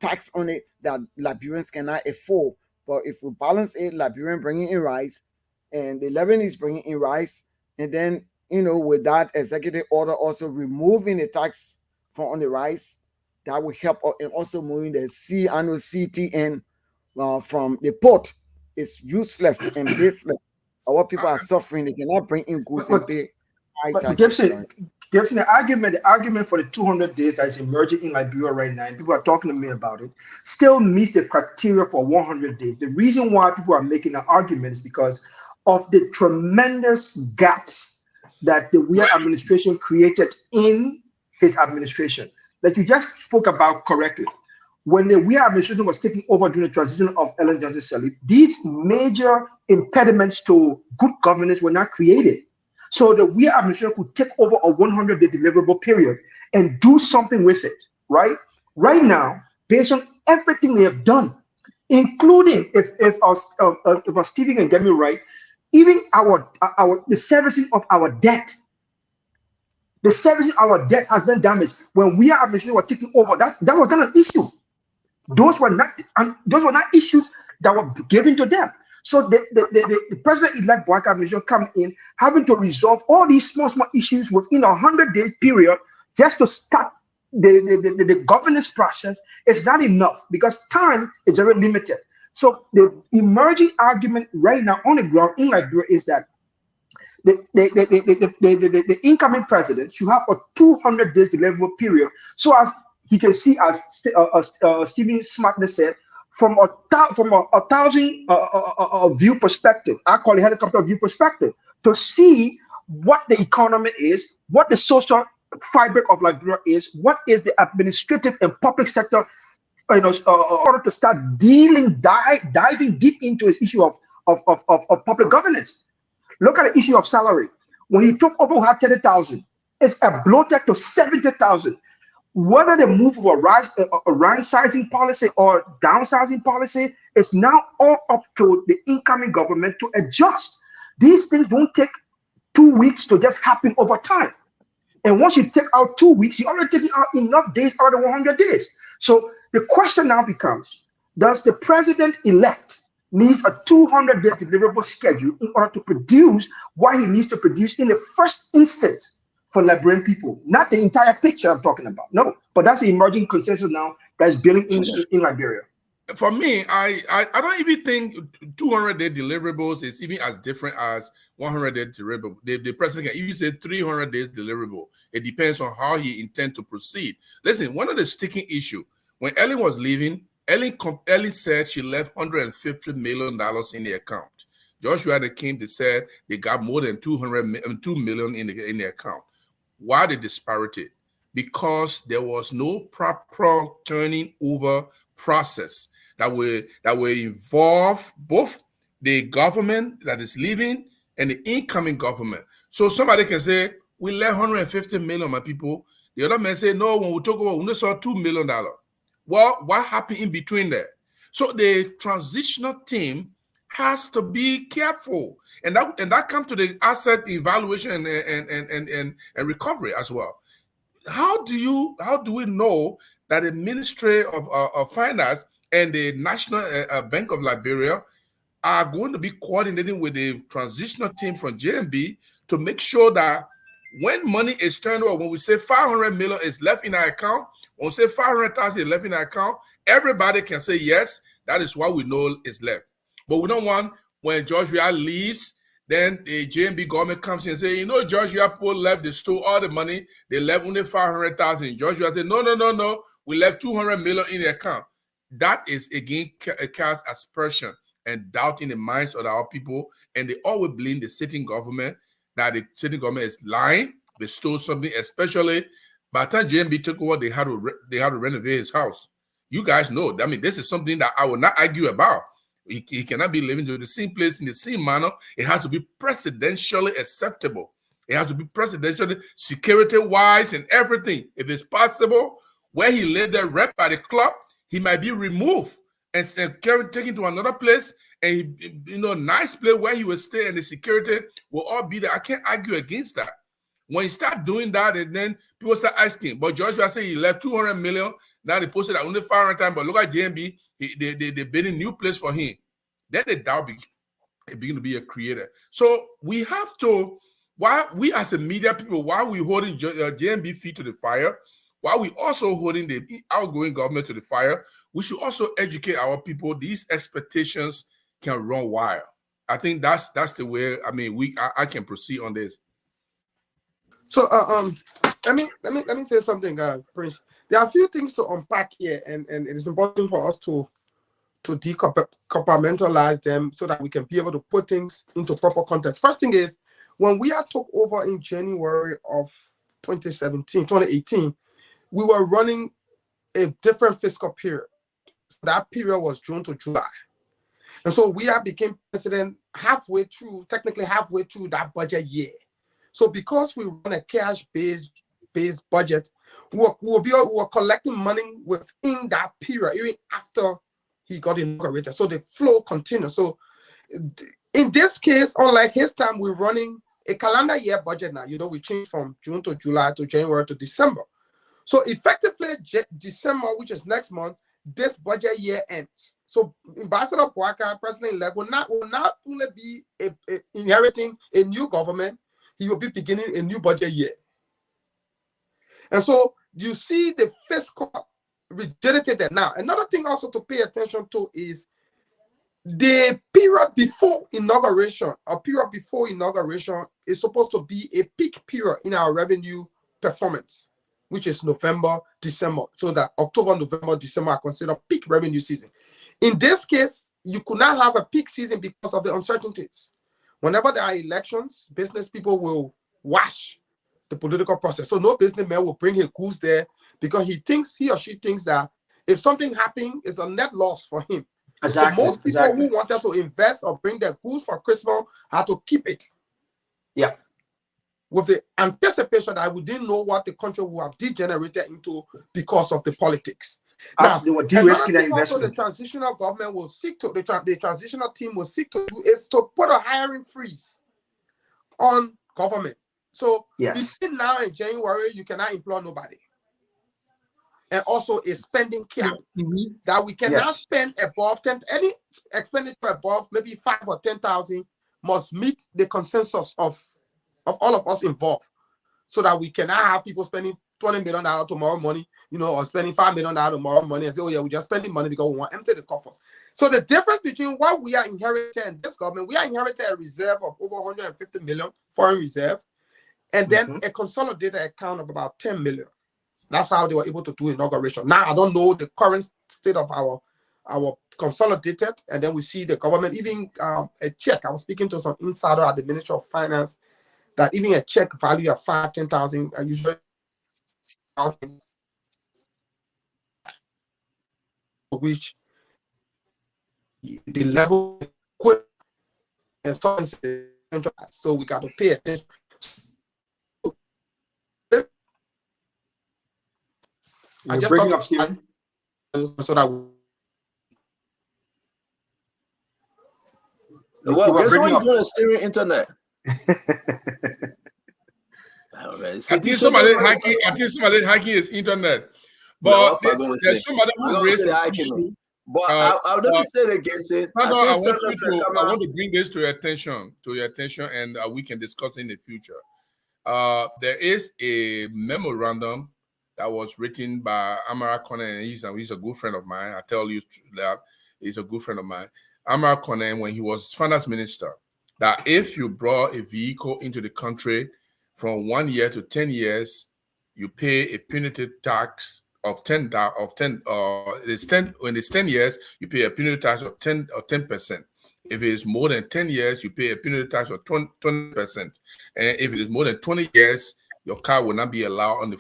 tax on it that Liberians cannot afford. But if we balance it, Liberian bringing in rice, and the Lebanese bringing in rice, and then, with that executive order also removing the tax on the rice, that will help, and also moving the CTN from the port. It's useless and baseless. Our people are suffering. They cannot bring in goods and pay high taxes. Gibson, the argument for the 200 days that is emerging in Liberia right now, and people are talking to me about it, still meets the criteria for 100 days. The reason why people are making an argument is because of the tremendous gaps that the Weah administration created in his administration, that you just spoke about correctly. When the Weah administration was taking over during the transition of Ellen Johnson Sirleaf, these major impediments to good governance were not created. So the Weah administration could take over a 100-day deliverable period and do something with it, right? Right now, based on everything they have done, including if Stephen can get me right, even the servicing of our debt. The servicing of our debt has been damaged. When Weah administration was taking over, that was not an issue. Those were not issues that were given to them. So the president-elect Bouakai administration come in, having to resolve all these small issues within a 100-day period just to start the governance process is not enough, because time is very limited. So the emerging argument right now on the ground in Liberia is that the incoming president should have a 200 days deliverable period, so as he can see, as Stephen smartly said, from a thousand view perspective. I call it helicopter view perspective, to see what the economy is, what the social fabric of Liberia is, what is the administrative and public sector, in order to start diving deep into this issue of public governance. Look at the issue of salary. When he took over, we had 30,000. It's a bloated to 70,000. Whether they move to a right-sizing policy or downsizing policy, it's now all up to the incoming government to adjust. These things don't take 2 weeks to just happen over time. And once you take out 2 weeks, you already taking out enough days out of the 100 days. So the question now becomes, does the president-elect needs a 200-day deliverable schedule in order to produce what he needs to produce in the first instance for Liberian people? Not the entire picture I'm talking about. No, but that's the emerging consensus now that's building in Liberia. For me, I don't even think 200-day deliverables is even as different as 100-day deliverable. The president can even say 300 days deliverable. It depends on how he intends to proceed. Listen, one of the sticking issue when Ellen was leaving, Ellen said she left $150 million in the account. Joshua and Kim, they said they got more than $2 million in the account. Why the disparity? Because there was no proper turning over process that will involve both the government that is leaving and the incoming government. So somebody can say, we left $150 million, my people. The other man say, no, when we took over, we only saw $2 million. Well, what happened in between there? So the transitional team has to be careful, and that comes to the asset evaluation and recovery as well. How do we know that the Ministry of Finance and the National Bank of Liberia are going to be coordinating with the transitional team from JMB to make sure that when money is turned over, when we say 500 million is left in our account, when we say 500,000 is left in our account, everybody can say yes, that is what we know is left. But we don't want when Joshua leaves, then the JMB government comes in and say, you know, Joshua people left, they stole all the money, they left only 500,000. Joshua said, no, we left 200 million in the account. That is again cast aspersion and doubt in the minds of our people, and they always blame the sitting government that the sitting government is lying, they stole something, especially by the time JMB took over, they had to renovate his house. You guys know, I mean, this is something that I will not argue about. He cannot be living in the same place in the same manner. It has to be presidentially acceptable. It has to be presidentially security-wise and everything. If it's possible, where he lived there right by the club, he might be removed and taken to another place, and nice place where he will stay, and the security will all be there. I can't argue against that. When you start doing that, and then people start asking, but Joshua said he left 200 million. Now they posted that only 500 times, but look at JMB, they built a new place for him. Then the doubt begin to be a creator. So we have to, while we as a media people, while we holding JMB feet to the fire, while we also holding the outgoing government to the fire, we should also educate our people. These expectations can run wild. I think that's the way. I mean, I can proceed on this. So let me say something, Prince. There are a few things to unpack here, and it is important for us to decompartmentalize them so that we can be able to put things into proper context. First thing is, when we took over in January of 2018, we were running a different fiscal period. So that period was June to July. And so we became president technically halfway through that budget year. So because we run a cash-based budget, we were collecting money within that period, even after he got inaugurated. So the flow continues. So in this case, unlike his time, we're running a calendar year budget now. We changed from June to July to January to December. So effectively, December, which is next month, this budget year ends. So Ambassador Boakai, President-elect, will not only be inheriting a new government, he will be beginning a new budget year. And so you see the fiscal rigidity there. Now, another thing also to pay attention to is the period before inauguration. A period before inauguration is supposed to be a peak period in our revenue performance, which is November, December. So that October, November, December are considered peak revenue season. In this case, you could not have a peak season because of the uncertainties. Whenever there are elections, business people will wash the political process. So no businessman will bring his goods there because he or she thinks that if something happens, it's a net loss for him. Exactly. So most people who wanted to invest or bring their goods for Christmas had to keep it. Yeah. With the anticipation that we didn't know what the country would have degenerated into because of the politics. Now, they were de-risking that investment. Also, the transitional government will seek to, the transitional team will seek to do is to put a hiring freeze on government. So between now and January, you cannot employ nobody. And also a spending cap that we cannot spend above 10. Any expenditure above maybe 5 or 10,000 must meet the consensus of all of us involved, so that we cannot have people spending $20 million tomorrow morning, or spending $5 million tomorrow morning and say, oh yeah, we're just spending money because we want to empty the coffers. So the difference between what we are inheriting and this government, we are inheriting a reserve of over 150 million foreign reserve, and then a consolidated account of about 10 million. That's how they were able to do inauguration. Now, I don't know the current state of our our consolidated, and then we see the government, even a check. I was speaking to some insider at the Ministry of Finance that even a check value of 5,000, 10,000, usually which the level and so we got to pay attention. I just breaking up, Stephen. So that well, guess what you doing? Steering internet. I think somebody hacking his internet. But there's somebody who raised the issue. But I'll never say it again. I want to bring this to your attention, and we can discuss in the future. There is a memorandum that was written by Amara Conan, and he's a good friend of mine. I tell you that he's a good friend of mine. Amara Conan, when he was finance minister, that if you brought a vehicle into the country from 1 year to 10 years, you pay a punitive tax of 10. When it's 10 years, you pay a punitive tax of 10%. If it is more than 10 years, you pay a punitive tax of 20%. And if it is more than 20 years, your car will not be allowed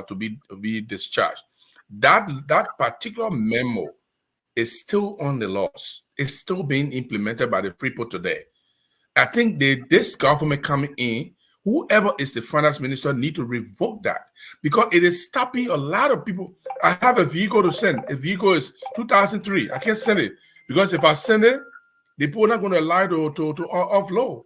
to be discharged. That particular memo is still on the laws. It's still being implemented by the people today. I think this government coming in, whoever is the finance minister, need to revoke that, because it is stopping a lot of people. I have a vehicle to send. A vehicle is 2003. I can't send it because if I send it, the people are not going to allow to offload.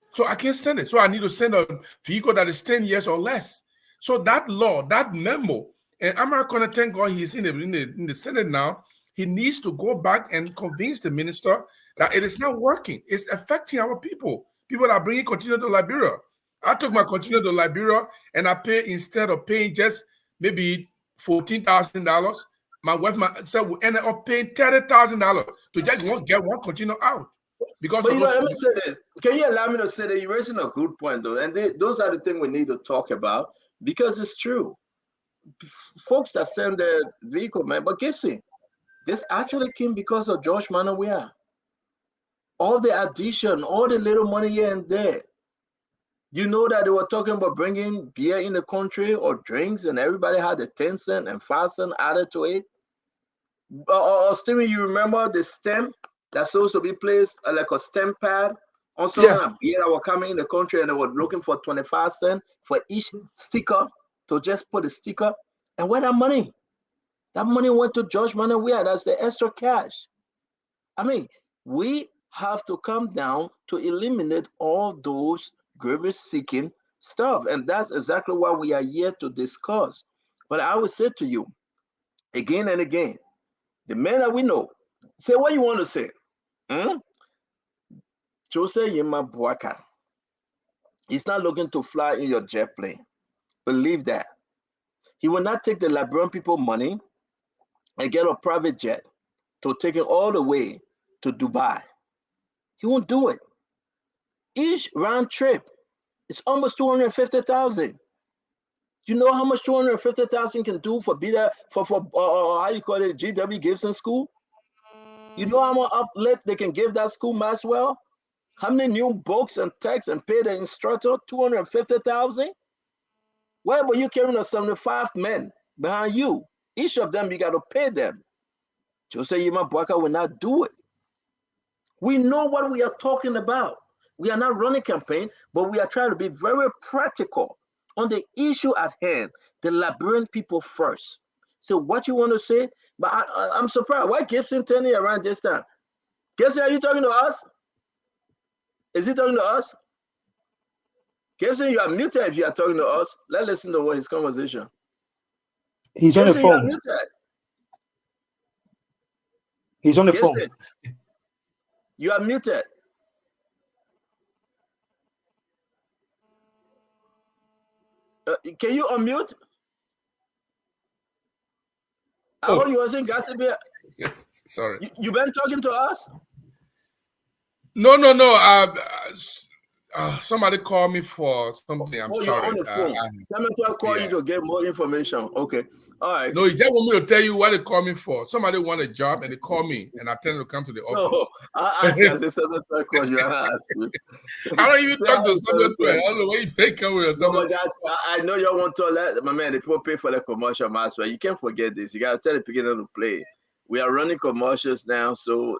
So I can't send it. So I need to send a vehicle that is 10 years or less. So that law, that memo, and I'm not going to thank God he's in the Senate now. He needs to go back and convince the minister that it is not working. It's affecting our people. People that are bringing container to Liberia. I took my container to Liberia and I pay, instead of paying just maybe $14,000, my wife myself will end up paying $30,000 to just get one container out. Because but let me say this. Can you allow me to say that you're raising a good point, though? And those are the things we need to talk about, because it's true. Folks that send their vehicle, man, but Gibson, this actually came because of George Manawia. All the addition, all the little money here and there. You know that they were talking about bringing beer in the country or drinks, and everybody had the 10 cent and 5 cent added to it. Steven, you remember the stamp that's supposed to be placed like a stamp pad on some kind of beer that were coming in the country, and they were looking for 25 cents for each sticker to just put a sticker. And where that money? That money went to George Manawia. That's the extra cash. I mean, we have to come down to eliminate all those grievance-seeking stuff, and that's exactly what we are here to discuss. But I will say to you again and again, the men that we know, say what you want to say. Jose Yema Buaka, he's not looking to fly in your jet plane. Believe that. He will not take the Liberian people money and get a private jet to take it all the way to Dubai. He won't do it. Each round trip is almost 250,000. You know how much 250,000 can do for how you call it, G.W. Gibson School? You know how much uplift they can give that school, Maxwell? How many new books and texts and pay the instructor? 250,000? Why were you carrying 75 men behind you? Each of them, you got to pay them. Jose Yema Buaka will not do it. We know what we are talking about. We are not running campaign, but we are trying to be very practical on the issue at hand, the Liberian people first. So what you want to say? But I'm surprised. Why Gibson turning around this time? Gibson, are you talking to us? Is he talking to us? Gibson, you are muted if you are talking to us. Let's listen to what his conversation. He's Gibson, on the phone. You are muted. He's on the Gibson, phone. you are muted. Can you unmute? Oh, you were saying gossip here? Sorry. You been talking to us? No. Somebody called me for something. I'm Oh, sorry. you're on the phone. Let me call you to get more information. Okay. All right. No, he just want me to tell you what they call me for. Somebody want a job and they call me and I tell them to come to the office. No, I asked you. I said, somebody call you. I asked you. I don't even talk to somebody. I don't know where you pay come with or No, something. but guys, I know y'all want to let my man, the people pay for the commercial as well. You can't forget this. You got to tell the beginner to play. We are running commercials now, so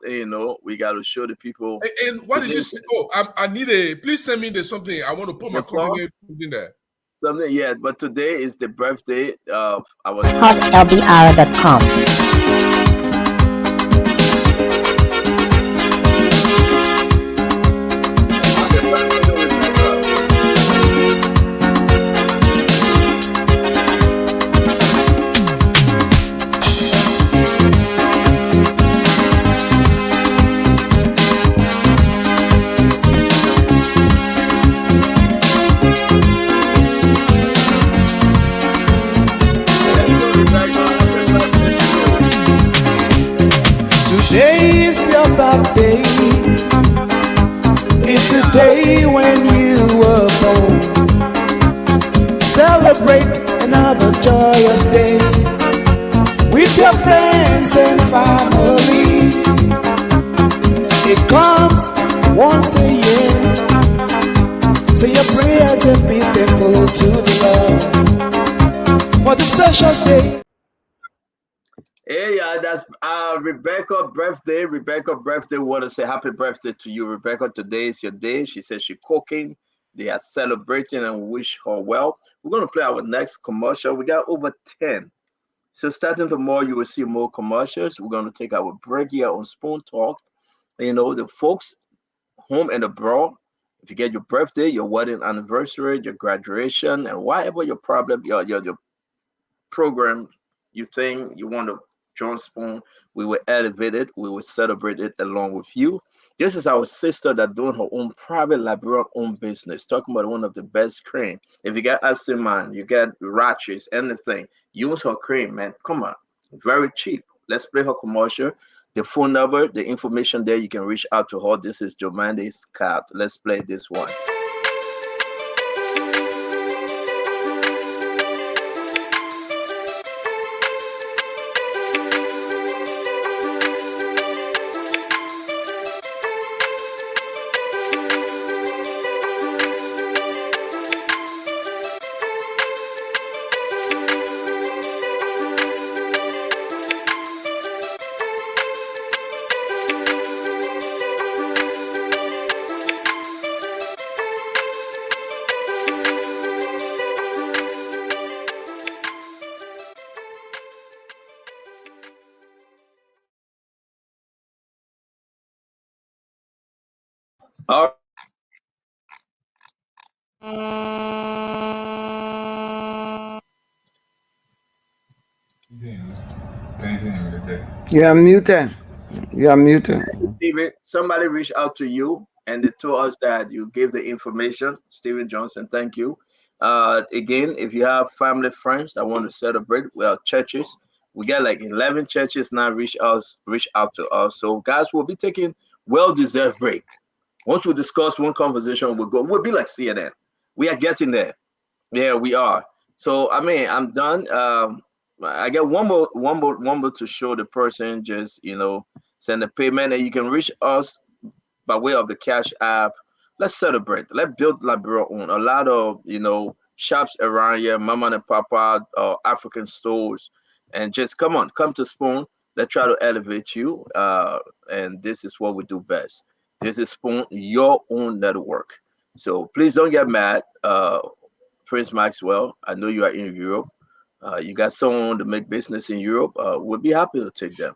we got to show the people. And what did you say? Oh, I need please send me something. I want to put my company in there. Something, yeah. But today is the birthday of our hotlbr.com. Today is your birthday. It's the day when you were born. Celebrate another joyous day with your friends and family. It comes once a year. Say your prayers and be thankful to the Lord for this precious day. Hey, that's Rebecca birthday. Rebecca birthday. We want to say happy birthday to you, Rebecca. Today is your day. She says she's cooking. They are celebrating and wish her well. We're going to play our next commercial. We got over 10. So starting tomorrow, you will see more commercials. We're going to take our break here on Spoon Talk. The folks home and abroad, if you get your birthday, your wedding anniversary, your graduation, and whatever your problem, your program you think you want to join Spoon, we will elevate it, we will celebrate it along with you. This is our sister that doing her own private Liberian own business, talking about one of the best cream. If you got Asiman, you get ratchets, anything, use her cream, man. Come on, very cheap. Let's play her commercial. The phone number, the information there, you can reach out to her. This is Jomande Scott. Let's play this one. All You are muted. You are muted. Steven, somebody reached out to you and they told us that you gave the information. Steven Johnson, thank you. Again, if you have family, friends that want to celebrate, churches, we got like 11 churches now reach out to us. So guys, we'll be taking well-deserved break. Once we discuss one conversation, we'll be like CNN. We are getting there. Yeah, we are. So I'm done. I got one more to show the person. Just send a payment, and you can reach us by way of the Cash App. Let's celebrate. Let's build Liberia on. A lot of shops around here, mama and papa, African stores, and just come to Spoon. Let's try to elevate you. And this is what we do best. This is Spoon, your own network. So please don't get mad, Prince Maxwell. I know you are in Europe. You got someone to make business in Europe. We'll be happy to take them.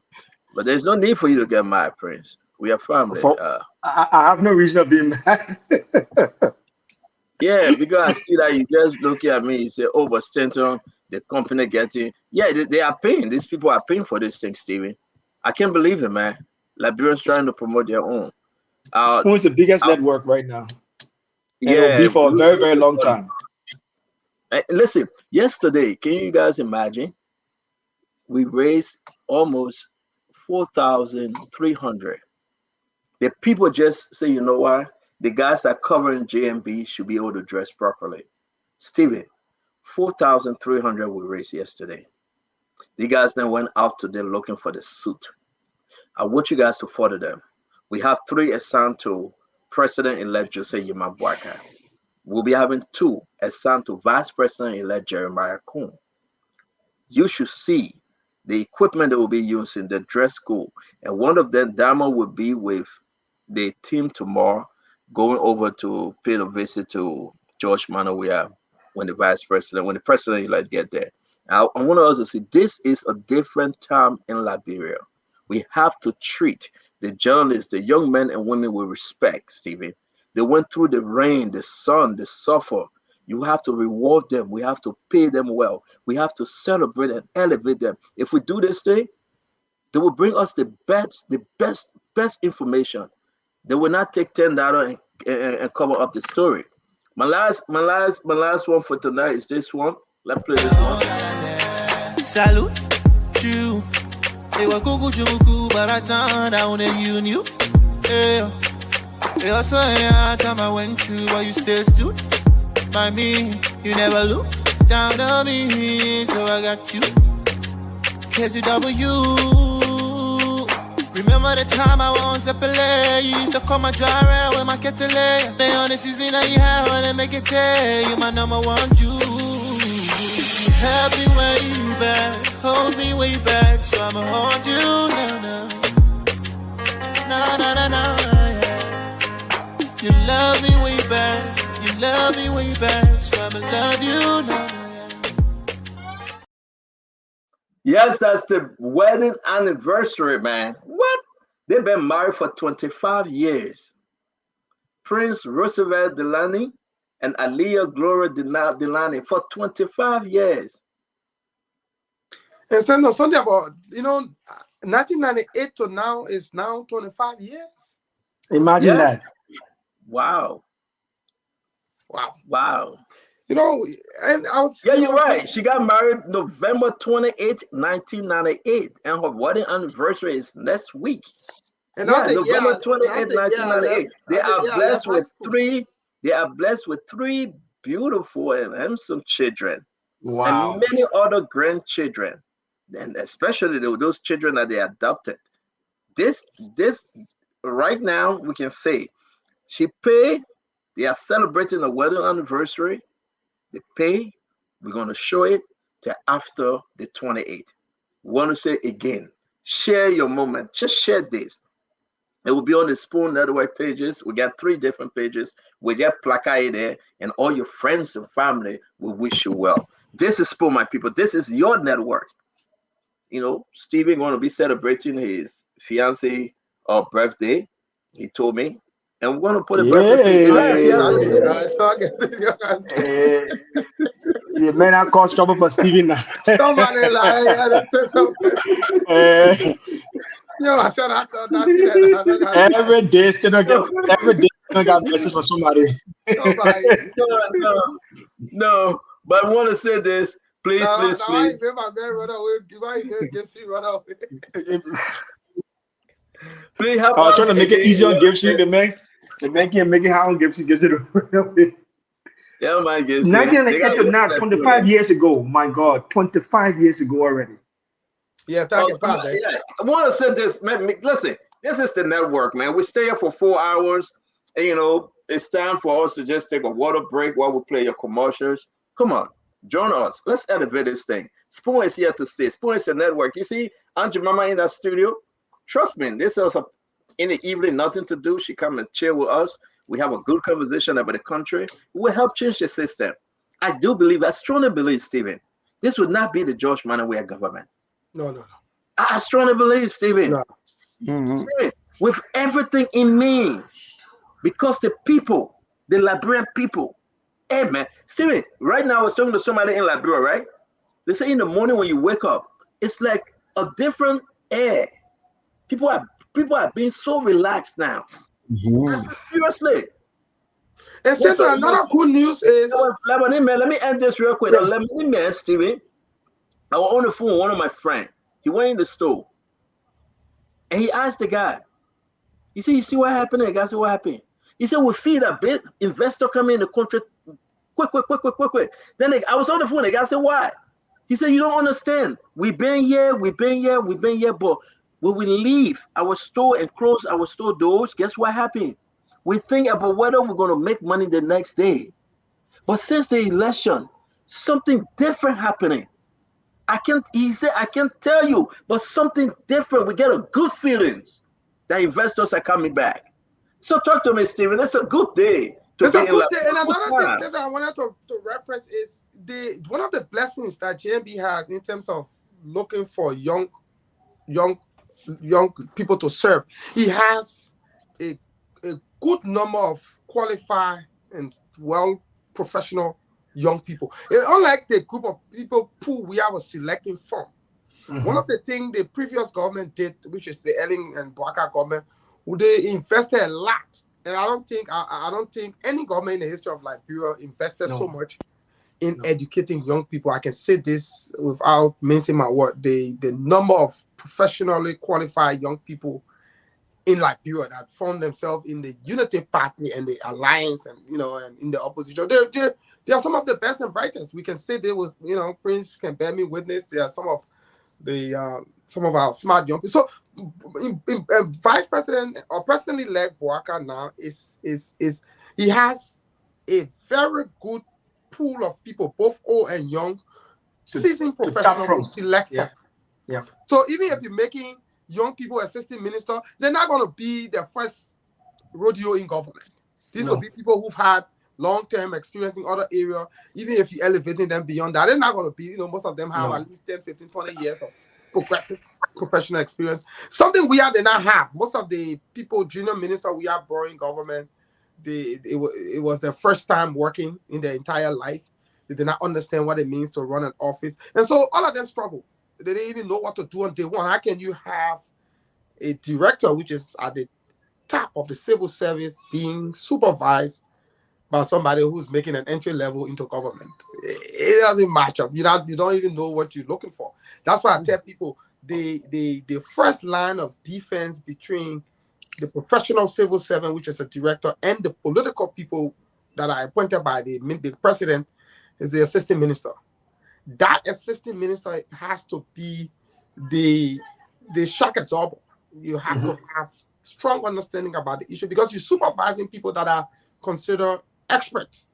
But there's no need for you to get mad, Prince. We are family. I have no reason to be mad. Yeah, because I see that you just look at me, you say, oh, but Stanton, the company getting, they are paying. These people are paying for this thing, Steven. I can't believe it, man. Liberians trying to promote their own. Spoon's the biggest network right now. And Yeah, it'll be for a very, very long time. Listen, yesterday, can you guys imagine? We raised almost 4,300. The people just say, you know what? the guys that covering JMB should be able to dress properly. Steven, 4,300 we raised yesterday. The guys then went out today looking for the suit. I want you guys to follow them. We have 3 assigned to President-elect Jose Yema Boakai. We'll be having 2 assigned to Vice President-elect Jeremiah Kuhn. You should see the equipment that will be using, the dress code. And one of them, Dama, will be with the team tomorrow, going over to pay a visit to George Manawia when the president-elect get there. I want us to see this is a different time in Liberia. We have to treat the journalists, the young men and women with respect, Stephen. They went through the rain, the sun, the suffer. You have to reward them. We have to pay them well. We have to celebrate and elevate them. If we do this thing, they will bring us the best information. They will not take $10 and cover up the story. My last one for tonight is this one. Let's play this one. Salute you. They were cuckoo chuku, but I turned down and you knew. Yeah. They also time I went through, but you still stood by me. You never looked down on me, so I got you. KZW. Remember the time I was a play? You used to call my driver with my kettle. The only season that you had when they make it tell you my number 1 Jew. Help me way back, hold me way back, so I'ma hold you now. Yeah. You love me way back, so I'ma love you now. Yes, that's the wedding anniversary, man. What? They've been married for 25 years. Prince Roosevelt Delany and Aliyah Gloria Delany for 25 years. And so something about, 1998 to now is now 25 years. Imagine that. Wow. And I was... Yeah, you're right. She got married November 28, 1998. And her wedding anniversary is next week. And November 28, 1998. They are blessed with 3 beautiful and handsome children. Wow. And many other grandchildren. And especially those children that they adopted. This right now, we can say, they are celebrating a wedding anniversary. The pay, we're going to show it till after the 28th. We want to say again, share your moment. Just share this. It will be on the Spoon Network pages. We got 3 different pages. We get placard there, and all your friends and family will wish you well. This is Spoon, my people. This is your network. Stephen going to be celebrating his fiancé birthday. He told me. And we're going to put a birthday. Yeah, man, I cause trouble for Stephen now. Somebody I said that. Every day, still got message for somebody. No, but I want to say this. Please. Please help us. I was trying to make it easier on Gibson. The man can't make it how on Gibson gives it away. Yeah, my Gibson. 1998 to now, 25 years ago. My God, 25 years ago already. Yeah, talking about that. Yeah. I want to say this, man. Listen, this is the network, man. We stay here for 4 hours, and it's time for us to just take a water break while we play your commercials. Come on, join us. Let's elevate this thing. Spoon is here to stay. Spoon is a network. You see Aunt Jemima in that studio? Trust me, this is in the evening, nothing to do. She come and chill with us. We have a good conversation about the country. We'll help change the system. I strongly believe, Stephen, this would not be the George Manawia government. No. I strongly believe, Stephen. No. Stephen, with everything in me, because the people, the Liberian people, hey man, Stephen, right now I was talking to somebody in Liberia, right? They say in the morning when you wake up, it's like a different air. People are being so relaxed now. Seriously. And since another good news is Lebanon man, let me end this real quick. Lebanon man, Stephen, I was on the phone with one of my friends. He went in the store and he asked the guy, you see what happened? The guy said, what happened? He said, we feel a big investor coming in the country quick. Then I was on the phone. The guy said, why? He said, you don't understand. We've been here, but when we leave our store and close our store doors, guess what happened? We think about whether we're going to make money the next day. But since the election, something different happening. He said, I can't tell you, but something different. We get a good feeling that investors are coming back. So talk to me, Stephen. It's a good day. It's a good day. And another thing that I wanted to reference is one of the blessings that JMB has in terms of looking for young people to serve. He has a good number of qualified and professional young people. Unlike the group of people pool we are selecting from. One of the things the previous government did, which is the Ellen and Bouaka government, they invested a lot. And I don't think any government in the history of Liberia invested so much in educating young people. I can say this without mincing my word. The number of professionally qualified young people in Liberia that found themselves in the Unity Party and the Alliance and and in the opposition. They are some of the best and brightest. We can say there was, Prince can bear me witness. They are some of our smart young people. So Vice President or President-elect Bouaka now is he has a very good pool of people, both old and young, seasoned professionals to select from. Yeah. So even if you're making young people assistant minister, they're not going to be their first rodeo in government. These will be people who've had long-term experience in other areas. Even if you're elevating them beyond that, they're not going to be, most of them have at least 10, 15, 20 years of progressive professional experience. Something we did not have. Most of the people, junior minister we are borrowing government, it was their first time working in their entire life. They did not understand what it means to run an office. And so all of them struggle. They didn't even know what to do on day one. How can you have a director, which is at the top of the civil service, being supervised by somebody who's making an entry level into government? It doesn't match up. You don't even know what you're looking for. That's why I tell people the first line of defense between the professional civil servant, which is a director, and the political people that are appointed by the president is the assistant minister. That assistant minister has to be the shock absorber. You have to have strong understanding about the issue because you're supervising people that are considered experts.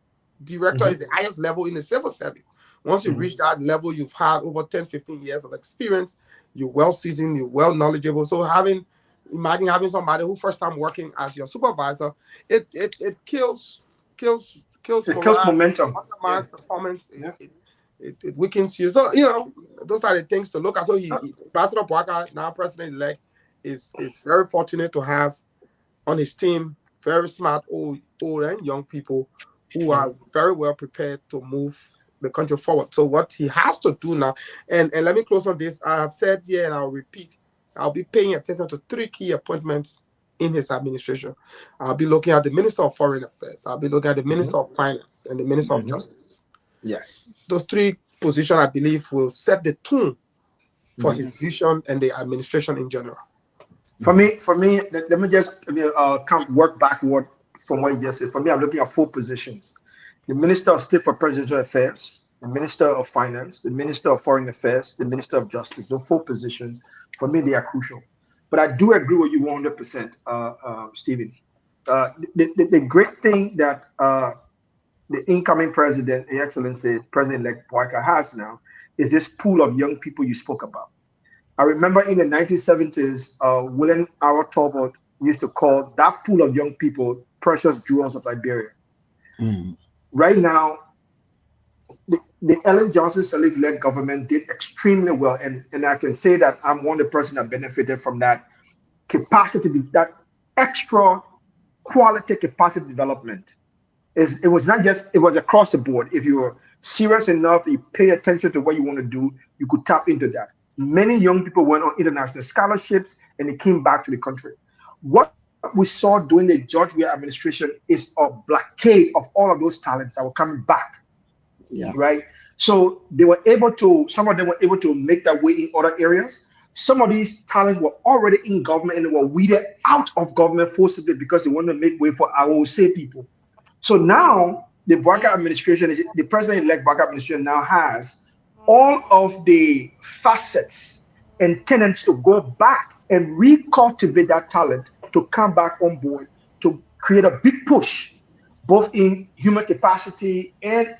Director is the highest level in the civil service. Once you reach that level, you've had over 10, 15 years of experience. You're well seasoned, you're well knowledgeable. So imagine having somebody who first time working as your supervisor, it kills momentum. Undermines performance. It weakens you. So, those are the things to look at. So Ambassador Bouaka, now president-elect, is very fortunate to have on his team very smart old and young people who are very well prepared to move the country forward. So what he has to do now, and let me close on this. I have said here and I'll repeat, I'll be paying attention to 3 key appointments in his administration. I'll be looking at the Minister of Foreign Affairs. I'll be looking at the Minister of Finance and the Minister of Justice. Yes. Those 3 positions, I believe, will set the tone for his vision and the administration in general. For me, let me just work backward from what you just said. For me, I'm looking at 4 positions. The Minister of State for Presidential Affairs, the Minister of Finance, the Minister of Foreign Affairs, the Minister of Justice. Those 4 positions, for me, they are crucial. But I do agree with you 100%, Stephen. The great thing that the incoming president, His Excellency President-elect Bouaka has now, is this pool of young people you spoke about. I remember in the 1970s, William R. Talbot used to call that pool of young people precious jewels of Liberia. Right now, the Ellen Johnson Sirleaf-led government did extremely well, and I can say that I'm one of the persons that benefited from that capacity, that extra quality capacity development. It was across the board. If you were serious enough, you pay attention to what you want to do, you could tap into that. Many young people went on international scholarships and they came back to the country. What we saw during the George Weah administration is a blockade of all of those talents that were coming back. Yes. Right. So some of them were able to make their way in other areas. some of these talents were already in government and they were weeded out of government forcibly because they wanted to make way for our say people. So now the Barker administration, the president-elect Barker administration now has all of the facets and tenets to go back and recultivate that talent to come back on board to create a big push, both in human capacity and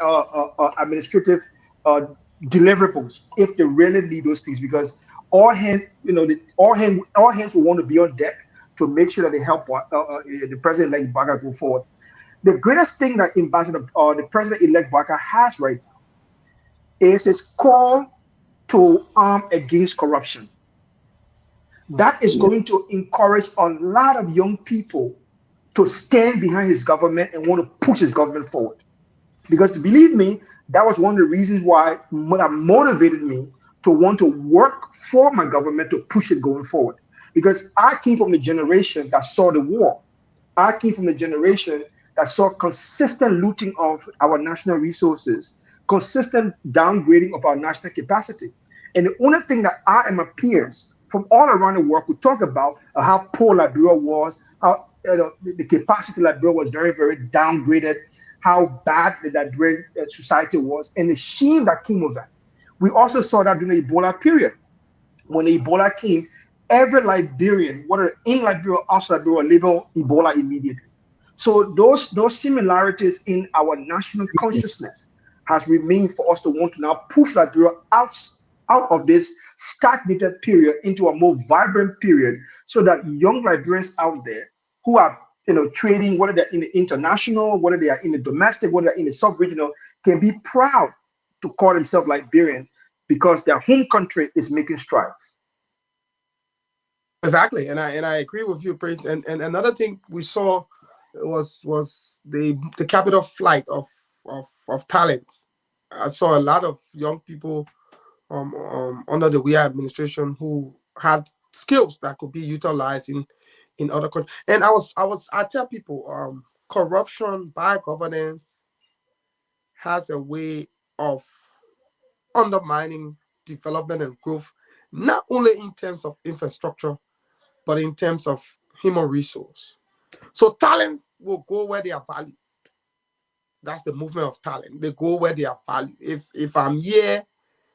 administrative deliverables, if they really need those things. Because all hands will want to be on deck to make sure that they help the president-elect Barker go forward. The greatest thing that the president-elect Barker has right now is his call to arm against corruption. That is going to encourage a lot of young people to stand behind his government and want to push his government forward. Because believe me, that was one of the reasons why that motivated me to want to work for my government to push it going forward. Because I came from the generation that saw the war. I came from the generation that saw consistent looting of our national resources, consistent downgrading of our national capacity. And the only thing that I and my peers from all around the world could talk about how poor Liberia was, how the capacity of Liberia was very, very downgraded, how bad the Liberian society was, and the shame that came of that. We also saw that during the Ebola period. When the Ebola came, every Liberian, whether in Liberia or outside Liberia, labeled Ebola immediately. So those similarities in our national consciousness has remained for us to want to now push Liberia out of this stagnated period into a more vibrant period, so that young Liberians out there who are trading, whether they're in the international, whether they are in the domestic, whether they're in the sub-regional, can be proud to call themselves Liberians because their home country is making strides. Exactly, and I agree with you, Prince. And another thing we saw was the capital flight of talents. I saw a lot of young people under the Weah administration who had skills that could be utilized in other countries. And I tell people, corruption, bad governance has a way of undermining development and growth, not only in terms of infrastructure, but in terms of human resource. So talent will go where they are valued. That's the movement of talent. They go where they are valued. If I'm here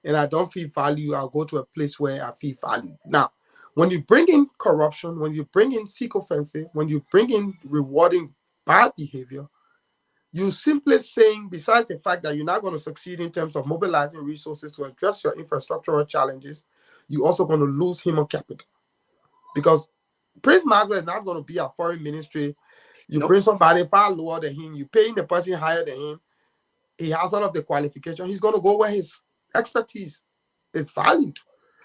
and I don't feel value, I'll go to a place where I feel valued. Now, when you bring in corruption, when you bring in sycophancy, when you bring in rewarding bad behavior, you simply saying, besides the fact that you're not going to succeed in terms of mobilizing resources to address your infrastructural challenges, you're also going to lose human capital. Because Prince Maxwell is not going to be a foreign ministry. You bring somebody far lower than him, you're paying the person higher than him, he has all of the qualification, he's going to go where his expertise is valued.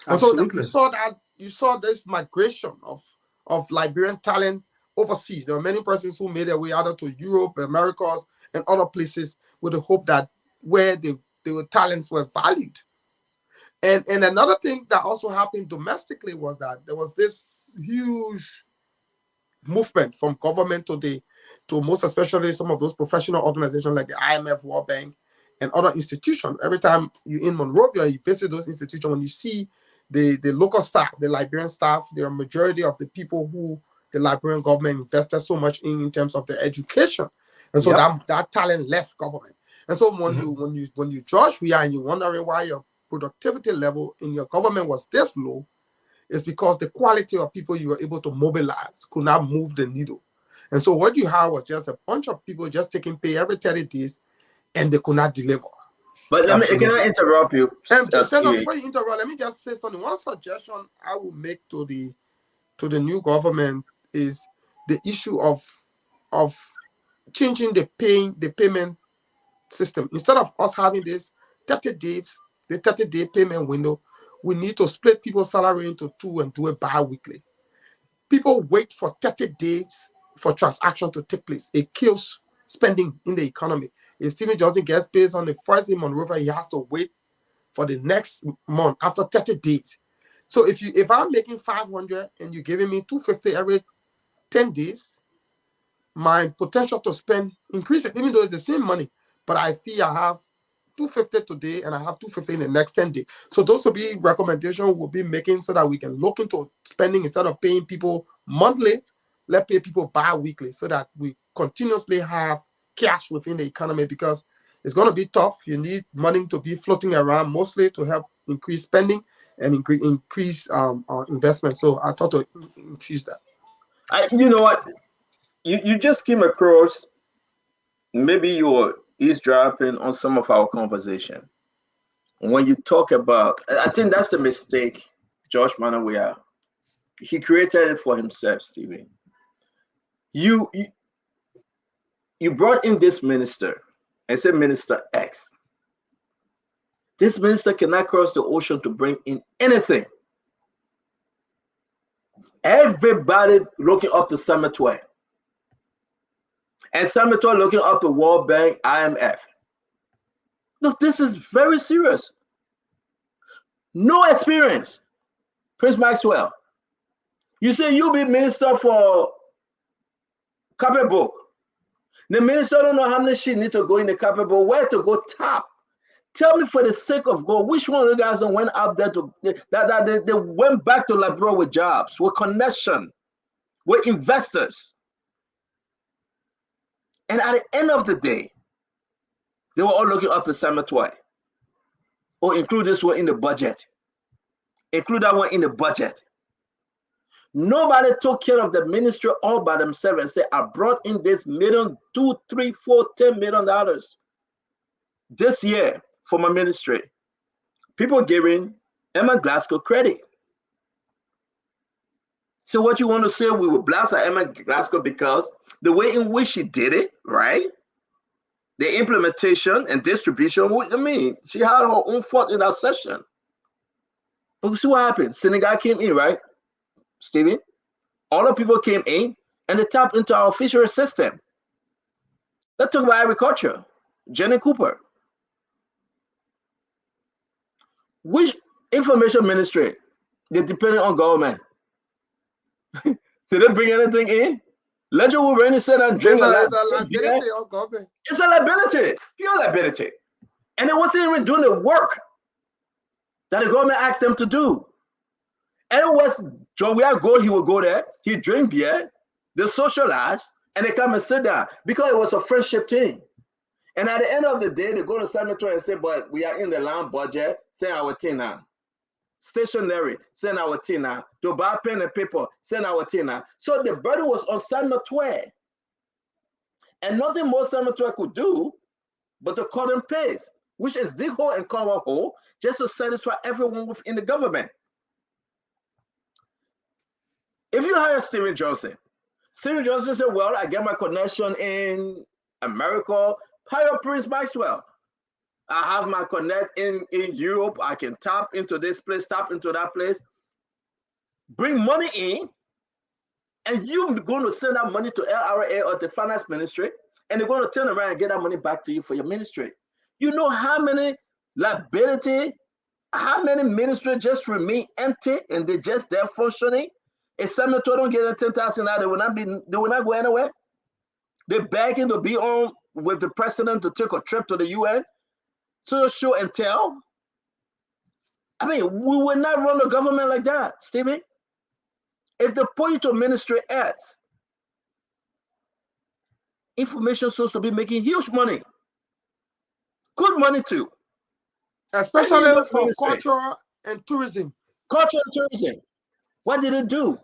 Absolutely. And so you saw this migration of Liberian talent overseas. There were many persons who made their way out to Europe, Americas, and other places with the hope that where their talents were valued. And another thing that also happened domestically was that there was this huge movement from government to most especially some of those professional organizations like the IMF, World Bank, and other institutions. Every time you're in Monrovia, you visit those institutions, when you see the local staff, the Liberian staff, they are a majority of the people who the Liberian government invested so much in terms of their education. And so that talent left government. And so when you judge Weah and you're wondering why your productivity level in your government was this low, it's because the quality of people you were able to mobilize could not move the needle. And so what you had was just a bunch of people just taking pay every 30 days and they could not deliver. But can I interrupt you? And before you interrupt, let me just say something. One suggestion I will make to the new government is the issue of changing the payment system. Instead of us having this 30 days, the 30-day payment window, we need to split people's salary into two and do it bi-weekly. People wait for 30 days for transaction to take place. It kills spending in the economy. If Stephen Johnson gets paid on the first in Monrovia, he has to wait for the next month after 30 days. So if I'm making 500 and you're giving me 250 every 10 days, my potential to spend increases, even though it's the same money, but I feel I have 250 today and I have 250 in the next 10 days. So those will be recommendations we'll be making so that we can look into spending instead of paying people monthly, let's pay people bi-weekly so that we continuously have cash within the economy because it's going to be tough. You need money to be floating around mostly to help increase spending and increase investment. So I thought to increase that. You know what? You just came across, maybe you were eavesdropping on some of our conversation. When you talk about, I think that's the mistake Josh Manawia, he created it for himself, Stephen. You brought in this minister and said Minister X. This minister cannot cross the ocean to bring in anything. Everybody looking up to Samatwe. And Samatwe looking up to World Bank, IMF. Look, this is very serious. No experience. Prince Maxwell. You say you'll be minister for carpet book. The minister don't know how many shit need to go in the carpet book, where to go tap. Tell me for the sake of God, which one of the guys that went up there to they went back to Labrador with jobs, with connection, with investors. And at the end of the day, they were all looking up to Samatwe. Or include this one in the budget. Include that one in the budget. Nobody took care of the ministry all by themselves and said, I brought in this $1, $2, $3, $4, $10 million this year for my ministry. People giving Emma Glasgow credit. So what you want to say, we will blast at Emma Glasgow because the way in which she did it, right? The implementation and distribution, I mean, she had her own fault in that session. But see what happened? Senegal came in, right? Stephen, all the people came in and they tapped into our fishery system. Let's talk about agriculture. Jenny Cooper. Which information ministry? They're depending on government. Did they bring anything in? Ledger will really said and drink it's a liability of government. It's a liability, pure liability. And it wasn't even doing the work that the government asked them to do. And it was John Weah go, he would go there, he drink beer, they socialize, and they come and sit down because it was a friendship thing. And at the end of the day, they go to Samatwe and say, but we are in the land budget, send our thing now. Stationery, send our thing now. To buy pen and paper, send our thing now. So the burden was on Samatwe. And nothing more Samatwe could do but to cut and paste, which is dig hole and cover hole, just to satisfy everyone within the government. If you hire Stephen Johnson said, well, I get my connection in America, hire Prince Maxwell. I have my connect in Europe. I can tap into this place, tap into that place, bring money in, and you're going to send that money to LRA or the finance ministry, and they're going to turn around and get that money back to you for your ministry. You know how many liability, how many ministries just remain empty and they're just there functioning? If Samuel don't get a 10,000 out, they will not go anywhere. They're begging to be on with the president to take a trip to the UN. So show and tell. I mean, we will not run the government like that, Stevie. If they put you to ministry ads, information source will be making huge money. Good money too. Especially for culture and tourism. Culture and tourism. What did it do?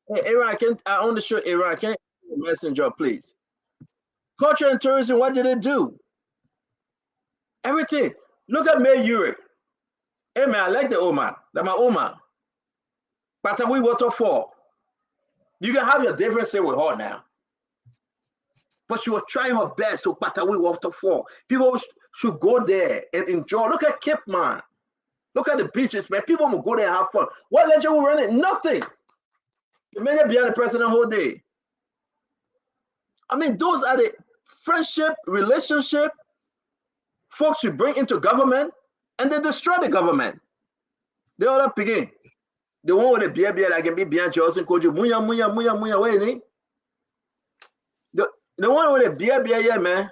Hey, Aaron, I on the show, Aaron, can messenger, please. Culture and tourism, what did it do? Everything. Look at May Europe. Hey man, I like the Oma. That's my Oma. But we waterfall. You can have your differences with her now. But she was trying her best to Patawi waterfall. People should go there and enjoy. Look at Cape Man. Look at the beaches, man. People will go there and have fun. What legend will run it? Nothing. The man behind the president whole day. I mean, those are the friendship, relationship folks you bring into government, and they destroy the government. They all up again. The one with the beer that can be behind Johnson called you muya, wait, the one with the beer, yeah, man.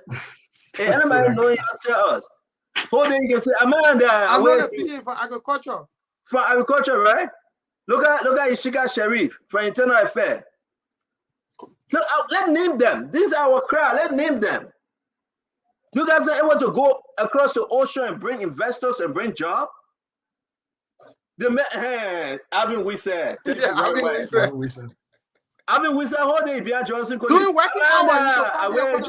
Hey, anybody know you tell us? Whole day you can say, Amanda, I know the PA for agriculture. For agriculture, right? Look at Ishika Sharif for internal affairs. Look, let's name them. These are our crowd. Let's name them. You guys are able to go across the ocean and bring investors and bring jobs? Alvin Wisa. Alvin Wisa. Alvin Wisa, how they be at Johnson? Doing working hours.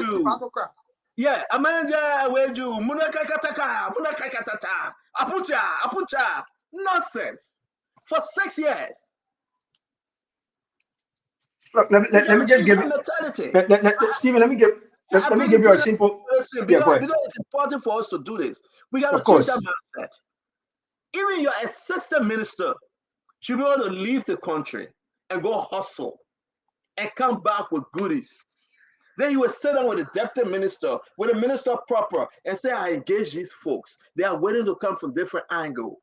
Yeah, Amanda, where do Munakakataka, Munakakatata, Apucha, nonsense. For 6 years. Look, let me just give you, Stephen, let me give you a simple. Because it's important for us to do this. We got to change that mindset. Even your assistant minister should be able to leave the country and go hustle and come back with goodies. Then you will sit down with the deputy minister, with the minister proper, and say, I engage these folks. They are waiting to come from different angles.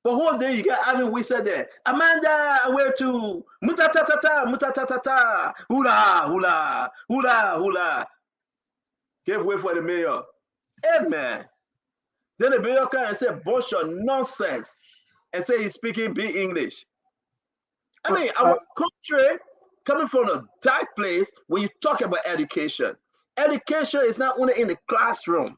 But whole day you get Alvin Wisa there. Amanda, where to? Mutatatata, hula. Give way for the mayor. Amen. Then the mayor come and say bunch of nonsense and say he's speaking big English. I mean, our country coming from a dark place when you talk about education. Education is not only in the classroom.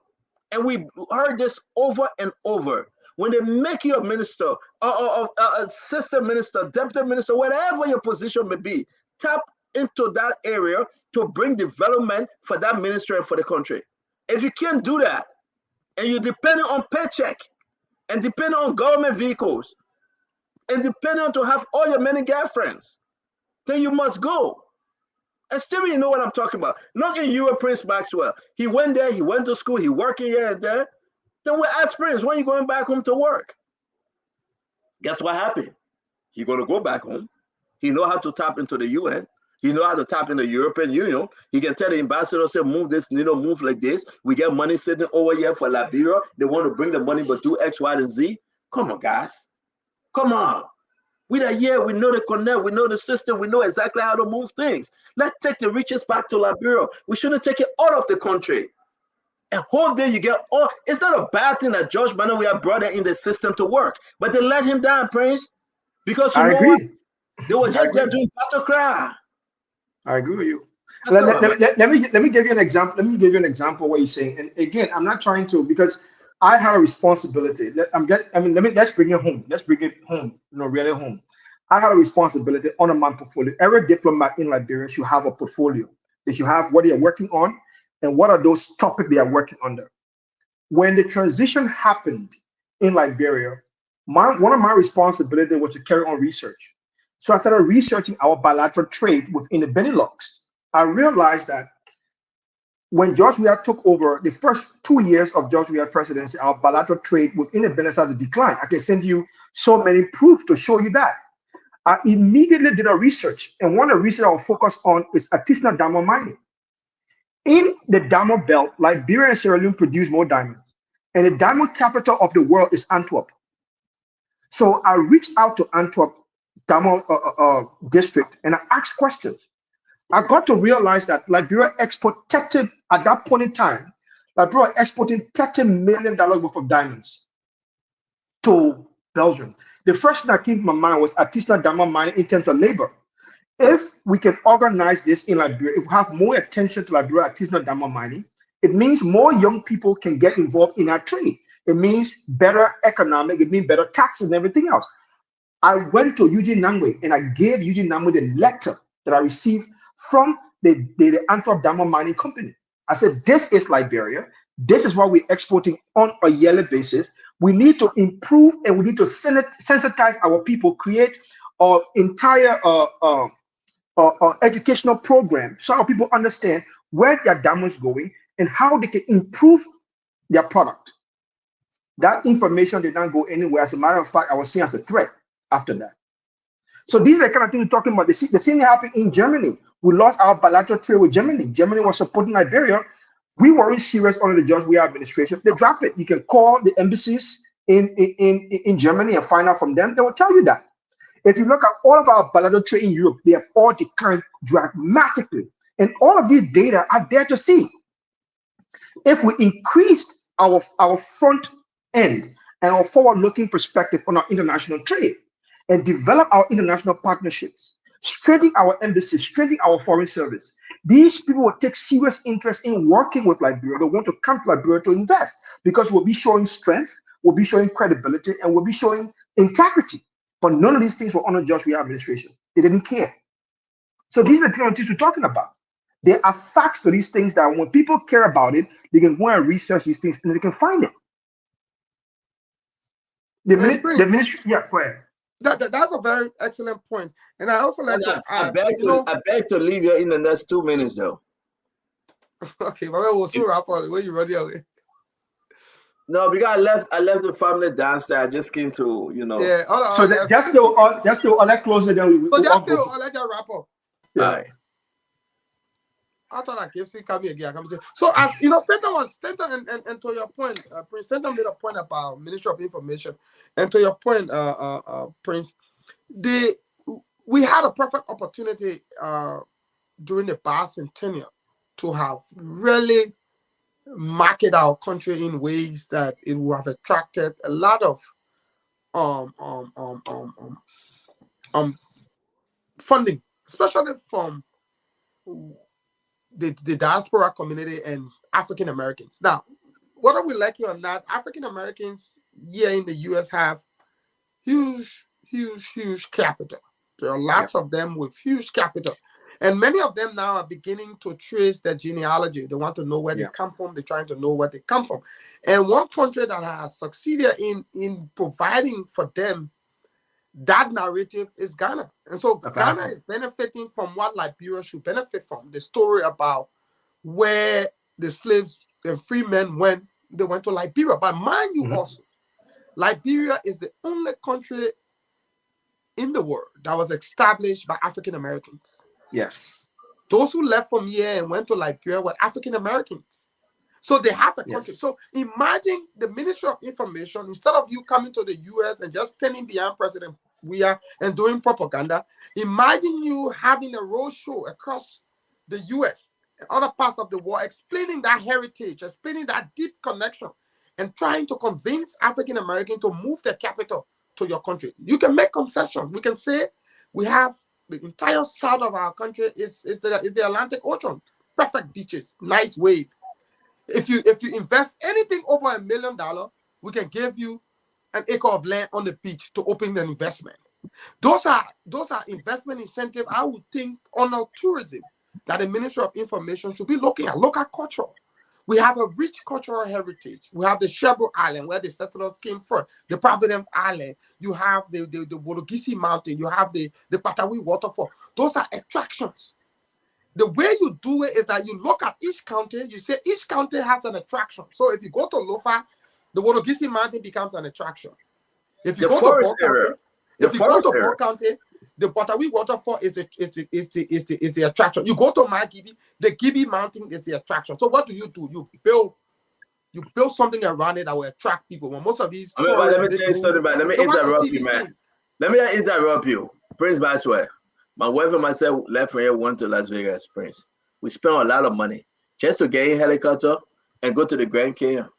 And we heard this over and over. When they make you a minister, or assistant minister, deputy minister, whatever your position may be, tap into that area to bring development for that ministry and for the country. If you can't do that, and you're depending on paycheck, and depending on government vehicles, and depending on to have all your many girlfriends, then you must go. And still, you know what I'm talking about. Look in Europe, Prince Maxwell. He went there, he went to school, he working here and there. Then we ask Prince, when are you going back home to work? Guess what happened? He's going to go back home. He know how to tap into the UN. He know how to tap into the European Union. He can tell the ambassador, say, move this, move like this. We get money sitting over here for Liberia. They want to bring the money, but do X, Y, and Z. Come on, guys. Come on. We are here. We know the connect. We know the system. We know exactly how to move things. Let's take the riches back to Liberia. We shouldn't take it out of the country. And whole day you get all. It's not a bad thing that George Banners we have brought in the system to work, but they let him down, Prince, because you know what? They were just there doing battle cry. I agree with you. Let me give you an example. Let me give you an example of what you're saying. And again, I'm not trying to, because I have a responsibility. Let's bring it home. Let's bring it home. Really home. I have a responsibility on my portfolio. Every diplomat in Liberia should have a portfolio. They should have what they are working on. And what are those topics they are working under? When the transition happened in Liberia, one of my responsibilities was to carry on research. So I started researching our bilateral trade within the Benelux. I realized that when George Weah took over, the first 2 years of George Weah's presidency, our bilateral trade within the Benelux had declined. I can send you so many proof to show you that. I immediately did a research, and one of the research I will focus on is artisanal diamond mining. In the diamond belt, Liberia and Sierra Leone produce more diamonds, and the diamond capital of the world is Antwerp. So I reached out to Antwerp Diamond District and I asked questions. I got to realize that Liberia exported, at that point in time, Liberia exporting $30 million worth of diamonds to Belgium. The first thing that came to my mind was artisanal diamond mining in terms of labor. If we can organize this in Liberia, if we have more attention to Liberia artisanal diamond mining, it means more young people can get involved in our trade. It means better economic, it means better taxes and everything else. I went to Eugene Nangwe and I gave Eugene Nangwe the letter that I received from the Antwerp Diamond Mining Company. I said, this is Liberia. This is what we're exporting on a yearly basis. We need to improve and we need to sensitize our people, create an entire educational program so our people understand where their diamonds going and how they can improve their product. That information did not go anywhere. As a matter of fact, I was seen as a threat after that. So these are the kind of things we're talking about. The same thing happened in Germany. We lost our bilateral trade with Germany. Germany was supporting Liberia. We weren't serious under the George Weah administration. They dropped it. You can call the embassies in Germany and find out from them. They will tell you that. If you look at all of our bilateral trade in Europe, they have all declined dramatically. And all of these data are there to see. If we increased our front end and our forward-looking perspective on our international trade and develop our international partnerships, strengthen our embassies, strengthen our foreign service, these people will take serious interest in working with Liberia. They want to come to Liberia to invest because we'll be showing strength, we'll be showing credibility, and we'll be showing integrity. But none of these things were on the Joshua administration. They didn't care. So these are the things we're talking about. There are facts to these things that when people care about it, they can go and research these things and they can find it. The ministry, yeah, go ahead. That's a very excellent point. And I also like to add, I beg to leave you in the next 2 minutes, though. Okay, well, we'll soon wrap up. Where you ready? No, because I left the family downstairs. I just came to, Yeah. So just to let close it down. So just to let you wrap up. Yeah. All right. I thought I kept saying come here again. So as you know, Stanton and to your point, Prince Stanton made a point about Ministry of Information, and to your point, Prince, we had a perfect opportunity during the bicentennial to have really market our country in ways that it would have attracted a lot of funding, especially from the diaspora community and African Americans. Now, whether we like it or not, African Americans here in the US have huge capital. There are lots of them with huge capital. And many of them now are beginning to trace their genealogy. They want to know where they come from. They're trying to know where they come from. And one country that has succeeded in providing for them that narrative is Ghana. And so Ghana is benefiting from what Liberia should benefit from. The story about where the slaves and free men went, they went to Liberia. But mind you also, Liberia is the only country in the world that was established by African Americans. Yes. Those who left from here and went to Liberia were African Americans. So they have a country. So imagine the Ministry of Information, instead of you coming to the US and just standing behind President Weah and doing propaganda, imagine you having a roadshow across the US and other parts of the world, explaining that heritage, explaining that deep connection, and trying to convince African Americans to move their capital to your country. You can make concessions. We can say we have the entire south of our country is the Atlantic Ocean, perfect beaches, nice wave. If you invest anything over $1 million, we can give you an acre of land on the beach to open an investment. Those are investment incentives, I would think, on our tourism that the Ministry of Information should be looking at. Local culture. We have a rich cultural heritage. We have the Sherbrooke Island, where the settlers came from, the Providence Island. You have the Wodogisi Mountain. You have the Patawi Waterfall. Those are attractions. The way you do it is that you look at each county. You say each county has an attraction. So if you go to Lofa, the Wodogisi Mountain becomes an attraction. If you go to Ball County, the Patawi Waterfall is the attraction. You go to Magibi, the Gibi Mountain is the attraction. So what do? You build something around it that will attract people. When most of these let me tell you something about. Let me interrupt you, man. Let me interrupt you, Prince Baswell. My wife and myself left from here, went to Las Vegas, Prince. We spent a lot of money just to get in helicopter and go to the Grand Canyon.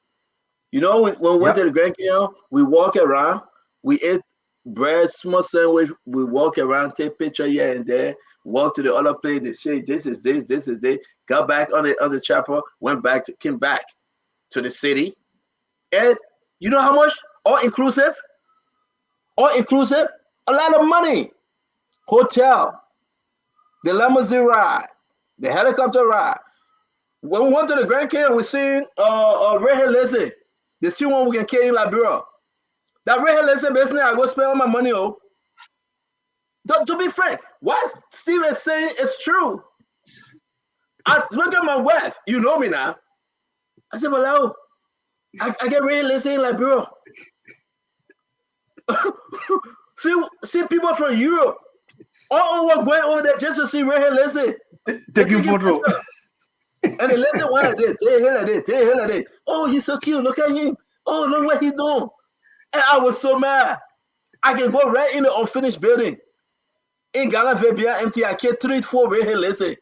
You know, when we went to the Grand Canyon, we walk around, we ate bread, small sandwich, we walk around, take picture here and there, walk to the other place, they say this is this, got back on the chopper, came back to the city. And you know how much? All inclusive, a lot of money. Hotel, the limousine ride, the helicopter ride. When we went to the Grand Canyon, we seen Red Lizzie, the same one we can carry in Liberia. That Red Lizzie business, I go spend all my money on. To be frank, what Steve is saying is true. I look at my wife, you know me now. I said, well, I get Red Lizzie in Liberia. see people from Europe. Oh, we're going over there just to see Red Lizzie. Taking photo. And the Lizzie one day. Oh, he's so cute. Look at him. Oh, look what he's doing. And I was so mad. I can go right in the unfinished building. In Ghana, Vebia, empty. I can't 3-4 Red Lizzie.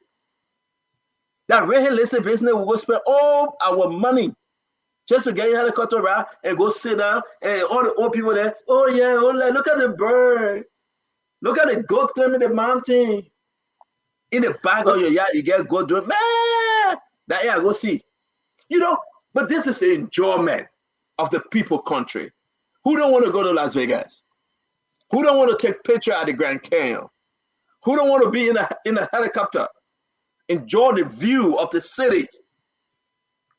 That Ray Listen business will go spend all our money just to get a helicopter ride and go sit down and all the old people there. Oh yeah, look at the bird. Look at the goat climbing the mountain. In the back of your yard, you get goat doing, man, that yeah, go see. You know, but this is the enjoyment of the people country. Who don't want to go to Las Vegas? Who don't want to take picture at the Grand Canyon? Who don't want to be in a helicopter? Enjoy the view of the city.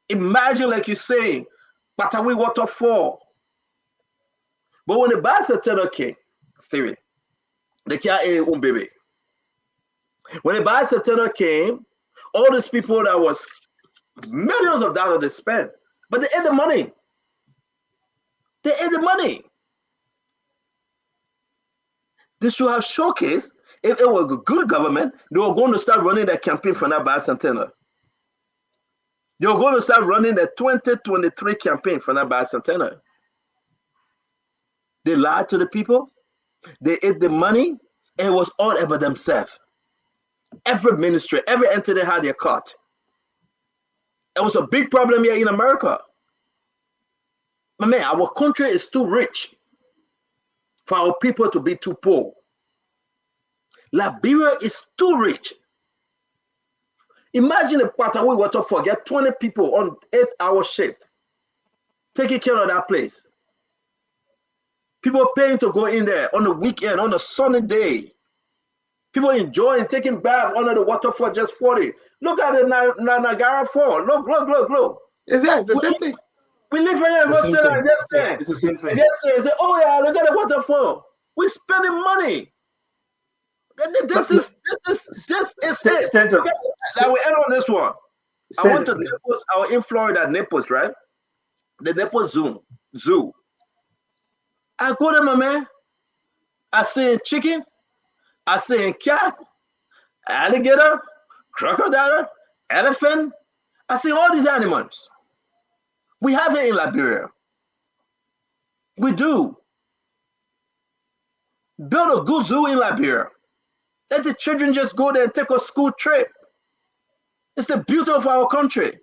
Imagine, like you're saying, Patawi waterfall. But when the bicentennial came, Steven, they can't eat baby. When the bicentennial came, all these people that was millions of dollars they spent, but they ate the money. They ate the money. They should have showcased, if it was a good government, they were going to start running that campaign for that bicentennial. They were going to start running the 2023 campaign for that bicentennial. They lied to the people. They ate the money. And it was all about themselves. Every ministry, every entity had their cut. It was a big problem here in America. But man, our country is too rich for our people to be too poor. Liberia is too rich. Imagine a Patawi waterfall, get 20 people on 8-hour shift, taking care of that place. People paying to go in there on the weekend, on a sunny day. People enjoying taking bath under the waterfall just 40. Look at the Niagara Falls. Look. It's the same thing. We live here in Boston. It's the same thing. Say, oh yeah, look at the waterfall. We're spending money. This is it. Now we end on this one. I went to Naples. I was in Florida, Naples, right? The Naples Zoo. I go there, my man. I see chicken. I see cat, alligator, crocodile, elephant. I see all these animals. We have it in Liberia. We do. Build a good zoo in Liberia. Let the children just go there and take a school trip. It's the beauty of our country.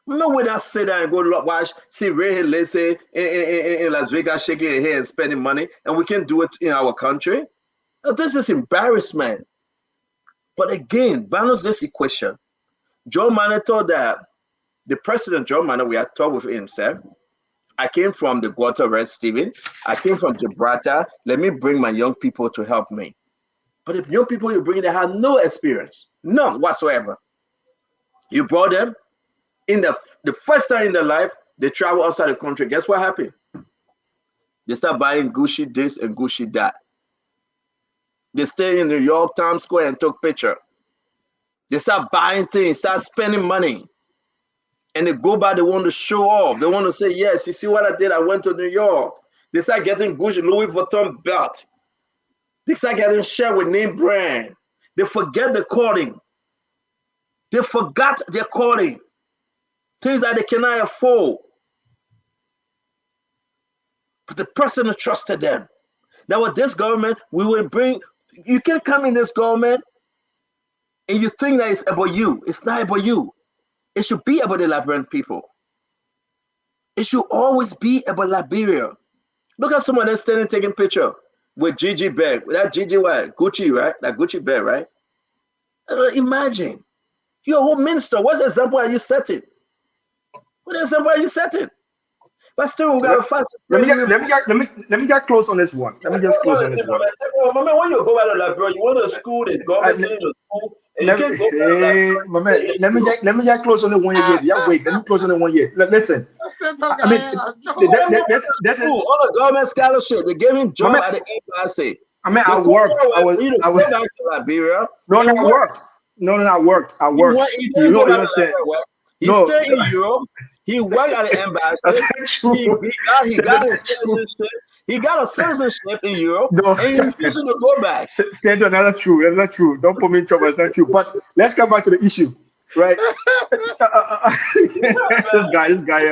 No way that sit there and go watch, see Ray Lacey in Las Vegas shaking her head and spending money, and we can do it in our country. Now, this is embarrassment. But again, balance this equation. Joe Mann thought that the president, Joe Mann, we had talked with himself. I came from the Guata Red, Stephen. I came from Gibraltar. Let me bring my young people to help me. But the young people you bring, they had no experience, none whatsoever. You brought them in the first time in their life, they travel outside the country. Guess what happened? They start buying Gucci this and Gucci that. They stay in New York, Times Square, and took picture. They start buying things, start spending money. And they go by, they want to show off. They want to say, yes, you see what I did? I went to New York. They start getting Gucci, Louis Vuitton belt. They start getting shared with name brand. They forget the calling. They forgot their calling. Things that they cannot afford. But the president trusted them. Now with this government, we will bring, you can't come in this government and you think that it's about you. It's not about you. It should be about the Liberian people. It should always be about Liberia. Look at someone that's standing taking picture with Gigi bag. That Gigi what? Gucci, right? That Gucci bag, right? Imagine. You're a whole minister. What example are you setting? What example are you setting? But still, we got to fast. Let me get close on this one. Let me just close on this one. Mama, when you go out of Liberia, you want to school, the government sends you to school. Let me get close on the 1 year. Yeah, wait. Let me close on the 1 year. Listen. I mean, that's on a government scholarship. They gave him job at the embassy. I mean, I worked. I was back to Liberia. No, I worked. I worked. You know what I'm saying? He stayed in Europe. He worked at the embassy. He got a citizenship. He got a citizenship in Europe, and he refused to go back. Stand on, that's not true. That's not true. Don't put me in trouble. It's not true. But let's come back to the issue, right? This guy,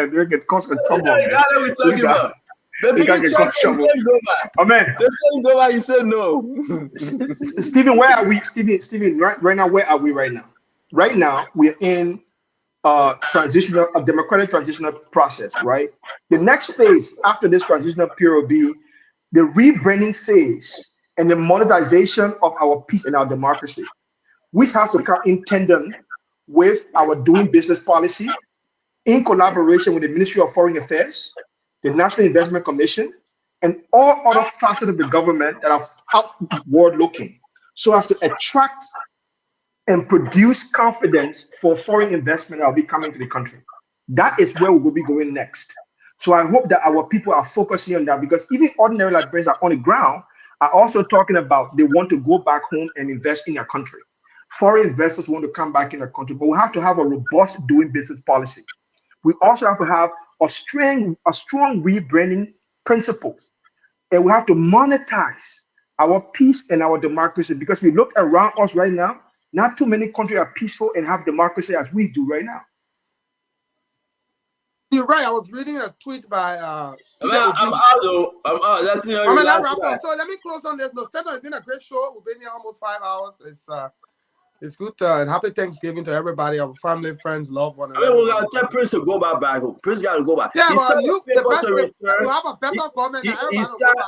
they get cause trouble. This guy that we're talking about. The big check and go back. Amen. They say go back. You said no. Stephen, where are we? Stephen, right now, where are we right now? right now we're in a democratic transitional process, right? The next phase after this transitional period will be the rebranding phase and the monetization of our peace and our democracy, which has to come in tandem with our doing business policy in collaboration with the Ministry of Foreign Affairs, the National Investment Commission, and all other facets of the government that are outward looking, so as to attract and produce confidence for foreign investment that will be coming to the country. That is where we will be going next. So I hope that our people are focusing on that, because even ordinary Liberians that are on the ground are also talking about they want to go back home and invest in their country. Foreign investors want to come back in the country, but we have to have a robust doing business policy. We also have to have a strong rebranding principles, and we have to monetize our peace and our democracy, because we look around us right now, not too many countries are peaceful and have democracy as we do right now. You're right. I was reading a tweet by I'm out though. I'm out. That's the only let's wrap up. So let me close on this. No, Stephen, it's been a great show. We've been here almost 5 hours. It's good and happy Thanksgiving to everybody, our family, friends, loved ones. I mean, we gotta tell Prince to go back home. Prince got to go back. Yeah, he but signed you, a paper the best to way, return. you have a better comment.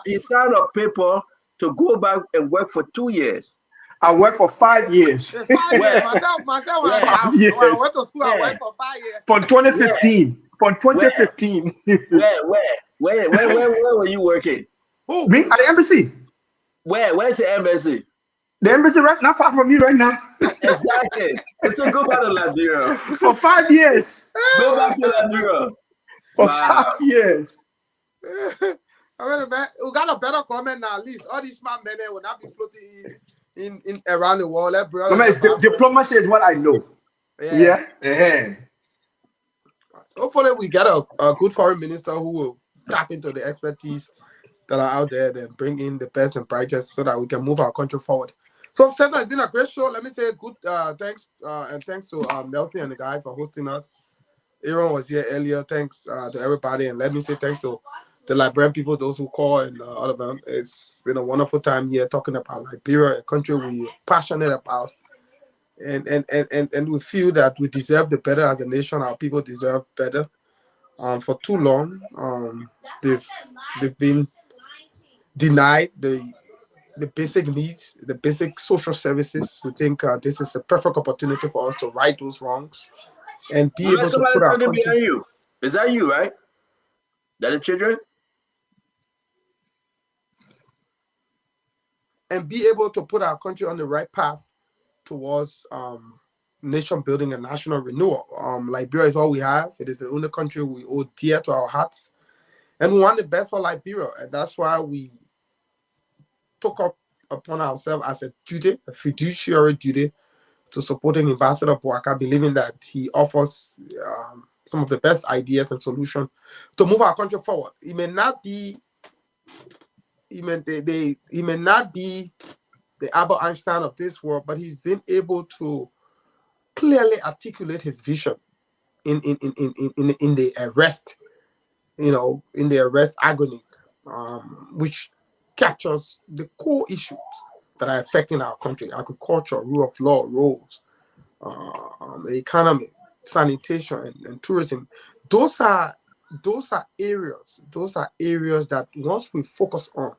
He signed a paper to go back and work for 2 years. I worked for 5 years. 5 years. Myself, when I went to school, I worked for 5 years. From 2015. From 2015. Where were you working? Who? Me at the embassy. Where's the embassy? The embassy right not far from you right now. Exactly. So go back to Liberia. For 5 years. Go back to Liberia. For 5 years. I mean, we got a better comment now. At least all these smart men will not be floating in around the world. Diplomacy is what I know. Yeah. Hopefully, we get a good foreign minister who will tap into the expertise that are out there and bring in the best and brightest so that we can move our country forward. So, Santa, it's been a great show. Let me say good thanks and thanks to Nelson and the guy for hosting us. Aaron was here earlier. Thanks to everybody, and let me say thanks to the Liberian people, those who call, and all of them. It's been a wonderful time here talking about Liberia, a country we're passionate about, and we feel that we deserve the better as a nation. Our people deserve better. For too long, they've been denied the basic needs, the basic social services. We think this is a perfect opportunity for us to right those wrongs and be able to put our country. Behind you. Is that you, right? That the children? And be able to put our country on the right path towards nation building and national renewal. Liberia is all we have. It is the only country we hold dear to our hearts. And we want the best for Liberia. And that's why we took up upon ourselves as a duty, a fiduciary duty, to supporting Ambassador Boaka, believing that he offers some of the best ideas and solutions to move our country forward. He may not be the Albert Einstein of this world, but he's been able to clearly articulate his vision in the arrest, in the arrest agony, which captures the core issues that are affecting our country: agriculture, rule of law, roads, the economy, sanitation, and tourism. Those are areas that once we focus on,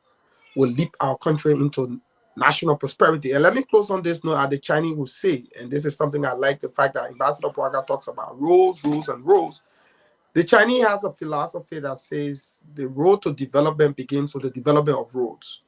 will lead our country into national prosperity. And let me close on this note. The Chinese will say, and this is something I like, the fact that Ambassador Boaka talks about rules, and rules. The Chinese has a philosophy that says the road to development begins with the development of roads.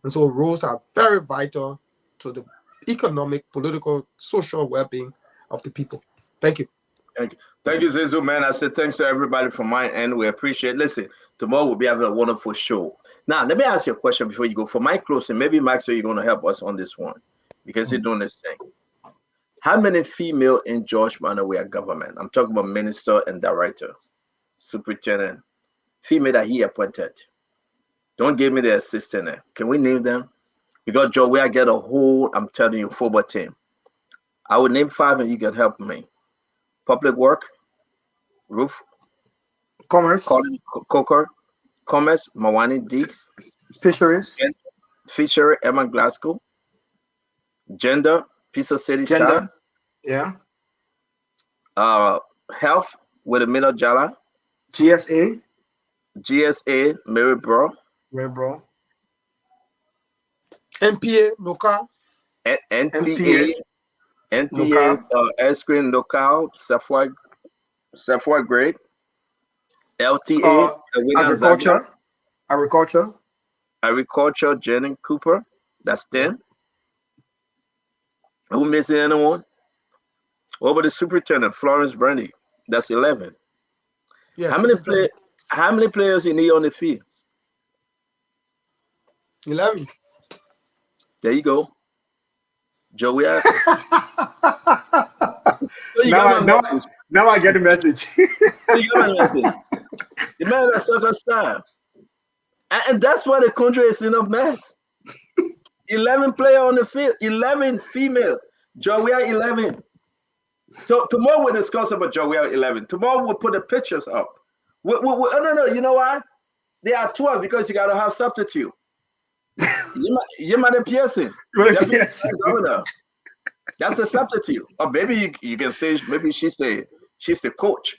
And so roads are very vital to the economic, political, social well-being of the people. Thank you. Thank you, Zizu, man. I said thanks to everybody from my end. We appreciate it. Listen, tomorrow we'll be having a wonderful show. Now, let me ask you a question before you go. For my closing, maybe, Maxwell, you're going to help us on this one because you're doing this thing. How many female in George Manawea government? I'm talking about minister and director, superintendent, female that he appointed. Don't give me the assistant there. Can we name them? Because Joe, where I get a whole, I'm telling you, football team. I would name 5 and you can help me. Public work, roof, commerce, Coker, commerce, Mawani Deeks, fisheries, fishery, Emma Glasgow, gender, Piece of City, gender, child, yeah, Health with a middle Jala. GSA. Mary Bro. NPA, Local. NPA, Ice-Cream Local, Safeway Grade. LTA, Agriculture, Jennings Cooper. That's 10. Who missing anyone? Over the superintendent, Florence Brandy. That's 11. Yeah, how many players you need on the field? 11. There you go. Joey. Now I get the message. You got my message. The man is soccer star. And that's why the country is in a mess. 11 players on the field, 11 female. Joey 11. So tomorrow we'll discuss about Joey 11. Tomorrow we'll put the pictures up. No, you know why? There are 12 because you got to have substitute. You might be Pearson. That's a substitute. Or maybe you can say, maybe she's the coach.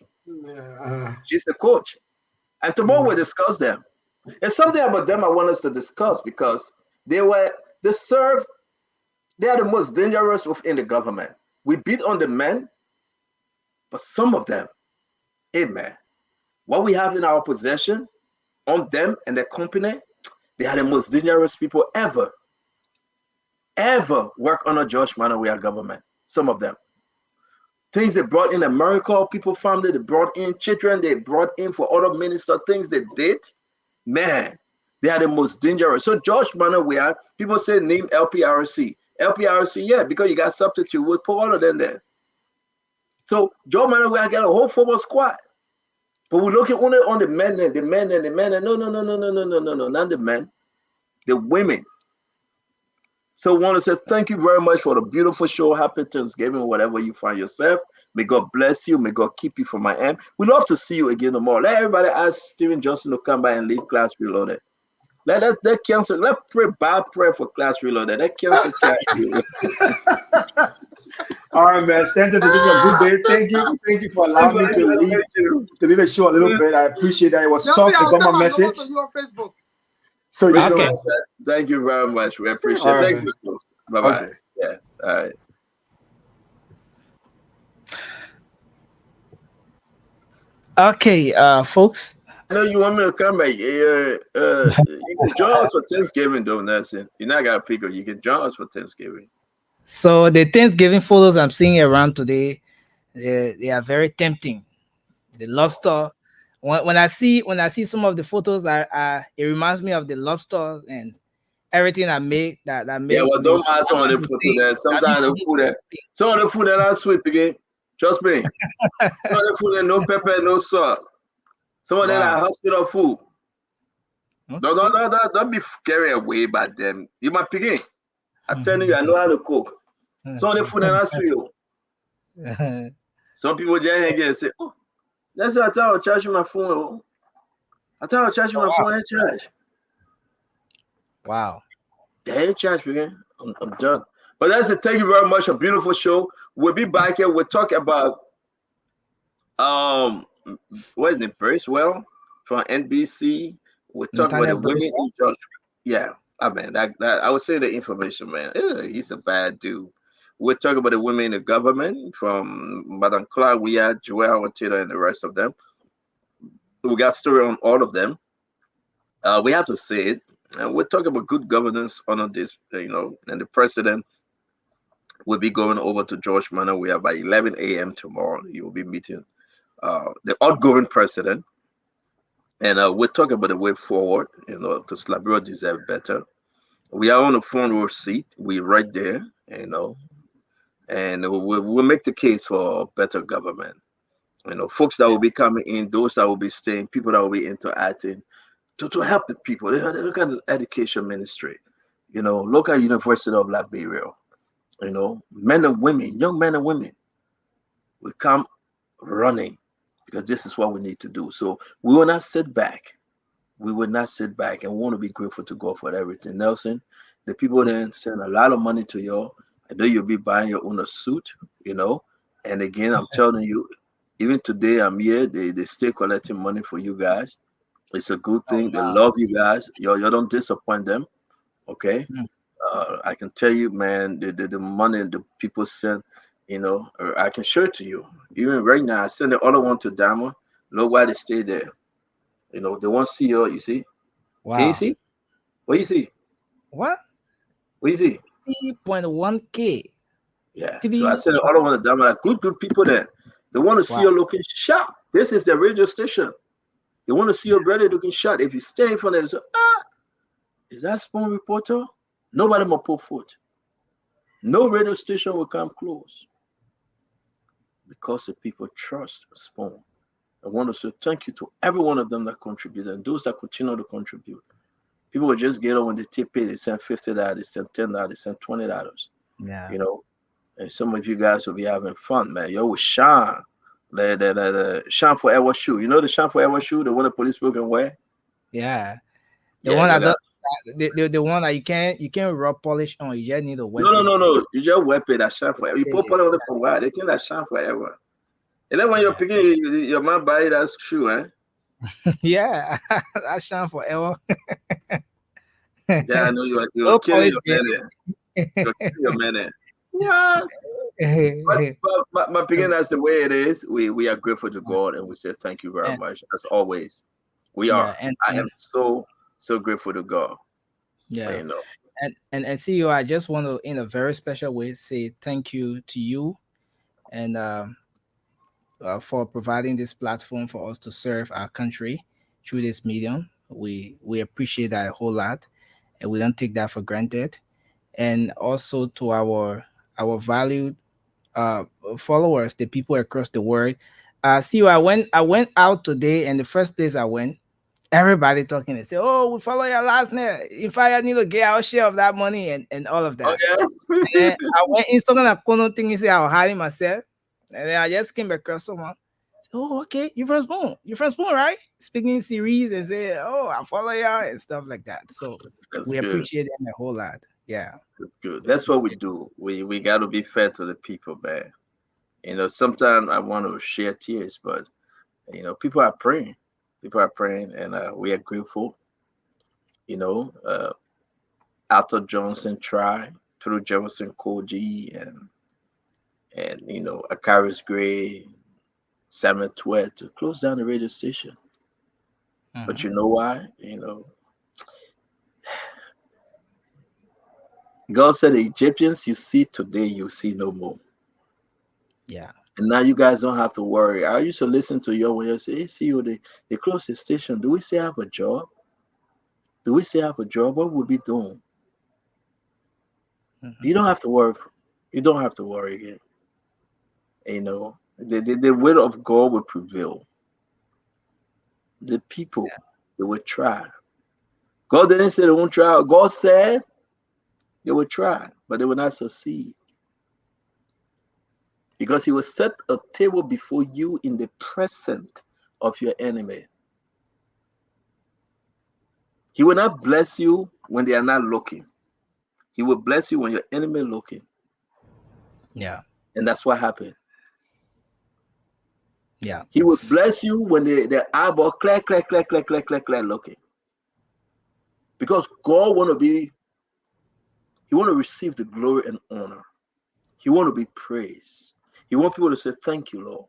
She's the coach. And tomorrow we'll discuss them. There's something about them I want us to discuss because they are the most dangerous within the government. We beat on the men, but some of them, hey man, what we have in our possession on them and their company, they are the most dangerous people ever work under George Manneh government. Some of them. Things they brought in America, people family, they brought in children, they brought in for other ministers, things they did, man, they are the most dangerous. So George Manneh, people say name LPRC. LPRC, yeah, because you got substitute with Paul than there. So George Manneh got a whole football squad. But we're looking only on the men and the men and the men. And no, not the men, the women. So I want to say thank you very much for the beautiful show. Happy Thanksgiving, whatever you find yourself. May God bless you. May God keep you from my end. We'd love to see you again tomorrow. Let everybody ask Stephen Johnson to come by and leave Class Reloaded. Let cancel. Let's pray bad prayer for Class Reloaded. Let cancel Class Reloaded. All right, man. Stanton, this is a good day. Thank you for allowing me to leave the show a little bit. I appreciate that. It was soft. I got my message. So you know. Thank you very much. We appreciate it. Thanks. Bye-bye. Okay. Yeah. All right. Okay, folks. I know you want me to come back. You can join us for Thanksgiving, though, Nelson. You're not gonna pick up. You can join us for Thanksgiving. So the Thanksgiving photos I'm seeing around today, they are very tempting. The lobster. When I see some of the photos, it reminds me of the lobster and everything I make. That make. Yeah, well, don't mind some of the food there. Sometimes some of the food that are sweet again. Trust me. Some of the food that no pepper, no salt. Some of them are hospital food. Okay. Don't be carried away by them. You might begin. I'm telling you, I know how to cook. Some of the food that are sweet. Some people just hang and say, "Oh, that's what I thought I was charging my phone. I thought I was charging my phone and charge." Wow. Yeah, ain't charge again. I'm done. But that's it. Thank you very much. A beautiful show. We'll be back here. We'll talk about what is it, Bracewell from NBC. We'll talk about the women in judge. Yeah, I mean I would say the information, man. He's a bad dude. We'll talk about the women in the government from Madame Clark, we had Joel Taylor and the rest of them. We got story on all of them. We have to say it. And we're talking about good governance on this, and the president will be going over to George Manneh. We are by 11 a.m. tomorrow. He will be meeting the outgoing president. And we're talking about the way forward, because Liberia deserves better. We are on the front row seat. We're right there, and we'll make the case for better government. Folks that will be coming in, those that will be staying, people that will be interacting to help the people. Look at the education ministry, look at University of Liberia, men and women, young men and women will come running because this is what we need to do. So we will not sit back. We will not sit back, and we want to be grateful to God for everything. Nelson, the people then send a lot of money to you. I know you'll be buying your own suit, And again, I'm telling you, even today I'm here, they still collecting money for you guys. It's a good thing. They love you guys. You don't disappoint them. Okay. I can tell you, man, the money the people send, I can show it to you. Even right now, I send the other one to Diamond. Look why they stay there. They want to see you see? Wow. Can you see? What do you see? What? What do you see? 3.1K. Yeah. So I send the other one to Diamond. Like good people there. They want to see you looking sharp. This is the radio station. They want to see your brother looking sharp. If you stay in front of them, is that Spoon reporter? Nobody will put foot. No radio station will come close because the people trust Spoon. I want to say thank you to every one of them that contributed and those that continue to contribute. People will just get on when they tip it, they send $50, they send $10, they send $20. Yeah. And some of you guys will be having fun, man. Yo, with Sean, the Sean Forever shoe. You know the Sean Forever shoe, the one the police people can wear? Yeah. The one the one that you can't rub polish on, you just need to wet it. No. You just wet it, that Sean Forever. You put polish on it for a while. They think that's Sean Forever. And then when you're picking, your man buy that shoe, eh? Yeah, that's Sean Forever. Yeah, I know you're killing your man there. You're killing your man there. What? But again, that's the way it is. We are grateful to God and we say thank you very much. As always, we are. I am so grateful to God. Yeah, and CEO, I just want to, in a very special way, say thank you to you, and for providing this platform for us to serve our country through this medium. We appreciate that a whole lot, and we don't take that for granted. And also to our valued followers, the people across the world. See, I went out today, and the first place I went, everybody talking and say, "Oh, we follow your last name. If I need to get our share of that money and all of that." Okay. And I went in something like Kono thing and say I was hiding myself, and then I just came across someone. Oh, okay, you from Spoon, right? Speaking series and say, "Oh, I follow y'all," and stuff like that. So we appreciate them a whole lot. Yeah, that's good. That's what we do. We got to be fair to the people, man. Sometimes I want to share tears, but people are praying. People are praying, and we are grateful. Arthur Johnson tried through Jefferson Koji and Akaris Gray, Samuel Twett to close down the radio station. But you know why? God said the Egyptians you see today, you see no more. Yeah. And now you guys don't have to worry. I used to listen to you when you say, "Hey, CEO, they closed the station. Do we still have a job? Do we still have a job? What would we be doing?" You don't have to worry. You don't have to worry again. The will of God will prevail. The people, they will try. God didn't say they won't try. God said they will try, but they will not succeed. Because he will set a table before you in the presence of your enemy. He will not bless you when they are not looking. He will bless you when your enemy is looking. Yeah. And that's what happened. Yeah. He will bless you when the eyeball clack looking. Because God he want to receive the glory and honor. He want to be praised. He want people to say, "Thank you, Lord."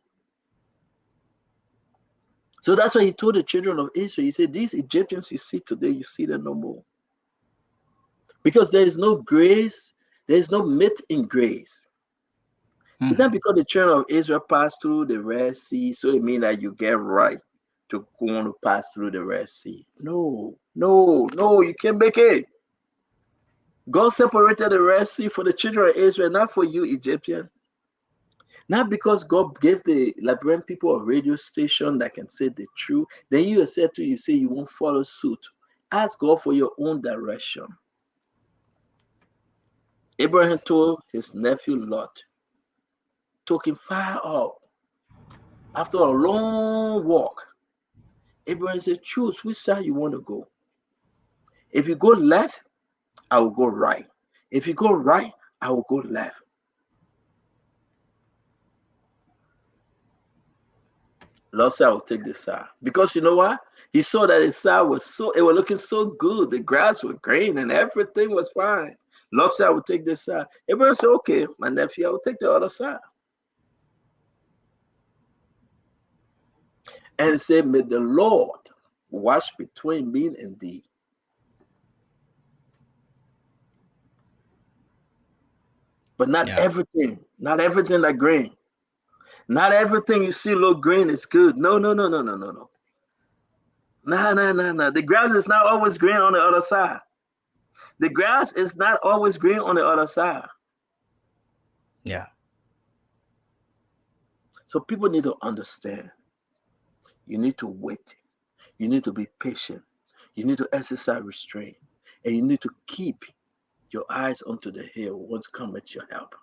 So that's why he told the children of Israel, he said, "These Egyptians you see today, you see them no more." Because there is no grace, there is no myth in grace. It's not because the children of Israel passed through the Red Sea, so it means that you get right to go on to pass through the Red Sea. No, you can't make it. God separated the Red Sea for the children of Israel, not for you, Egyptian. Not because God gave the Liberian people a radio station that can say the truth. Then you say you won't follow suit. Ask God for your own direction. Abraham told his nephew Lot, took him far up. After a long walk, Abraham said, "Choose which side you want to go. If you go left, I will go right. If you go right, I will go left." Lord said, I will take this side. Because you know what? He saw that his side was looking so good. The grass was green and everything was fine. Lord said, I will take this side. Abraham said, okay, my nephew, I will take the other side. And said, may the Lord watch between me and thee. But not everything that green. Not everything you see look green is good. No. Nah. The grass is not always green on the other side. The grass is not always green on the other side. Yeah. So people need to understand. You need to wait. You need to be patient. You need to exercise restraint. And you need to keep your eyes onto the hill once come at your help.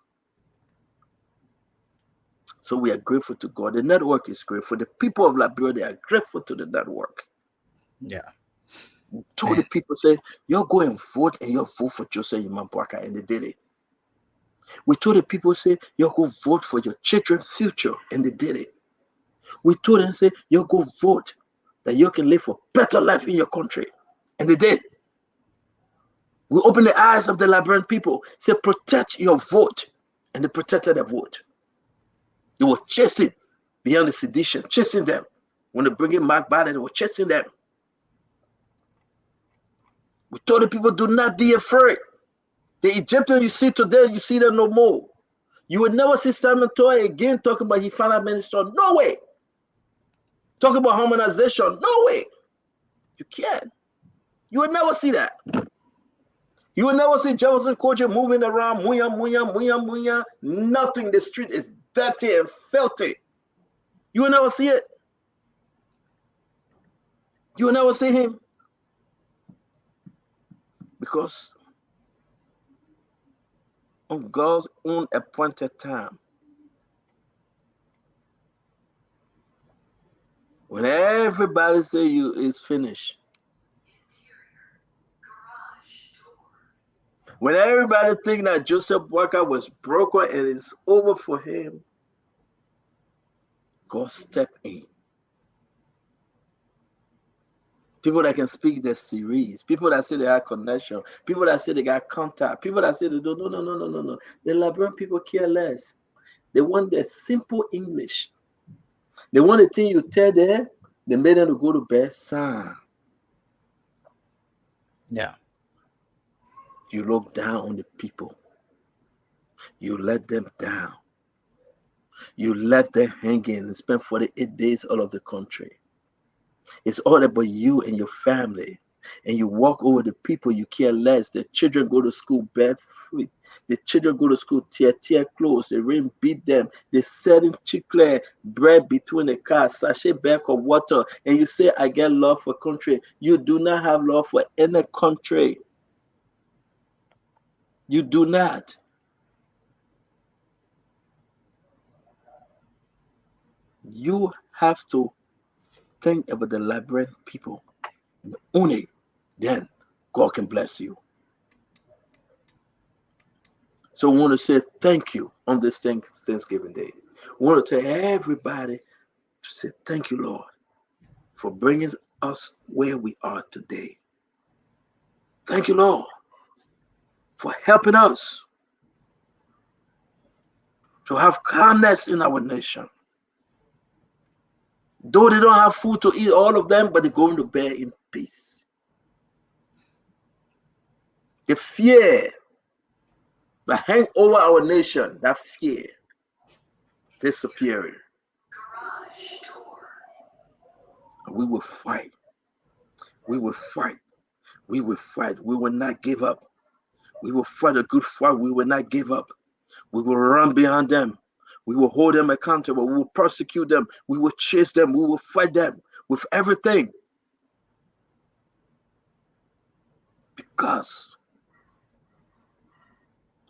So we are grateful to God. The network is grateful. The people of Liberia, they are grateful to the network. Yeah. We told the people, say, you're going to vote and you'll vote for Joseph Imambwaka, and they did it. We told the people, say, you're going to vote for your children's future, and they did it. We told them, say, you're going to vote that you can live a better life in your country, and they did. We opened the eyes of the Liberian people, say, protect your vote, and they protected their vote. They were chasing beyond the sedition, chasing them. When they bring in Mark Biden, they were chasing them. We told the people, do not be afraid. The Egyptians you see today, you see them no more. You will never see Simon Toy again talking about his final minister. No way. Talking about harmonization. No way. You can't. You will never see that. You will never see Jefferson Kojo moving around, muya. Nothing. The street is dirty and filthy. You will never see it. You will never see him. Because on God's own appointed time, when everybody say you is finished, when everybody think that Joseph Walker was broken and it's over for him, God stepped in. People that can speak their series, people that say they have connection, people that say they got contact, people that say they don't. No. The Liberian people care less. They want their simple English. They want the thing you tell them, they made them to go to bed, son. Yeah. You look down on the people. You let them down. You left them hanging and spent 48 days all over the country. It's all about you and your family. And you walk over the people you care less. The children go to school barefoot. The children go to school tear clothes. The rain beat them. They selling chicle, bread between the cars, sachet bag of water. And you say, I get love for country. You do not have love for any country. You do not. You have to think about the Liberian people. Only then God can bless you. So we want to say thank you on this Thanksgiving Day. We want to tell everybody to say thank you, Lord, for bringing us where we are today. Thank you, Lord, for helping us to have calmness in our nation. Though they don't have food to eat, all of them, but they're going to bed in peace. The fear that hang over our nation, that fear, disappearing. We will fight. We will fight. We will fight. We will not give up. We will fight a good fight. We will not give up. We will run behind them. We will hold them accountable. We will persecute them. We will chase them. We will fight them with everything. Because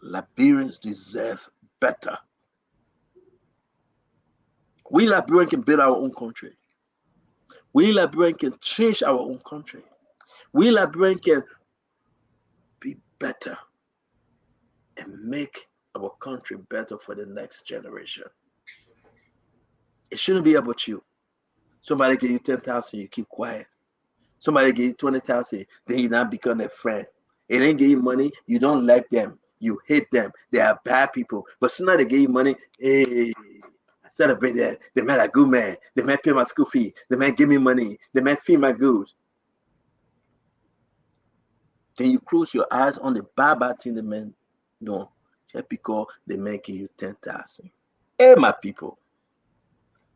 Liberians deserve better. We Liberians can build our own country. We Liberians can change our own country. We Liberians can be better and make our country better for the next generation. It shouldn't be about you. Somebody give you 10,000, you keep quiet. Somebody give you 20,000, then you now become a friend. It ain't give you money, you don't like them, you hate them. They are bad people. But soon as they give you money, hey, I celebrate that. They man a good man. They man pay my school fee. They man give me money. They man feed my goods. Then you close your eyes on the bad thing the man do. Just because they man give you 10,000. Hey, my people.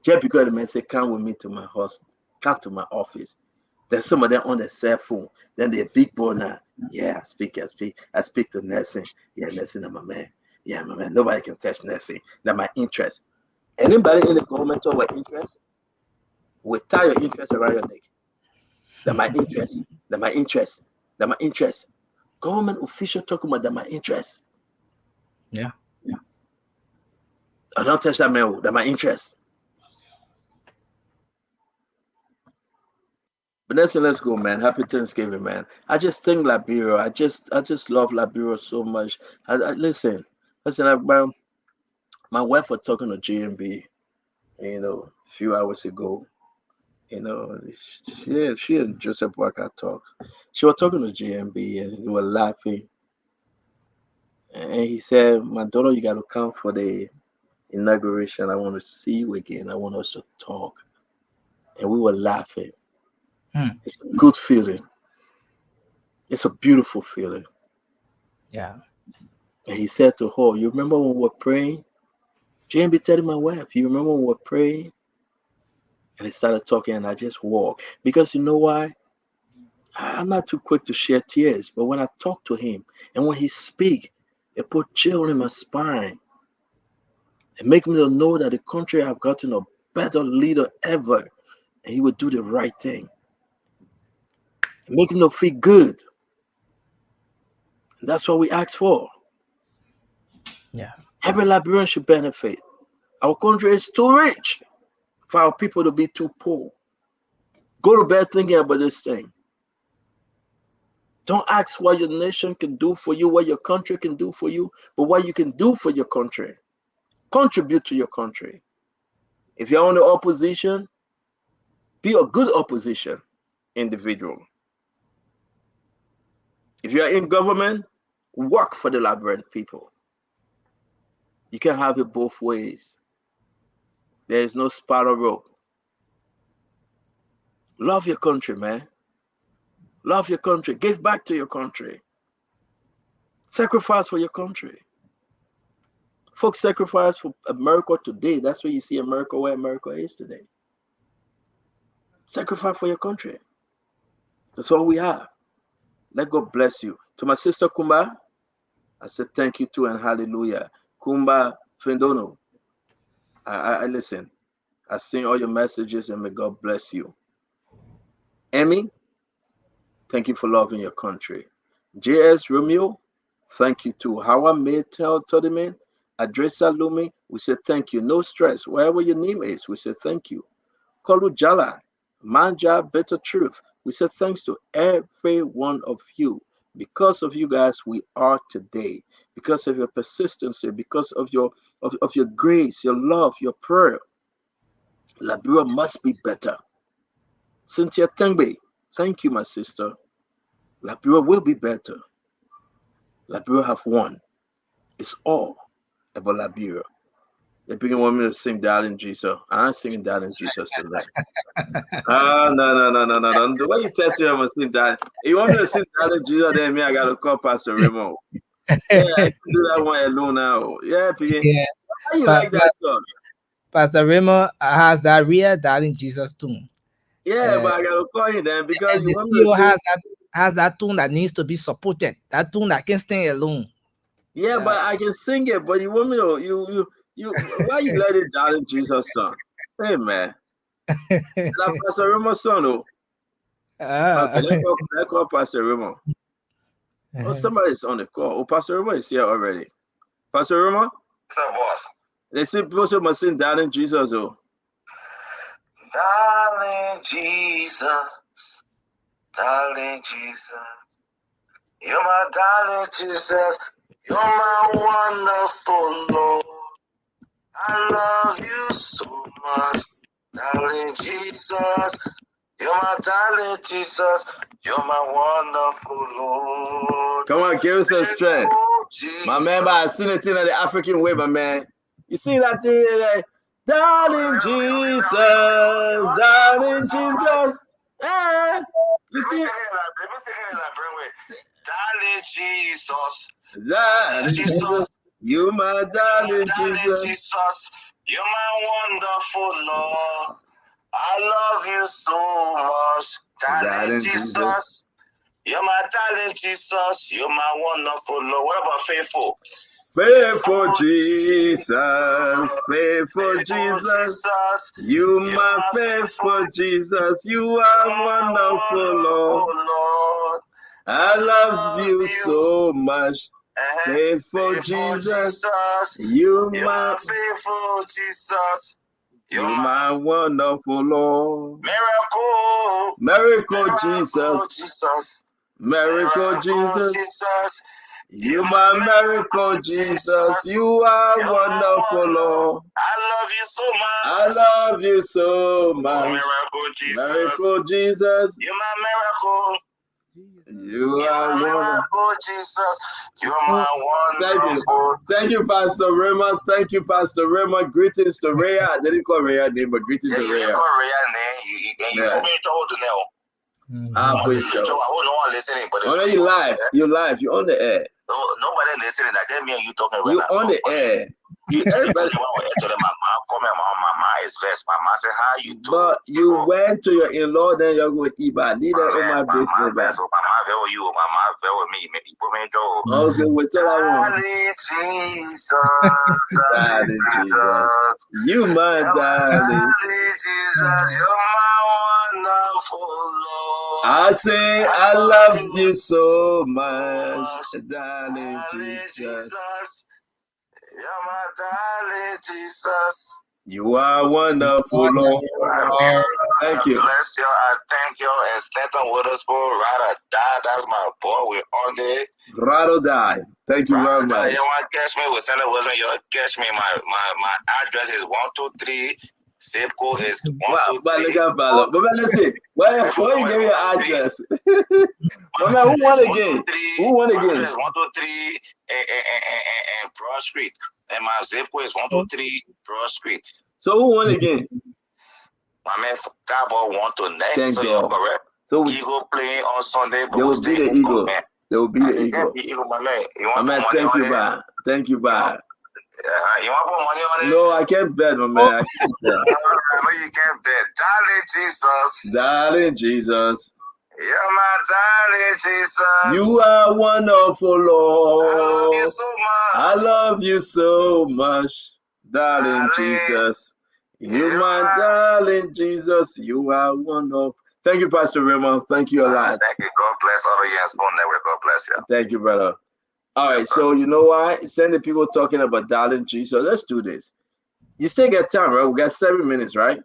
Just because the man say, come with me to my house, come to my office. Then some of them on their cell phone. Then they're big boy now. Yeah, I speak to Nelson. Yeah, Nelson, I'm my man. Yeah, my man. Nobody can touch Nelson. That's my interest. Anybody in the government over interest will tie your interest around your neck. That's my interest. That's my interest. That's my interest. Government official talking about that my interest. Yeah. I don't touch that man. That's my interest. But let's go, man. Happy Thanksgiving, man. I just think Liberia. I just love Liberia so much. Listen. My wife was talking to JMB, a few hours ago. She and Joseph Walker talks. She was talking to JMB and they were laughing. And he said, "My daughter, you got to come for the inauguration. I want to see you again. I want us to talk." And we were laughing. It's a good feeling. It's a beautiful feeling. Yeah. And he said to her, "You remember when we were praying?" JMB telling my wife, "You remember when we were praying?" And he started talking, and I just walked. Because you know why? I'm not too quick to shed tears, but when I talk to him and when he speak, it put chill in my spine. It make me know that the country have gotten a better leader ever, and he would do the right thing. It make me feel good. And that's what we ask for. Yeah. Every Liberian should benefit. Our country is too rich for our people to be too poor. Go to bed thinking about this thing. Don't ask what your nation can do for you, what your country can do for you, but what you can do for your country. Contribute to your country. If you're on the opposition, be a good opposition individual. If you're in government, work for the Liberian people. You can have it both ways. There is no spiral rope. Love your country, man. Love your country. Give back to your country. Sacrifice for your country. Folks sacrifice for America today. That's where you see America where America is today. Sacrifice for your country. That's all we have. Let God bless you. To my sister Kumba, I said thank you too and hallelujah. Kumba Fendono, I listen. I seen all your messages and may God bless you. Emmy, thank you for loving your country. JS Romeo, thank you too. How I made tell the man, Adresa Lumi, we said thank you. No stress. Wherever your name is, we said thank you. Kolu Jala, Manja Better Truth, we said thanks to every one of you. Because of you guys, we are today. Because of your persistency, because of your grace, your love, your prayer. Liberia must be better. Cynthia Tengbe, thank you, my sister. Liberia will be better. Liberia have won. It's all about Liberia. They begin want me to sing Darling Jesus. I ain't singing Darling Jesus tonight. No. The way you test me, I'm going to sing Darling. If you want me to sing Darling Jesus, then me, I got to call Pastor Raymond. Yeah, I can do that one alone now. Yeah, Piggy. Yeah. How you like that song? Pastor Raymond has that real Darling Jesus tune. Yeah, but I got to call you then because you want me to to sing. Has that tune that needs to be supported. That tune that can stand alone. Yeah, but I can sing it. But you want me to why you let it Darling Jesus song? Hey man, that Pastor Raymond song though. Let's call Pastor Raymond. Oh, somebody's on the call. Oh, Pastor Raymond is here already. Pastor Raymond? What's up, boss? They say people must sing Darling Jesus oh. Darling Jesus, darling Jesus, you're my darling Jesus, you're my wonderful Lord. I love you so much, Darling Jesus, you're my darling Jesus, you're my wonderful Lord. Come on, give us some strength. My man, but I seen it in the African way, my man. You see that thing like, darling Jesus, darling Jesus. Eh. You see it? Darling Jesus, darling Jesus, you my darling Jesus. You're my wonderful Lord. I love you so much, darling Jesus. You're my darling Jesus. You're my wonderful Lord. What about faithful? Faithful Jesus, faithful Jesus. You my faithful Jesus. You are wonderful Lord. I love you so much. Faithful Jesus, you my faithful Jesus. You my wonderful Lord. Miracle Jesus. Miracle Jesus. You my miracle Jesus. You are wonderful Lord. I love you so much. I love you so much. Miracle Jesus. Miracle Jesus. You're my miracle. You are wonderful, Jesus. You're my wonderful. Thank you, Pastor Raymond. Thank you, Pastor Raymond. Greetings to Rhea. I didn't call Rhea name, but greetings to You Rhea. didn't call Rhea name. You told me to hold the nail. I appreciate it. I hope no one listening, but oh, you live. You live. You on the air. Nobody listening. I tell me and you talking right you now. You on the air. Everybody. Mama is vexed. Mama said, "How you do?" But you went to your in-law, then you're going to eat. Leave that on my business. Mama fell with you. Mama fell with me. People may go. Okay, wait till I want. Darling Jesus, you my darling Jesus, you're my wonderful Lord. I say I love you so much, darling Jesus. You're my darling Jesus. You are wonderful, Lord. Thank you. Bless you. I thank you. And Stanton Witherspoon, Ride or Die. That's my boy. We're on there. Ride or Die. Thank you very much. You want to catch me with Santa Wilson? You catch me. My address is 123. Zip code is 123. But listen, why you give your address? Who won again? Who won again? It's 123 and Broad Street. And my zip code is 123 Broad Street. So who won again? My man Cowboy won tonight. Thank so you. You're correct. So Eagle playing on Sunday. They will be the Eagle. They will be the Eagle. My man. You want my man, thank you, bye. Thank you, bye. You want to put money on it? No, I can't bet, my man. I can't bet. No, you can't bet. Darling Jesus. Darling Jesus. You're my darling Jesus. You are wonderful, Lord. I love you so much. I love you so much, darling Jesus. You my darling Jesus. You are wonderful. Thank you, Pastor Raymond. Thank you a lot. Thank you. God bless all of you and Spoon Network. God bless you. Thank you, brother. All right, so you know why? Send the people talking about darling Jesus. Let's do this. You still get time, right? We got 7 minutes, right?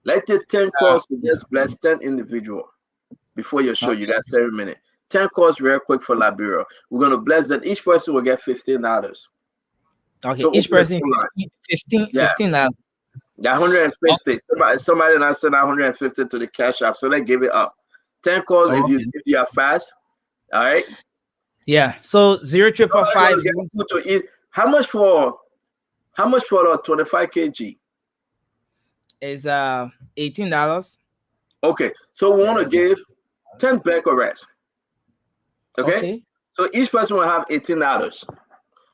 Let's take 10 calls to just bless 10 individuals before your show. You got 7 minutes. 10 calls real quick for Liberia. We're going to bless them. Each person will get $15. Okay, so each person $15. Yeah, 150. Somebody not send 150 to the cash app, so let's give it up. 10 calls if you are fast. All right. Yeah. So 0555. How much for the 25 kg? Is $18. Okay, so we want to give 10 back arrests. Okay, so each person will have $18.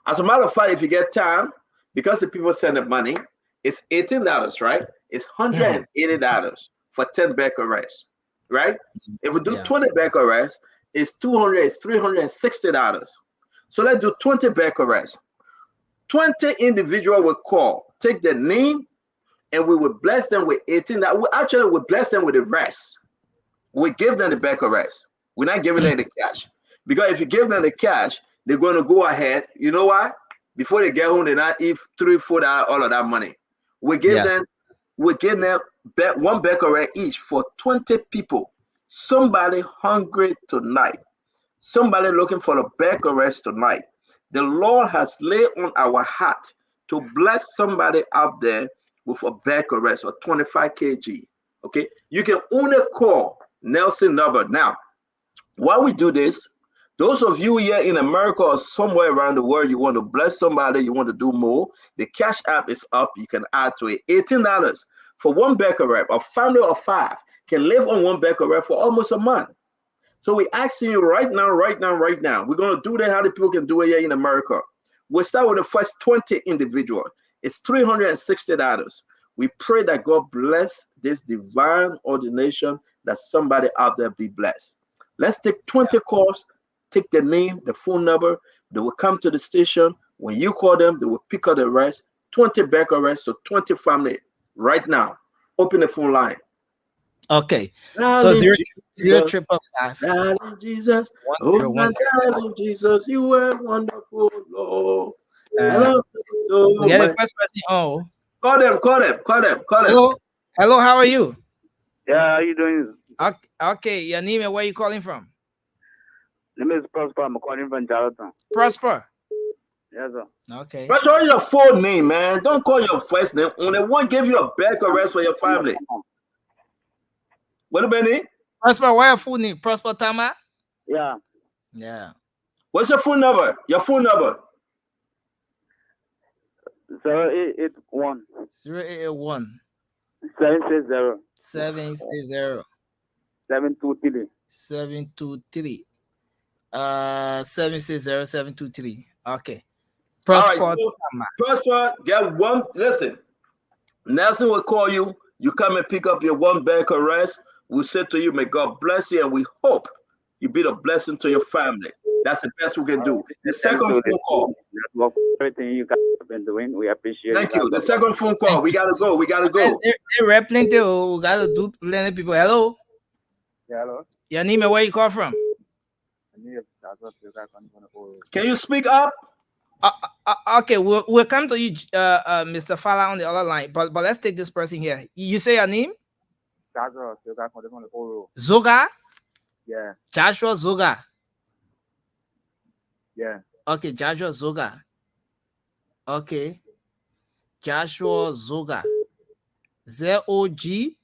As a matter of fact, if you get time, because the people send the money, it's $18, right? It's $180 for 10 back arrests, right? If we do 20 back arrests, it's $360. So let's do 20 back arrests. 20 individuals will call, take their name, and we will bless them with $18. We actually will bless them with the rest. We give them the back arrest. We're not giving them the cash. Because if you give them the cash, they're going to go ahead. You know why? Before they get home, they not eat $3-4 all of that money. We give them one back arrest each for 20 people. Somebody hungry tonight. Somebody looking for a back arrest tonight. The Lord has laid on our heart to bless somebody out there with a back arrest or 25 kg. Okay, you can only call Nelson number. Now, while we do this, those of you here in America or somewhere around the world, you want to bless somebody, you want to do more, the Cash App is up. You can add to it $18 for one Becker rep. A family of 5 can live on one Becker rep for almost a month. So we're asking you right now. We're going to do that how the people can do it here in America. We'll start with the first 20 individuals. It's $360. We pray that God bless this divine ordination, that somebody out there be blessed. Let's take 20 calls, take the name, the phone number. They will come to the station. When you call them, they will pick up the rest. 20 back arrests, so 20 family right now. Open the phone line. Okay. So 0-555. Darling Jesus. Oh my darling Jesus, you are wonderful, Lord. I love you so we had much. the first person. Oh. Call them. Hello, how are you? Yeah, how you doing? Okay, your name and where you calling from? My name is Prosper. I'm calling from Charlottetown. Prosper. Yes, sir. Okay. What's your full name, man? Don't call your first name. Only one give you a back arrest for your family. What about it? Prosper, what's your full name? Prosper Tama? Yeah. Yeah. What's your phone number? Your phone number? 0881 0881 760 760 723 723 760 723. Okay. Prosper. Prosper. All right, so Prosper, get one. Listen, Nelson will call you. You come and pick up your one back arrest. We'll say to you, may God bless you, and we hope you be a blessing to your family. That's the best we can do. The second phone call. Everything you guys have been doing, we appreciate. Thank you. The second phone call. We gotta go. They rap plenty. We gotta do plenty people. Hello. Yeah, hello. Your name and where you call from? Can you speak up? Okay, we'll come to you, Mr. Fala, on the other line. But let's take this person here. You say your name? Zoga? Yeah. Joshua Zoga. Yeah. Okay, Joshua Zoga. Okay. Joshua Zoga. ZOGAH?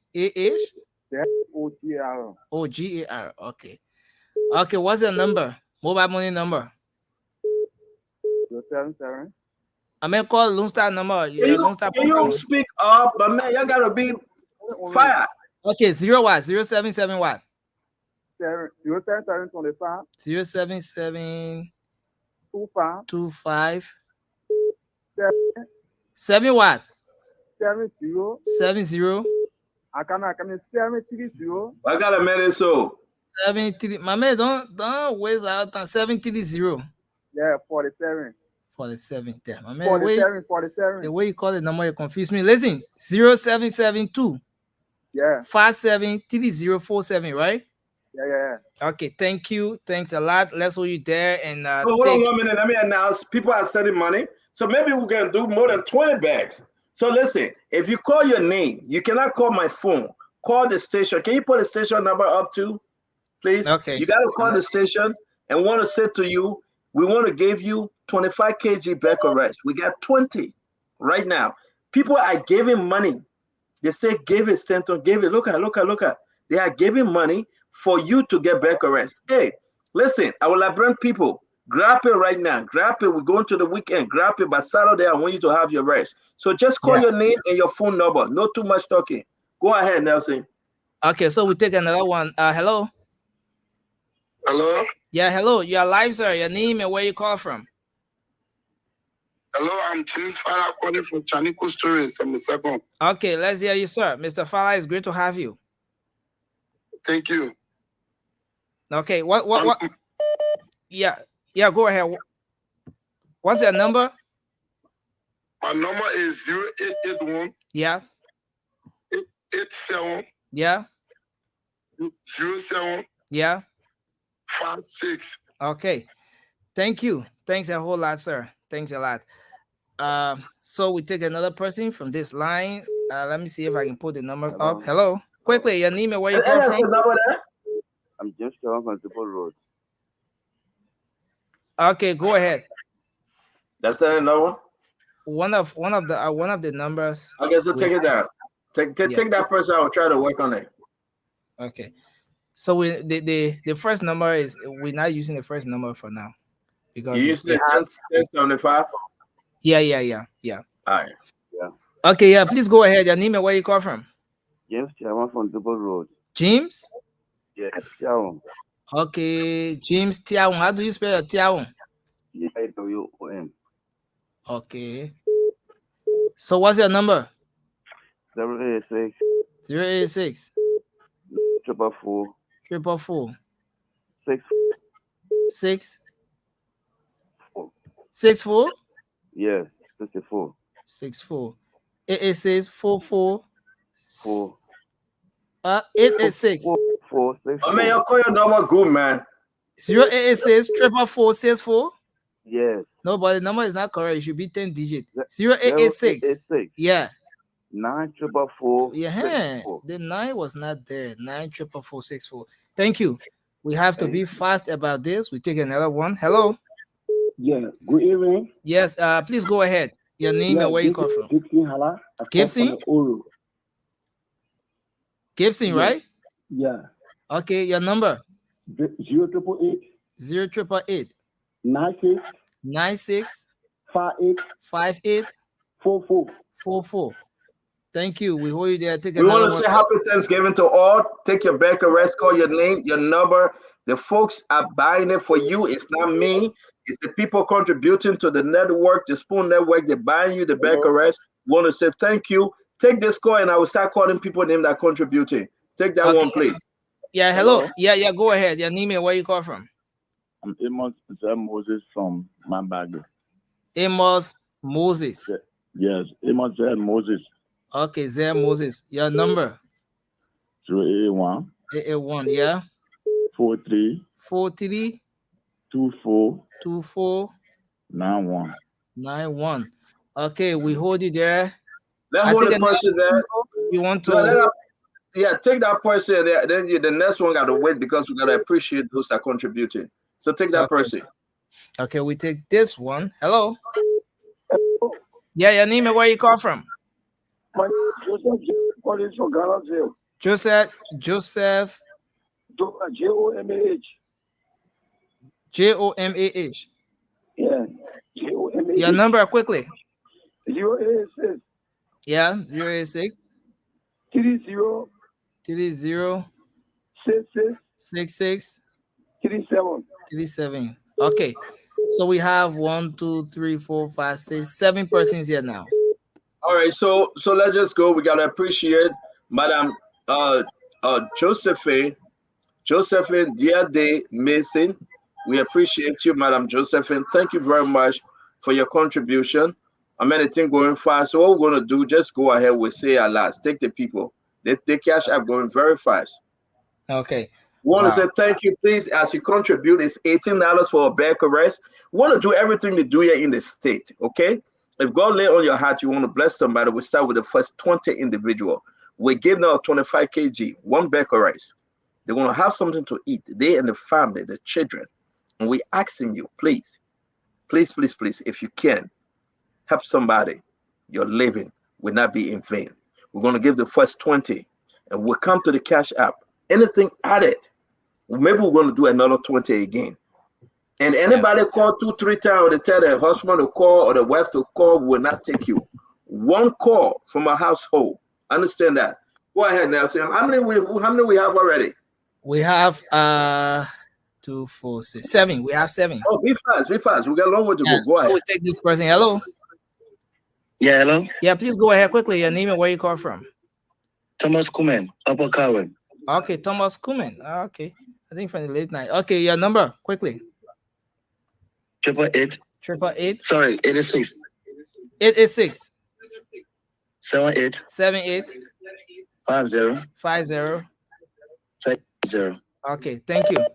ZOGAR. OGAR. Okay. Okay, what's your number? Mobile money number? 077. I may call Lone Star number. Can you speak up? But man, you gotta be fire. Okay, 0 what? 077 what? 07725. 077 25 7 what? 70. I can 730. I got a minute, so 73. My man, don't waste our time. 730. Yeah, 47. 47. Damn, my man. 47. The way you call the number, you confuse me. Listen, 0772. Yeah. 573047, right? Yeah. Okay, thank you. Thanks a lot. Let's hold you there and hold on 1 minute. Let me announce. People are sending money, so maybe we're gonna do more than 20 bags. So listen, if you call your name, you cannot call my phone. Call the station. Can you put the station number up too, please? Okay. You gotta call the station and want to say to you, we want to give you 25 kg back arrest. We got 20 right now. People are giving money. They say give it, Stanton, give it. Look at. They are giving money for you to get back arrest. Hey, listen, our Liberian people, grab it right now. Grab it. We're going to the weekend. Grab it by Saturday. I want you to have your rest. So just call your name and your phone number. No too much talking. Go ahead, Nelson. Okay, so we take another one. Hello. Hello. Yeah, hello. You're live, sir. Your name and where you call from? Hello, I'm James Fala calling from Chanico Stories. I'm the second. Okay, let's hear you, sir. Mr. Fala, it's great to have you. Thank you. Okay, what? Yeah, go ahead. What's your number? My number is 0881. Yeah. 87. Yeah. 07. Yeah. 56. Okay. Thank you. Thanks a whole lot, sir. Thanks a lot. So we take another person from this line. Let me see if I can put the numbers up. Hello. Quickly, your name and where you come from? I'm just on Multiple Road. Okay, go ahead. That's the number. one of the numbers. Okay, so take it down. Take that person out. Try to work on it. Okay. So the first number is, we're not using the first number for now because You using the 1075? Yeah. All right. Yeah. Okay, yeah. Please go ahead. Your name and where you call from? James Tiawan from Double Road. James? Yes, Tiawan. Okay, James Tiawan. How do you spell your Tiawan? Tiawan. Okay. So what's your number? 086 086 444 444 6 6 4. 64? Yes, 64 64 886 44 4 886 4 6. I mean, you call your number good, man. 0886 444 64? Yes. No, but the number is not correct. It should be 10 digits. 0886. Yeah. 9444. Yeah. The 9 was not there. 94464. Thank you. We have to be fast about this. We take another one. Hello. Yeah. Good evening. Yes. Please go ahead. Your name and where you come from. Gibson Hala. Gibson. Gibson, right? Yeah. Okay. Your number. 0888 0888 96 96 58 58 44 44. Thank you. We hold you there. Take We want another to one. say happy Thanksgiving to all. Take your back arrest, call your name, your number. The folks are buying it for you. It's not me. It's the people contributing to the network, the Spoon Network. They're buying you the back arrest. We want to say thank you. Take this call and I will start calling people name that contributing. Take that one, please. Yeah, hello. Yeah, go ahead. Your name and where you call from? I'm Amos Moses from Mambago. Amos Moses. Yes, Amos Moses. Okay, Zé Moses. Your number? 081 881, yeah. 43 43 24 24 91 91. Okay, we hold you there. Let's hold the person there. You want to? No, take that person there. Then the next one got to wait because we got to appreciate those that are contributing. So take that person. Okay, we take this one. Hello. Yeah, your name and where you call from? Joseph calling from Ghana. Joseph. Jomah. Jomah. Yeah. Jomah. Your number quickly. 086. Yeah, 086 30 30 66 37. Okay, so we have 1, 2, 3, 4, 5, 6, 7 persons here now. All right, so let's just go. We gotta appreciate Madam Josephine Diade Mason. We appreciate you, Madam Josephine. Thank you very much for your contribution. I mean, the thing going fast. So what we're gonna do? Just go ahead. We say our last. Take the people. The cash app going very fast. Okay. We want to say thank you, please. As you contribute, it's $18 for a back arrest. We want to do everything to do here in the state. Okay. If God lay on your heart, you want to bless somebody, we start with the first 20 individual. We give them 25 kg, one back arrest. They're going to have something to eat. They and the family, the children. And we asking you, please, if you can, help somebody. Your living will not be in vain. We're going to give the first 20 and we'll come to the cash app. Anything added, maybe we're going to do another 20 again. And anybody call 2-3 times, they tell their husband to call or the wife to call, will not take you. One call from a household. Understand that. Go ahead now. Say how many we have already? We have 2, 4, 6, 7. We have 7. Oh, be fast. We got a long way to go. Go ahead. So we take this person. Hello. Yeah, hello. Yeah, please go ahead quickly. Your name and where you call from? Thomas Kumen, Upper Cowan. Okay, Thomas Kumen. Okay, I think from the late night. Okay, your number quickly. 888. 888. Sorry, 86. 886. 78. 78. 50. 50. 50. Okay, thank you.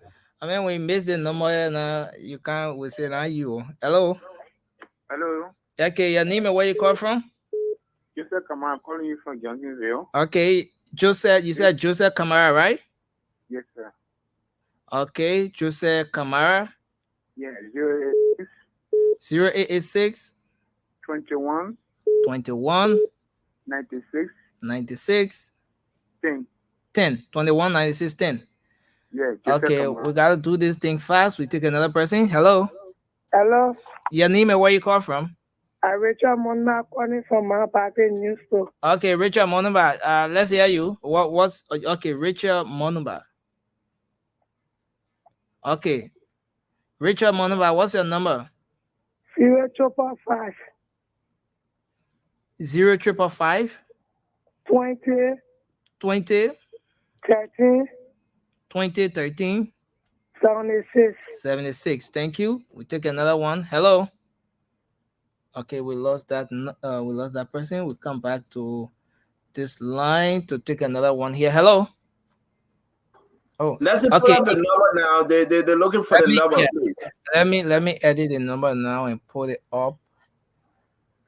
I mean, we missed the number and you can't. We say now you. Hello. Hello. Okay, your name and where you call from? Joseph Kamara, calling you from Johnsonville. Okay, Joseph. You said Joseph Kamara, right? Yes, sir. Okay, Joseph Kamara. Yeah, 0886 21 21 96 96 10. 10. 21 96 10. Yeah. Okay, we gotta do this thing fast. We take another person. Hello. Hello. Your name and where you call from? Richard Monba calling from my party news store. Okay, Richard Monumba. Let's hear you. What's okay, Richard Monumba. Okay. Richard Monumba, what's your number? 0555 0555 20 20 13 2013 76 76. Thank you. We take another one. Hello. Okay, we lost that. We lost that person. We come back to this line to take another one here. Hello. Oh, let's pull okay. up the number now. They're looking for the number, please. Let me edit the number now and put it up.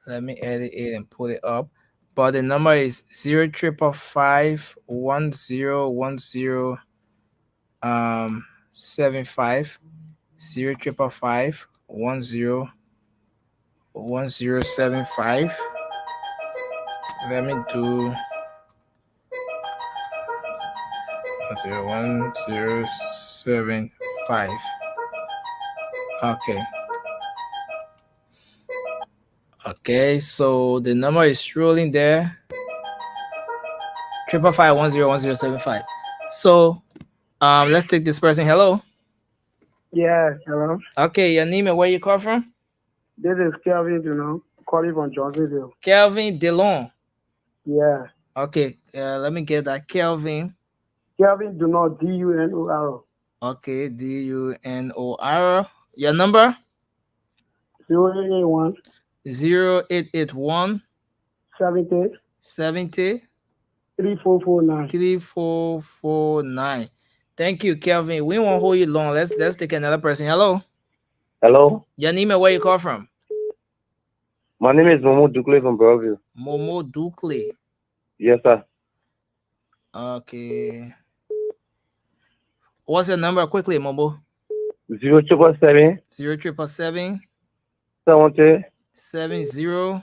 Let me edit it and put it up. But the number is 0555 1010 75 0555 1075. Let me do 1075. Okay, so the number is rolling there. 555 So let's take this person. Hello. Yeah, hello. Okay, your name and where you call from? This is Kelvin, calling from Johnsonville. Kelvin Delon. Yeah. Okay, let me get that. Kelvin. Kelvin Dunor, DUNOR. Okay, DUNOR. Your number? 0881 0881 70 3449 3449. Thank you, Kelvin. We won't hold you long. Let's take another person. Hello. Hello. Your name and where you call from? My name is Momo Dukle from Bellevue. Momo Dukle. Yes, sir. Okay. What's your number quickly, Momo? 0777 0777 70 70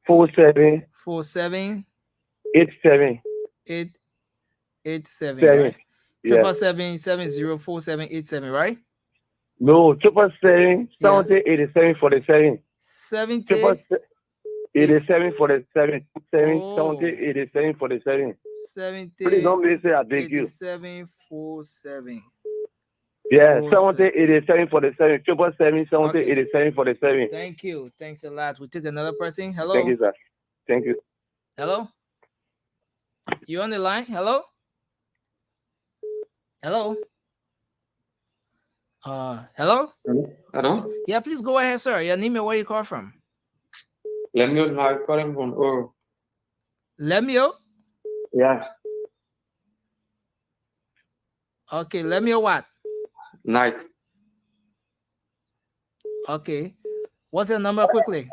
47 47 87 887, right? 777 70 47 87, right? No, 777 70 87 47. 70 87 47 70 87 47. 70 Please don't miss it, I beg you. 87 47. Yeah, 70 87 47. 777 70 87 47. Thank you. Thanks a lot. We take another person. Hello. Thank you, sir. Thank you. Hello. You on the line? Hello. Hello. Hello. Hello. Yeah, please go ahead, sir. Your name and where you call from? Lemuel Night calling from Oro. Lemuel? Yes. Okay, Lemuel what? Night. Okay. What's your number quickly?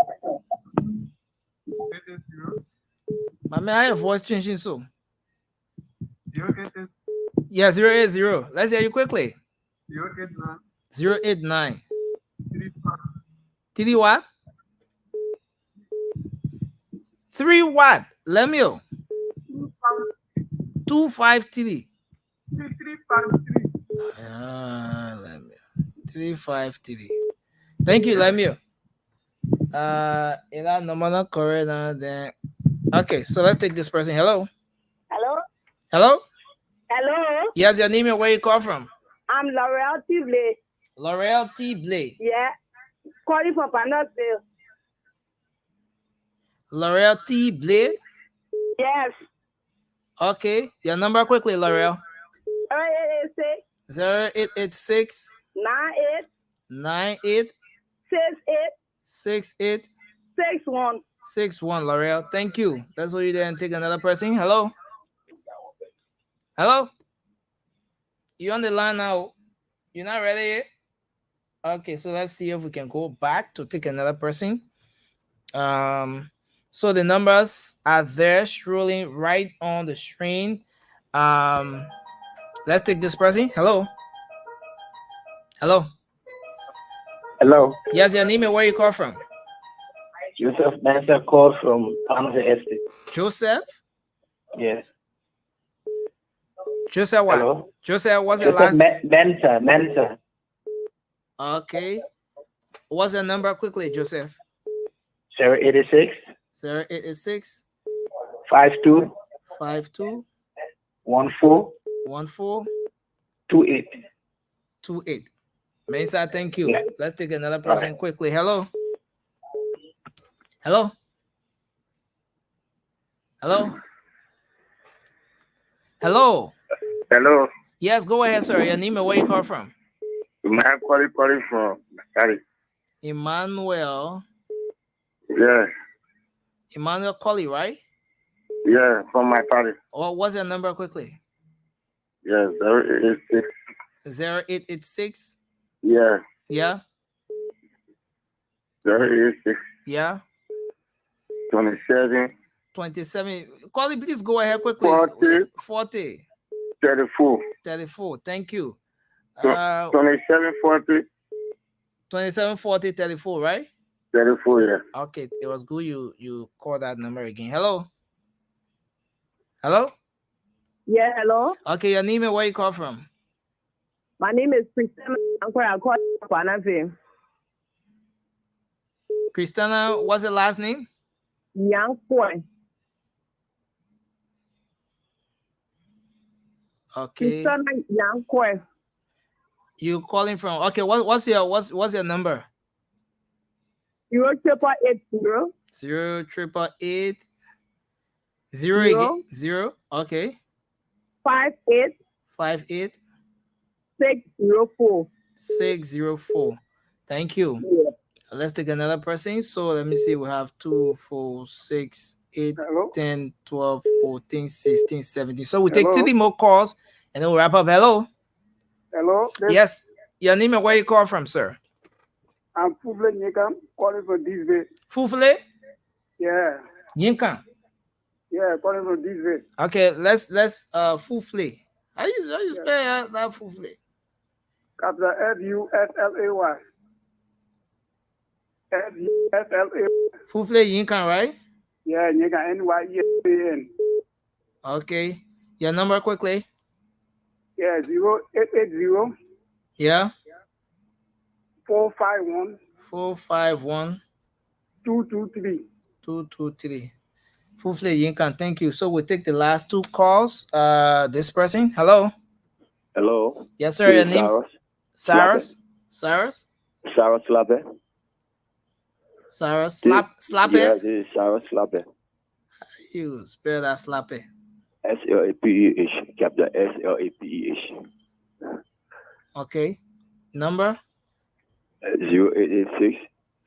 My man, I have voice changing so. Yeah, 080. Let's hear you quickly. 089. 3 what? 3 what? Lemuel. 253. 353. Thank you, Lemuel. Okay, so let's take this person. Hello. Hello. Hello. Hello. Yes, your name and where you call from? I'm L'Oreal T. Blay. L'Oreal T. Blay. Yeah. Calling from Panasville. L'Oreal T. Blay. Yes. Okay, your number quickly, L'Oreal. 0886 0886 98 68 61 61. L'Oreal, thank you. Let's hold you there and take another person. Hello. Hello. You on the line now? You're not ready yet? Okay, so let's see if we can go back to take another person. So the numbers are there strolling right on the screen. Let's take this person. Hello. Hello. Hello. Yes, your name and where you call from? Joseph Mensa called from Panama Estate. Joseph? Yes. Joseph what? Hello? Joseph, what's the Joseph last? Mensa. Okay. What's the number quickly, Joseph? 086 086 52 52 14 14 28. 28. Mensa, thank you. Yeah. Let's take another person quickly. Hello. Hello. Hello. Hello. Hello. Yes, go ahead, sir. Your name and where you call from? I'm calling from Sorry. Emmanuel. Yeah. Emmanuel Colley, right? Yeah, from my party. Or what's your number quickly? Yeah, 086. 0886. Yeah. Yeah. 086. Yeah. 27. 27. Colley, please go ahead quickly. 40. 34. 34. Thank you. 2740. 2740 34, right? 34, yeah. Okay, it was good you called that number again. Hello. Hello. Yeah, hello. Okay, your name and where you call from? My name is Christina. I'm calling from Kwanafe. Christina, what's the last name? Young boy. Okay. Christina Young boy. You calling from? Okay, what's your number? 08880. 08880. 0 again. 0. Okay. 58 604. 604. Thank you. Yeah. Let's take another person. So let me see. We have 2, 4, 6, 8, 10, 12, 14, 16, 17. So we take 3 more calls and then we'll wrap up. Hello. Hello. Yes. Your name and where you call from, sir? I'm Fufle Nyekam, calling from this way. Fufle? Yeah. Yinkan. Yeah, calling from this way. Okay, let's Fufle. How you spell that Fufle? Capital F-U-F-L-A-Y. F-U-F-L-A-Y. Fufle Yinkan, right? Yeah, Nyekam, N-Y-E-N. Okay. Your number quickly. Yeah, 0880. Yeah. 451. 451. 223. 223. Fufle Yinkan, thank you. So we'll take the last 2 calls. This person. Hello. Hello. Yes, sir. Your name? Cyrus. Cyrus Slape. Cyrus Slape. Yeah, this is Cyrus Slape. You spell that Slape. S-L-A-P-E-H. Capital S-L-A-P-E-H. Okay. Number? 0886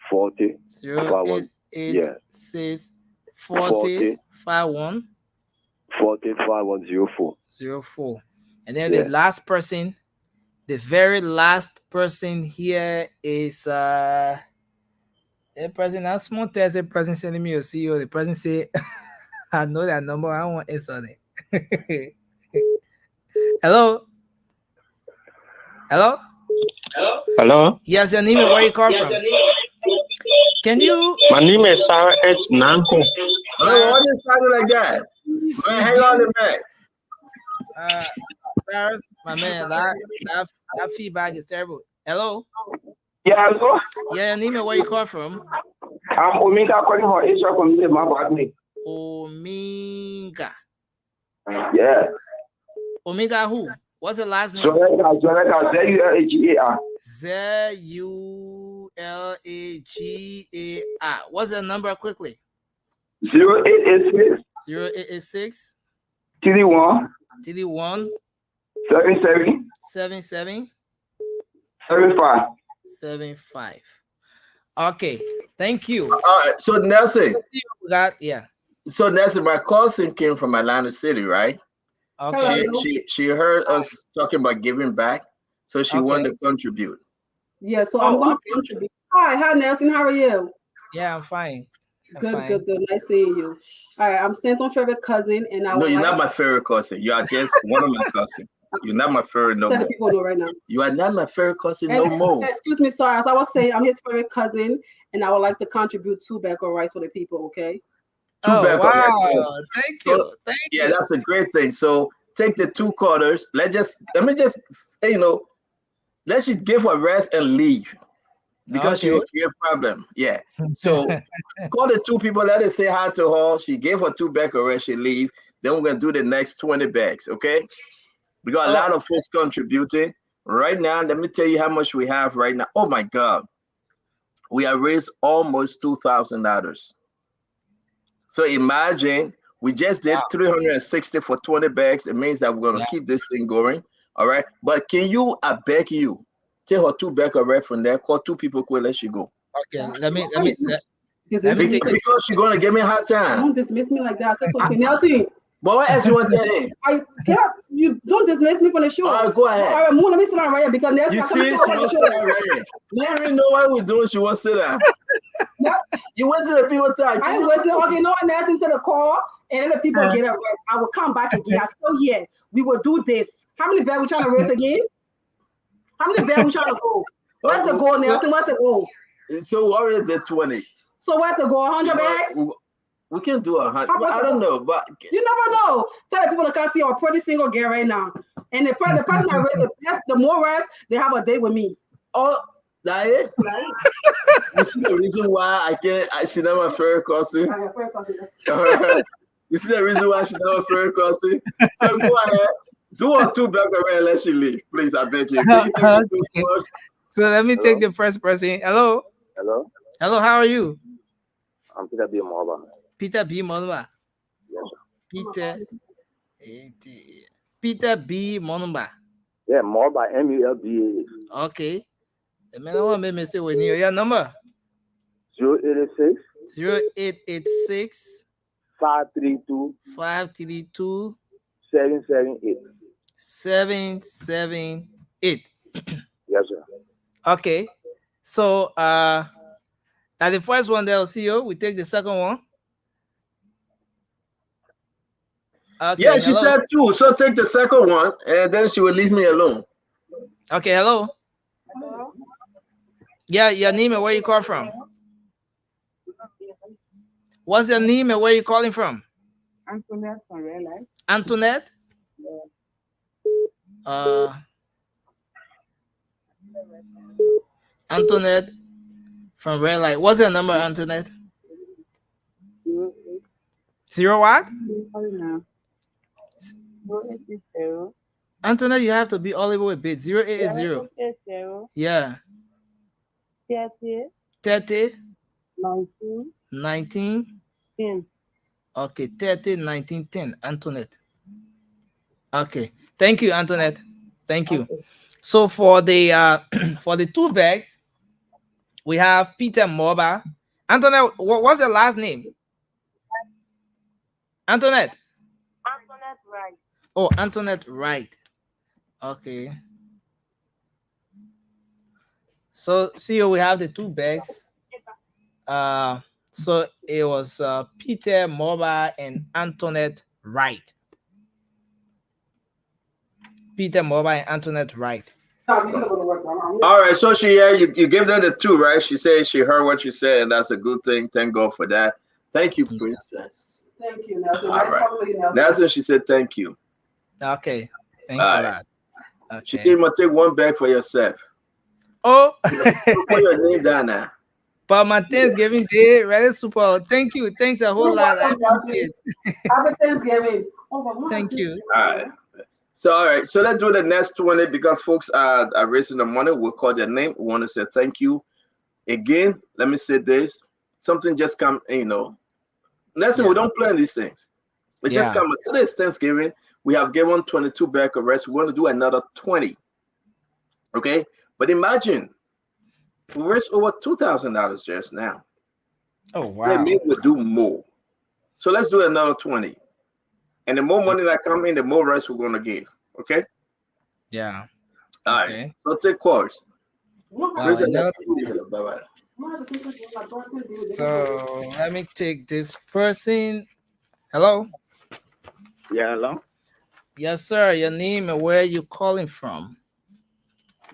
40 0886 40 51 40 5104. 04. And then the last person, the very last person here is the person. That's small test. The person sending me a CEO. The person say, I know that number. I want it on it. Hello. Hello. Hello. Yes, your name and where you call from? Can you? My name is Sarah S. Nanko. Oh, why you sounding like that? Man, hang on a minute. Cyrus, my man, that feedback is terrible. Hello. Yeah, hello. Yeah, your name and where you call from? I'm Omega calling for Israel Community, my partner. Omega. Yeah. Omega who? What's the last name? Z-U-L-A-G-A-R. Z-U-L-A-G-A-R. What's the number quickly? 0886 0886 31 31 77 77 75. 75. Okay, thank you. All right, so Nelson. Yeah. So Nelson, my cousin came from Atlanta City, right? Okay. She heard us talking about giving back, so she wanted to contribute. Yeah, so I'm going to contribute. Hi, Nelson. How are you? Yeah, I'm fine. Good. Nice seeing you. All right, I'm Stan's favorite cousin, and No, you're not my favorite cousin. You are just one of my cousins. You're not my favorite no Let the more. people know right now. You are not my favorite cousin And, no more. excuse me, sir. As I was saying, I'm his favorite cousin, and I would like to contribute 2 back or rice for the people. Okay. Back wow. already. Thank So, you. Thank yeah, you. that's a great thing. So take the 2 quarters. Let me just let you give her rest and leave because she Okay. will be a problem. Yeah. So call the 2 people. Let us say hi to her. She gave her 2 back or rest. She leave. Then we're gonna do the next 20 bags. Okay. We got a lot of folks contributing right now. Let me tell you how much we have right now. Oh my God, we have raised almost $2,000. So imagine we just did 360 for 20 bags. It means that we're gonna keep this thing going. All right. But can you, I beg you, take her 2 back already from there, call 2 people quick, let you go. Okay, let me take Because she's gonna give me a hard time. Don't dismiss me like that. That's okay. Nelson. But what else you want to tell him? You don't dismiss me from the show. All right, go ahead. All right, Moon, let me sit down right here because Nelson. You see, she wants to sit down right here. Let me know what we're doing. She wants to sit down. You wasting the people time. I ain't wasting. Okay, no one Nelson to the call, and then the people get a rest. I will come back again. I still here. We will do this. How many bags we trying to raise again? How many bags we trying to go? What's the goal, Nelson? What's the goal? So we already did 20. So what's the goal? 100 bags? We can do 100. I don't know, but you never know. Tell the people to come see our pretty single girl right now. And the person that raised the more rest, they have a date with me. Oh, that it? You see the reason why I see that my favorite cousin? You see the reason why she's not my favorite cousin? So go ahead. Do a 2 back around and let she leave. Please, I beg you. So let me take the first person. Hello. Hello. Hello, how are you? I'm Peter B. Morba. Peter B. Monumba. Yes, Peter B. Monumba. Yeah, Morba, M-U-L-B-A. Okay. The man I want to make mistake with you. Your number? 0886. 0886. 532. 532. 778. 778. Yes, sir. Okay. So now the first one there will see you. We take the second one. Okay, yeah, she hello. said 2. So take the second one and then she will leave me alone. Okay, hello. Hello. Yeah, your name and where you call from? What's your name and where you calling from? Antoinette from Red Light. Antoinette? Yeah. Antoinette from Red Light. What's your number, Antoinette? 0 what? 0880. Antoinette, you have to be all the way a bit. 0880. Yeah. 30. 19. 10. Okay, 30, 19, 10. Antoinette. Okay. Thank you, Antoinette. Thank you. Okay. So for the 2 bags, we have Peter Morba. Antoinette, what's your last name? Antoinette. Antoinette Wright. Oh, Antoinette Wright. Okay. So see, we have the 2 bags. So it was Peter Morba and Antoinette Wright. Peter Morba and Antoinette Wright. All right, so you give them the 2, right? She said she heard what you said, and that's a good thing. Thank God for that. Thank you, Princess. Thank you, Nelson. All right. Nelson, she said thank you. Okay. Thanks a lot. Okay. She said you must take 1 bag for yourself. Oh. Put your name down now. But my Thanksgiving Day, really super. Thank you. Thanks a whole lot. Happy Thanksgiving. Thank you. All right. So, all right. So let's do the next 20 because folks are raising the money. We'll call their name. We want to say thank you. Again, let me say this. Something just come, Listen, we don't plan these things. We just come. Today's Thanksgiving. We have given 22 back arrests. We want to do another 20. Okay? But imagine, we raised over $2,000 just now. Oh, wow. So that means we'll do more. So let's do another 20. And the more money that come in, the more rest we're going to give. Okay? Yeah. All right. So take calls. Bye-bye. So let me take this person. Hello? Yeah, hello? Yes, sir. Your name and where you calling from?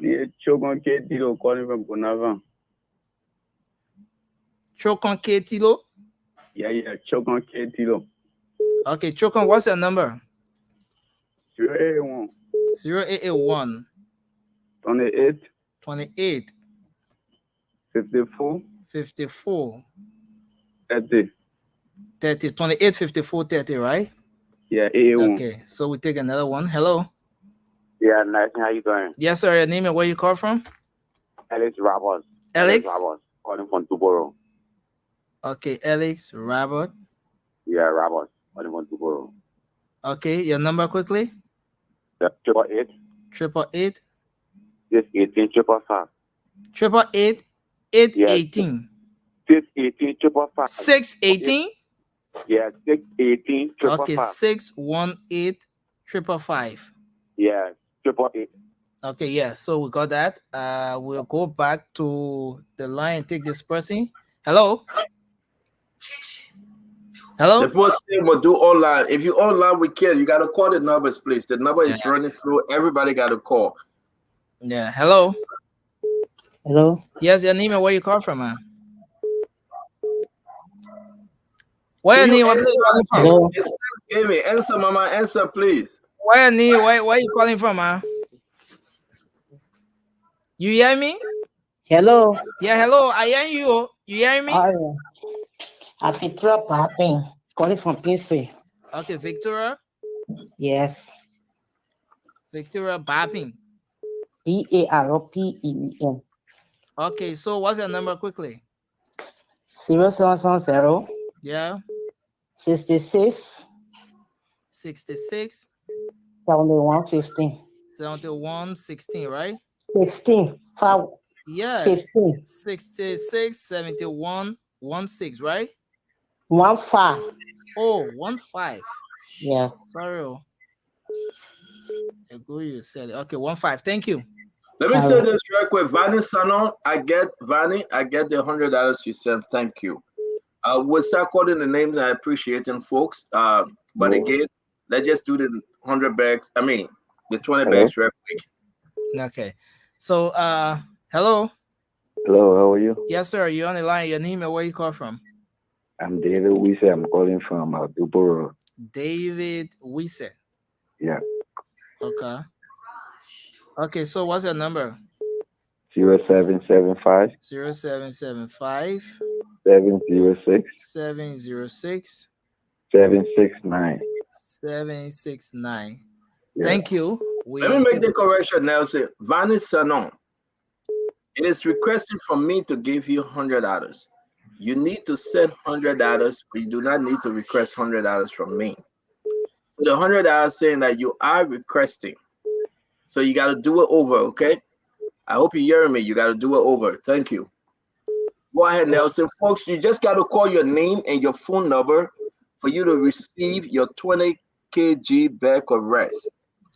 Yeah, Chokon Ketilo calling from Bonavan. Chokon Ketilo? Yeah, Chokon Ketilo. Okay, Chokon, what's your number? 081 0881 28 28 54 54 30. 30. 28 54 30, right? Yeah, 81. Okay, so we take another one. Hello. Yeah, nice. How you doing? Yes, sir. Your name and where you call from? Alex Roberts. Alex? Roberts, calling from Tuboro. Okay, Alex Robert. Yeah, Roberts, calling from Tuboro. Okay, your number quickly. Yeah, 888 888 618 555. 888 818 618 555. 618. Yeah, 618 Okay, 555. 618 555. Yeah, 888. Okay, yeah. So we got that. We'll go back to the line and take this person. Hello. Hello. The post thing will do online. If you online, we can. You got to call the numbers, please. The number is running through. Everybody got to call. Yeah. Hello. Hello. Yes, your name and where you call from, man. Where your name? Where you calling from? Hello. It's Thanksgiving. Answer, mama. Answer, please. Where your name? Where you calling from, man? You hear me? Hello. Yeah. Hello. I hear you. You hear me? I'm Victoria Papin, calling from Pinsway. Okay, Victoria. Yes. Victoria Bapping. PAROPEN. Okay, so what's your number quickly? 0770 Yeah. 66 66 71 15. 71 16, right? 16. Yes. 15. 66 71 16, right? 15. Oh, 15. Yes. Sorry. You said it. Okay, 15. Thank you. Let me say this real quick. Vanny Sanon, I get the $100 you sent. Thank you. We'll start calling the names. I appreciate them, folks. But again, let's just do the 100 bags. I mean, the 20 bags real quick. Okay. So, hello. Hello, how are you? Yes, sir. You're on the line. Your name and where you call from? I'm David Wise. I'm calling from Duboro. David Wise. Yeah. Okay. Okay, so what's your number? 0775 0775 706 706 769. 769. Yeah. Thank you. Let me make the correction now. Say, Vanny Sanon, it is requesting from me to give you $100. You need to send $100, but you do not need to request $100 from me. So the $100 saying that you are requesting. So you got to do it over, okay? I hope you hear me. You got to do it over. Thank you. Go ahead, Nelson. Folks, you just got to call your name and your phone number for you to receive your 20 kg bag of rice.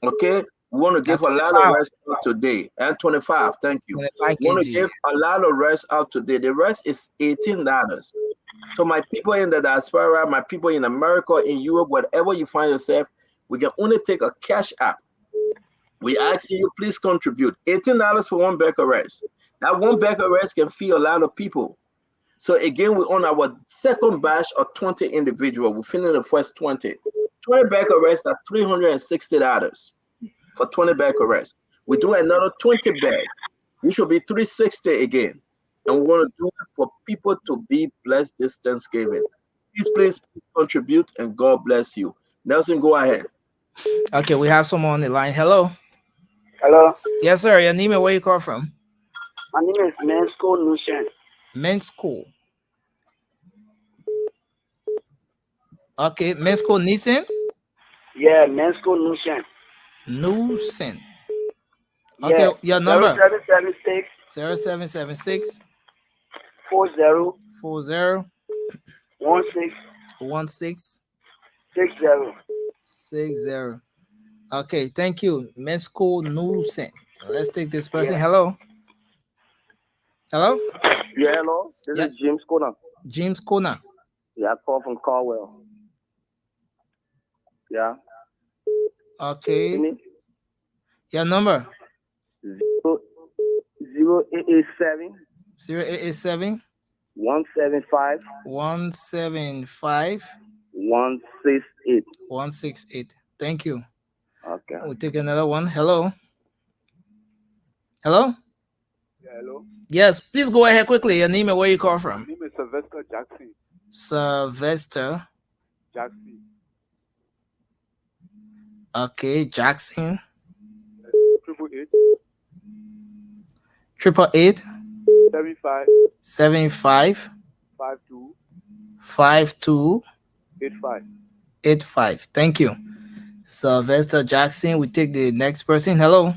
Okay? We want to give a lot of rice out today. And 25. Thank you. 25 We want to kg. give a lot of rice out today. The rest is $18. So my people in the diaspora, my people in America, in Europe, whatever you find yourself, we can only take a cash app. We ask you, please contribute. $18 for one bag of rice. That one bag of rice can feed a lot of people. So again, we're on our second batch of 20 individuals. We're filling the first 20. 20 bag of rice at $360 for 20 bag of rice. We do another 20 bag. We should be $360 again. And we want to do it for people to be blessed this Thanksgiving. Please contribute and God bless you. Nelson, go ahead. Okay, we have someone on the line. Hello. Hello. Yes, sir. Your name and where you call from? My name is Mensko Nushen. Mensko. Okay, Mensko Nissen? Yeah, Mensko Nushen. Nusen. Okay, Yeah. your number? 0776 0776 40 40 16 60. 60. Okay, thank you. Mensko Nusen. Let's take this person. Yeah. Hello. Hello? Yeah, hello. This is James Kona. James Kona. Yeah, I call from Caldwell. Yeah. Okay. Your number? 0887 0887 175 175 168. 168. Thank you. Okay. We'll take another one. Hello. Hello. Yeah, hello. Yes, please go ahead quickly. Your name and where you call from. My name is Sylvester Jackson. Sylvester. Jackson. Okay, Jackson. 888 888 75 75 52 52 85. 85. Thank you. Sylvester Jackson. We take the next person. Hello.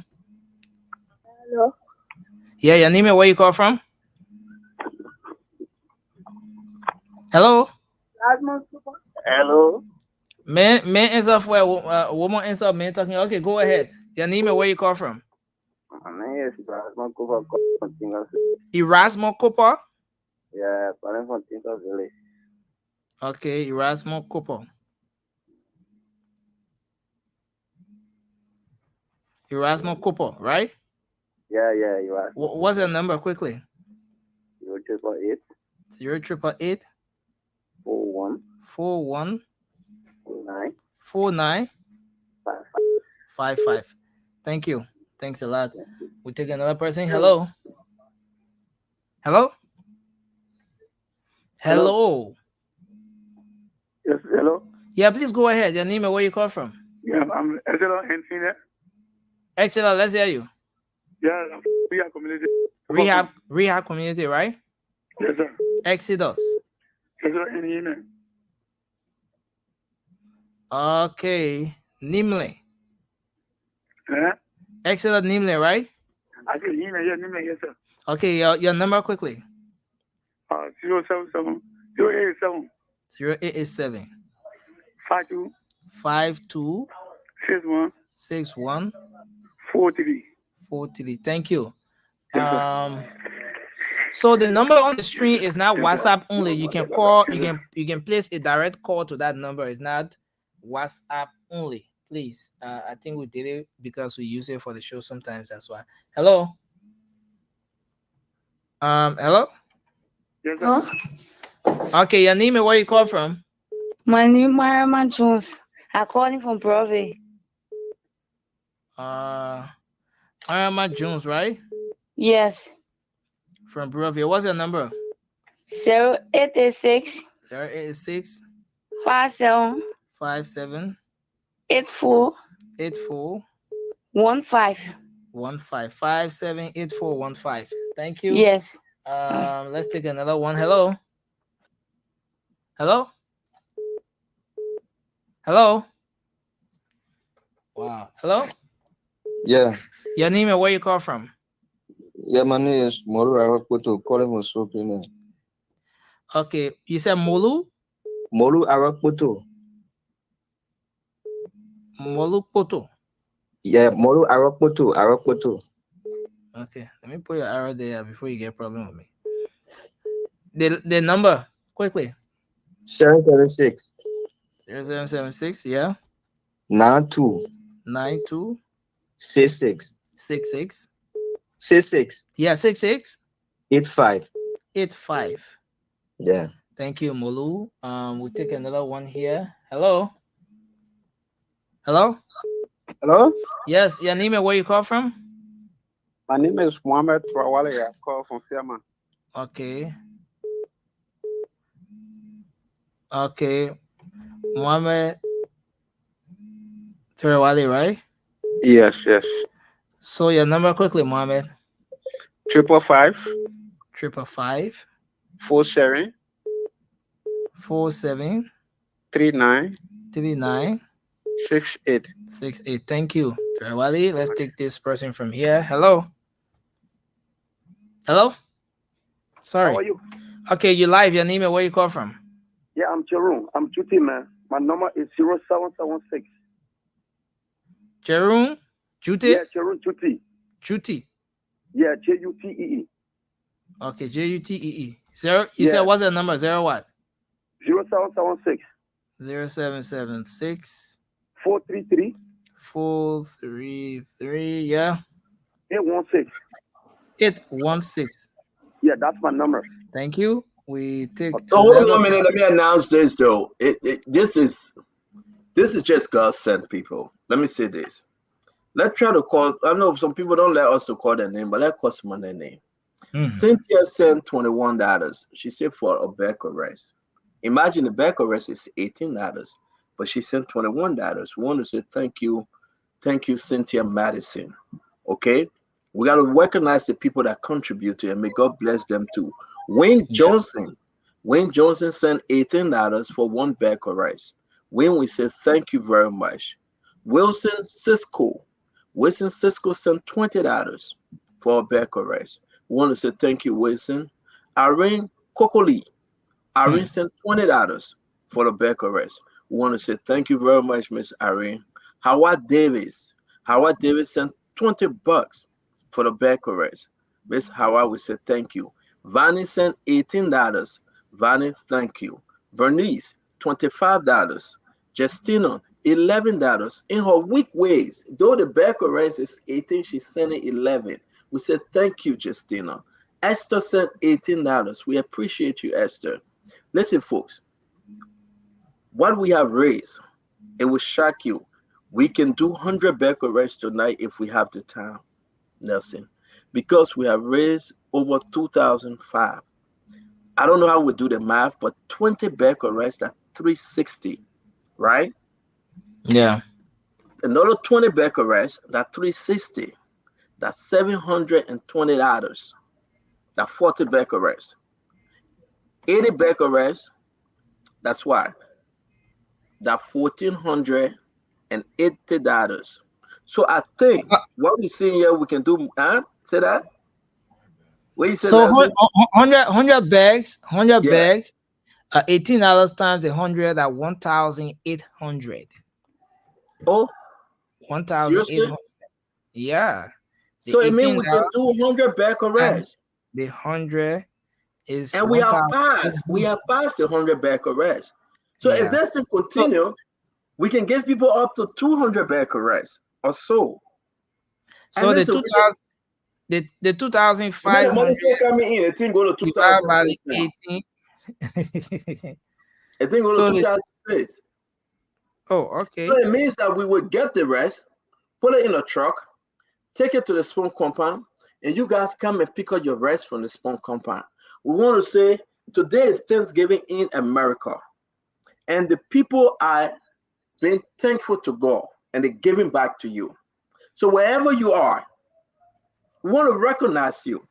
Hello. Yeah, your name and where you call from? Hello. Hello. Man answer for woman answer man talking. Okay, go ahead. Your name and where you call from? My name is Erasmo Cooper from Tingas. Erasmo Cooper. Yeah, calling from Tingas Village. Okay, Erasmo Cooper. Erasmo Cooper, right? Yeah, you are. What's your number quickly? 0888 0888 41 41 49 49 55. 55. Thank you. Thanks a lot. We take another person. Hello. Hello. Hello. Yes, hello. Yeah, please go ahead. Your name and where you call from? Yeah, I'm Excellent Encina. Excellent. Let's hear you. Yeah, I'm Rehab Community. Rehab community, right? Yes, sir. Exodus. Excellent Encina. Okay. Nimle. Yeah. Excellent Nimle, right? I said Nina, yes, sir. Okay, your number quickly. 077 087 0887 52 52 61 61 43. 43. Thank you. Yes, So the number on the screen is not WhatsApp only. You can call, you can place a direct call to that number. It's not WhatsApp only. Please. I think we did it because we use it for the show sometimes. That's why. Hello. Hello? Yes, sir. Okay, your name and where you call from? My name is Mariama Jones. I'm calling from Broadway. Mariama Jones, right? Yes. From Broadway. What's your number? 0886 086 57 57 84 84 15. 57 84 15. Thank you. Yes. Let's take another one. Hello. Hello. Hello. Wow. Hello. Yeah. Your name and where you call from? Yeah, my name is Molu Arakpoto, calling from Sopina. Okay, you said Molu? Molu Arakpoto. Molu Poto. Yeah, Molu Arakpoto. Okay, let me put your arrow there before you get a problem with me. The number, quickly. 776. 0776, yeah. 92. 92. 66. 66. 66. Yeah, 66. 85. 85. Yeah. Thank you, Molu. We'll take another one here. Hello. Hello. Hello. Yes, your name and where you call from? My name is Mohammed Trawale. I call from Fiaman. Okay. Okay. Mohammed Trawale, right? Yes. So your number quickly, Mohammed. 555 555 47 47 39 39 68. 68. Thank you, Trawale. Let's take this person from here. Hello. Hello. Sorry. How are you? Okay, you live. Your name and where you call from? Yeah, I'm Jerome. I'm Juti, man. My number is 0776. Jerome? Jute? Yeah, Jerome Juti. Juti. Yeah, Jutee. Okay, Jutee. Zero. You said what's the number? Zero what? 0776. 0776 433 433. Yeah. 816. 816. Yeah, that's my number. Thank you. We take. So hold on a minute. Let me announce this though. This is just God sent, people. Let me say this. Let's try to call. I know some people don't let us to call their name, but let's call someone their name. Cynthia sent $21. She said for a bag of rice. Imagine the bag of rice is $18, but she sent $21. We want to say thank you, Cynthia Madison. Okay, we got to recognize the people that contribute to it, and may God bless them too. Wayne Johnson sent $18 for one bag of rice. Wayne, we say thank you very much. Wilson Cisco sent $20 for a bag of rice. We want to say thank you, Wilson. Irene Kokoli. Irene sent $20 for the bag of rice. We want to say thank you very much, Miss Irene. Howard Davis sent $20 for the bag of rice. Miss Howard, we say thank you. Vanny sent $18. Vanny, thank you. Bernice, $25. Justina, $11. In her weak ways, though the bag of rice is 18, she's sending 11. We said thank you, Justina. Esther sent $18. We appreciate you, Esther. Listen, folks, what we have raised, it will shock you. We can do 100 bag of rice tonight if we have the time, Nelson, because we have raised over 2,005. I don't know how we do the math, but 20 bag of rice, that's 360, right? Yeah. Another 20 bag of rice, that's 360. That's $720. That's 40 bag of rice. 80 bag of rice, that's why. That's $1,480. So I think what we see here, we can do, say that? What you said? So 100 bags, bags, $18 times 100 at 1,800. Oh, 1,800. Yeah. So it means we can do 100 bag of rice. The 100 is, and we have passed. We have passed the 100 bag of rice. So if this thing continue, we can give people up to 200 bag of rice or so. So the 2,000, the 2,500 coming in, it didn't go to 2018. It didn't go to 2006. Oh, okay. So it means that we would get the rest, put it in a truck, take it to the spawn compound, and you guys come and pick up your rest from the spawn compound. We want to say today is Thanksgiving in America, and the people are being thankful to God and they're giving back to you. So wherever you are, we want to recognize you.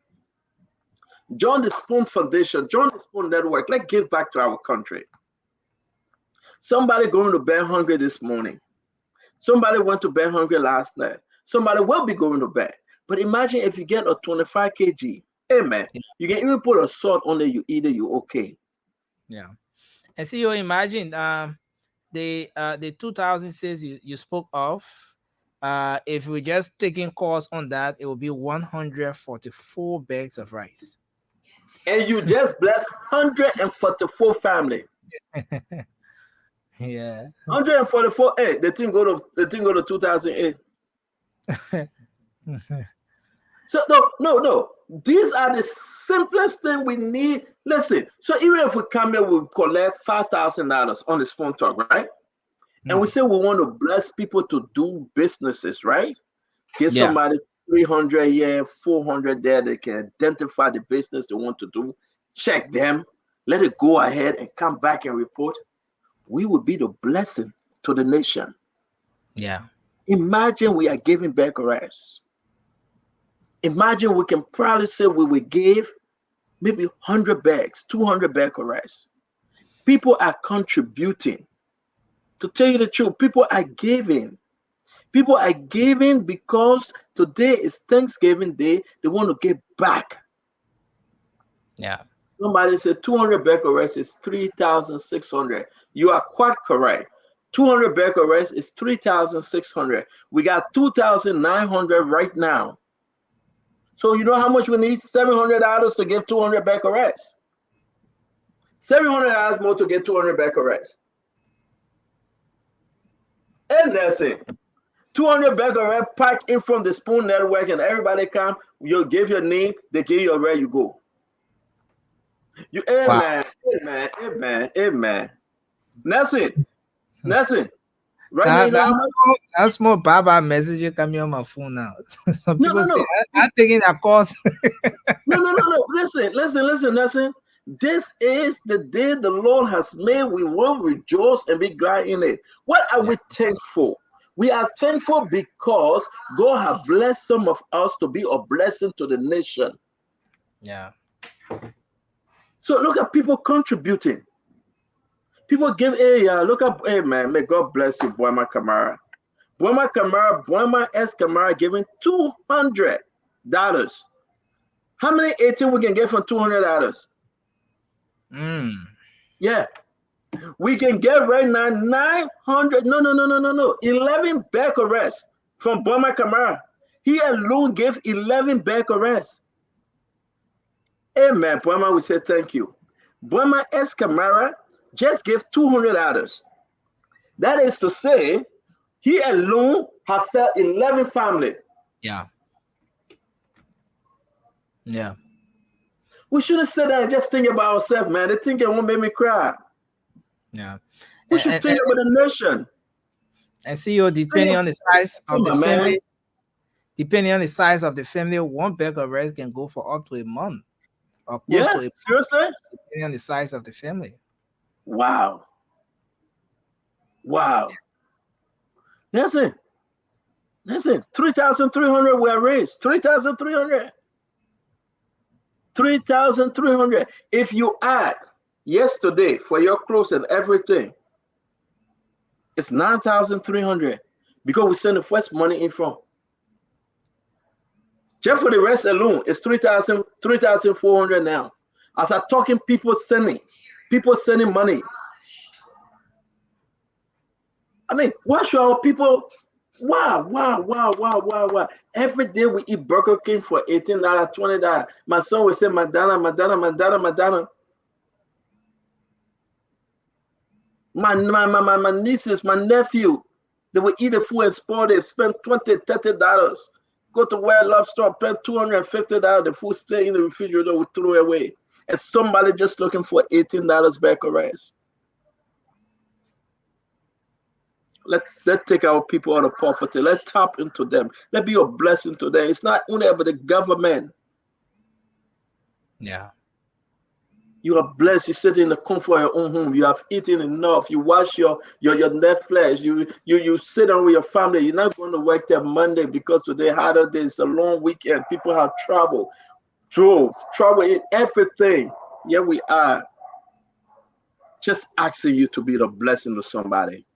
Join the Spoon Foundation, join the Spoon Network. Let's give back to our country. Somebody going to bed hungry this morning. Somebody went to bed hungry last night. Somebody will be going to bed. But imagine if you get a 25 kg. Hey, man, you can even put a salt on it, you eat it, you okay. Yeah. And see, you imagine the 2006 you spoke of, if we're just taking calls on that, it will be 144 bags of rice. And you just blessed 144 family. Yeah. 144. Hey, the thing go to 2008. So no. These are the simplest thing we need. Listen, so even if we come here, we collect $5,000 on the Spoon Talk, right? And we say we want to bless people to do businesses, right? Give somebody 300 here, 400 there. They can identify the business they want to do. Check them. Let it go ahead and come back and report. We will be the blessing to the nation. Yeah. Imagine we are giving back rice. Imagine we can proudly say we will give maybe 100 bags, 200 bags of rice. People are contributing. To tell you the truth, people are giving. People are giving because today is Thanksgiving Day. They want to give back. Yeah. Somebody said 200 bags of rice is 3,600. You are quite correct. 200 bags of rice is 3,600. We got 2,900 right now. So you know how much we need? $700 to give 200 bags of rice. $700 more to get 200 bags of rice. And that's it. 200 bag of red pack in from the Spoon Network, and everybody come. You give your name, they give you a red, you go. You, amen, amen, amen, amen. Nelson, right now, that's more Baba message coming on my phone now. Some people say, I'm taking a course. No. Listen. This is the day the Lord has made. We will rejoice and be glad in it. What are we thankful? We are thankful because God has blessed some of us to be a blessing to the nation. Yeah. So look at people contributing. People give, look at, hey man, may God bless you, Boima Kamara. Boima S. Kamara giving $200. How many 18 we can get from $200? Yeah. We can get right now 900, no, 11 back arrests from Boima Kamara. He alone gave 11 back arrests. Amen, Boima, we say thank you. Boima S. Kamara just gave $200. That is to say, he alone have fed 11 families. Yeah. We shouldn't sit there and just think about ourselves, man. They think it won't make me cry. Yeah. We should think about the nation. And see, depending on the size of the family, one bag of rice can go for up to a month. Or close to a seriously? Depending on the size of the family. Wow. Listen, 3,300 were raised. 3,300. 3,300. If you add yesterday for your clothes and everything, it's 9,300 because we send the first money in from. Just for the rest alone, it's 3,400 now. As I'm talking, people sending money. I mean, why should our people? Wow. Every day we eat Burger King for $18, $20. My son will say, Madonna. My nieces, my nephew, they will eat the food and spoil it, spend $20, $30. Go to Red Lobster, spend $250. The food stay in the refrigerator, we throw it away. And somebody just looking for $18 back of rice. Let's take our people out of poverty. Let's tap into them. Let's be a blessing to them. It's not only about the government. Yeah. You are blessed. You sit in the comfort of your own home. You have eaten enough. You wash your Netflix. You sit down with your family. You're not going to work till Monday because today harder day. It's a long weekend. People have traveled, travel in everything. Here we are. Just asking you to be the blessing to somebody.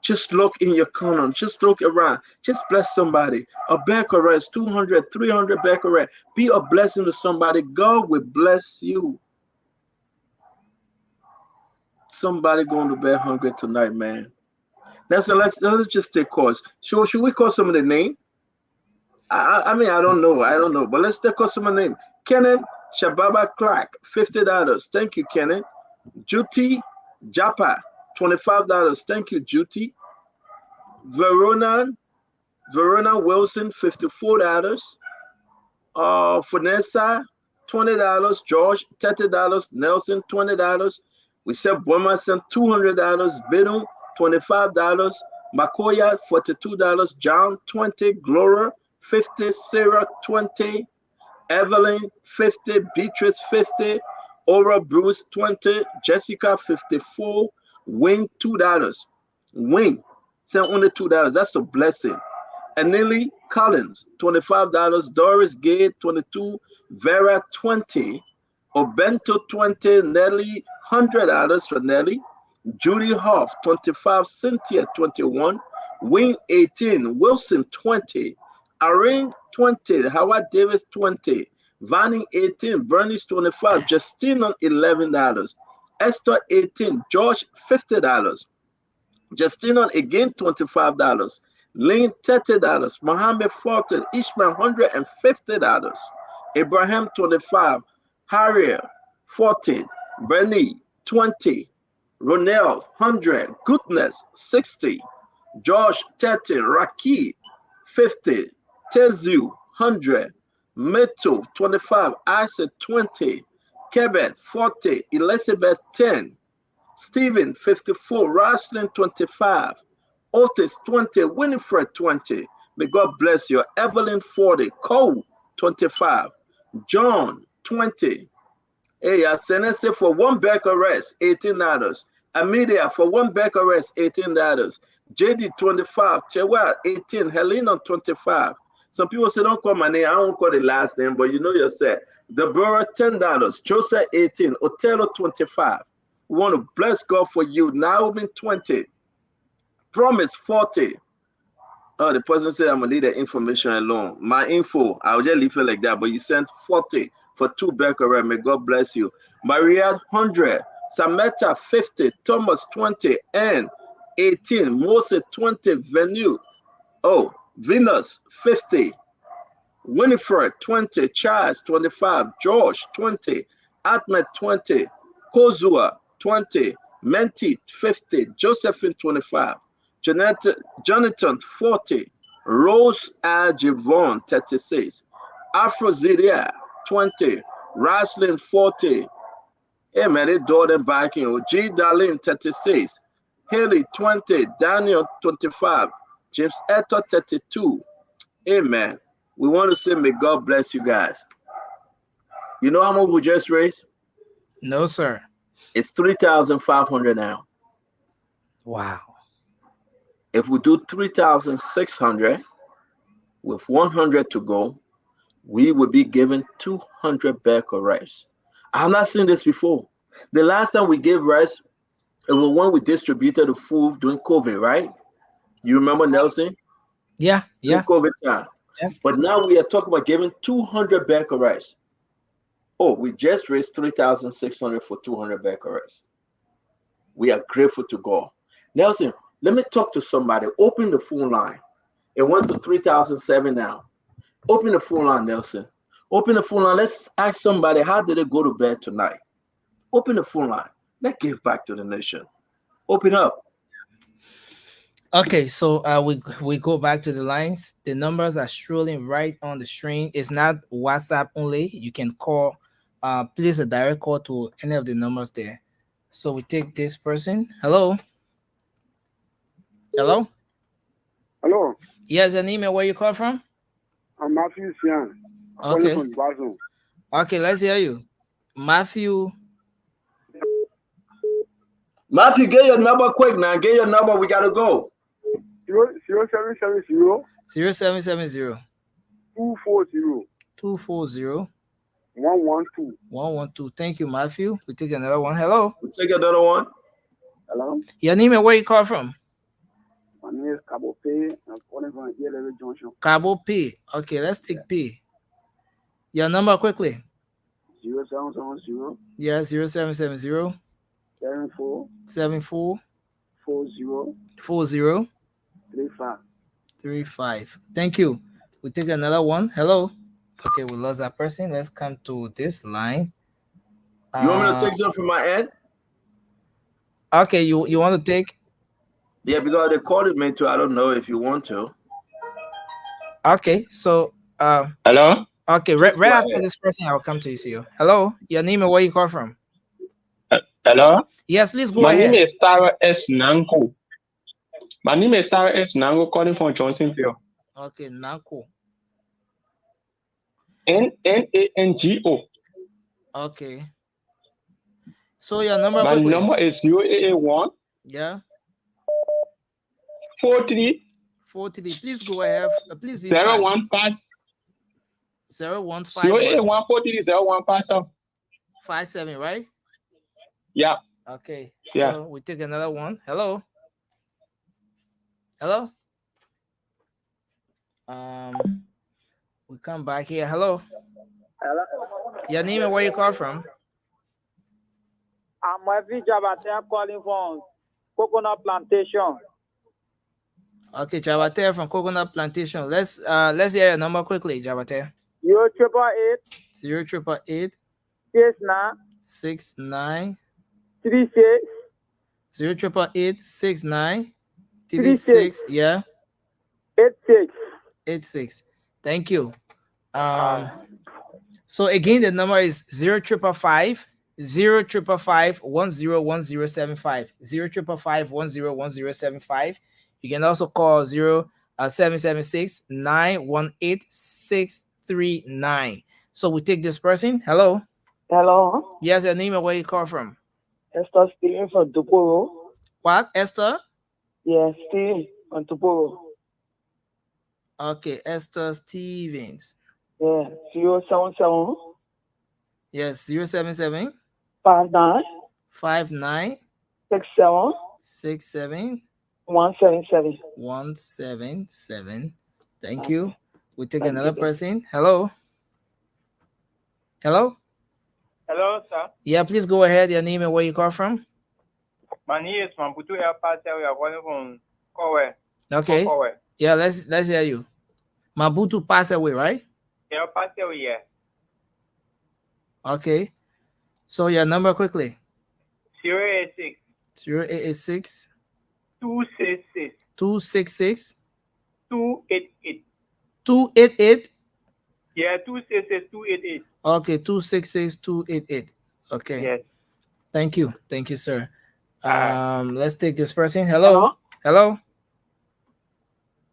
Just look in your corner. Just look around. Just bless somebody. A back arrest, 200, 300 back arrest. Be a blessing to somebody. God will bless you. Somebody going to bed hungry tonight, man. Let's just take calls. Should we call some of the name? I mean, I don't know. But let's take call some of the name. Kenneth Shababa Clark, $50. Thank you, Kenneth. Juti Japa, $25. Thank you, Juti. Verona Wilson, $54. Vanessa, $20. George, $30. Nelson, $20. We said Boima sent $200. Bidon, $25. Makoya, $42. John, $20. Gloria, $50. Sarah, $20. Evelyn, $50. Beatrice, $50. Aura Bruce, $20. Jessica, $54. Wing, $2. Wing sent only $2. That's a blessing. Anili Collins, $25. Doris Gay, $22. Vera, $20. Obento, $20. Nelly, $100 for Nelly. Judy Hoff, $25. Cynthia, $21. Wing, $18. Wilson, $20. Irene, $20. Howard Davis, $20. Vanny, $18. Bernice, $25. Justina, $11. Esther, $18. George, $50. Justina again, $25. Lynn, $30. Mohammed, $40. Ishmael, $150. Abraham, $25. Harriet, $40. Bernie, $20. Ronell, $100. Goodness, $60. Josh 30, Raki 50, Tezu 100, Meto 25, Isaac 20, Kebet 40, Elizabeth 10, Stephen 54, Rashlin 25, Otis 20, Winifred 20. May God bless you. Evelyn 40, Cole 25, John 20. Hey, Senese for one back arrest, $18. Amelia for one back arrest, $18. JD 25, Chewa 18, Helena 25. Some people say don't call my name. I don't call the last name, but you know yourself. Deborah $10, Joseph 18, Otello 25. We want to bless God for you. Naomi 20, Promise 40. Oh, the person said I'm gonna leave the information alone. My info, I'll just leave it like that. But you sent 40 for 2 Becquerel. May God bless you. Maria 100, Samantha 50, Thomas 20, and 18, Moses 20, Venue. Oh, Venus 50, Winifred 20, Charles 25, George 20, Ahmed 20, Kozua 20, Menti 50, Josephine 25, Jonathan 40, Rose Javon 36, Afrozidia 20, Raslin 40. Hey man, they door them back in. G Darlene 36, Haley 20, Daniel 25, James Eto 32. Amen. We want to say may God bless you guys. You know how much we just raised? No, sir. It's 3,500 now. Wow. If we do 3,600 with 100 to go, we will be given 200 Becquerels. I have not seen this before. The last time we gave rice, it was when we distributed the food during COVID, right? You remember, Nelson? Yeah, yeah. During COVID time. Yeah. But now we are talking about giving 200 Becquerels. Oh, we just raised 3,600 for 200 Becquerels. We are grateful to God. Nelson, let me talk to somebody. Open the phone line. It went to 3,007 now. Open the phone line, Nelson. Open the phone line. Let's ask somebody, how did they go to bed tonight? Open the phone line. Let's give back to the nation. Open up. Okay, so we go back to the lines. The numbers are strolling right on the screen. It's not WhatsApp only. You can call, place a direct call to any of the numbers there. So we take this person. Hello. Hello. Hello. Yes, an email. Where you call from? I'm Matthew Sian. Okay. From Basel. Okay, let's hear you. Matthew. Matthew, get your number quick now. Get your number. We gotta go. 0770 0770 240 240 112. 112. Thank you, Matthew. We take another one. Hello. We take another one. Hello. Your name and where you call from? My name is Cabo P. I'm calling from Level Junction. Cabo P. Okay, let's take P. Your number quickly. 0770. Yeah, 0770 74 40 35. Thank you. We take another one. Hello. Okay, we lost that person. Let's come to this line. You want me to take some from my end? Okay, you want to take? Yeah, because they called me too. I don't know if you want to. Okay, so hello. Okay, right after this person, I'll come to you. Hello, your name and where you call from? Hello. Yes, please go My ahead. name is Sarah S. Nanko. My name is Sarah S. Nanko, calling from Johnsonville. Okay, Nanko. Nango. Okay. So your number. My number is 0881. Yeah. 43. Please go ahead. Please be 015. 015. 08143 57, right? Yeah. Okay. Yeah. So we take another one. Hello. Hello. We come back here. Hello. Hello. Your name and where you call from? I'm Mavi Jabate calling from Coconut Plantation. Okay, Jabate from Coconut Plantation. Let's hear your number quickly, Jabate. 0888 69 36 0888 69 36. Yeah. 86. 86. Thank you. So again, the number is 0555 0555 101075 0555 101075. You can also call 776 918 639. So we take this person. Hello. Hello. Yes, your name and where you call from. Esther Steven from Tuporo. What, Esther? Yes, Steven from Tuporo. Okay, Esther Stevens. Yeah, 077. Yes, 077 59 59 67 67 177. 177. Thank you. We take another person. Hello. Hello. Hello, sir. Yeah, please go ahead. Your name and where you call from. My name is Mambutu Elpatia. We are calling from Kowe. Okay. Kowe. Yeah, let's hear you. Mabutu passed away, right? Elpatia, yeah. Okay. So your number quickly. 086 0886 266 266 288. 288. Yeah, 266 288. Okay, 266 288. Okay. Yes. Thank you. Thank you, sir. Let's take this person. Hello. Hello.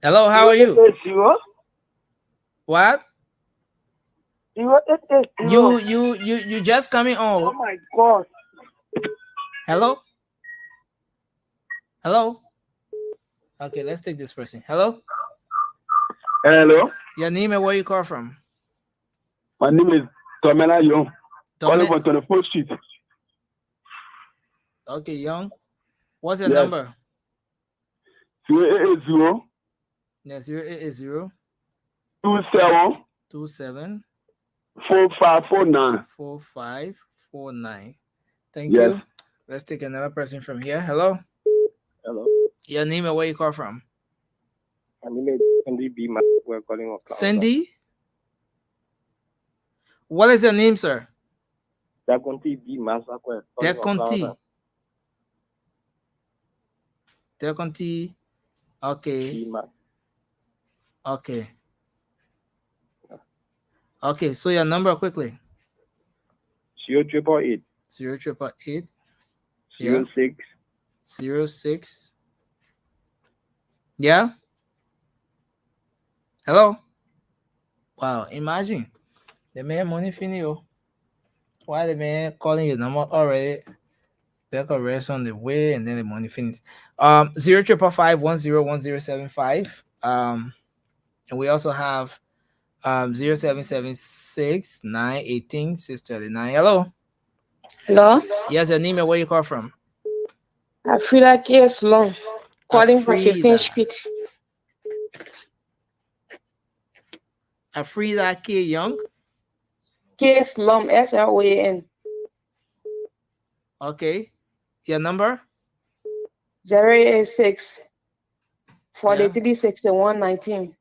Hello, how are you? What? You just coming on. Oh my God. Hello? Hello? Okay, let's take this person. Hello? Hello. Your name and where you call from? My name is Tomela Young. Calling Tome- from 24th Street. Okay, Young. What's your Yes. number? 0880 Yes, 0880 27 27 4549. 4549. Thank Yes. you. Let's take another person from here. Hello? Hello. Your name and where you call from? My name is Cindy B. We're calling from Cloud. Cindy? What is your name, sir? Dakonti B. Masakwe. Deconti. Deconti. Okay. Okay. Okay, so your number quickly. 0888 0888 06 06. Yeah. Hello. Wow, imagine the man money finio. Why the man calling your number already? Back a rest on the way and then the money finished. 0555 101075. And we also have 0776 918 639. Hello. Hello. Yes, your name and where you call from? Afrida K. Sloan, calling from Afrida. 15th Street. Afrida K. Young. K. Slum, SLOAN. Okay. Your number? 086 43 61 19.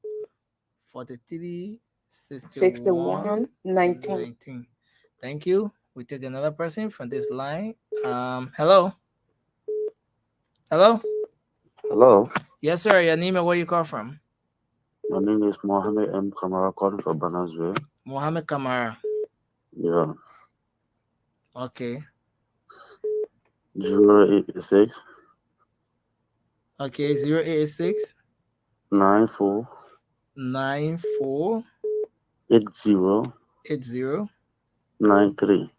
43 61 19. Thank you. We take another person from this line. Hello. Hello. Hello. Yes, sir. Your name and where you call from? My name is Mohammed M. Kamara calling from Banasville. Mohammed Kamara. Yeah. Okay. 086 Okay. 086 94 94 80 80 93.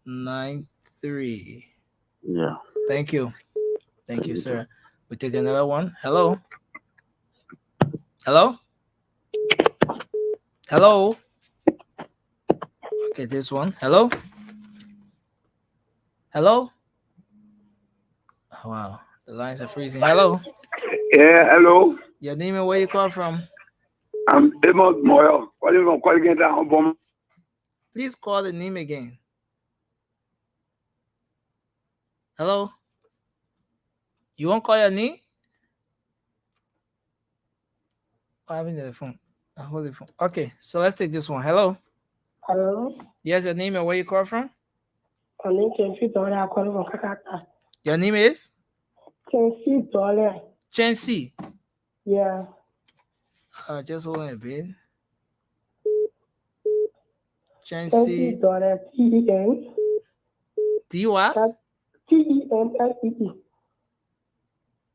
93. Yeah. Thank you. Thank you, sir. We take another one. Hello. Hello. Hello. Okay, this one. Hello. Hello. Oh, wow, the lines are freezing. Hello. Yeah, hello. Your name and where you call from? I'm Amos Moyo, calling from Kwaligen. Please call the name again. Hello. You won't call your name? I haven't the phone. I hold the phone. Okay, so let's take this one. Hello. Hello. Yes, your name and where you call from? My name is Kenfi Dole. I'm calling from Kakata. Your name is? Kenfi Dole. Chancy. Yeah. Just hold on a bit. Chancy Chancy. daughter, T-E-N. Do you what? T-E-N-S-E-E.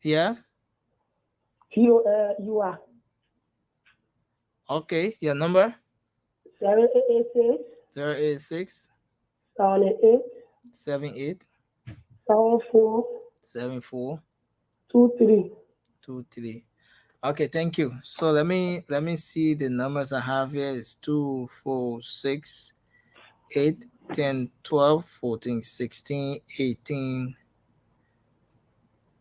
Yeah. T-O-U-R. Okay. Your number? 786 086 78 78 74 74 23. 23. Okay, thank you. So let me see the numbers I have here. It's 2, 4, 6, 8, 10, 12, 14, 16, 18,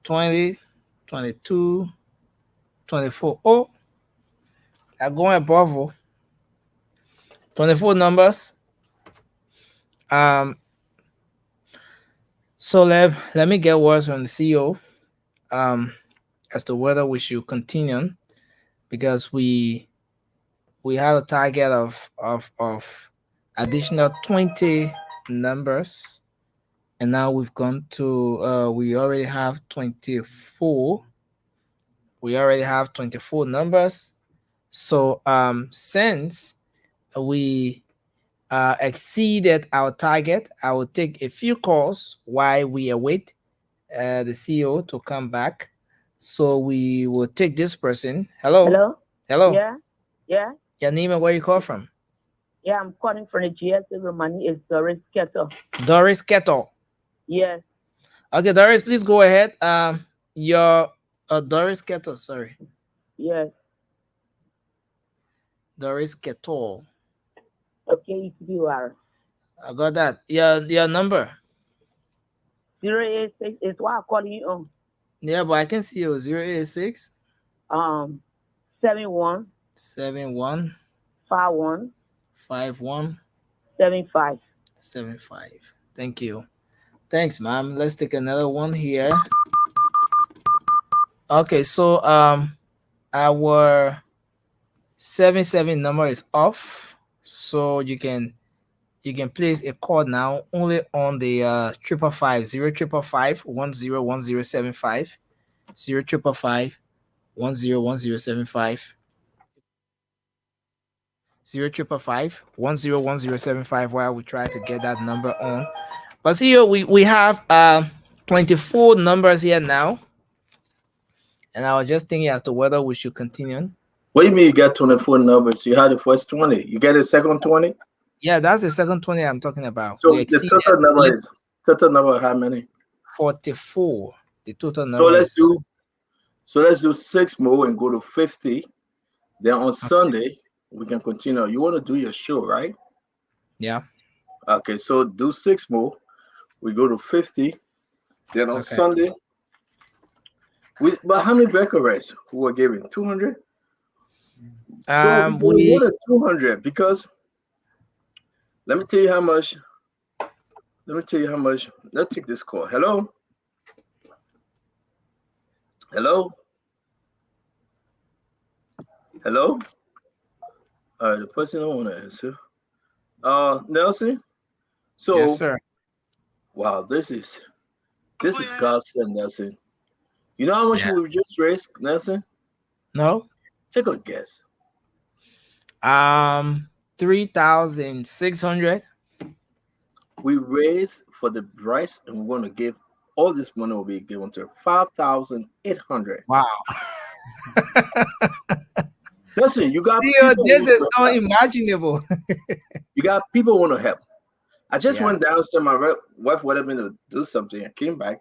20, 22, 24. Oh, I'm going above. Oh. 24 numbers. So let me get words from the CEO as to whether we should continue, because we have a target of additional 20 numbers, and now we've gone to we already have 24. We already have 24 numbers. So since we exceeded our target, I will take a few calls while we await the CEO to come back. So we will take this person. Hello. Hello. Hello. Yeah. Yeah. Your name and where you call from? Yeah, I'm calling from the GSA. My name is Doris Kettle. Doris Kettle. Yes. Okay, Doris, please go ahead. Your Doris Kettle. Sorry. Yes. Doris Kettle. Okay, you are. I got that. Your number. 086 is why I'm calling you on. Yeah, but I can see you. 086 71 71 51 51 75. 75. Thank you. Thanks, ma'am. Let's take another one here. Okay, so our 77 number is off, so you can place a call now only on the 555 0555 101075 0555 101075 0555 101075 while we try to get that number on. But see, we have 24 numbers here now, and I was just thinking as to whether we should continue. What do you mean you got 24 numbers? You had the first 20. You get the second 20? Yeah, that's the second 20 I'm talking about. So the total number how many? 44. The total number. So let's do 6 more and go to 50. Then on Sunday we can continue. You want to do your show, right? Yeah. Okay, so do 6 more. We go to 50. Then on Sunday, but how many records who were given? 200. So we wanted 200 because let me tell you how much. Let's take this call. Hello. Hello. Hello. All right, the person I want to answer. Nelson. So yes, sir. Wow, this is godsend, Nelson. You know how much we just raised, Nelson? No. Take a guess. 3,600. We raised for the price, and we're going to give all this money will be given to 5,800. Wow. Listen, you got this is unimaginable. You got people want to help. I just went downstairs. My wife wanted me to do something. I came back.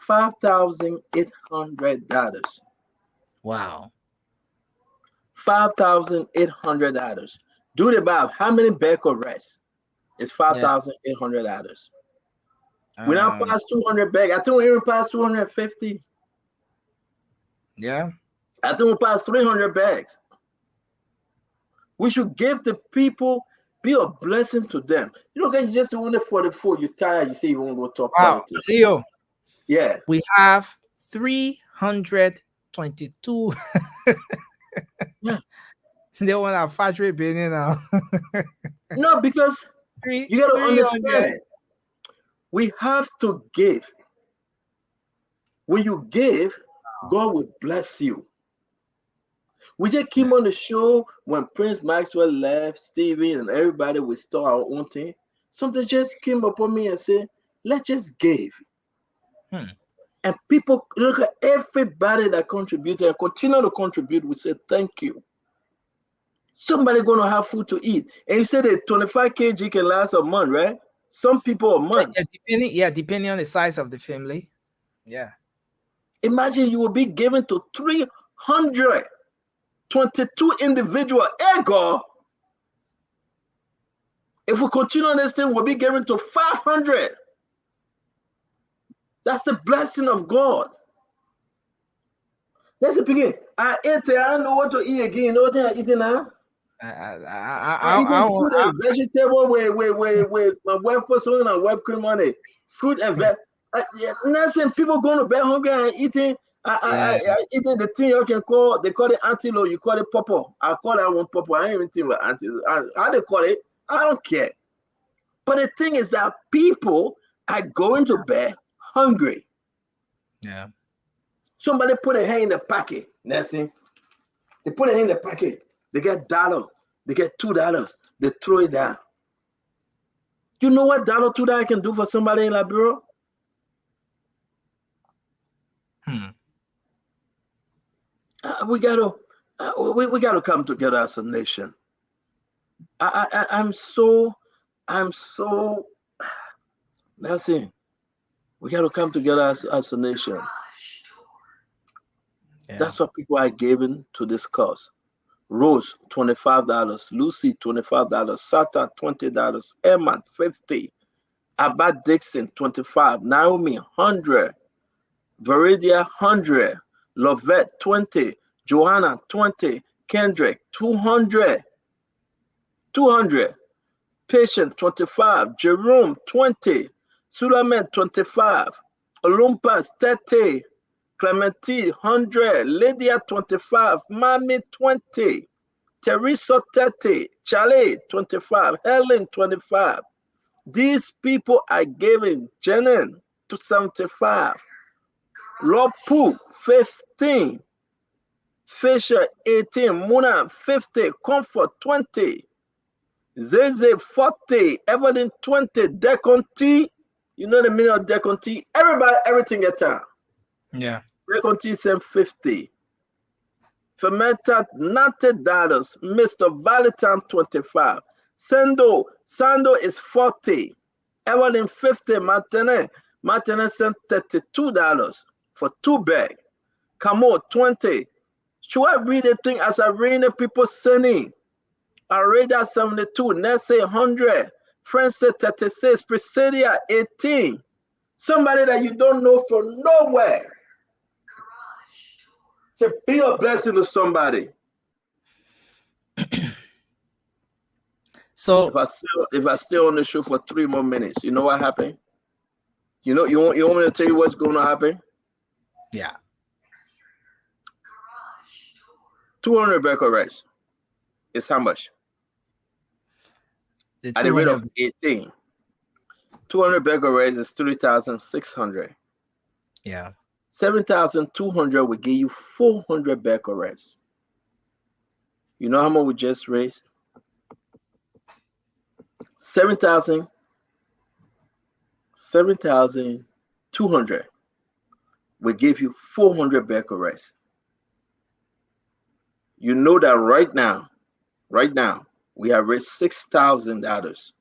$5,800. Wow. $5,800. Do the math. How many back or rest? It's $5,800. We now pass 200 back. I think we even passed 250. Yeah. I think we passed 300 bags. We should give the people, be a blessing to them. You know, you just doing it for the food. You're tired. You say you won't go talk politics. Theo. Yeah. We have 322. Yeah. They want a factory billion now. No, because you got to understand. We have to give. When you give, God will bless you. We just came on the show when Prince Maxwell left, Stevie, and everybody, we start our own thing. Something just came upon me and said, let's just give. And people, look at everybody that contributed and continue to contribute. We say, thank you. Somebody going to have food to eat. And you said that 25 kg can last a month, right? Some people a month. Depending on the size of the family. Yeah. Imagine you will be given to 322 individual. Ego. If we continue on this thing, we'll be given to 500. That's the blessing of God. Let's begin. I ate. I don't know what to eat again. You know what I'm eating now? I'm eating fruit and vegetable with my wife for something and whipped cream on it. Fruit and veg. Nothing. People going to bed hungry and eating. I eating the thing you can call. They call it antelope. You call it pawpaw. I call that one pawpaw. I ain't even think about antelope. How they call it? I don't care. But the thing is that people are going to bed hungry. Yeah. Somebody put a hand in the pocket. Nothing. They put a hand in the pocket. They get $1. They get $2. They throw it down. You know what $1, $2 can do for somebody in Liberia? We gotta come together as a nation. I'm so. That's it. We got to come together as a nation. Yeah. That's what people are giving to this cause. Rose, $25. Lucy, $25. Sata, $20. Emma, $50. Abba Dixon, $25. Naomi, $100. Veridia, $100. Lovette, $20. Joanna, $20. Kendrick, $200. Patient, $25. Jerome, $20. Sulaman, $25. Olympus, $30. Clementine, $100. Lydia, $25. Mami, $20. Teresa, $30. Charlie, $25. Helen, $25. These people are giving. Jenin, to $75. Lopu, $15. Fisher, $18. Muna, $50. Comfort, $20. Zeze, $40. Evelyn, $20. Deconti, you know the meaning of Deconti? Everybody, everything at time. Yeah. Deconti sent $50. Fermented $90. Mr. Valentine, $25. Sando is $40. Evelyn, $50. Martin sent $32 for 2 bags. Camo, $20. Should I read the thing as I read the people sending? I read that 72. Nessie, $100. Francis, $36. Presidia, $18. Somebody that you don't know from nowhere. To be a blessing to somebody. So if I stay on the show for 3 more minutes, you know what happened? You want me to tell you what's going to happen? Yeah. 200 bag of rice is how much? At the rate of 18. 200 bag of rice is 3,600. Yeah. 7,200 will give you 400 bag of rice. You know how much we just raised? 7,200 will give you 400 bag of rice. You know that right now, we have raised $6,000.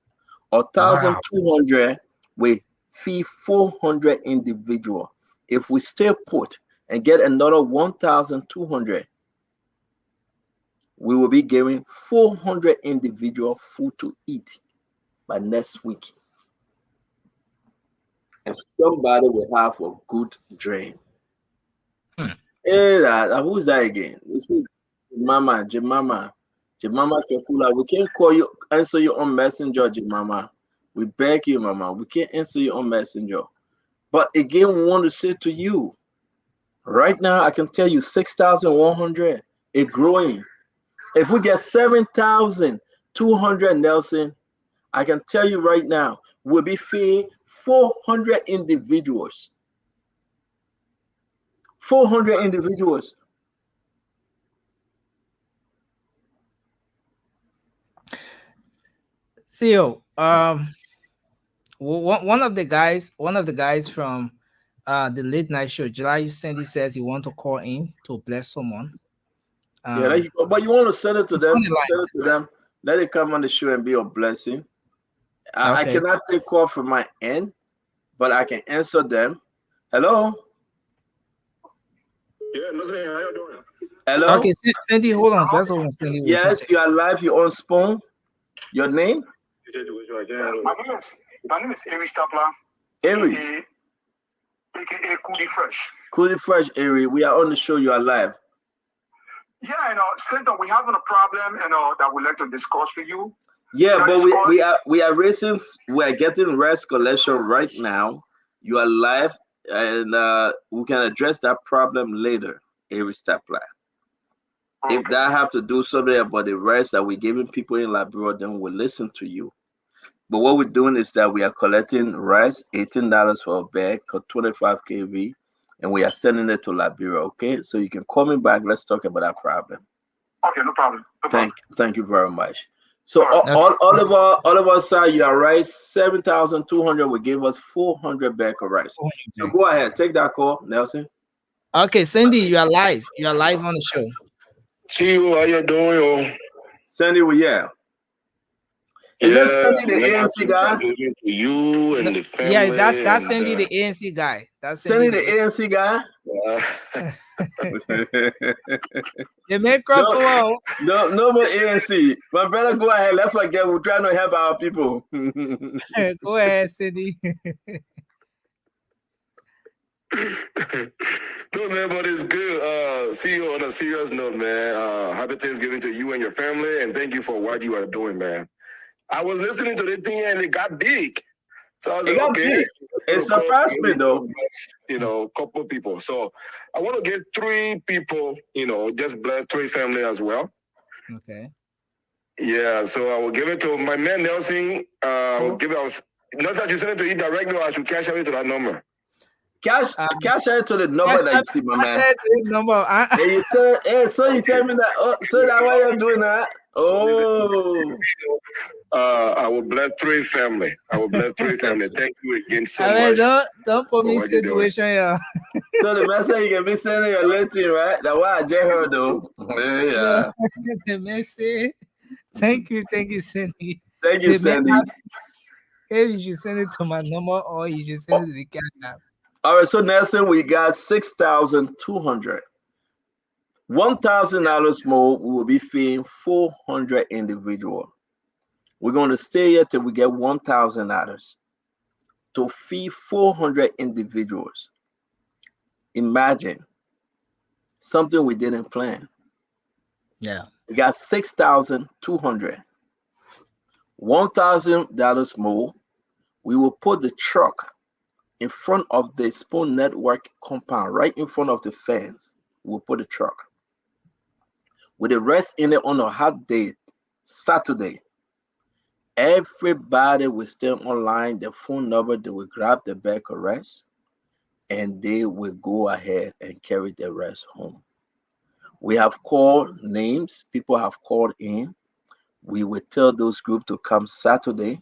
1,200 will feed 400 individuals. If we stay put and get another 1,200, we will be giving 400 individual food to eat by next week. And somebody will have a good dream. Hey, who's that again? This is Jemama Kekula. We can't call you, answer you on Messenger, Jemama. We beg you, Mama. We can't answer you on Messenger. But again, we want to say to you, right now, I can tell you 6,100 is growing. If we get 7,200, Nelson, I can tell you right now, we'll be feeding 400 individuals. 400 individuals. CEO, one of the guys from the late night show, July Sandy, says he want to call in to bless someone. Yeah, there you go. But you want to send it to them. Send it to them. Let it come on the show and be a blessing. I Okay. cannot take call from my end, but I can answer them. Hello. Yeah, nothing. How you doing? Hello. Okay, Sandy, hold on. That's all Sandy. Yes, you are live. You're on Spoon. Your name? My name is Aries Tapla. Aries. AKA Coolie Fresh. Coolie Fresh, Aries. We are on the show. You are live. Yeah, Senator, we're having a problem, that we'd like to discuss with you. Yeah, but we are racing. We are getting rest collection right now. You are live, and we can address that problem later. Aries Tapla. Okay. If that have to do something about the rest that we're giving people in Liberia, then we'll listen to you. But what we're doing is that we are collecting rice, $18 for a bag, 25 kV, and we are sending it to Liberia. Okay, so you can call me back. Let's talk about that problem. Okay, no problem. Thank you very much. So all of us are you are rice 7,200 will give us 400 bags of rice. So go ahead, take that call, Nelson. Okay, Sandy, you are live. You are live on the show. See you. How you doing? Sandy, yeah. Is that Sandy the ANC guy? To you and the family. Yeah, that's Sandy the ANC guy. That's Sandy the ANC guy. They may cross the wall. No more ANC. My brother, go ahead. Let's forget. We're trying to help our people. Go ahead, Sandy. No, man, but it's good. See you on a serious note, man. Happy Thanksgiving to you and your family, and thank you for what you are doing, man. I was listening to the thing and it got big. So I was like, okay. Big. It surprised me though. Couple people. So I want to get 3 people, just bless 3 family as well. Okay. Yeah, so I will give it to my man Nelson. Nelson, you send it to you directly, or I should cash it to that number. Cash out to the number that you see, my man. Number. And you said, so you tell me that. So that why you're doing that? Oh. I will bless 3 family. Thank you again so much. Don't put me in situation here. So the message you can be sending your LinkedIn, right? That's why I just heard though. Yeah. The message. Thank you, Sandy. Thank you, Sandy. Maybe you should send it to my number, or you should send it to the Cash App. All right, so Nelson, we got 6,200. $1,000 more, we will be feeding 400 individuals. We're going to stay here till we get $1,000 to feed 400 individuals. Imagine something we didn't plan. Yeah. We got 6,200. $1,000 more. We will put the truck in front of the Spoon Network compound, right in front of the fence. We'll put a truck with the rest in it on a hot day, Saturday. Everybody will stay online, the phone number, they will grab the bag of rice, and they will go ahead and carry the rest home. We have called names, people have called in. We will tell those groups to come Saturday.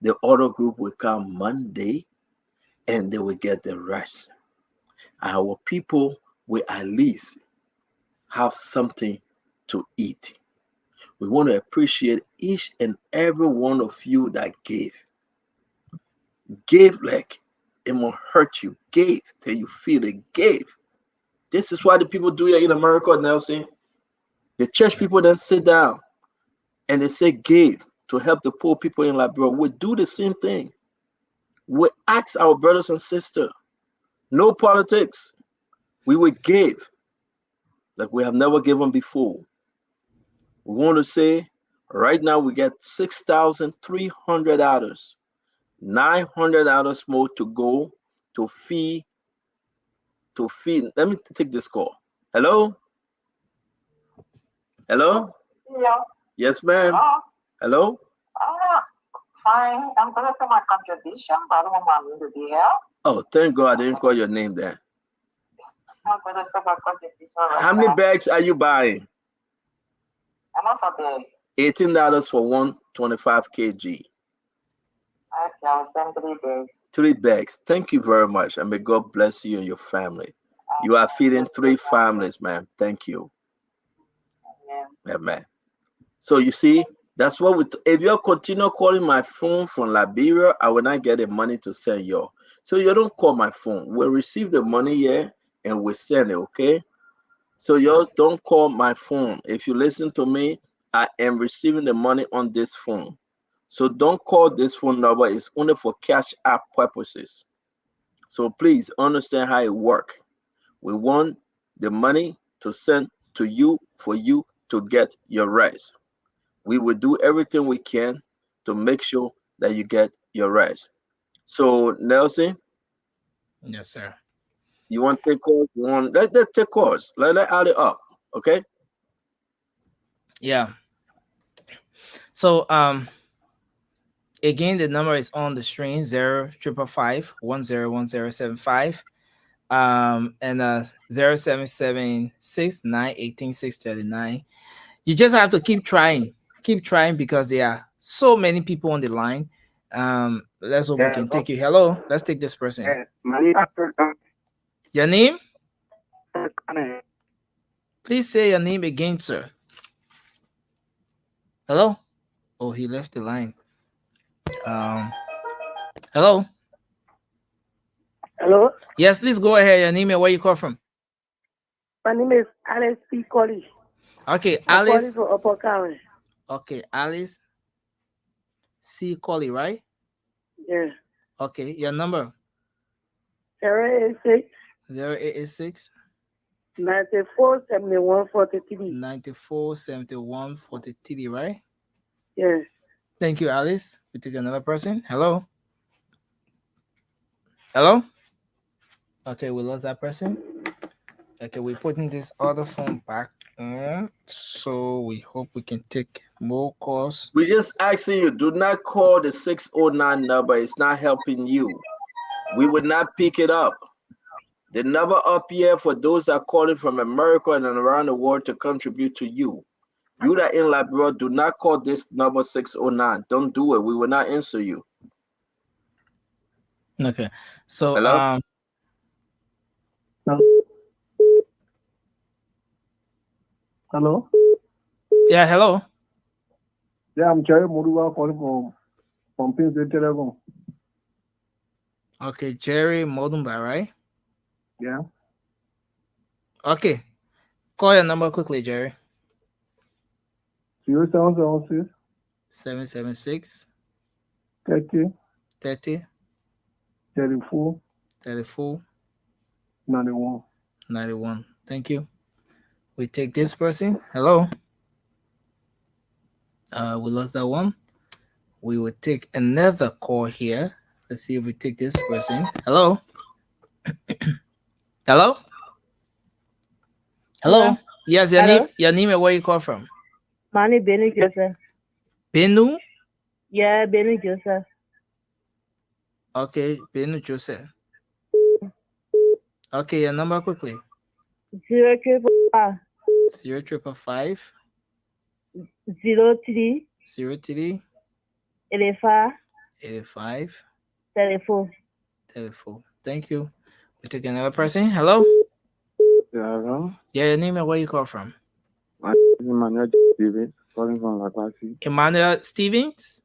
The other group will come Monday, and they will get the rest. Our people will at least have something to eat. We want to appreciate each and every one of you that gave. Give like it won't hurt you. Gave till you feel it. Gave. This is why the people do it in America, Nelson. The church people then sit down and they say give to help the poor people in Liberia. We do the same thing. We ask our brothers and sisters, no politics. We will give like we have never given before. We want to say right now we get $6,300, $900 more to go to feed. Let me take this call. Hello? Hello? Hello. Yes, ma'am. Hello? Fine. I'm going to say my contribution, but I don't want to be here. Oh, thank God I didn't call your name there. How many bags are you buying? $18 for 125 kg. Okay, 3 bags. Thank you very much, and may God bless you and your family. You are feeding 3 families, man. Thank you. Amen. So you see, that's what we. If you continue calling my phone from Liberia, I will not get the money to send you. So you don't call my phone. We'll receive the money here and we send it. Okay. So you don't call my phone. If you listen to me, I am receiving the money on this phone. So don't call this phone number. It's only for cash app purposes. So please understand how it works. We want the money to send to you for you to get your rest. We will do everything we can to make sure that you get your rest. So Nelson, Yes, sir. you want to take calls? Let's take calls. Let's add it up. Okay. Yeah. So again, the number is on the screen: 05551010075 and 0776918639. You just have to keep trying because there are so many people on the line. Let's hope we can take you. Hello, let's take this person. Your name? Please say your name again, sir. Hello? Oh, he left the line. Hello? Hello? Yes, please go ahead. Your name and where you call from. My name is Alice P. Colley. Okay, I'm calling Alice. from Upper County. Okay, Alice C. Colley, right? Yeah. Okay, your number? 086 0886 947143. 947143, right? Yes. Thank you, Alice. We take another person. Hello? Hello? Okay, we lost that person. Okay, we're putting this other phone back on, so we hope we can take more calls. We're just asking you, do not call the 609 number. It's not helping you. We would not pick it up. The number up here for those that are calling from America and around the world to contribute to you. You that in Liberia, do not call this number 609. Don't do it. We will not answer you. Okay. So hello? Hello? Yeah, hello. Yeah, I'm Jerry Moruwa calling from Prince Telephone. Okay, Jerry Modumba, right? Yeah. Okay. Call your number quickly, Jerry. 0776 776 30 30 34 34 91. 91. Thank you. We take this person. Hello. We lost that one. We will take another call here. Let's see if we take this person. Hello. Hello. Hello. Yes, your Hello? name. Your name and where you call from? My name is Benny Joseph. Benu. Yeah, Benny Joseph. Okay, Benu Joseph. Okay, your number quickly. 055 0555 03 03 85 85 34. 34. Thank you. We take another person. Hello. Yeah, Yeah, your name and where you call from? my name is Emmanuel Davis, calling from Lakwasi. Emmanuel Stevens.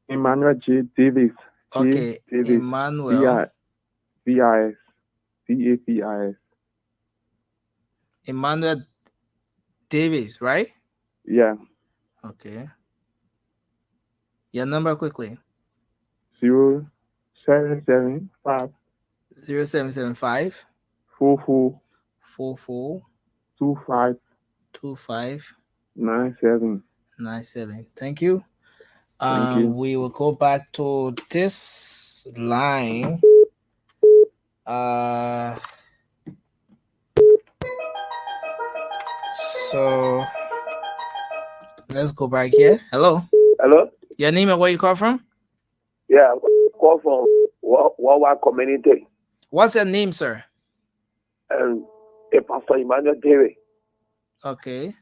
Emmanuel J. Davis. Okay, Davis. Emmanuel. VIS. DAPIS. Emmanuel Davis, right? Yeah. Okay. Your number quickly. 0775 0775 44 44 25 25 97. 97. Thank you. Thank you. We will go back to this line. So let's go back here. Hello. Hello? Your name and where you call from? Yeah, call from Wawa Community. What's your name, sir? Pastor Emmanuel David. Okay.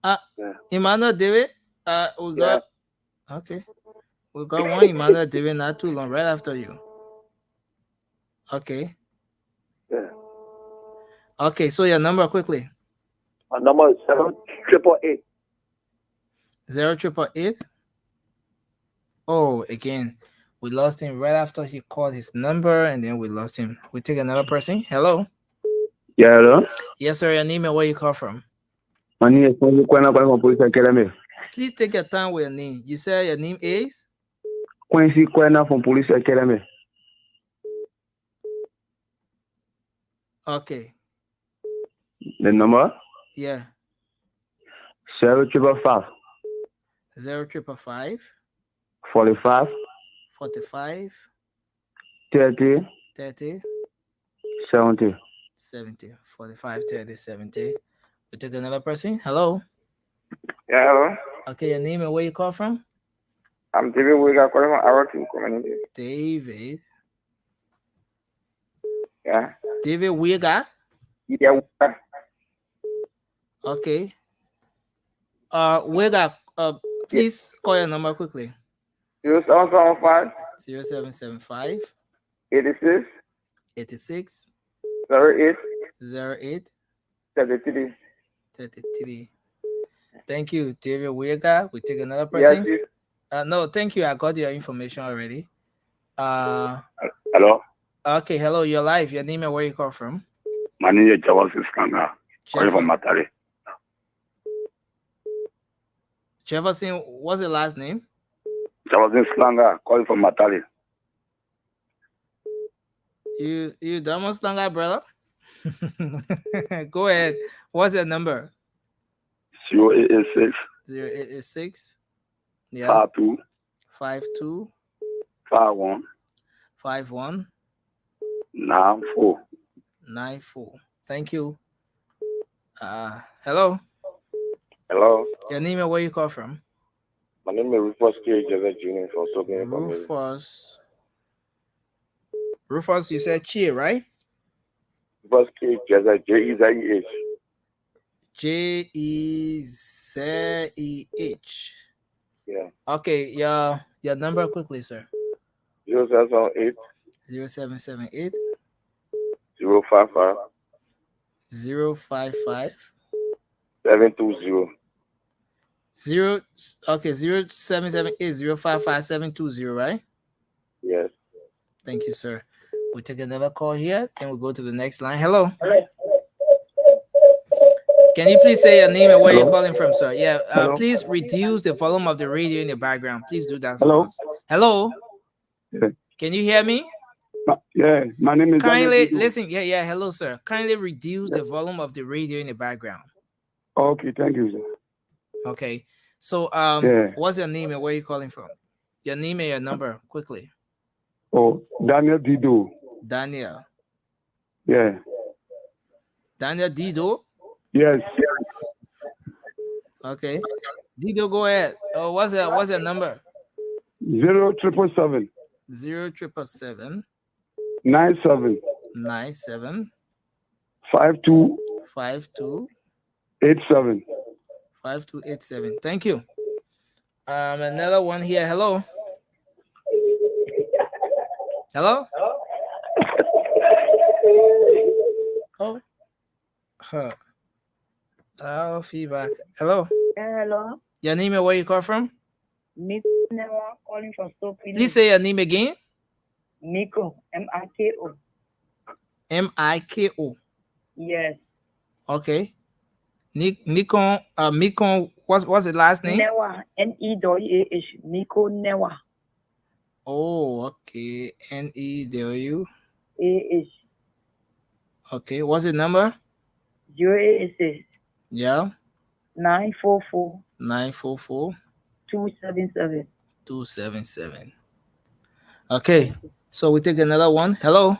Yeah. Emmanuel David. We got. Okay. We got one Emmanuel David not too long, right after you. Okay. Yeah. Okay. So your number quickly. My number is 788. 0888. Oh, again, we lost him right after he called his number, and then we lost him. We take another person. Hello. Yeah, hello. Yes, sir. Your name and where you call from? My name is from Police Academy. Please take your time with your name. You said your name is Quincy Kwena from Police Academy. Okay. The number? Yeah. 0555 0555 45 45 30 30 70. 70 45 30 70. We take another person. Hello. Yeah, hello. Okay, your name and where you call from? I'm David Wiga calling from Arlington community. David. Yeah. David Wiga. Yeah. Okay. Wiga, please call your number quickly. 0775 0775 86 86 08 08 33. 33. Thank you, David Wiga. We take another person. Yes, No, thank you. I got your information already. Hello. Okay, hello. You're live. Your name and where you call from? My name is Jefferson Skanga. Calling from Matari. Jefferson, what's your last name? Jefferson Skanga. Calling from Matari. You Damo Slanga, brother? Go ahead. What's your number? 0886 0886 52 52 51 51 94. 94. Thank you. Hello. Hello. Your name and where you call from? My name is Rufus K. Joseph Jr. from Soaking. Rufus, you said Chie, right? Rufus K. Joseph, J-E-Z-E-H. J-E-Z-E-H. Yeah. Okay, your number quickly, sir. 0778 0778 055 055 720. 0778 055 720, right? Yes. Thank you, sir. We'll take another call here and we'll go to the next line. Hello. Can you please say your name and where you're calling from, sir? Yeah. Please reduce the volume of the radio in the background. Please do that. Hello. For us. Hello. Yeah. Can you hear me? Yeah. My name is. Kindly listen. Yeah. Hello, sir. Kindly reduce the volume of the radio in the background. Okay. Thank you, sir. Okay. So, what's your name and where you calling from? Your name and your number, quickly. Oh, Daniel Dido. Daniel. Yeah. Daniel Dido. Yes. Okay. Dido, go ahead. What's your number? 0777 0777 97 97 52 52 87. 5287. Thank you. Another one here. Hello. Hello. Oh. Feedback. Hello. Hello. Your name and where you call from? Miko Newa calling from Soap. Please say your name again. Miko. M-I-K-O. M-I-K-O. Yes. Okay. Nikon. Miko. What's the last name? Newa. N-E-W-A-H. Miko Newa. Oh, okay. N-E-W-A-H. Okay. What's the number? 086. Yeah. 944. 944. 277. 277. Okay. So we take another one. Hello.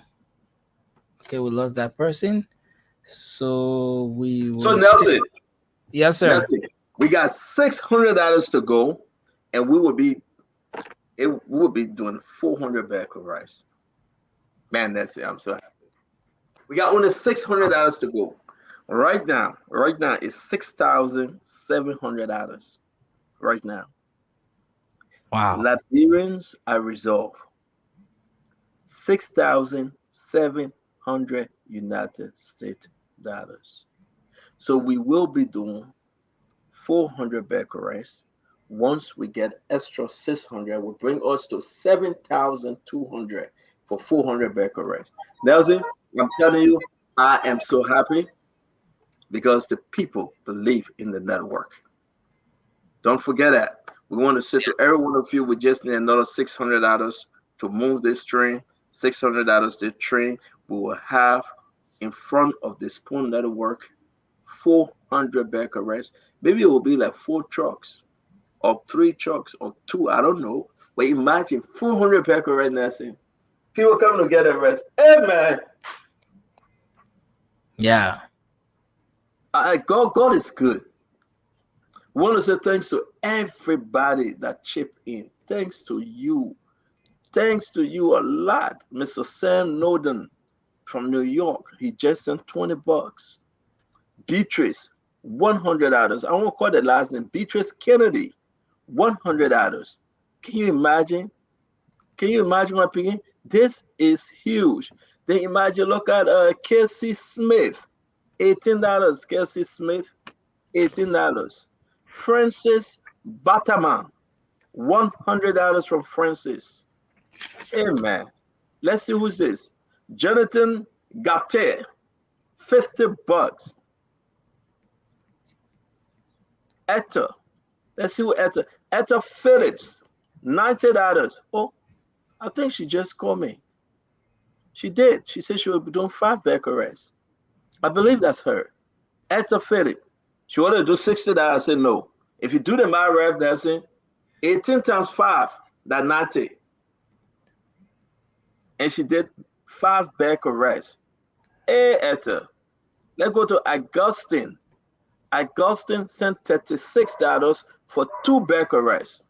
Okay, we lost that person. So we will. So Nelson. Yes, sir. Nelson, we got $600 to go, and we will be doing 400 bags of rice. Man, that's it. I'm so happy. We got only $600 to go. Right now, it's $6,700. Right now. Wow. Liberians are resolved. 6,700 United States dollars. So we will be doing 400 becquerels. Once we get extra 600, will bring us to 7,200 for 400 becquerels. Nelson, I'm telling you, I am so happy because the people believe in the network. Don't forget that. We want to say to every one of you, we just need another $600 to move this train. $600 the train we will have in front of the Spoon Network 400 becquerels. Maybe it will be like 4 trucks or 3 trucks or 2. I don't know. But imagine 400 becquerels, Nelson. People come to get a rest. Hey, man. Yeah. God is good. We want to say thanks to everybody that chipped in. Thanks to you. Thanks to you a lot. Mr. Sam Norton from New York. He just sent $20. Beatrice, $100. I won't call the last name. Beatrice Kennedy, $100. Can you imagine? Can you imagine my opinion? This is huge. Then imagine, look at Casey Smith, $18. Casey Smith, $18. Francis Bataman, $100 from Francis. Amen. Let's see who's this. Jonathan Gatte, $50. Etta. Let's see who Etta. Etta Phillips, $90. Oh, I think she just called me. She did. She said she will be doing 5 becquerels. I believe that's her. Etta Phillips. She wanted to do $60. I said no. If you do the my rev, that's 18 times 5, that's 90. And she did 5 becquerels. Hey, Etta. Let's go to Augustine. Augustine sent $36 for 2 becquerels.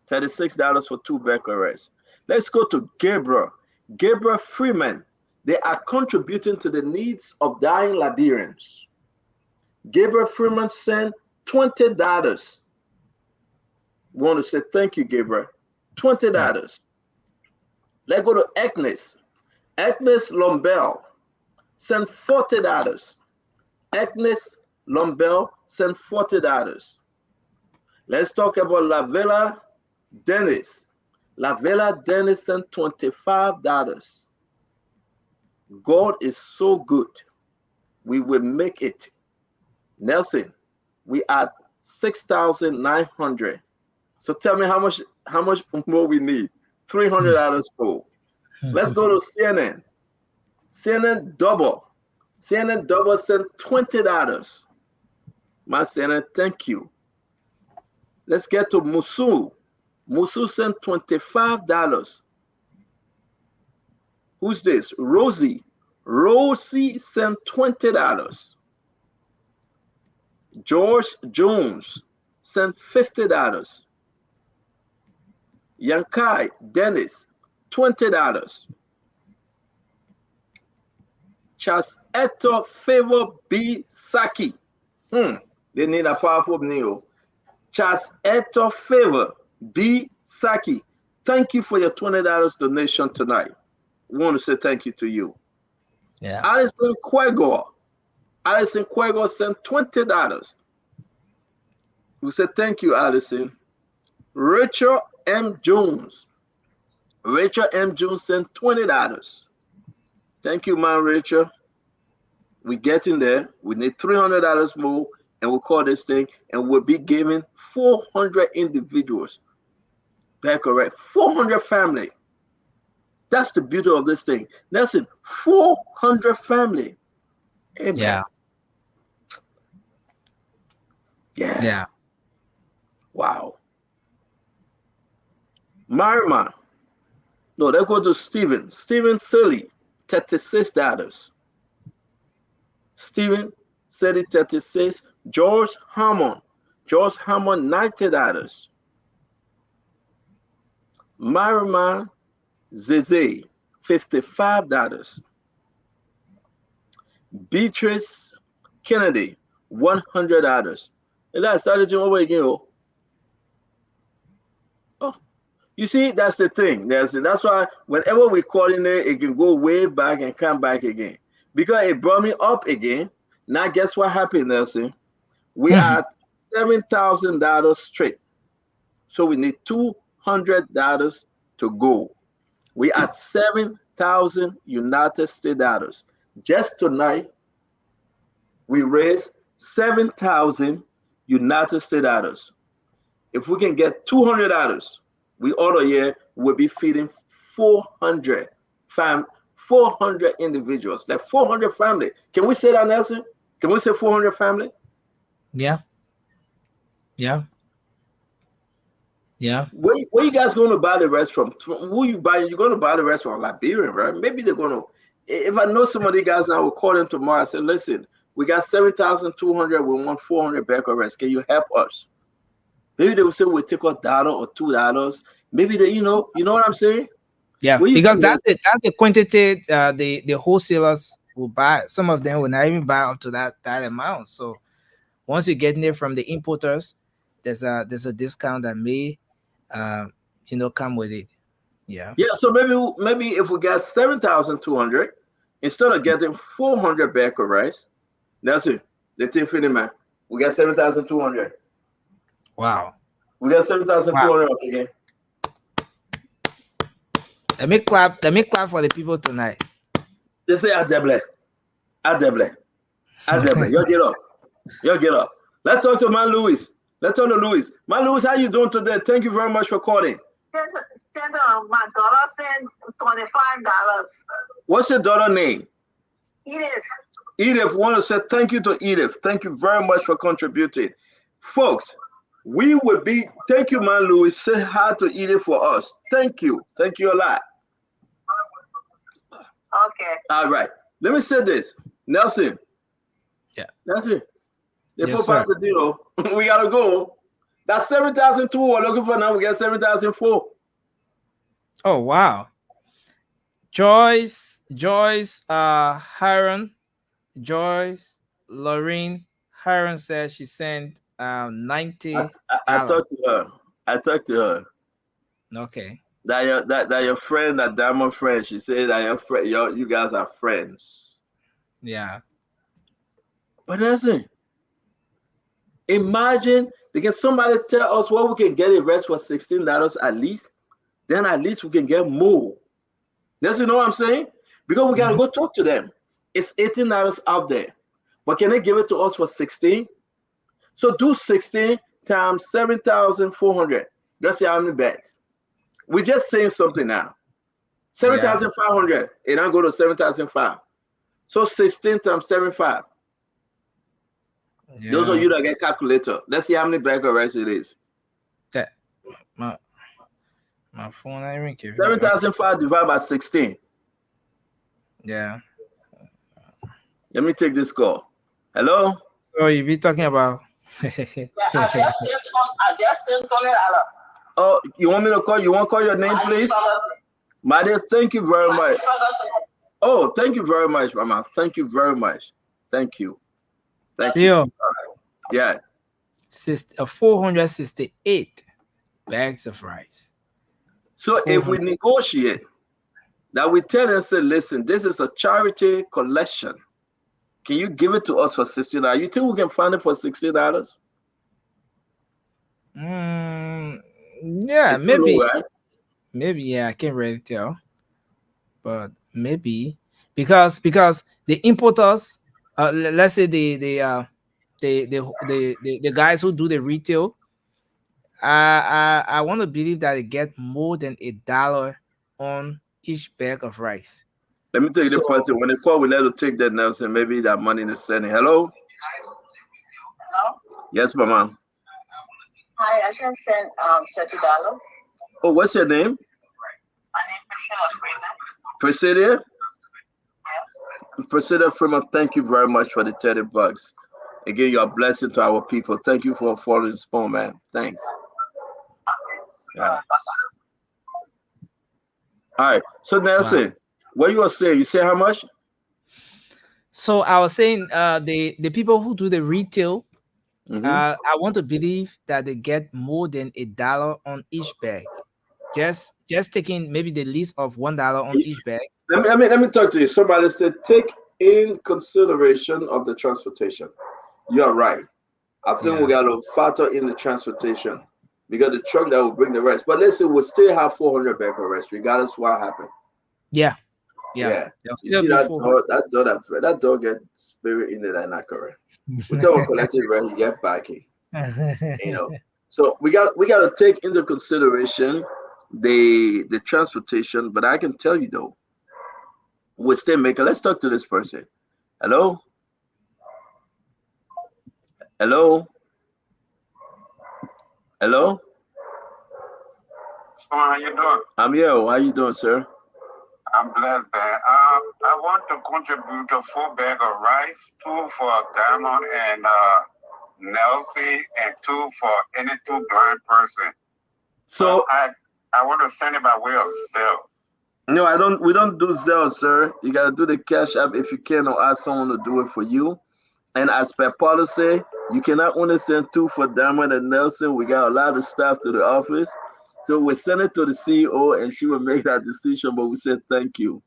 $36 for 2 becquerels. Let's go to Gabriel. Gabriel Freeman. They are contributing to the needs of dying Liberians. Gabriel Freeman sent $20. We want to say thank you, Gabriel. $20. Let's go to Agnes. Agnes Lombell sent $40. Agnes Lombell sent $40. Let's talk about Lavella Dennis. Lavella Dennis sent $25. God is so good. We will make it. Nelson, we are 6,900. So tell me how much more we need. $300 more. Let's go to CNN. CNN Double. CNN Double sent $20. My CNN, thank you. Let's get to Musu. Musu sent $25. Who's this? Rosie. Rosie sent $20. George Jones sent $50. Yankai Dennis, $20. Charles Eto Favor B. Saki. They need a powerful neo. Charles Eto Favor B. Saki. Thank you for your $20 donation tonight. We want to say thank you to you. Yeah. Alison Quegor. Alison Quegor sent $20. We said thank you, Alison. Rachel M. Jones. Rachel M. Jones sent $20. Thank you, man, Rachel. We're getting there. We need $300 more, and we'll call this thing, and we'll be giving 400 individuals becquerel, 400 family. That's the beauty of this thing. Listen, 400 family. Amen. Yeah. Yeah. Yeah. Wow. Marima. No, let's go to Stephen. Stephen Silly, $36. Stephen Silly, $36. George Hammond. George Hammond, $90. Marima Zeze, $55. Beatrice Kennedy, $100. And then I started to over again. Oh, you see, that's the thing. That's why whenever we coordinate, it can go way back and come back again. Because it brought me up again. Now guess what happened, Nelson? We are at $7,000 straight. So we need $200 to go. We at 7,000 United States dollars. Just tonight, we raised 7,000 United States dollars. If we can get $200, we all year will be feeding 400 individuals, like 400 family. Can we say that, Nelson? Can we say 400 family? Yeah. Yeah. Yeah. Where you guys going to buy the rest from? Who you buying? You're going to buy the rest from Liberian, right? Maybe they're going to. If I know some of the guys, I will call them tomorrow. I say, listen, we got 7,200. We want 400 back of rest. Can you help us? Maybe they will say we'll take $1 or $2. Maybe they, you know what I'm saying? Yeah, because that's it. That's the quantity the wholesalers will buy. Some of them will not even buy up to that amount. So once you get it from the importers, there's a discount that may come with it. Yeah. Yeah. So maybe if we got 7,200 instead of getting 400 back of rice, that's it. The thing for the man. We got 7,200. Wow. We got 7,200 again. Let me clap for the people tonight. They say Adeble. You get up. Let's talk to Man Louis. Man Louis, how you doing today? Thank you very much for calling. My daughter sent $25. What's your daughter's name? Edith. Want to say thank you to Edith. Thank you very much for contributing. Folks, we will be, thank you, Man Louis. Say hi to Edith for us. Thank you a lot. Okay. All right. Let me say this. Nelson. Yeah. Nelson. Yes, sir. We got to go. That's 7,002 we're looking for now. We got 7,004. Oh, wow. Joyce, Hiron, Lorraine Hiron said she sent 90. I talked to her. Okay. That your friend, that diamond friend. She said that your friend, you guys are friends. Yeah. But that's it. Imagine can somebody tell us what we can get a rest for $16 at least. Then at least we can get more. That's what I'm saying? Because we gotta go talk to them. It's $18 out there. But can they give it to us for 16? So do 16 times 7,400. Let's see how many bags. We're just saying something now. 7,500. It don't go to 7,500. So 16 times 7,500. Yeah. Those of you that get calculator. Let's see how many bags of rice it is. That my phone I ring. 7,500 divided by 16. Yeah. Let me take this call. Hello? So you be talking about I just sent $20. Oh, you want me to call? You want to call your name, please? My dear, thank you very much. Oh, thank you very much, Mama. Thank you very much. Thank you. Thank you. Yeah. 468 bags of rice. So if we negotiate, that we tell them, say, listen, this is a charity collection. Can you give it to us for $60? You think we can find it for $60? Yeah, it's maybe. Low, right? Maybe, yeah, I can't really tell. But maybe because the importers, let's say the guys who do the retail, I want to believe that they get more than $1 on each bag of rice. Let me take the person. When they call, we let them take that, Nelson. Maybe that money is sending. Hello? Hello? Yes, Mama. Hi, I just sent $30. Oh, what's your name? My name is Priscilla. Yes. Priscilla Freeman, thank you very much for the $30. Again, you're a blessing to our people. Thank you for following the phone, man. Thanks. Yeah. All right. So Nelson, what you were saying? You say how much? So I was saying, the people who do the retail, I want to believe that they get more than $1 on each bag. Just taking maybe the least of $1 on each bag. Let me talk to you. Somebody said take in consideration of the transportation. You are right. I think we got to factor in the transportation because the truck that will bring the rest. But let's say we'll still have 400 bag of rest, regardless of what happened. Yeah. You see that dog get spirit in it and not correct. We tell him collective rest, he get backing. You know. So we got to take into consideration the transportation. But I can tell you though, we're still making. Let's talk to this person. Hello. Hello. Hello. So how you doing? I'm here. How you doing, sir? I'm blessed, man. I want to contribute a 4 bag of rice, 2 for Diamond and Nelson, and 2 for any 2 blind person. So I want to send it by way of Zelle. No, I don't. We don't do Zelle, sir. You gotta do the Cash App if you can, or ask someone to do it for you. And as per policy, you cannot only send 2 for Diamond and Nelson. We got a lot of staff to the office. So we send it to the CEO and she will make that decision, but we said thank you.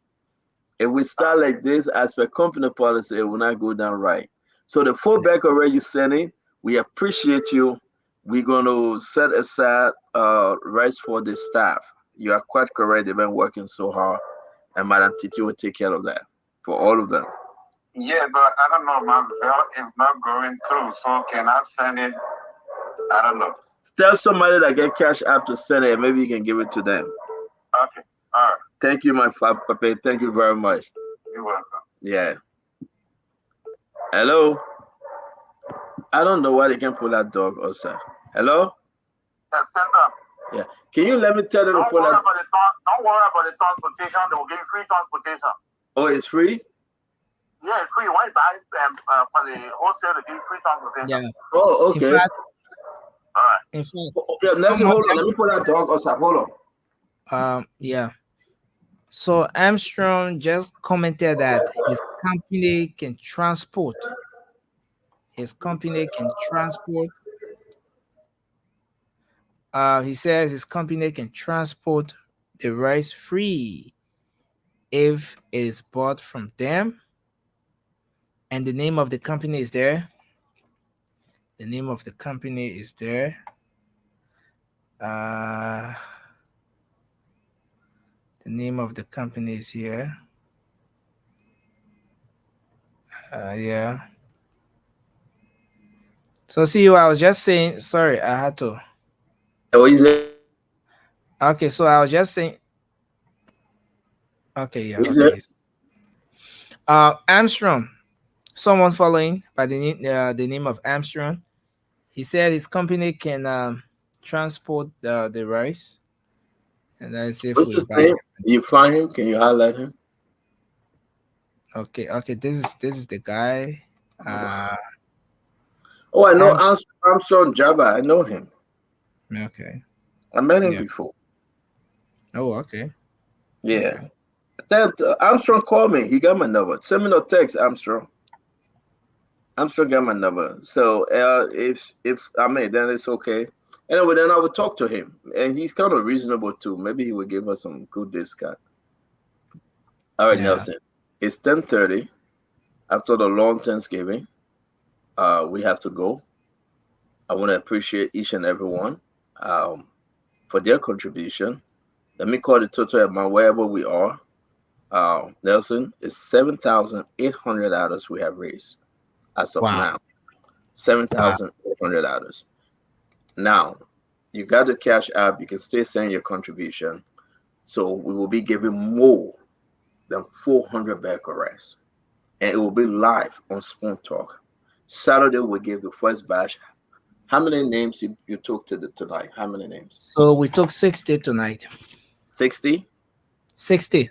If we start like this, as per company policy, it will not go down right. So the 4 bag already you sending, we appreciate you. We're going to set aside rice for the staff. You are quite correct. They've been working so hard. And Madam Titi will take care of that for all of them. Yeah, but I don't know, my Zelle is not going through. So can I send it? I don't know. Tell somebody that get Cash App to send it, and maybe you can give it to them. Okay. All right. Thank you, my Papa. Thank you very much. You're welcome. Yeah. Hello. I don't know why they can pull that dog outside. Hello. Yeah, send them. Yeah. Can you let me tell them to pull that? Don't worry about the transportation. They will give you free transportation. Oh, it's free? Yeah, it's free. Why buy for the wholesale to give you free transportation? Yeah. Oh, okay. In fact, yeah, Nelson, hold on. Let me pull that dog outside. Hold on. Yeah. So Armstrong just commented that his company can transport. His company can transport. He says his company can transport the rice free if it is bought from them. And the name of the company is there. The name of the company is there. The name of the company is here. Yeah. So see you. I was just saying. Sorry, I had to. Okay, so I was just saying. Okay, yeah. Okay. Armstrong. Someone following by the name of Armstrong. He said his company can transport the rice. And then see if What's his name? You find him? Can you highlight him? Okay. This is the guy. Oh, I know Armstrong Jabba. I know him. Okay. I met him before. Oh, okay. Yeah. That Armstrong called me. He got my number. Send me no text, Armstrong. Armstrong got my number. So if I may, then it's okay. Anyway, then I would talk to him, and he's kind of reasonable too. Maybe he would give us some good discount. All right, Nelson. It's 10:30. After the long Thanksgiving, we have to go. I want to appreciate each and every one for their contribution. Let me call the total amount wherever we are. Nelson, is $7,800 we have raised as of now. $7,800. Now, you got the Cash App. You can still send your contribution. So we will be giving more than 400 bag of rice. And it will be live on Spoon Talk. Saturday, we'll give the first batch. How many names you took tonight? How many names? So we took 60 tonight. 60? 60.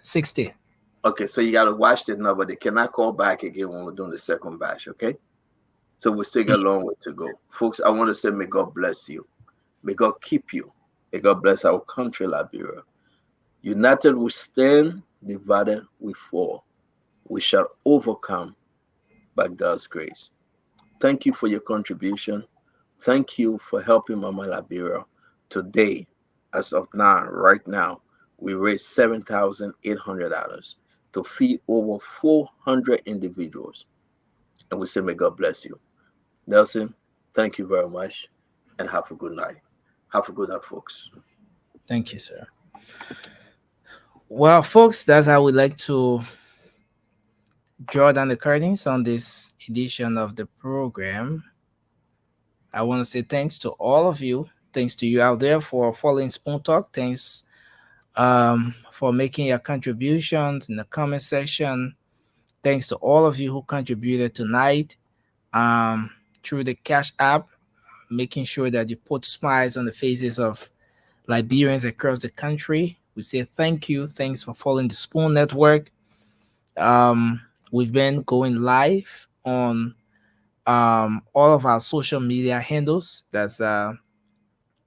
Okay, so you got to watch the number. They cannot call back again when we're doing the second batch, okay? So we still got a long way to go. Folks, I want to say may God bless you. May God keep you. May God bless our country, Liberia. United we stand, divided we fall. We shall overcome by God's grace. Thank you for your contribution. Thank you for helping Mama Liberia. Today, as of now, right now, we raised $7,800 to feed over 400 individuals. And we say, may God bless you. Nelson, thank you very much, and have a good night. Have a good night, folks. Thank you, sir. Well, folks, that's how we like to draw down the curtains on this edition of the program. I want to say thanks to all of you. Thanks to you out there for following Spoon Talk. Thanks for making your contributions in the comment section. Thanks to all of you who contributed tonight through the Cash App, making sure that you put smiles on the faces of Liberians across the country. We say thank you. Thanks for following the Spoon Network. We've been going live on all of our social media handles. That's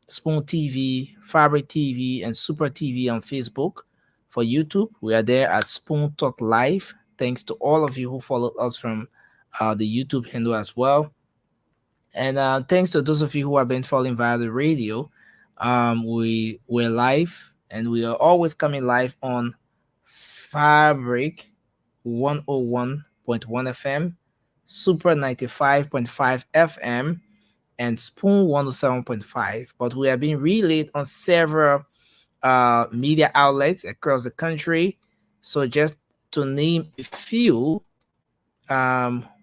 Spoon TV, Fabric TV, and Super TV on Facebook. For YouTube, we are there at Spoon Talk Live. Thanks to all of you who followed us from the YouTube handle as well. And thanks to those of you who have been following via the radio. We're live, and we are always coming live on Fabric 101.1 FM, Super 95.5 FM, and Spoon 107.5. But we are being relayed on several media outlets across the country. So just to name a few,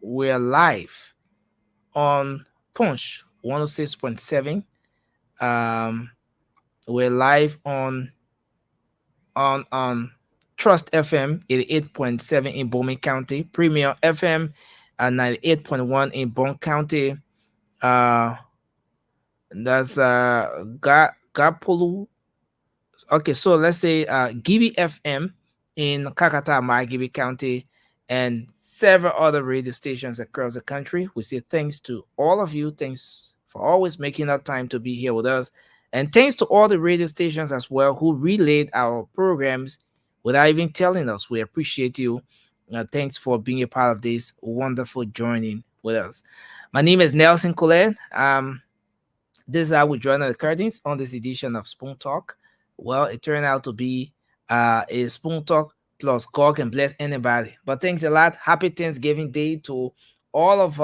we're live on Punch 106.7. We're live on Trust FM 88.7 in Bowman County, Premier FM 98.1 in Bond County. That's Gapulu. Okay, so let's say Gibi FM in Kakata, Gibi County, and several other radio stations across the country. We say thanks to all of you. Thanks for always making up time to be here with us. And thanks to all the radio stations as well who relayed our programs without even telling us. We appreciate you. Thanks for being a part of this wonderful joining with us. My name is Nelson Colette. This is how we join the curtains on this edition of Spoon Talk. Well, it turned out to be a Spoon Talk plus God can bless anybody. But thanks a lot. Happy Thanksgiving Day to all of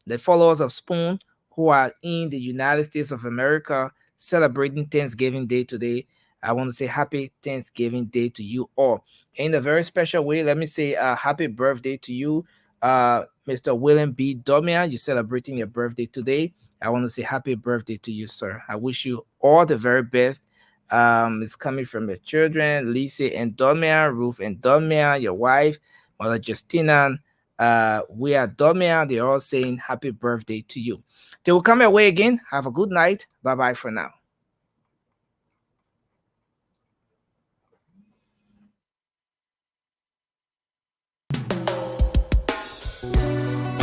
the followers of Spoon who are in the United States of America celebrating Thanksgiving Day today. I want to say happy Thanksgiving Day to you all. In a very special way, let me say happy birthday to you, Mr. William B. Domia. You're celebrating your birthday today. I want to say happy birthday to you, sir. I wish you all the very best. It's coming from your children, Lisa and Domia, Ruth and Domia, your wife, Mother Justina. We are Domia. They're all saying happy birthday to you. They will come your way again. Have a good night. Bye-bye for now.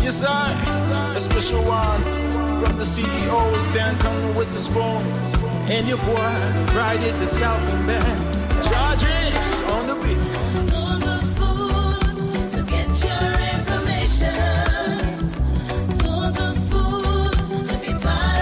Yes, sir. A special one from the CEOs, Dan coming with the spoon. And your boy, Friday the Southern Band. Charges on the beat.